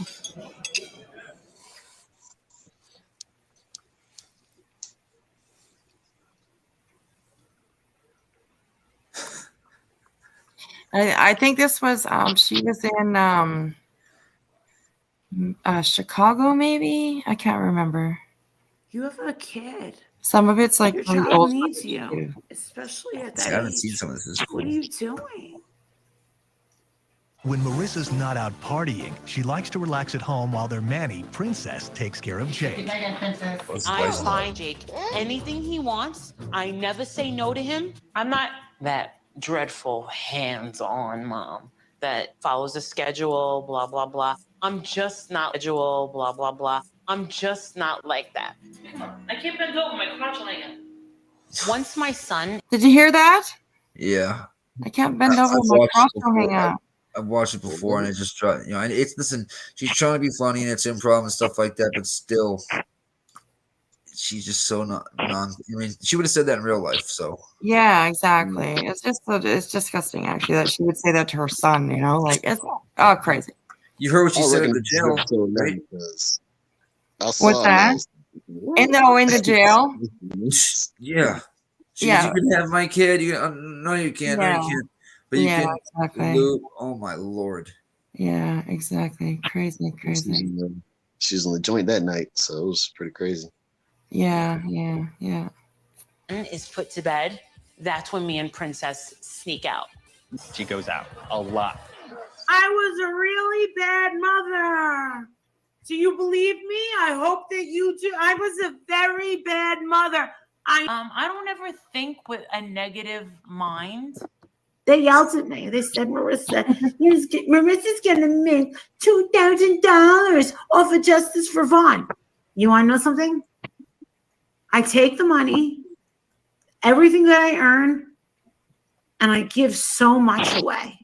I think this was she was in Chicago, maybe. I can't remember. You have a kid. Some of it's like Your really child old needs footage, you, too. especially at See, that I haven't seen age. some of this. This is What cool. are you doing? When Marissa's not out partying, she likes to relax at home while their Manny, Princess, takes care of Jake. I find Jake anything he wants. I never say no to him. I'm not that dreadful hands-on mom that follows a schedule, blah, blah, blah. I'm just not schedule, blah, blah, blah. I'm just not like that. I can't bend over, my crotch will hang out. Once my son... Did you hear that? Yeah. I can't bend over. I've My watched cross it will hang before. out. I've watched it before, and it just try, and it's listen. She's trying to be funny, and it's improv and stuff like that, but still, she's just so non. I mean, she would have said that in real life. So Yeah, exactly. It's disgusting actually that she would say that to her son. Like it's crazy. you heard what she I said at reckon the this is jail, episode 9 right? because I What's saw it and I that? was In the jail? Yeah. She goes, Yeah. you can have my kid. No, you can't. No, you Yeah. can't. But you Yeah, can. exactly. Lube. Oh my lord. Yeah, exactly. Crazy. She was on the joint that night, so it was pretty crazy. Yeah. ...is put to bed, that's when me and Princess sneak out. She goes out a lot. I was a really bad mother. Do you believe me? I hope that you do. I was a very bad mother. I don't ever think with a negative mind. They yelled at me. They said, Marissa's gonna make $2,000 off of Justice for Vaughn. You want to know something? I take the money, everything that I earn, and I give so much away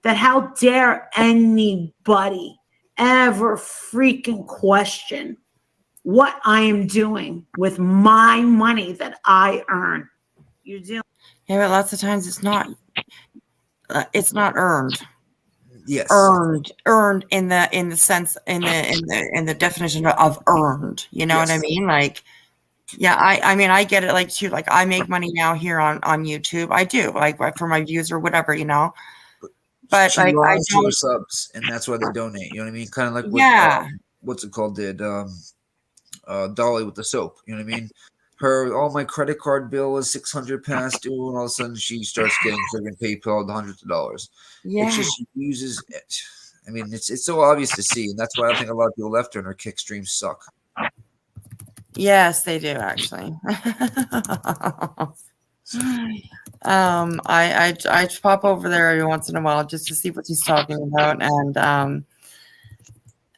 that how dare anybody ever freaking question what I am doing with my money that I earn. You're doing. Yeah, but lots of times it's not earned. Yes. Earned in the sense in the definition of earned. You know what I mean? Like, yeah, I mean I get it. Like too. Like I make money now here on YouTube. I do like for my views or whatever. But she like I lost her don't. subs, and that's why they donate. You know what I mean? Kind of like what, Yeah. what's it called? Did Dolly with the soap? You know what I mean? My credit card bill is $600 past due, and all of a sudden she starts getting friggin' PayPal the hundreds of dollars. Yeah. It's just she uses it. I mean, it's so obvious to see, and that's why I think a lot of people left her, and her kick streams suck. Yes, they do actually. I pop over there every once in a while just to see what he's talking about,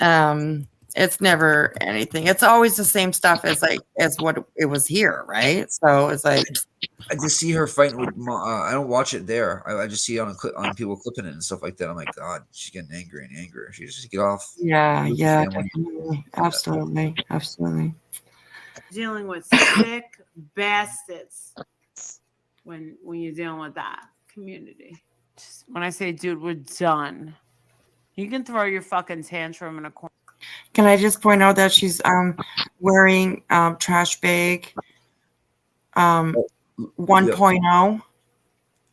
and it's never anything. It's always the same stuff as what it was here, right? So it's like I just see her fighting with. I don't watch it there. I just see it on people clipping it and stuff like that. I'm like, God, she's getting angry and angrier. She just get off. Yeah, family. definitely, absolutely. Dealing with sick bastards when you're dealing with that community. When I say, dude, we're done. You can throw your fucking tantrum in a corner. Can I just point out that she's wearing trash bag 1.0?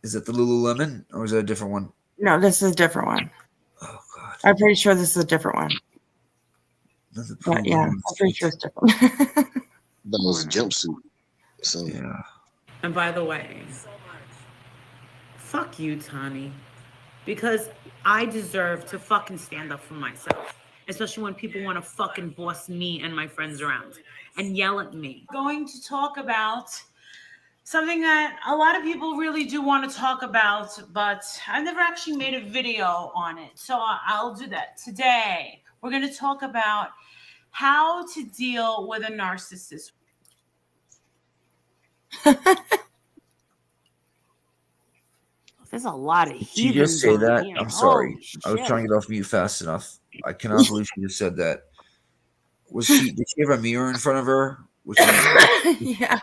Is it the Lululemon or is it a different one? No, this is a different one. Oh God! I'm pretty sure this is a different one. But yeah, I'm pretty sure it's different. That was a jumpsuit. So yeah. And by the way, fuck you, Tani, because I deserve to fucking stand up for myself, especially when people want to fucking boss me and my friends around and yell at me. Going to talk about something that a lot of people really do want to talk about, but I've never actually made a video on it. So I'll do that today. We're going to talk about how to deal with a narcissist. There's a lot of Did you just say that? I'm sorry. I was trying to get off mute fast enough. I cannot believe she just said that. Did she have a mirror in front of her Which one? Yeah,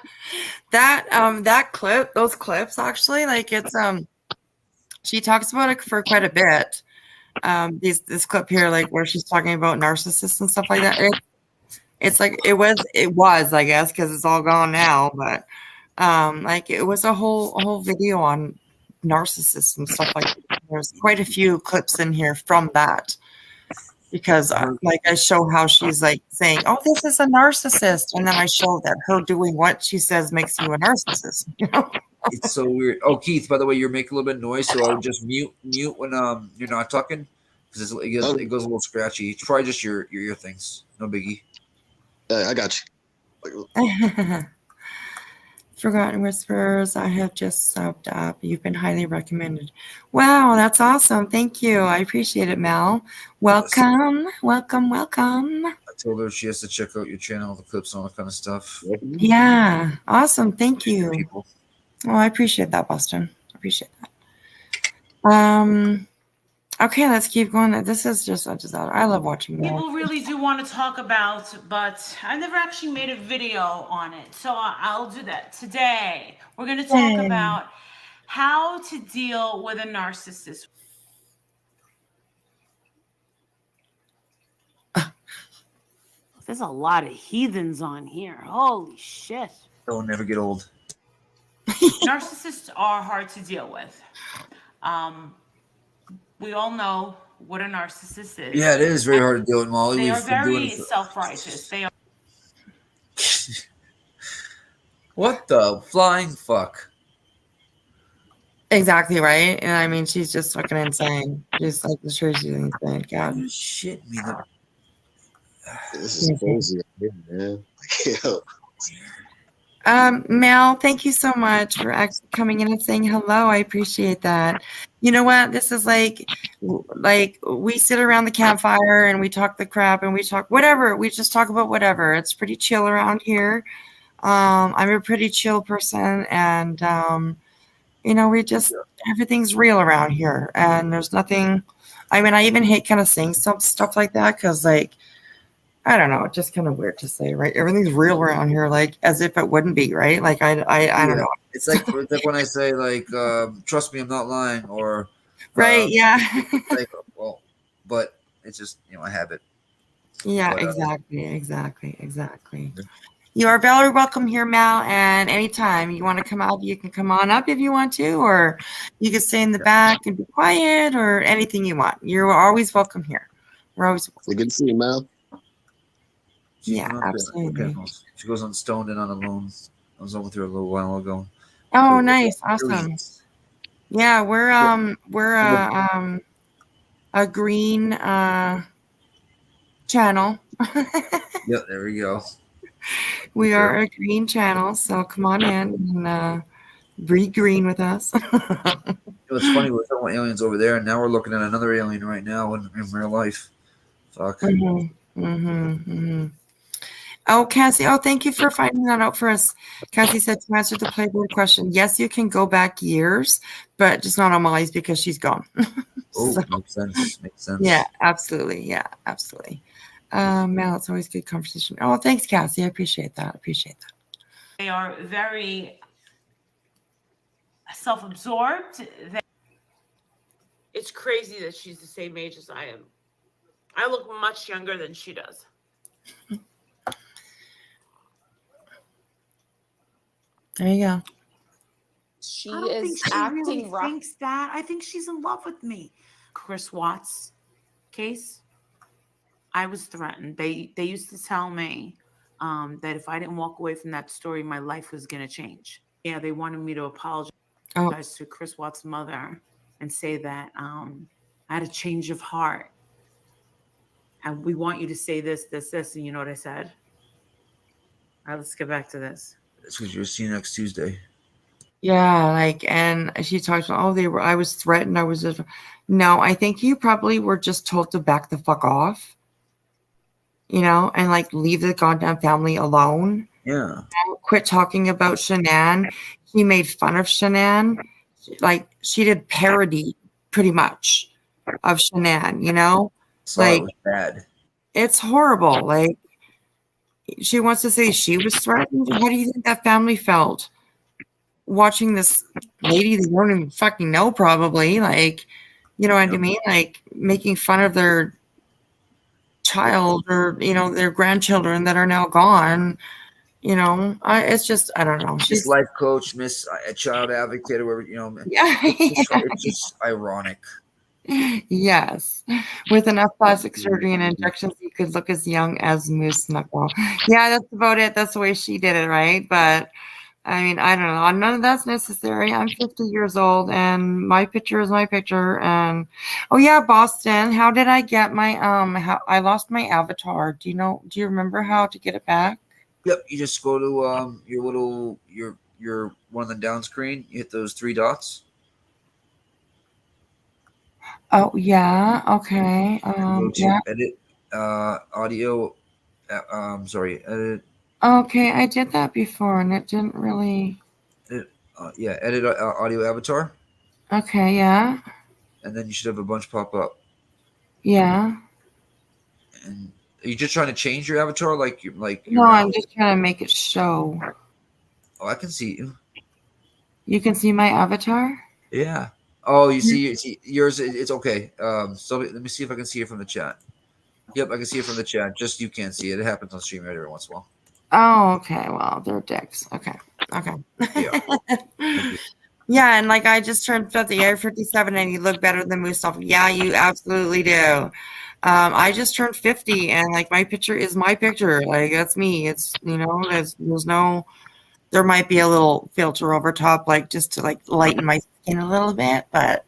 that clip, those clips actually, like it's she talks about it for quite a bit. This clip here, like where she's talking about narcissists and stuff like that. It's like it was, I guess, because it's all gone now. But like it was a whole video on narcissists and stuff like that. There's quite a few clips in here from that because like I show how she's like saying, "Oh, this is a narcissist," and then I show that her doing what she says makes you a narcissist. You know? It's so weird. Oh, Keith, by the way, you're making a little bit of noise, so I would just mute when you're not talking because it goes a little scratchy. It's probably just your ear things. No biggie. I got you. Forgotten Whispers, I have just subbed up. You've been highly recommended. Wow, that's awesome. Thank you. I appreciate it, Mel. Welcome, welcome, welcome. I told her she has to check out your channel, the clips, and all that kind of stuff. Yeah, awesome. Thank you. People. Oh, I appreciate that, Boston. I appreciate that. Okay, let's keep going. This is just I love watching more. People really do want to talk about, but I never actually made a video on it. So I'll do that today. We're going to talk about how to deal with a narcissist. There's a lot of heathens on here. Holy shit. They'll never get old. Narcissists are hard to deal with. We all know what a narcissist is. Yeah, it is very hard to deal with, Molly. They are very self-righteous. They are. What the flying fuck? Exactly right. And I mean, she's just fucking insane. Just like the sure she's insane. God. Shit me. This is crazy, man. Mel, thank you so much for actually coming in and saying hello. I appreciate that. You know what? This is like we sit around the campfire and we talk the crap and we talk whatever. We just talk about whatever. It's pretty chill around here. I'm a pretty chill person, and you know, everything's real around here, and there's nothing. I mean, I even hate kind of saying some stuff like that because, like, I don't know, it's just kind of weird to say, right? Everything's real around here, like as if it wouldn't be, right? Like I don't know. It's like when I say like, trust me, I'm not lying, or right, yeah. like, well, but it's just a habit. Yeah, but, exactly. You are very welcome here, Mal, and anytime you want to come out, you can come on up if you want to, or you can stay in the back and be quiet, or anything you want. You're always welcome here. We're always welcome. Good to see you, Mal. Yeah, absolutely. She goes on Stoned and on Alone. I was on with her a little while ago. Oh, nice, awesome. Yeah, we're a green channel. Yep, there we go. We are a green channel, so come on in and breed green with us. It's funny, we're talking about aliens over there, and now we're looking at another alien right now in real life. Fuck. Oh, Cassie. Oh, thank you for finding that out for us. Cassie said to answer the Playboy question. Yes, you can go back years, but just not on Molly's because she's gone. So, makes sense. Yeah, absolutely. Mal, it's always good conversation. Oh, thanks, Cassie. I appreciate that. They are very self-absorbed. It's crazy that she's the same age as I am. I look much younger than she does. There you go. She is acting rough. Thinks that. I think she's in love with me. Chris Watts case. I was threatened. They used to tell me that if I didn't walk away from that story, my life was going to change. Yeah, they wanted me to apologize to Chris Watts' mother and say that I had a change of heart. And we want you to say this. And you know what I said? All right, let's get back to this. That's what you'll see next Tuesday. Yeah, and she talks about, I was threatened. No, I think you probably were just told to back the fuck off, and leave the goddamn family alone. Yeah. Quit talking about Shanann. He made fun of Shanann. She did parody pretty much of Shanann, So it was bad. It's horrible. she wants to say she was threatened. How do you think that family felt watching this lady they don't even fucking know, probably? Like, you know what I mean? Like making fun of their child or, you know, their grandchildren that are now gone. You know, it's just, I don't know. Miss She's Life Coach, Miss a Child Advocate, or whatever, you know. Yeah. It's just ironic. Yes. With enough plastic surgery and injections, you could look as young as Moose Knuckle. Yeah, that's about it. That's the way she did it, right? But I mean, I don't know. None of that's necessary. I'm 50 years old and my picture is my picture. And oh yeah, Boston, how did I get my I lost my avatar. Do you remember how to get it back? Yep, you just go to your one on the down screen. You hit those 3 dots. Oh yeah, okay. Go to Yeah. edit audio. Sorry, edit. Okay, I did that before and it didn't really. Edit audio avatar, Okay, yeah. and then you should have a bunch pop up. Yeah. And are you just trying to change your avatar, like your No, mouth? I'm just trying to make it show. Oh, I can see you. You can see my avatar? Yeah. Oh, you see yours. It's okay. So let me see if I can see it from the chat. Yep, I can see it from the chat. Just you can't see it. It happens on stream every once in a while. Oh, okay. Well, they're dicks. Okay. Yeah. Yeah, and like I just turned 50, you're 57 and you look better than Mustafa. Yeah, you absolutely do. I just turned 50 and like my picture is my picture. Like that's me. It's, you know, there's no, there might be a little filter over top, like just to like lighten my skin a little bit, but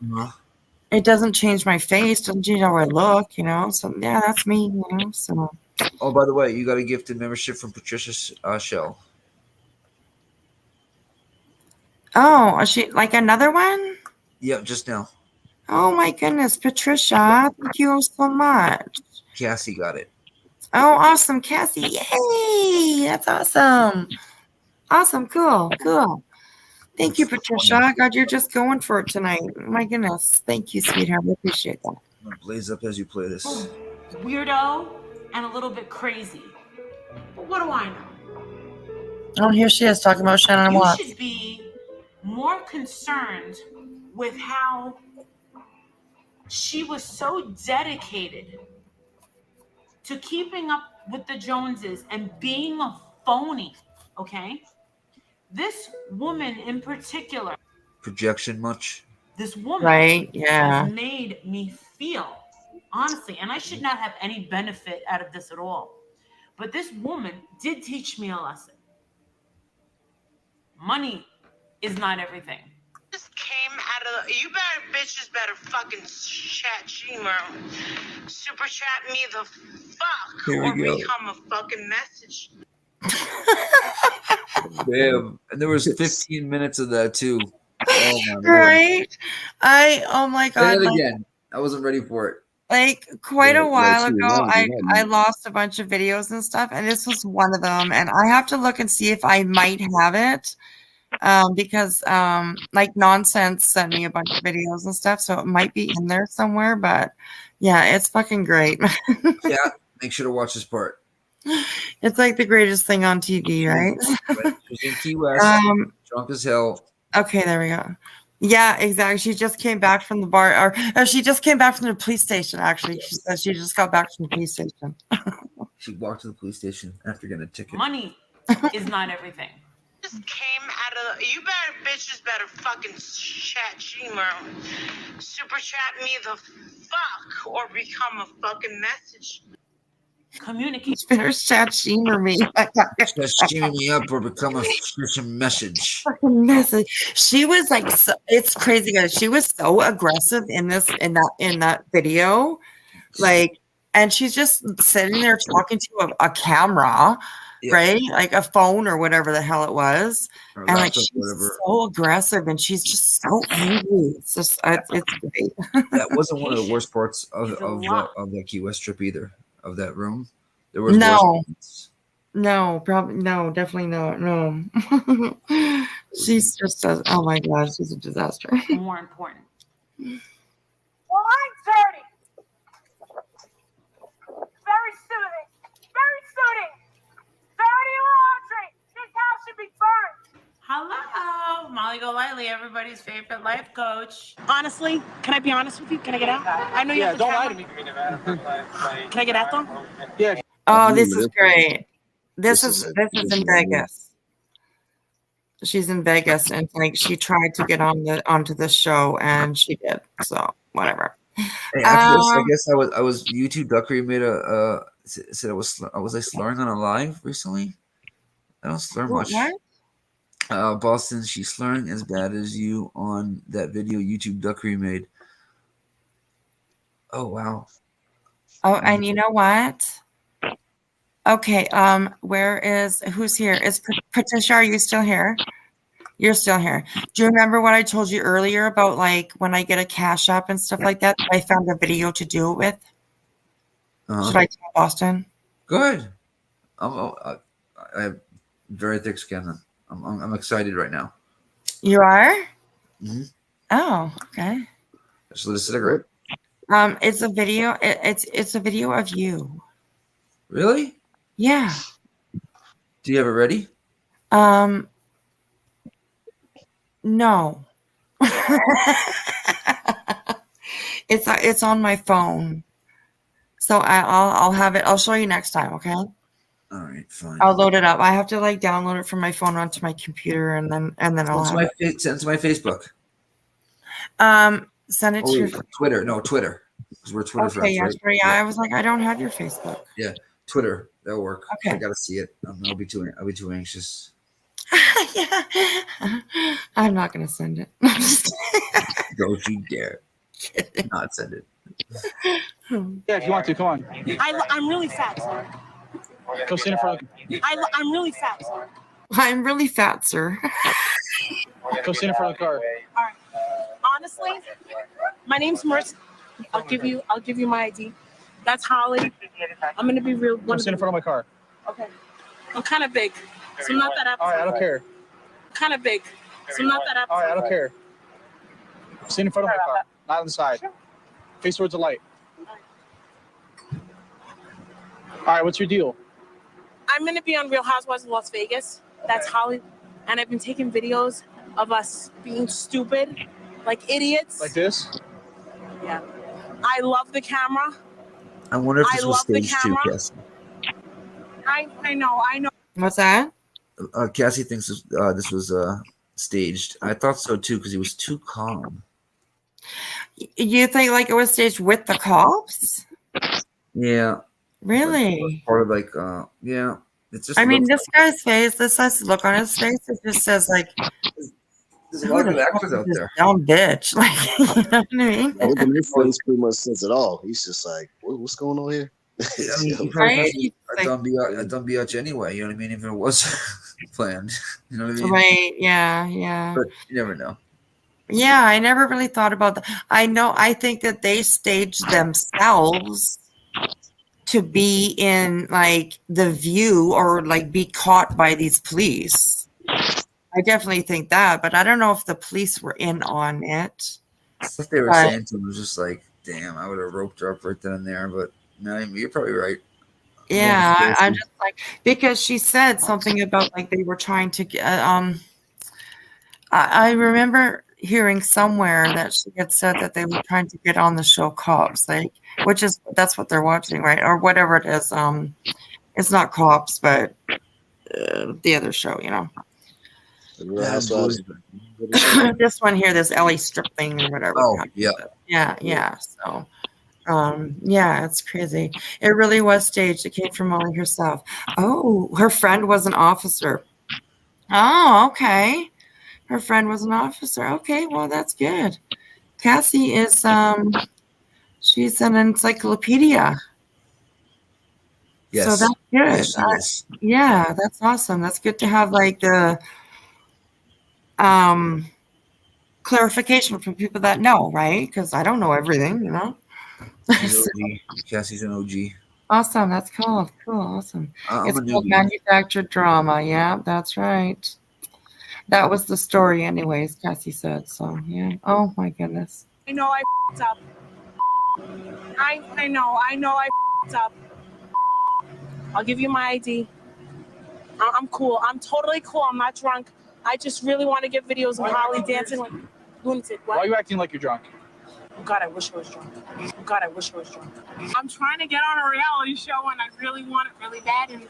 it doesn't change my face, doesn't change how I look, you know? So yeah, that's me, you know, so. Oh, by the way, you got a gifted membership from Patricia Shell. Oh, she like another one? Yeah, just now. Oh my goodness, Patricia, thank you so much. Cassie got it. Oh, awesome, Cassie. Yay! That's awesome. Awesome, cool. Thank you, Patricia. God, you're just going for it tonight. My goodness. Thank you, sweetheart. I appreciate that. I'm gonna blaze up as you play this. Weirdo and a little bit crazy. But what do I know? Oh, here she is talking about Shannon You Watts. should be more concerned with how she was so dedicated to keeping up with the Joneses and being a phony, okay? This woman in particular, Projection much? this woman Right, yeah. has made me feel, honestly, and I should not have any benefit out of this at all, but this woman did teach me a lesson. Money is not everything. Just came out of the, you better bitches better fucking chat Gmail. Super chat me the fuck Here we or go. become a fucking message. Damn. And there was 15 minutes of that too. Oh my lord. Right? Oh my God. Say it like- again. I wasn't ready for it. Like quite a Yeah, while she ago, reminded me, I lost a bunch of videos and stuff, and this was one of them. And I have to look and see if I might have it, because like Nonsense sent me a bunch of videos and stuff, so it might be in there somewhere. But yeah, it's fucking great. Yeah, make sure to watch this part. It's like the greatest thing on TV, right? She's in Key West, drunk as hell. Okay, there we go. Yeah, exactly. She just came back from the bar, or she just came back from the police station. Actually, she said she just got back from the police station. She walked to the police station after getting a ticket. Money is not everything. Just came out of the, you better bitches better fucking chat Gmail. Super chat me the fuck or become a fucking message. Communicate. Finish chat Sheemer me. Just steaming me up or become a freaking message. Fucking message. She was like, so, it's crazy, guys. She was so aggressive in that video, like, and she's just sitting there talking to a camera, right? Like a phone or whatever the hell it was, Or and like laptop, she's whatever. so aggressive and she's just so angry. It's just, it's great. That wasn't one of the worst parts of the Key West trip either. Of that room, there was no, probably no, definitely not. No, she's just oh my gosh, she's a disaster. More important. Well, I'm 30. Very soothing. Very soothing. Holly Golightly, everybody's favorite life coach. Honestly, can I be honest with you? Can I get out? I know you have the don't lie to me. Can I get out though? Yeah. Oh, this is great. This is a in movie. Vegas. She's in Vegas, and like she tried to get onto the show, and she did. So whatever. Hey, after this, I guess I was YouTube Duckery made a said I was like slurring on a live recently. I don't slur much. What? Boston, she's slurring as bad as you on that video YouTube Duckery made. Oh wow. Oh, and you know what? Okay, who's here? Is Patricia, are you still here? You're still here. Do you remember what I told you earlier about like when I get a cash app and stuff like that? I found a video to do it with. Should I tell Boston? Good. I have very thick skin. I'm excited right now. You are? Mm-hmm. Oh, okay. Just lit a cigarette. It's a video. It's a video of you. Really? Yeah. Do you have it ready? No. It's on my phone. So I'll have it. I'll show you next time. Okay. All right, fine. I'll load it up. I have to like download it from my phone onto my computer, and then I'll have it. Send it to my Facebook. Send it to your Twitter. No, Twitter. Because we're Twitter friends, yes, right? yeah. I was like, I don't have your Facebook. Yeah, Twitter. That'll work. Okay. I gotta see it. I'll be too anxious. Yeah. I'm not gonna send it. Don't you dare not send it. Yeah, if you want to, come on. I'm really fat, sir. Go stand in front of I'm really fat, sir. I'm really fat, sir. Go stand in front of the car. All right. Honestly, my name's Marissa. I'll give you my ID. That's Holly. I'm gonna be real. Go stand in front of my car. Okay. I'm kind of big, so I'm not that up. All right, I don't care. Kind of big, so I'm not that up. All right, I don't care. Stand in front of my car, not on the side. Face towards the light. All right, what's your deal? I'm gonna be on Real Housewives of Las Vegas. That's Holly, and I've been taking videos of us being stupid, like idiots. Like this? Yeah. I love the camera. I wonder if this was love the staged too, camera. Cassie. I know. What's that? Cassie thinks this was staged. I thought so too because he was too calm. You think like it was staged with the cops? Yeah. Really? Part of like, yeah. It's just. I mean, this guy's face. This has look on his face. It just says like. There's a lot of good actors out there. Dumb bitch, like you know what I mean? Look at his face pretty much says it all. He's just like, what's going on here? I mean, Right? a dumb biatch anyway. You know what I mean? Even if it was planned, you know what I mean? Right? Yeah. But you never know. Yeah, I never really thought about that. I think that they staged themselves to be in like the view or like be caught by these police. I definitely think that, but I don't know if the police were in on it. What they were saying to him was just like, damn, I would have roped her up right then and there, but no, you're probably right. Yeah, I'm just like, because she said something about like they were trying to get, I remember hearing somewhere that she had said that they were trying to get on the show Cops, like, that's what they're watching, right? Or whatever it is. It's not Cops, but the other show, you know. This one here, this Ellie strip thing or whatever. Oh, yeah. Yeah. So, yeah, it's crazy. It really was staged. It came from Molly herself. Oh, her friend was an officer. Oh, okay. Her friend was an officer. Okay, well, that's good. Cassie is, she's an encyclopedia. Yes. So that's good. Yes, she is. Yeah, that's awesome. That's good to have like the clarification from people that know, right? Because I don't know everything, you know. Cassie's an OG. Awesome. That's cool. Awesome. It's called newbie. manufactured drama. Yeah, that's right. That was the story, anyways. Cassie said so. Yeah. Oh my goodness. I know I f***ed up. I know I f***ed up. I'll give you my ID. I'm cool. I'm totally cool. I'm not drunk. I just really want to get videos of Holly dancing like lunatic. What? Why are you acting like you're drunk? Oh God, I wish I was drunk. Oh God, I wish I was drunk. I'm trying to get on a reality show and I really want it really bad and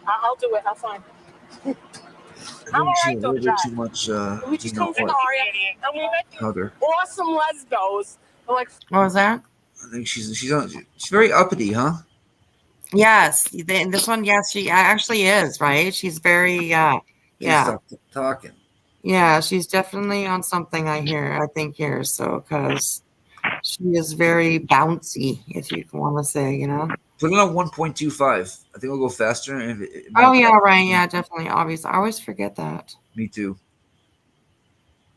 I'll do it. I'll find. I'm I think she's alright a though little to bit drive. too much. We just come from Aria and we met Powder. awesome lesbos. Like What was that? I think she's very uppity, huh? Yes, this one. Yes, she actually is right. She's very She's yeah. talking. Yeah, she's definitely on something. I think here. So because she is very bouncy, if you want to say, you know. Put it on 1.25. I think it'll go faster. And it Oh yeah, right. Yeah, definitely. Obviously, I always forget that. Me too.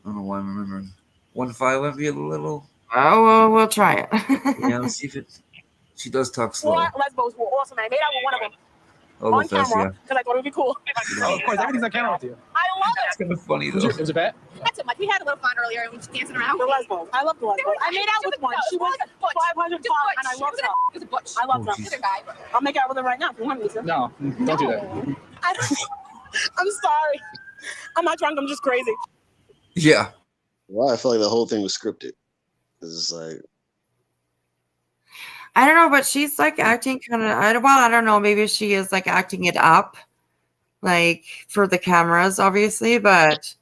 I don't know why I'm remembering. 1.5 might be a little. Oh, well, we'll try it. Yeah, let's see if it. She does talk slow. lesbos were awesome. I made out with one of them I'll go on fast, camera yeah. because I thought it would be cool. Oh, of course, everything's on camera with you. I love it. It's kind of funny though. Was it bad? Not too much. We had a little fun earlier and we just dancing around. The lesbos. I love the lesbos. I made out with one. She was 500 pounds and I loved her. It was a butch. I love her. I'll make out with her right now if you want me to. No, don't do that. I'm sorry. I'm not drunk. I'm just crazy. Yeah. Well, I feel like the whole thing was scripted. It's like I don't know, but she's like acting kind of. I don't know. Maybe she is like acting it up, like for the cameras, obviously. But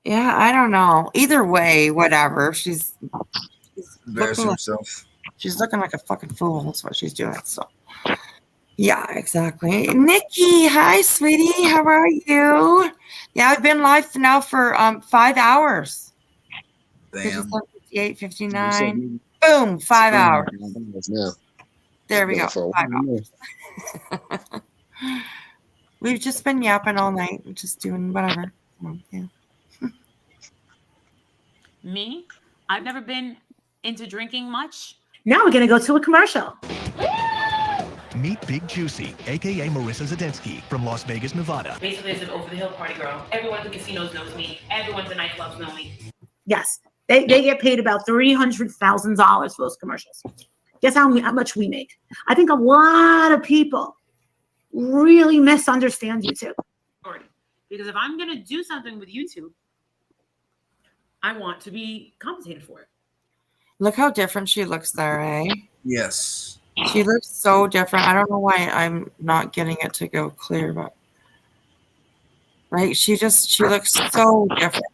yeah, I don't know. Either way, whatever. She's Embarrassing looking herself. she's looking like a fucking fool. That's what she's doing. So yeah, exactly. Nikki, hi, sweetie. How are you? Yeah, I've been live now for 5 hours. Bam. 58, 59. Boom, 5 hours. now. There we go. For 5 hours. We've just been yapping all night, just doing whatever. Yeah. Me, I've never been into drinking much. Now we're going to go to a commercial. Meet Big Juicy, aka Marissa Zadinsky from Las Vegas, Nevada. Basically, it's an over-the-hill party girl. Everyone at the casinos knows me. Everyone at the nightclubs know me. Yes, they get paid about $300,000 for those commercials. Guess how much we make? I think a lot of people really misunderstand YouTube. Because if I'm going to do something with YouTube, I want to be compensated for it. Look how different she looks there, eh? Yes. She looks so different. I don't know why I'm not getting it to go clear, but right, she looks so different.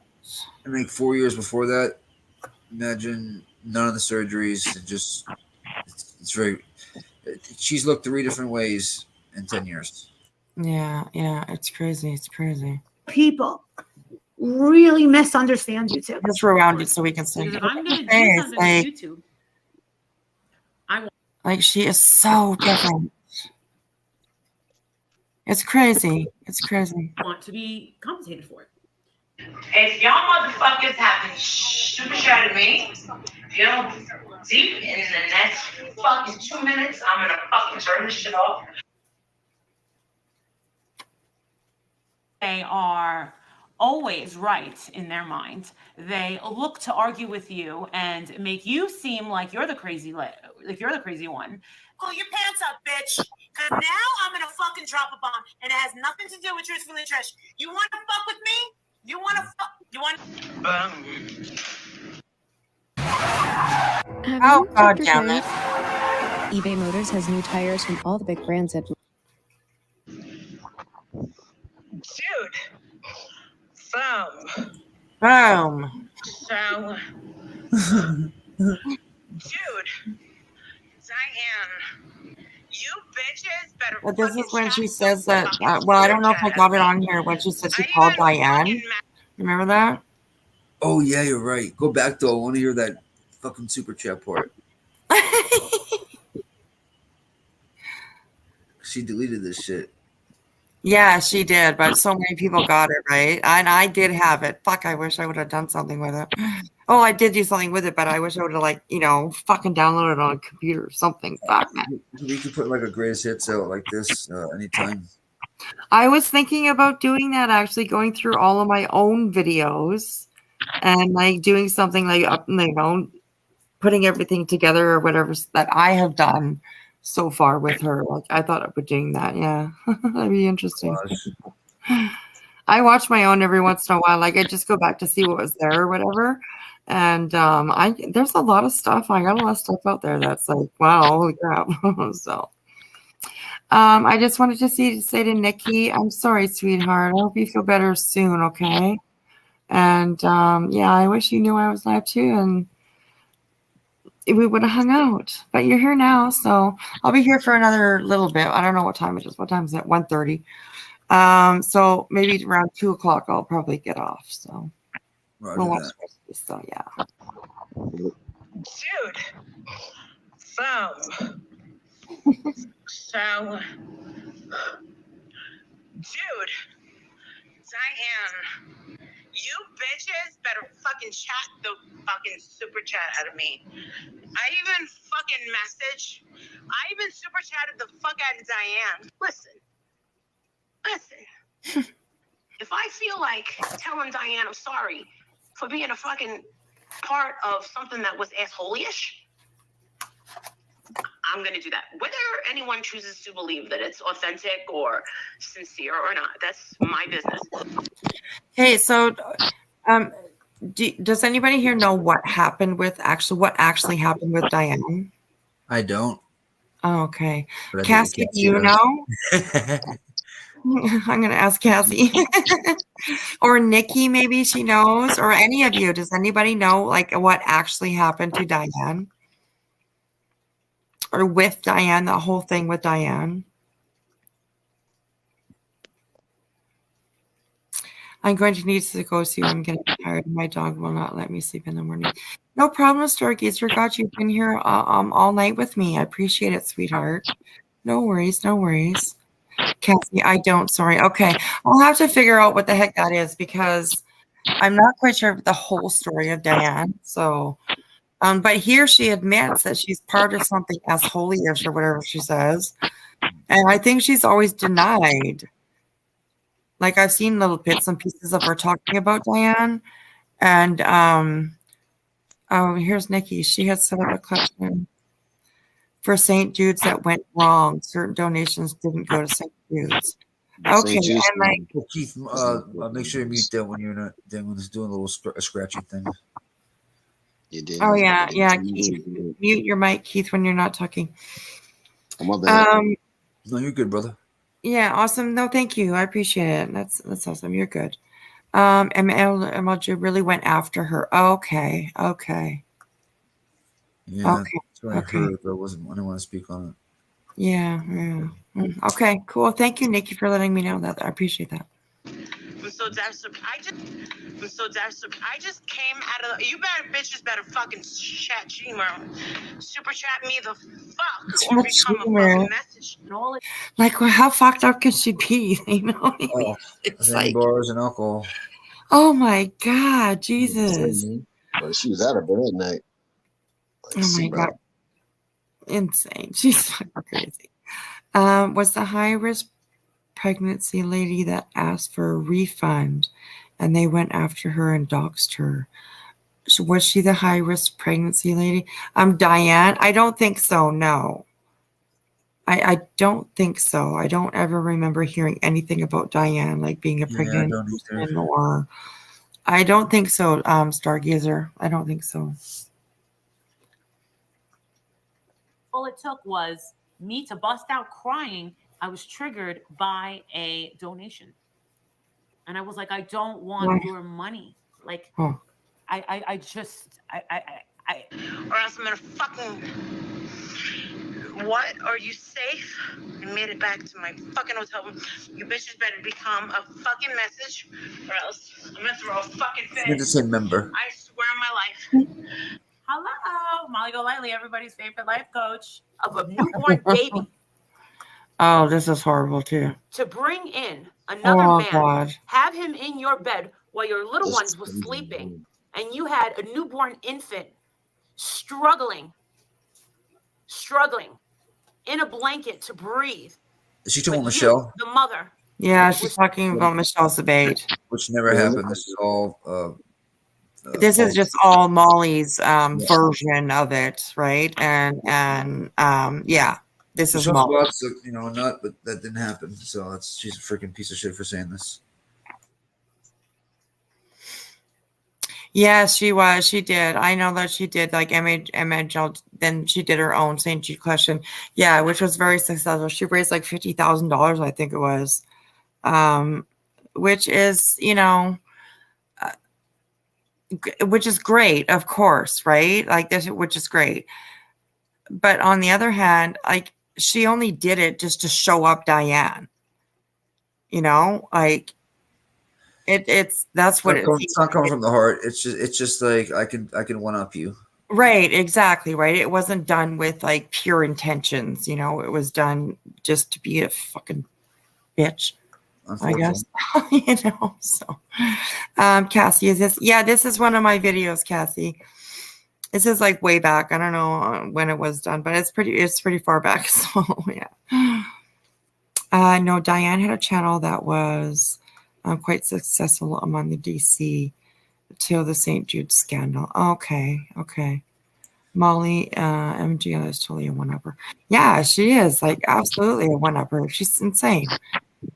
I think 4 years before that, imagine none of the surgeries. It's very. She's looked 3 different ways in 10 years. Yeah, it's crazy. It's crazy. People really misunderstand YouTube. Let's rewound it so we can see. Because if I'm going to do something with YouTube, I want. Like she is so different. It's crazy. It's crazy. I want to be compensated for it. If y'all motherfuckers have been super shot at me, if you don't deep in the next fucking 2 minutes, I'm gonna fucking turn this shit off. They are always right in their mind. They look to argue with you and make you seem like you're the crazy one. Pull your pants up, bitch. Cause now I'm gonna fucking drop a bomb, and it has nothing to do with truthfully trash. You want to fuck with me? You want to fuck? You want? Oh God, damn it! eBay Motors has new tires from all the big brands at. Dude. Boom. So. Dude. Diane. You bitches better. But this is when she says that. Well, I don't know if I got it on here when she said she called Diane. Remember that? Oh yeah, you're right. Go back though. I want to hear that fucking super chat part. She deleted this shit. Yeah, she did, but so many people got it, right? And I did have it. Fuck, I wish I would have done something with it. Oh, I did do something with it, but I wish I would have, like, fucking downloaded it on a computer or something. Fuck, man. We could put like a greatest hits out like this anytime. I was thinking about doing that, actually, going through all of my own videos and, like, doing something like, putting everything together or whatever that I have done so far with her. Like, I thought about doing that. Yeah, that'd be interesting. I watch my own every once in a while. Like I just go back to see what was there or whatever. And there's a lot of stuff. I got a lot of stuff out there that's like, wow, holy crap. So I just wanted to say to Nikki, I'm sorry, sweetheart. I hope you feel better soon, okay? And yeah, I wish you knew I was alive too, and we would have hung out. But you're here now, so I'll be here for another little bit. I don't know what time it is. What time is it? 1:30. So maybe around 2:00 I'll probably get off. So we'll watch this. So yeah. Dude. So, dude, Diane, you bitches better fucking chat the fucking super chat out of me. I even super chatted the fuck out of Diane. Listen. If I feel like telling Diane I'm sorry for being a fucking part of something that was asshole-ish, I'm going to do that. Whether anyone chooses to believe that it's authentic or sincere or not, that's my business. Hey, so does anybody here know what actually happened with Diane? I don't. Oh, okay. But I bet Cassie, do you know? I'm going to ask Cassie. Or Nikki, maybe she knows. Or any of you. Does anybody know like what actually happened to Diane? Or with Diane, the whole thing with Diane? I'm going to need to go see. I'm getting tired. My dog will not let me sleep in the morning. No problem, Stargazer. God, you've been here all night with me. I appreciate it, sweetheart. No worries, no worries. Cassie, I don't. Sorry. Okay, I'll have to figure out what the heck that is because I'm not quite sure the whole story of Diane. So, but here she admits that she's part of something as holy-ish or whatever she says, and I think she's always denied. Like I've seen little bits and pieces of her talking about Diane, and oh, here's Nikki. She has set up a collection for St. Jude's that went wrong. Certain donations didn't go to St. Jude's. Okay, and like Keith, make sure you mute that when you're not. Then when it's doing a little scratchy thing. You did. Oh yeah, Keith. Mute your mic, Keith, when you're not talking. Oh, my bad. No, you're good, brother. Yeah, awesome. No, thank you. I appreciate it. That's awesome. You're good. MLJ really went after her. Okay. Yeah, Okay. that's what I heard, but I didn't want to speak on it. Yeah. Okay, cool. Thank you, Nikki, for letting me know that. I appreciate that. I'm so desperate. I just came out of you bitches better fucking chat super chat me the fuck or become a fucking message. Like, well, how fucked up can she be? You know, It's like bars and alcohol. Oh my God, Jesus! Well, she was out of bed that night. Like, oh my God, insane! She's fucking crazy. Was the high-risk pregnancy lady that asked for a refund, and they went after her and doxed her? Was she the high-risk pregnancy lady? Diane? I don't think so. No. I don't think so. I don't ever remember hearing anything about Diane like being a pregnant person or I don't think so, Stargazer. I don't think so. All it took was me to bust out crying. I was triggered by a donation. And I was like, I don't want your money. Like, I just or else I'm gonna fucking what? Are you safe? I made it back to my fucking hotel room. You bitches better become a fucking message, or else I'm gonna throw a fucking fit. You're the same member. I swear on my life. Hello, Molly Golightly, everybody's favorite life coach of a newborn baby. Oh, this is horrible too. To bring in another man, God. have him in your bed while your little ones was sleeping, and you had a newborn infant struggling in a blanket to breathe. Is she talking about Michelle? The mother. Yeah, she's talking about Michelle Sabate. Which never happened. This is all. This is just all Molly's version of it, right? And yeah, this is Molly. Not, but that didn't happen. So she's a freaking piece of shit for saying this. Yes, she was. She did. I know that she did like MHL. Then she did her own St. Jude collection. Yeah, which was very successful. She raised like $50,000, I think it was, which is, which is great, of course, right? Like this, which is great. But on the other hand, like she only did it just to show up Diane. Like that's what it seems It's not like. coming from the heart. It's just like I can one up you. Right, exactly, right. It wasn't done with like pure intentions, it was done just to be a fucking bitch, I guess. So Cassie, this is one of my videos, Cassie. This is like way back. I don't know when it was done, but it's pretty far back. So yeah. No, Diane had a channel that was quite successful among the DC till the St. Jude scandal. Okay. Molly, MGL is totally a one-upper. Yeah, she is like absolutely a one-upper. She's insane.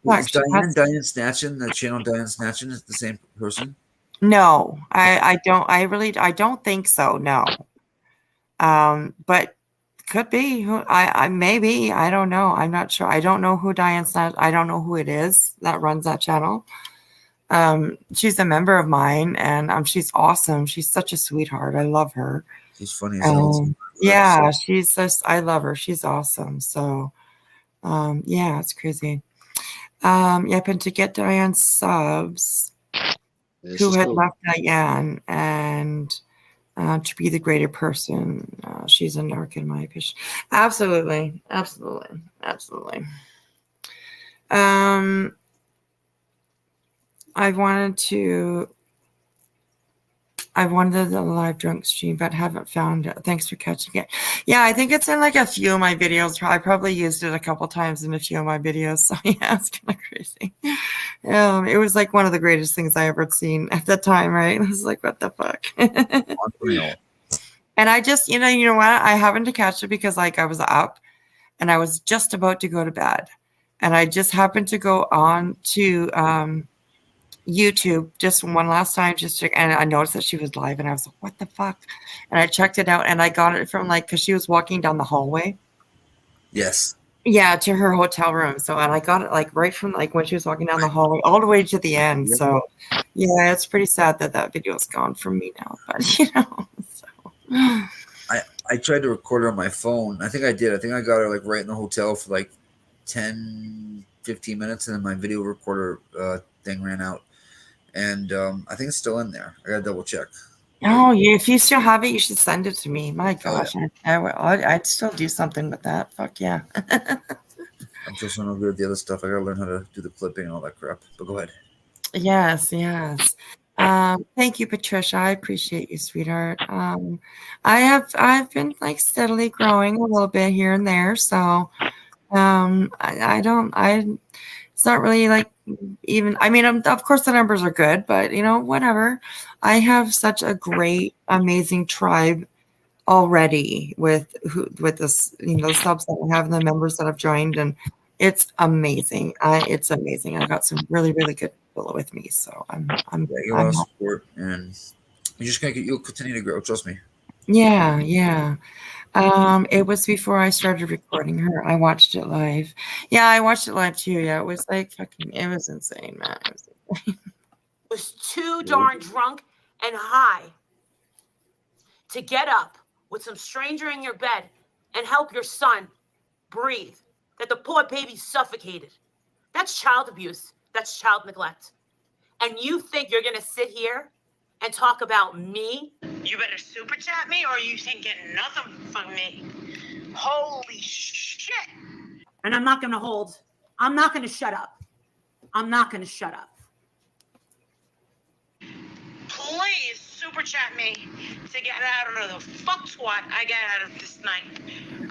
Is Diane Snatchin, the channel Diane Snatchin, is the same person? No, I don't think so. No. But could be who I maybe, I don't know. I'm not sure. I don't know who Diane Snatch. I don't know who it is that runs that channel. She's a member of mine, and she's awesome. She's such a sweetheart. I love her. She's funny as hell. Yeah, she's just, I love her. She's awesome. So, yeah, it's crazy. Yep, and to get Diane subs, who had left Diane, and to be the greater person, she's a narc in my opinion. Absolutely. I wanted the live drunk stream, but haven't found it. Thanks for catching it. Yeah, I think it's in like a few of my videos. I probably used it a couple times in a few of my videos. So yeah, it's kind of crazy. It was like one of the greatest things I ever seen at the time, right? I was like, what the fuck? Unreal. And I just, you know what? I happened to catch it because like I was up and I was just about to go to bed. And I just happened to go on to YouTube just one last time, and I noticed that she was live, and I was like, "What the fuck?" And I checked it out, and I got it from because she was walking down the hallway. Yes. Yeah, to her hotel room. So, and I got it right from when she was walking down the hallway all the way to the end. Yep. So, yeah, it's pretty sad that video is gone from me now. But so. I tried to record her on my phone. I think I did. I think I got her right in the hotel for 10, 15 minutes, and then my video recorder thing ran out. And I think it's still in there. I gotta double check. Oh, yeah. If you still have it, you should send it to me. My gosh, I'd still do something with that. Fuck yeah. I'm just so no good at the other stuff. I gotta learn how to do the clipping and all that crap. But go ahead. Yes. Thank you, Patricia. I appreciate you, sweetheart. I've been steadily growing a little bit here and there. So it's not really even, I mean, of course the numbers are good, but whatever. I have such a great, amazing tribe already with this, the subs that we have and the members that have joined, and it's amazing. It's amazing. I got some really, really good people with me, so I'm you have a lot of support, and you'll continue to grow. Trust me. Yeah. It was before I started recording her. I watched it live. Yeah, I watched it live too. Yeah, it was it was insane, man. It was too darn drunk and high to get up with some stranger in your bed and help your son breathe, that the poor baby suffocated. That's child abuse. That's child neglect. And you think you're going to sit here and talk about me? You better super chat me or you ain't getting nothing from me. Holy shit. And I'm not going to shut up. Please super chat me to get out of the fuck swat I get out of this night.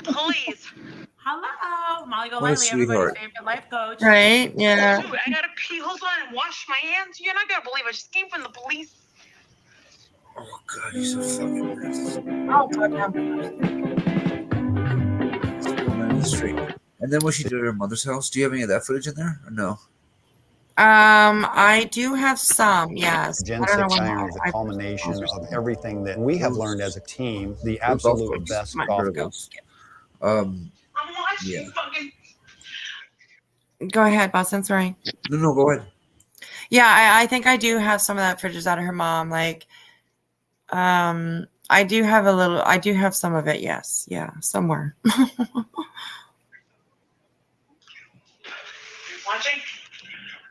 Please. Hello, Molly What a Golightly, everybody's sweetheart. favorite life coach. Right? Yeah. Dude, I gotta pee. Hold on and wash my hands. You're not gonna believe I just came from the police. Oh god, you're so fucking nice. Oh goddamn. And then what she did at her mother's house. Do you have any of that footage in there or no? I do have some, yes. Gen I don't know 6 when iron is a culmination of everything that we have learned as a team, the absolute best golf course. Yeah. Go ahead, Boston. Sorry. No, go ahead. Yeah, I think I do have some of that footage out of her mom. Like, I do have some of it. Yes. Yeah. Somewhere. Watching?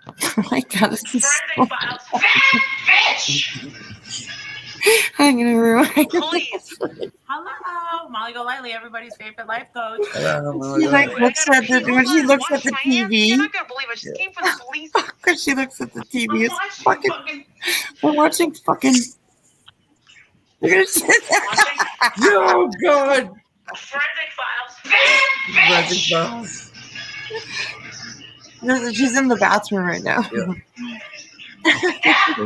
Oh my God. This is so Bitch! I'm going to ruin it. Please. Hello, Molly Golightly, everybody's favorite life coach. She like looks at the when she looks at the TV. You're not gonna believe I just came from the police. Because she looks at the TV. I'm It's watching fucking. We're watching fucking. Look at it. Oh God. Forensic Files. Bitch! She's in the bathroom right now. You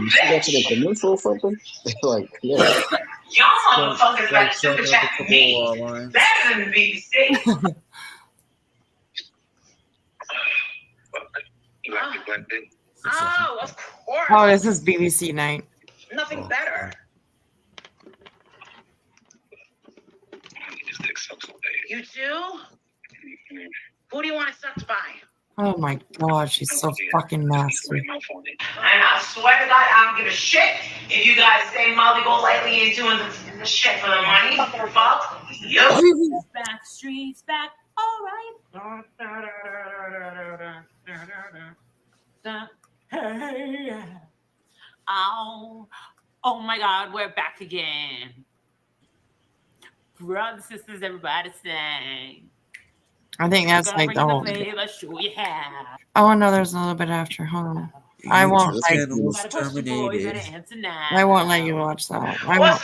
see that to the commercial or something? Like, yeah. Y'all motherfuckers got super chat me. Better than the BBC. Oh, of course. Oh, this is BBC night. Nothing better. You too? Who do you want it sucked by? Oh my God, she's so fucking nasty. And I swear to God, I don't give a shit if you guys say Molly Golightly ain't doing the shit for the money. Fuck you. Back streets back. All right. Hey. Oh my God, we're back again. Brothers, sisters, everybody sing. I think that's like the whole. Oh no, there's a little bit after. Hold on. I won't like. I won't let you watch that. I won't.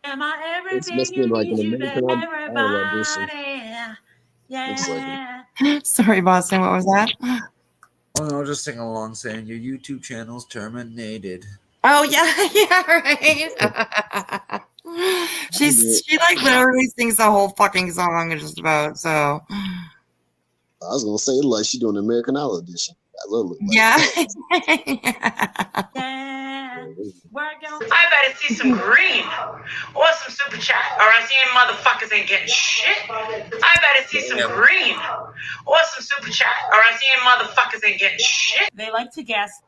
Am I It's everything must be you like an need, you American then Idol audition. everybody? Looks like Yeah. Sorry, Boston. What was that? Oh no, just sing along saying your YouTube channel's terminated. Oh yeah, yeah, right. She like literally sings the whole fucking song just about. So I was gonna say like she doing an American Idol audition. That little look like yeah. I better see some green or some super chat, or else you motherfuckers ain't getting shit. I better see some green or some super chat, or else you motherfuckers ain't getting shit. They like to guess.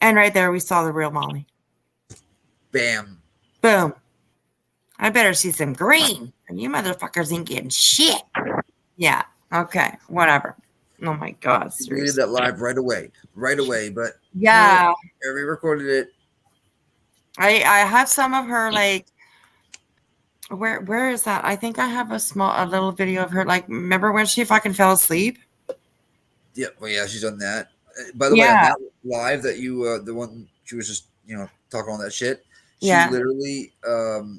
And right there, we saw the real Molly. Bam. Boom. I better see some green. And you motherfuckers ain't getting shit. Yeah. Okay. Whatever. Oh my God. We did that live right away. But yeah, we recorded it. I have some of her like. Where is that? I think I have a little video of her. Like, remember when she fucking fell asleep? Yeah. Well, yeah, she's done that. By the way, on that live that you, the one she was just, talking all that shit. She literally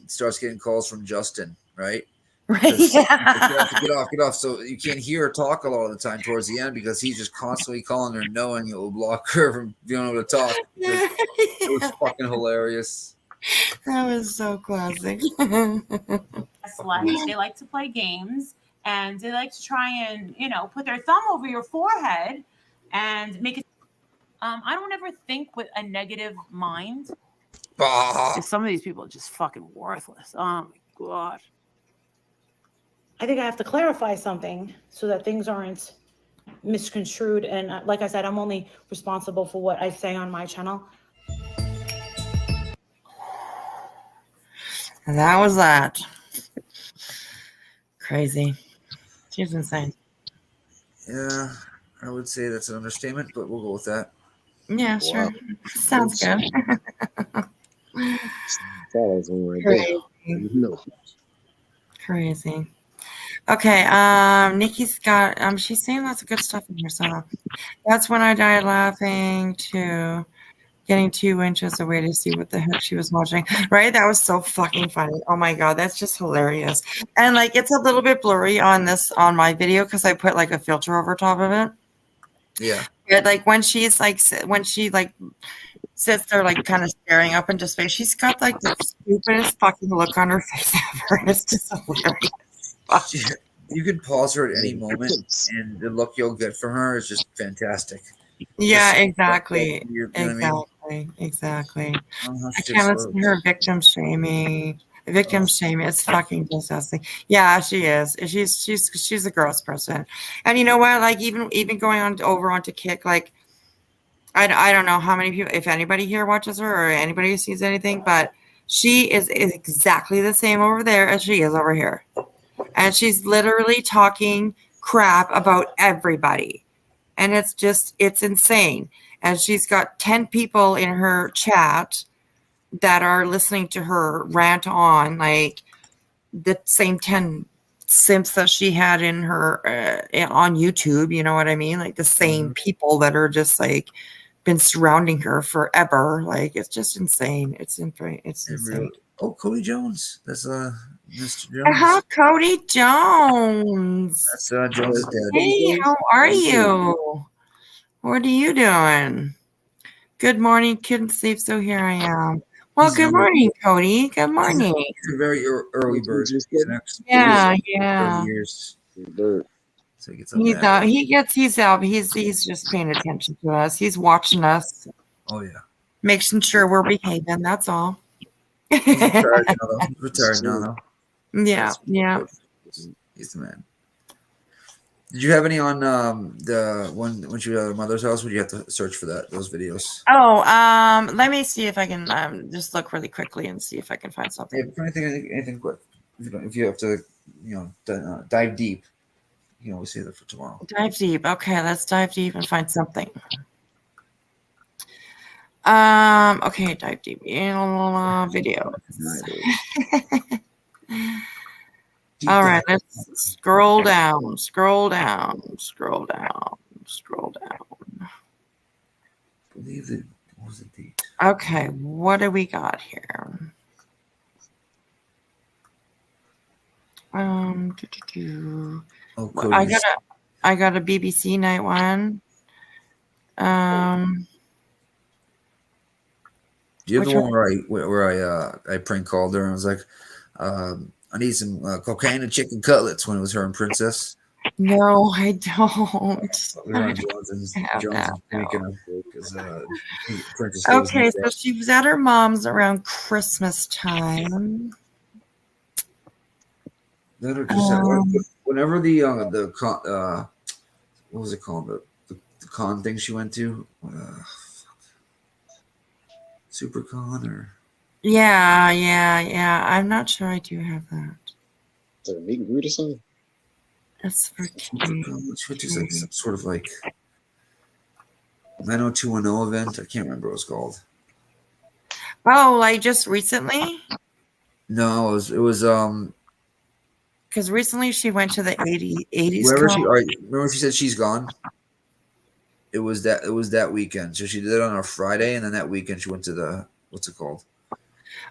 starts getting calls from Justin, right? Right. Yeah. Get off. So you can't hear her talk a lot of the time towards the end because he's just constantly calling her, knowing it will block her from being able to talk. It was fucking hilarious. That was so classic. They like to play games, and they like to try and put their thumb over your forehead and make it. I don't ever think with a negative mind. Some of these people are just fucking worthless. Oh my God. I think I have to clarify something so that things aren't misconstrued. And like I said, I'm only responsible for what I say on my channel. And that was that. Crazy. She's insane. Yeah, I would say that's an understatement, but we'll go with that. Yeah, sure. Wow. Sounds good. Crazy. Okay, Nikki's got she's saying lots of good stuff in here. So that's when I died laughing to getting 2 inches away to see what the heck she was watching. Right? That was so fucking funny. Oh my God, that's just hilarious. And like it's a little bit blurry on my video because I put like a filter over top of it. Yeah. But like when she sits there like kind of staring up into space, she's got like the stupidest fucking look on her face ever. It's just hilarious. You can pause her at any moment, and the look you'll get from her is just fantastic. Yeah, Just- exactly. you know what I mean? Exactly. I don't know how I she can't takes listen to her victim shaming. Victim shaming. It's fucking disgusting. Yeah, she is. She's a gross person. And you know what? Like even going on over onto Kick, like I don't know how many people, if anybody here watches her or anybody who sees anything, but she is exactly the same over there as she is over here. And she's literally talking crap about everybody. And it's insane. And she's got 10 people in her chat that are listening to her rant on, like the same 10 simps that she had in her on YouTube, you know what I mean? Like the same people that are just like been surrounding her forever. Like it's just insane. It's insane. Oh, Cody Jones. That's Mr. How Jones. Cody Jones. That's Jones's dad. Hey, how are you? What are you doing? Good morning. Couldn't sleep, so here I am. Well, good morning, Cody. Good morning. He's a very early bird. He's an ex- Yeah, he's yeah. 30 years. So he gets up He's there. he's out. He's just paying attention to us. He's watching us, Oh yeah. making sure we're behaving. That's all. He's retired now, though. He's retired now, though. Yeah, yeah. He's the man. Did you have any on the one when you were at her mother's house? Would you have to search for those videos? Oh, let me see if I can just look really quickly and see if I can find something. Yeah, anything quick. If you have to, dive deep, you can always save that for tomorrow. Dive deep. Okay, let's dive deep and find something. Okay, dive deep. Video. All right, let's scroll down, scroll down, scroll down, scroll down. I believe it was a date. Okay, what do we got here? Oh, I got a BBC night one. Do you have Which the one where I prank called her and was like, I need some cocaine and chicken cutlets when it was her and Princess? No, I don't. We were on Jones freaking out because Princess goes Okay, in so bed. she was at her mom's around Christmas time. Let her just whenever what was it called, the con thing she went to, SuperCon or Yeah. I'm not sure I do have that. Is there a meet and greet or something? That's for which is like some sort of like 90210 event. I can't remember what it was called. Oh, like just recently? No, it was Because recently she went to the 80s wherever con. remember she said she's gone. It was that weekend. So she did it on a Friday, and then that weekend she went to the what's it called?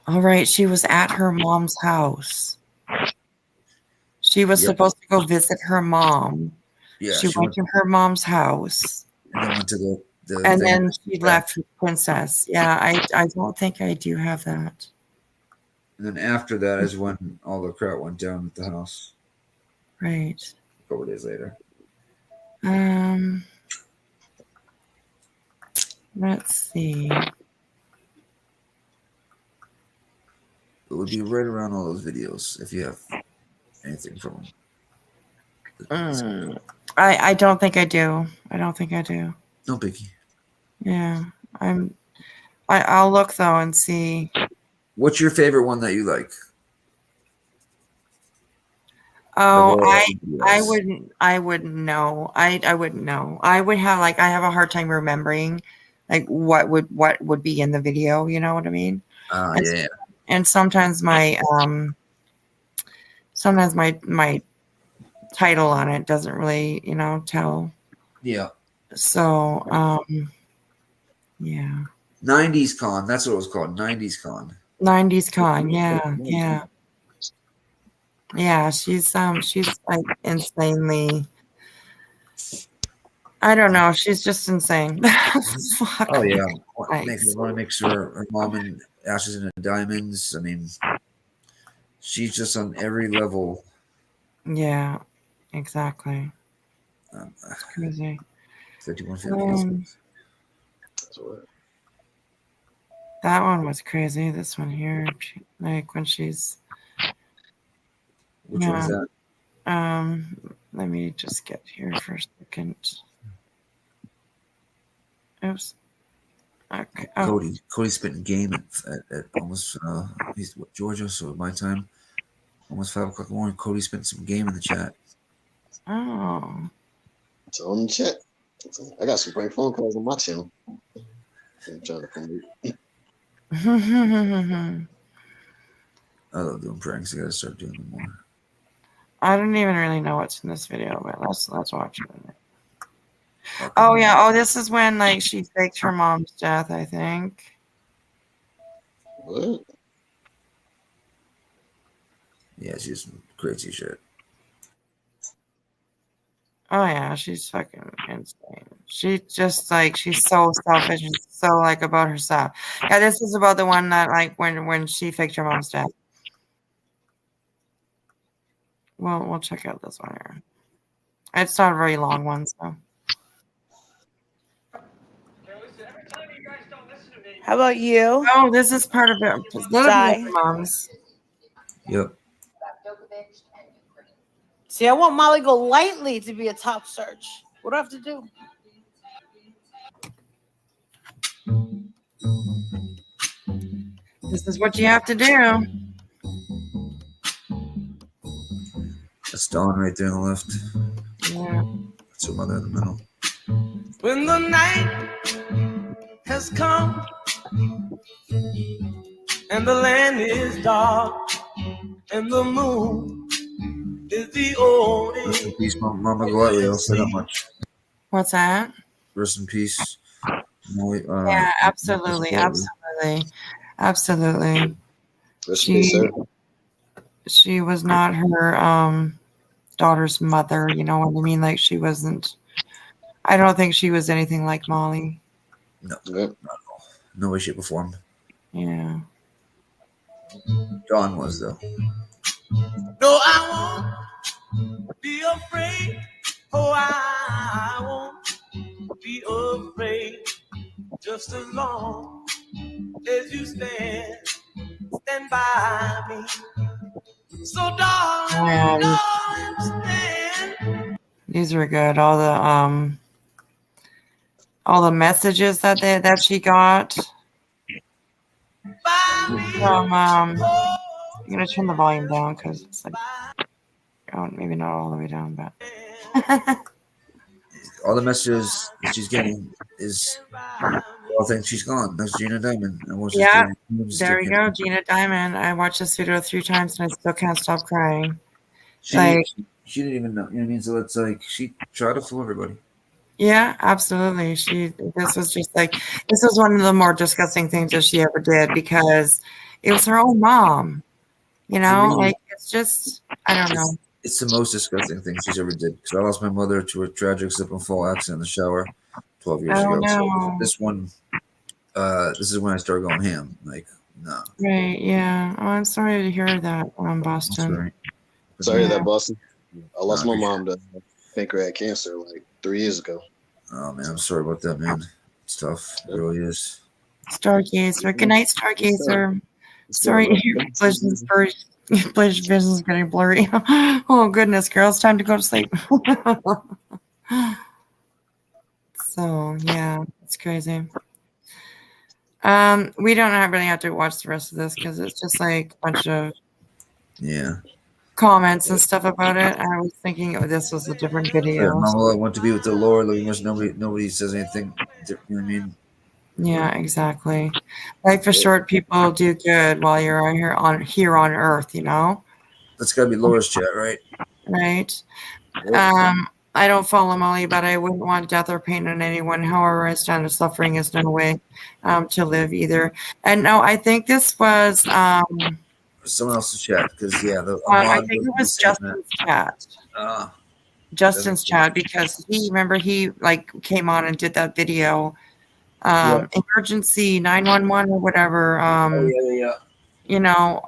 All right, she was at her mom's house. She was supposed to go visit her mom. Yeah, she went to her mom's house. And then went to the and thing. then she left with Princess. Yeah, I don't think I do have that. And then after that is when all the crap went down at the house. Right. A couple days later. Let's see. It would be right around all those videos if you have anything from them. I don't think I do. I don't think I do. No biggie. Yeah, I'll look though and see. What's your favorite one that you like? Oh, I wouldn't know. I wouldn't know. I would have I have a hard time remembering what would be in the video, you know what I mean? Yeah. And sometimes my title on it doesn't really, tell. Yeah. So, yeah. 90s Con, that's what it was called. 90s Con. 90s Con, yeah. Yeah, she's insanely, I don't know, she's just insane. Oh yeah. Want to make sure her mom and Ashes into Diamonds. I mean, she's just on every level. Yeah, exactly. It's crazy. 5150. That one was crazy. This one here, like when she's. Which one is that? Let me just get here for a second. Oops. Okay. Oh. Cody spent a game at almost he's what, Georgia, so at my time, almost 5 o'clock in the morning. Cody spent some game in the chat. Oh. It's on the chat. I got some prank phone calls on my channel. I'm trying to promote. I love doing pranks. I gotta start doing them more. I don't even really know what's in this video, but let's watch it. Oh yeah. Oh, this is when like she faked her mom's death, I think. What? Yeah, she's some crazy shit. Oh yeah, she's fucking insane. She just like she's so selfish and so like about herself. Yeah, this is about the one that like when she faked her mom's death. Well, we'll check out this one here. It's not a very long one, so. How about you? Oh, this is part of it. Di. Moms. Yep. See, I want Molly Go Lightly to be a top search. What do I have to do? This is what you have to do. That's Dawn right there on the left. Yeah. That's her mother in the middle. When the night has come and the land is dark and the moon is the only. Rest in peace, Mama Gladly. I'll say that much. What's that? Rest in peace. Molly, Yeah, absolutely, absolutely. She was not her daughter's mother. You know what I mean? Like she wasn't. I don't think she was anything like Molly. No, not at all. No way, shape, or form. Yeah. Dawn was though. No, I won't be afraid. Oh, I won't be afraid. Just as long as you stand by me. So darling, darling, stand. These were good. All the messages that she got from I'm gonna turn the volume down because it's like maybe not all the way down, but all the messages that she's getting is all things she's gone. That's Gina Diamond. yeah, there we go, Gina Diamond. I watched this video 3 times and I still can't stop crying. She didn't even know. You know what I mean? So it's like she tried to fool everybody. Yeah, absolutely. This was one of the more disgusting things that she ever did because it was her own mom. You know, like it's just I don't know. It's the most disgusting thing she's ever did. Because I lost my mother to a tragic slip and fall accident in the shower 12 years ago. No. So this one, this is when I started going ham. Like, no. Right, yeah. Oh, I'm sorry to hear that, Boston. Sorry to that, Boston. I lost my mom to pancreatic cancer like 3 years ago. Oh man, I'm sorry about that, man. It's tough. It really is. Stargazer. Good night, Stargazer. Sorry, your vision is getting blurry. Oh goodness, girl, it's time to go to sleep. So yeah, it's crazy. We don't really have to watch the rest of this because it's just like a bunch of comments and stuff about it. I was thinking this was a different video. Yeah, Mama, I want to be with the Lord. Like, nobody says anything. You know what I mean? Yeah, exactly. Life is short. People do good while you're here on Earth. You know. That's gotta be Laura's chat, right? Right. I don't follow Molly, but I wouldn't want death or pain on anyone. However, I stand of suffering is no way to live either. And no, I think this was someone else's chat because I think it was Justin's chat. Justin's chat because he like came on and did that video, emergency 911 or whatever. You know,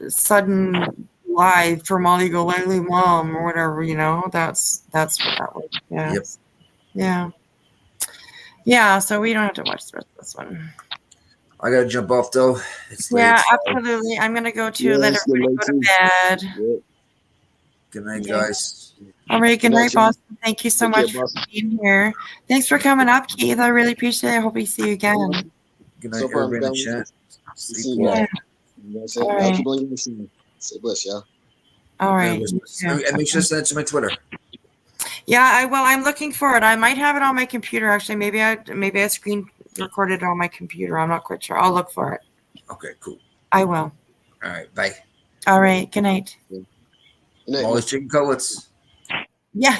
sudden live for Molly Golightly mom or whatever. You know, that's what that was. Yeah. Yep. Yeah. Yeah, so we don't have to watch the rest of this one. I gotta jump off though. It's late. Yeah, It's hard. absolutely. I'm gonna go to Yeah, let it's getting everybody late go to too. bed. Yep. Good night, Yeah. guys. All right, good night, Tim. Boston. Thank you so Take care, much for Boston. being here. Thanks for coming up, Keith. I really appreciate it. I hope we see you again. Good So night, far, everybody in the family. chat. See Sleep you well. guys. You know what I'm saying? All Y'all right. keep on getting soon. Stay blessed, y'all. All right. And make sure to send it to my Twitter. Yeah, I'm looking for it. I might have it on my computer actually. Maybe I screen recorded it on my computer. I'm not quite sure. I'll look for it. Okay, cool. I will. All right, bye. All right. Good night. Good night, Molly's chicken cutlets. Yeah.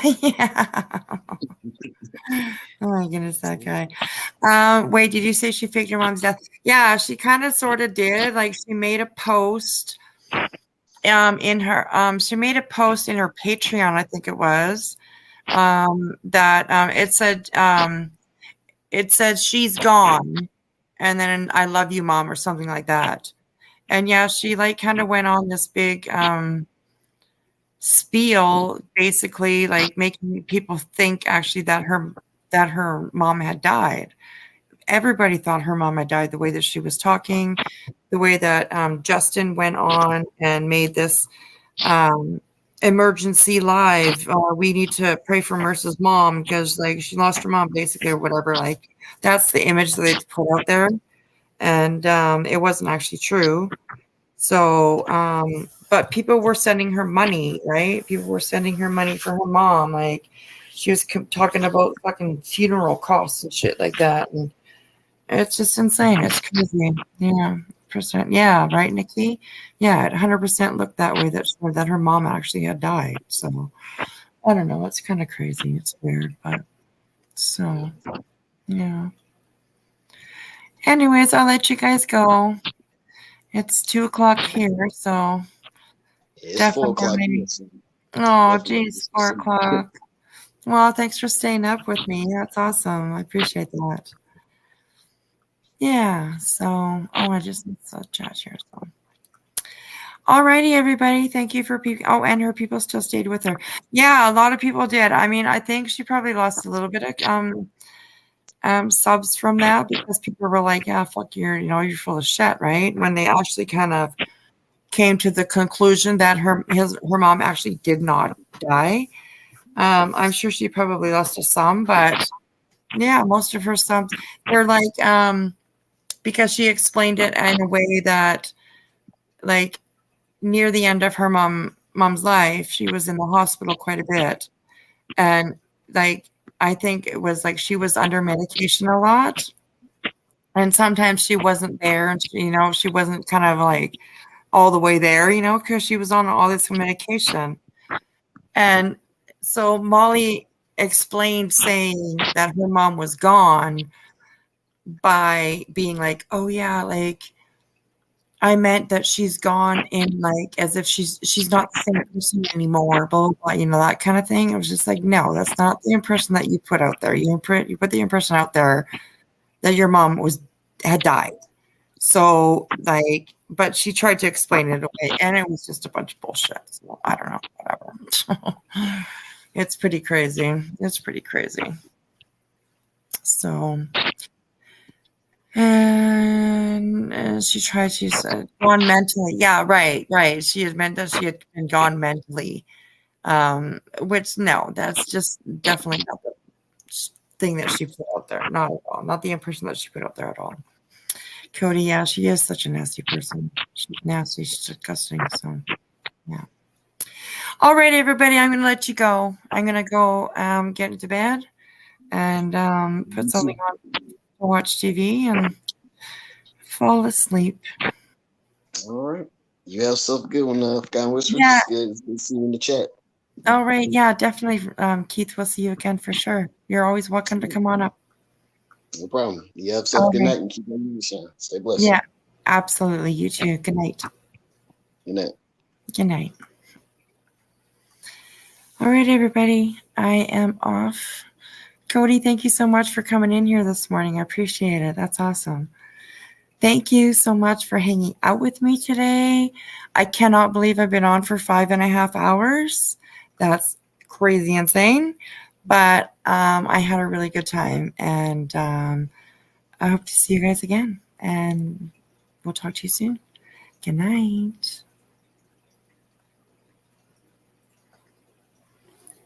Oh my goodness, that guy. Wait, did you say she faked your mom's death? Yeah, she kind of sort of did. Like she made a post in her Patreon, I think it was, that it said she's gone and then I love you, mom, or something like that. And yeah, she like kind of went on this big spiel, basically like making people think actually that her mom had died. Everybody thought her mom had died the way that she was talking, the way that Justin went on and made this emergency live. We need to pray for Mercer's mom because like she lost her mom basically or whatever. Like that's the image that they put out there. And it wasn't actually true. So, but people were sending her money, right? People were sending her money for her mom. Like she was talking about fucking funeral costs and shit like that. And it's just insane. It's crazy. Yeah. Yeah. Right, Nikki? Yeah. It 100% looked that way that her mom actually had died. So I don't know. It's kind of crazy. It's weird, but so yeah. Anyways, I'll let you guys go. It's 2:00 here, so It's 4 o'clock. Oh, geez, 4:00. Well, thanks for staying up with me. That's awesome. I appreciate that. Yeah. So, I just saw chat here. So, alrighty, everybody. Thank you for people. Oh, and her people still stayed with her. Yeah, a lot of people did. I mean, I think she probably lost a little bit of subs from that because people were like, "Yeah, fuck you're full of shit," right? When they actually kind of came to the conclusion that her mom actually did not die. I'm sure she probably lost some, but yeah, most of her subs, they're like, because she explained it in a way that, like, near the end of her mom's life, she was in the hospital quite a bit, and like, I think it was like she was under medication a lot, and sometimes she wasn't there, and she wasn't kind of like all the way there, because she was on all this medication. And so Molly explained saying that her mom was gone by being like, oh yeah, like I meant that she's gone in like as if she's not the same person anymore, blah, blah, blah, that kind of thing. It was just like, no, that's not the impression that you put out there. You put the impression out there that your mom had died. So like, but she tried to explain it away and it was just a bunch of bullshit. So I don't know, whatever. It's pretty crazy. It's pretty crazy. So, and she tried to say gone mentally. Yeah, right. She had meant that she had been gone mentally. Which no, that's just definitely not the thing that she put out there. Not at all. Not the impression that she put out there at all. Cody, yeah, she is such a nasty person. She's nasty. She's disgusting. So, yeah. All right, everybody, I'm going to let you go. I'm going to go get into bed and put something on to watch TV and fall asleep. All right. You have yourself a good one, Forgotten Whispers. Yeah. Good to see you in the chat. All right. Yeah, definitely. Keith, we'll see you again for sure. You're always welcome to come on up. No problem. You have yourself a good night and keep on you shine. Stay blessed. Yeah, absolutely. You too. Good night. Good night. Good night. All right, everybody. I am off. Cody, thank you so much for coming in here this morning. I appreciate it. That's awesome. Thank you so much for hanging out with me today. I cannot believe I've been on for 5.5 hours. That's crazy insane. But I had a really good time, and I hope to see you guys again. And we'll talk to you soon. Good night.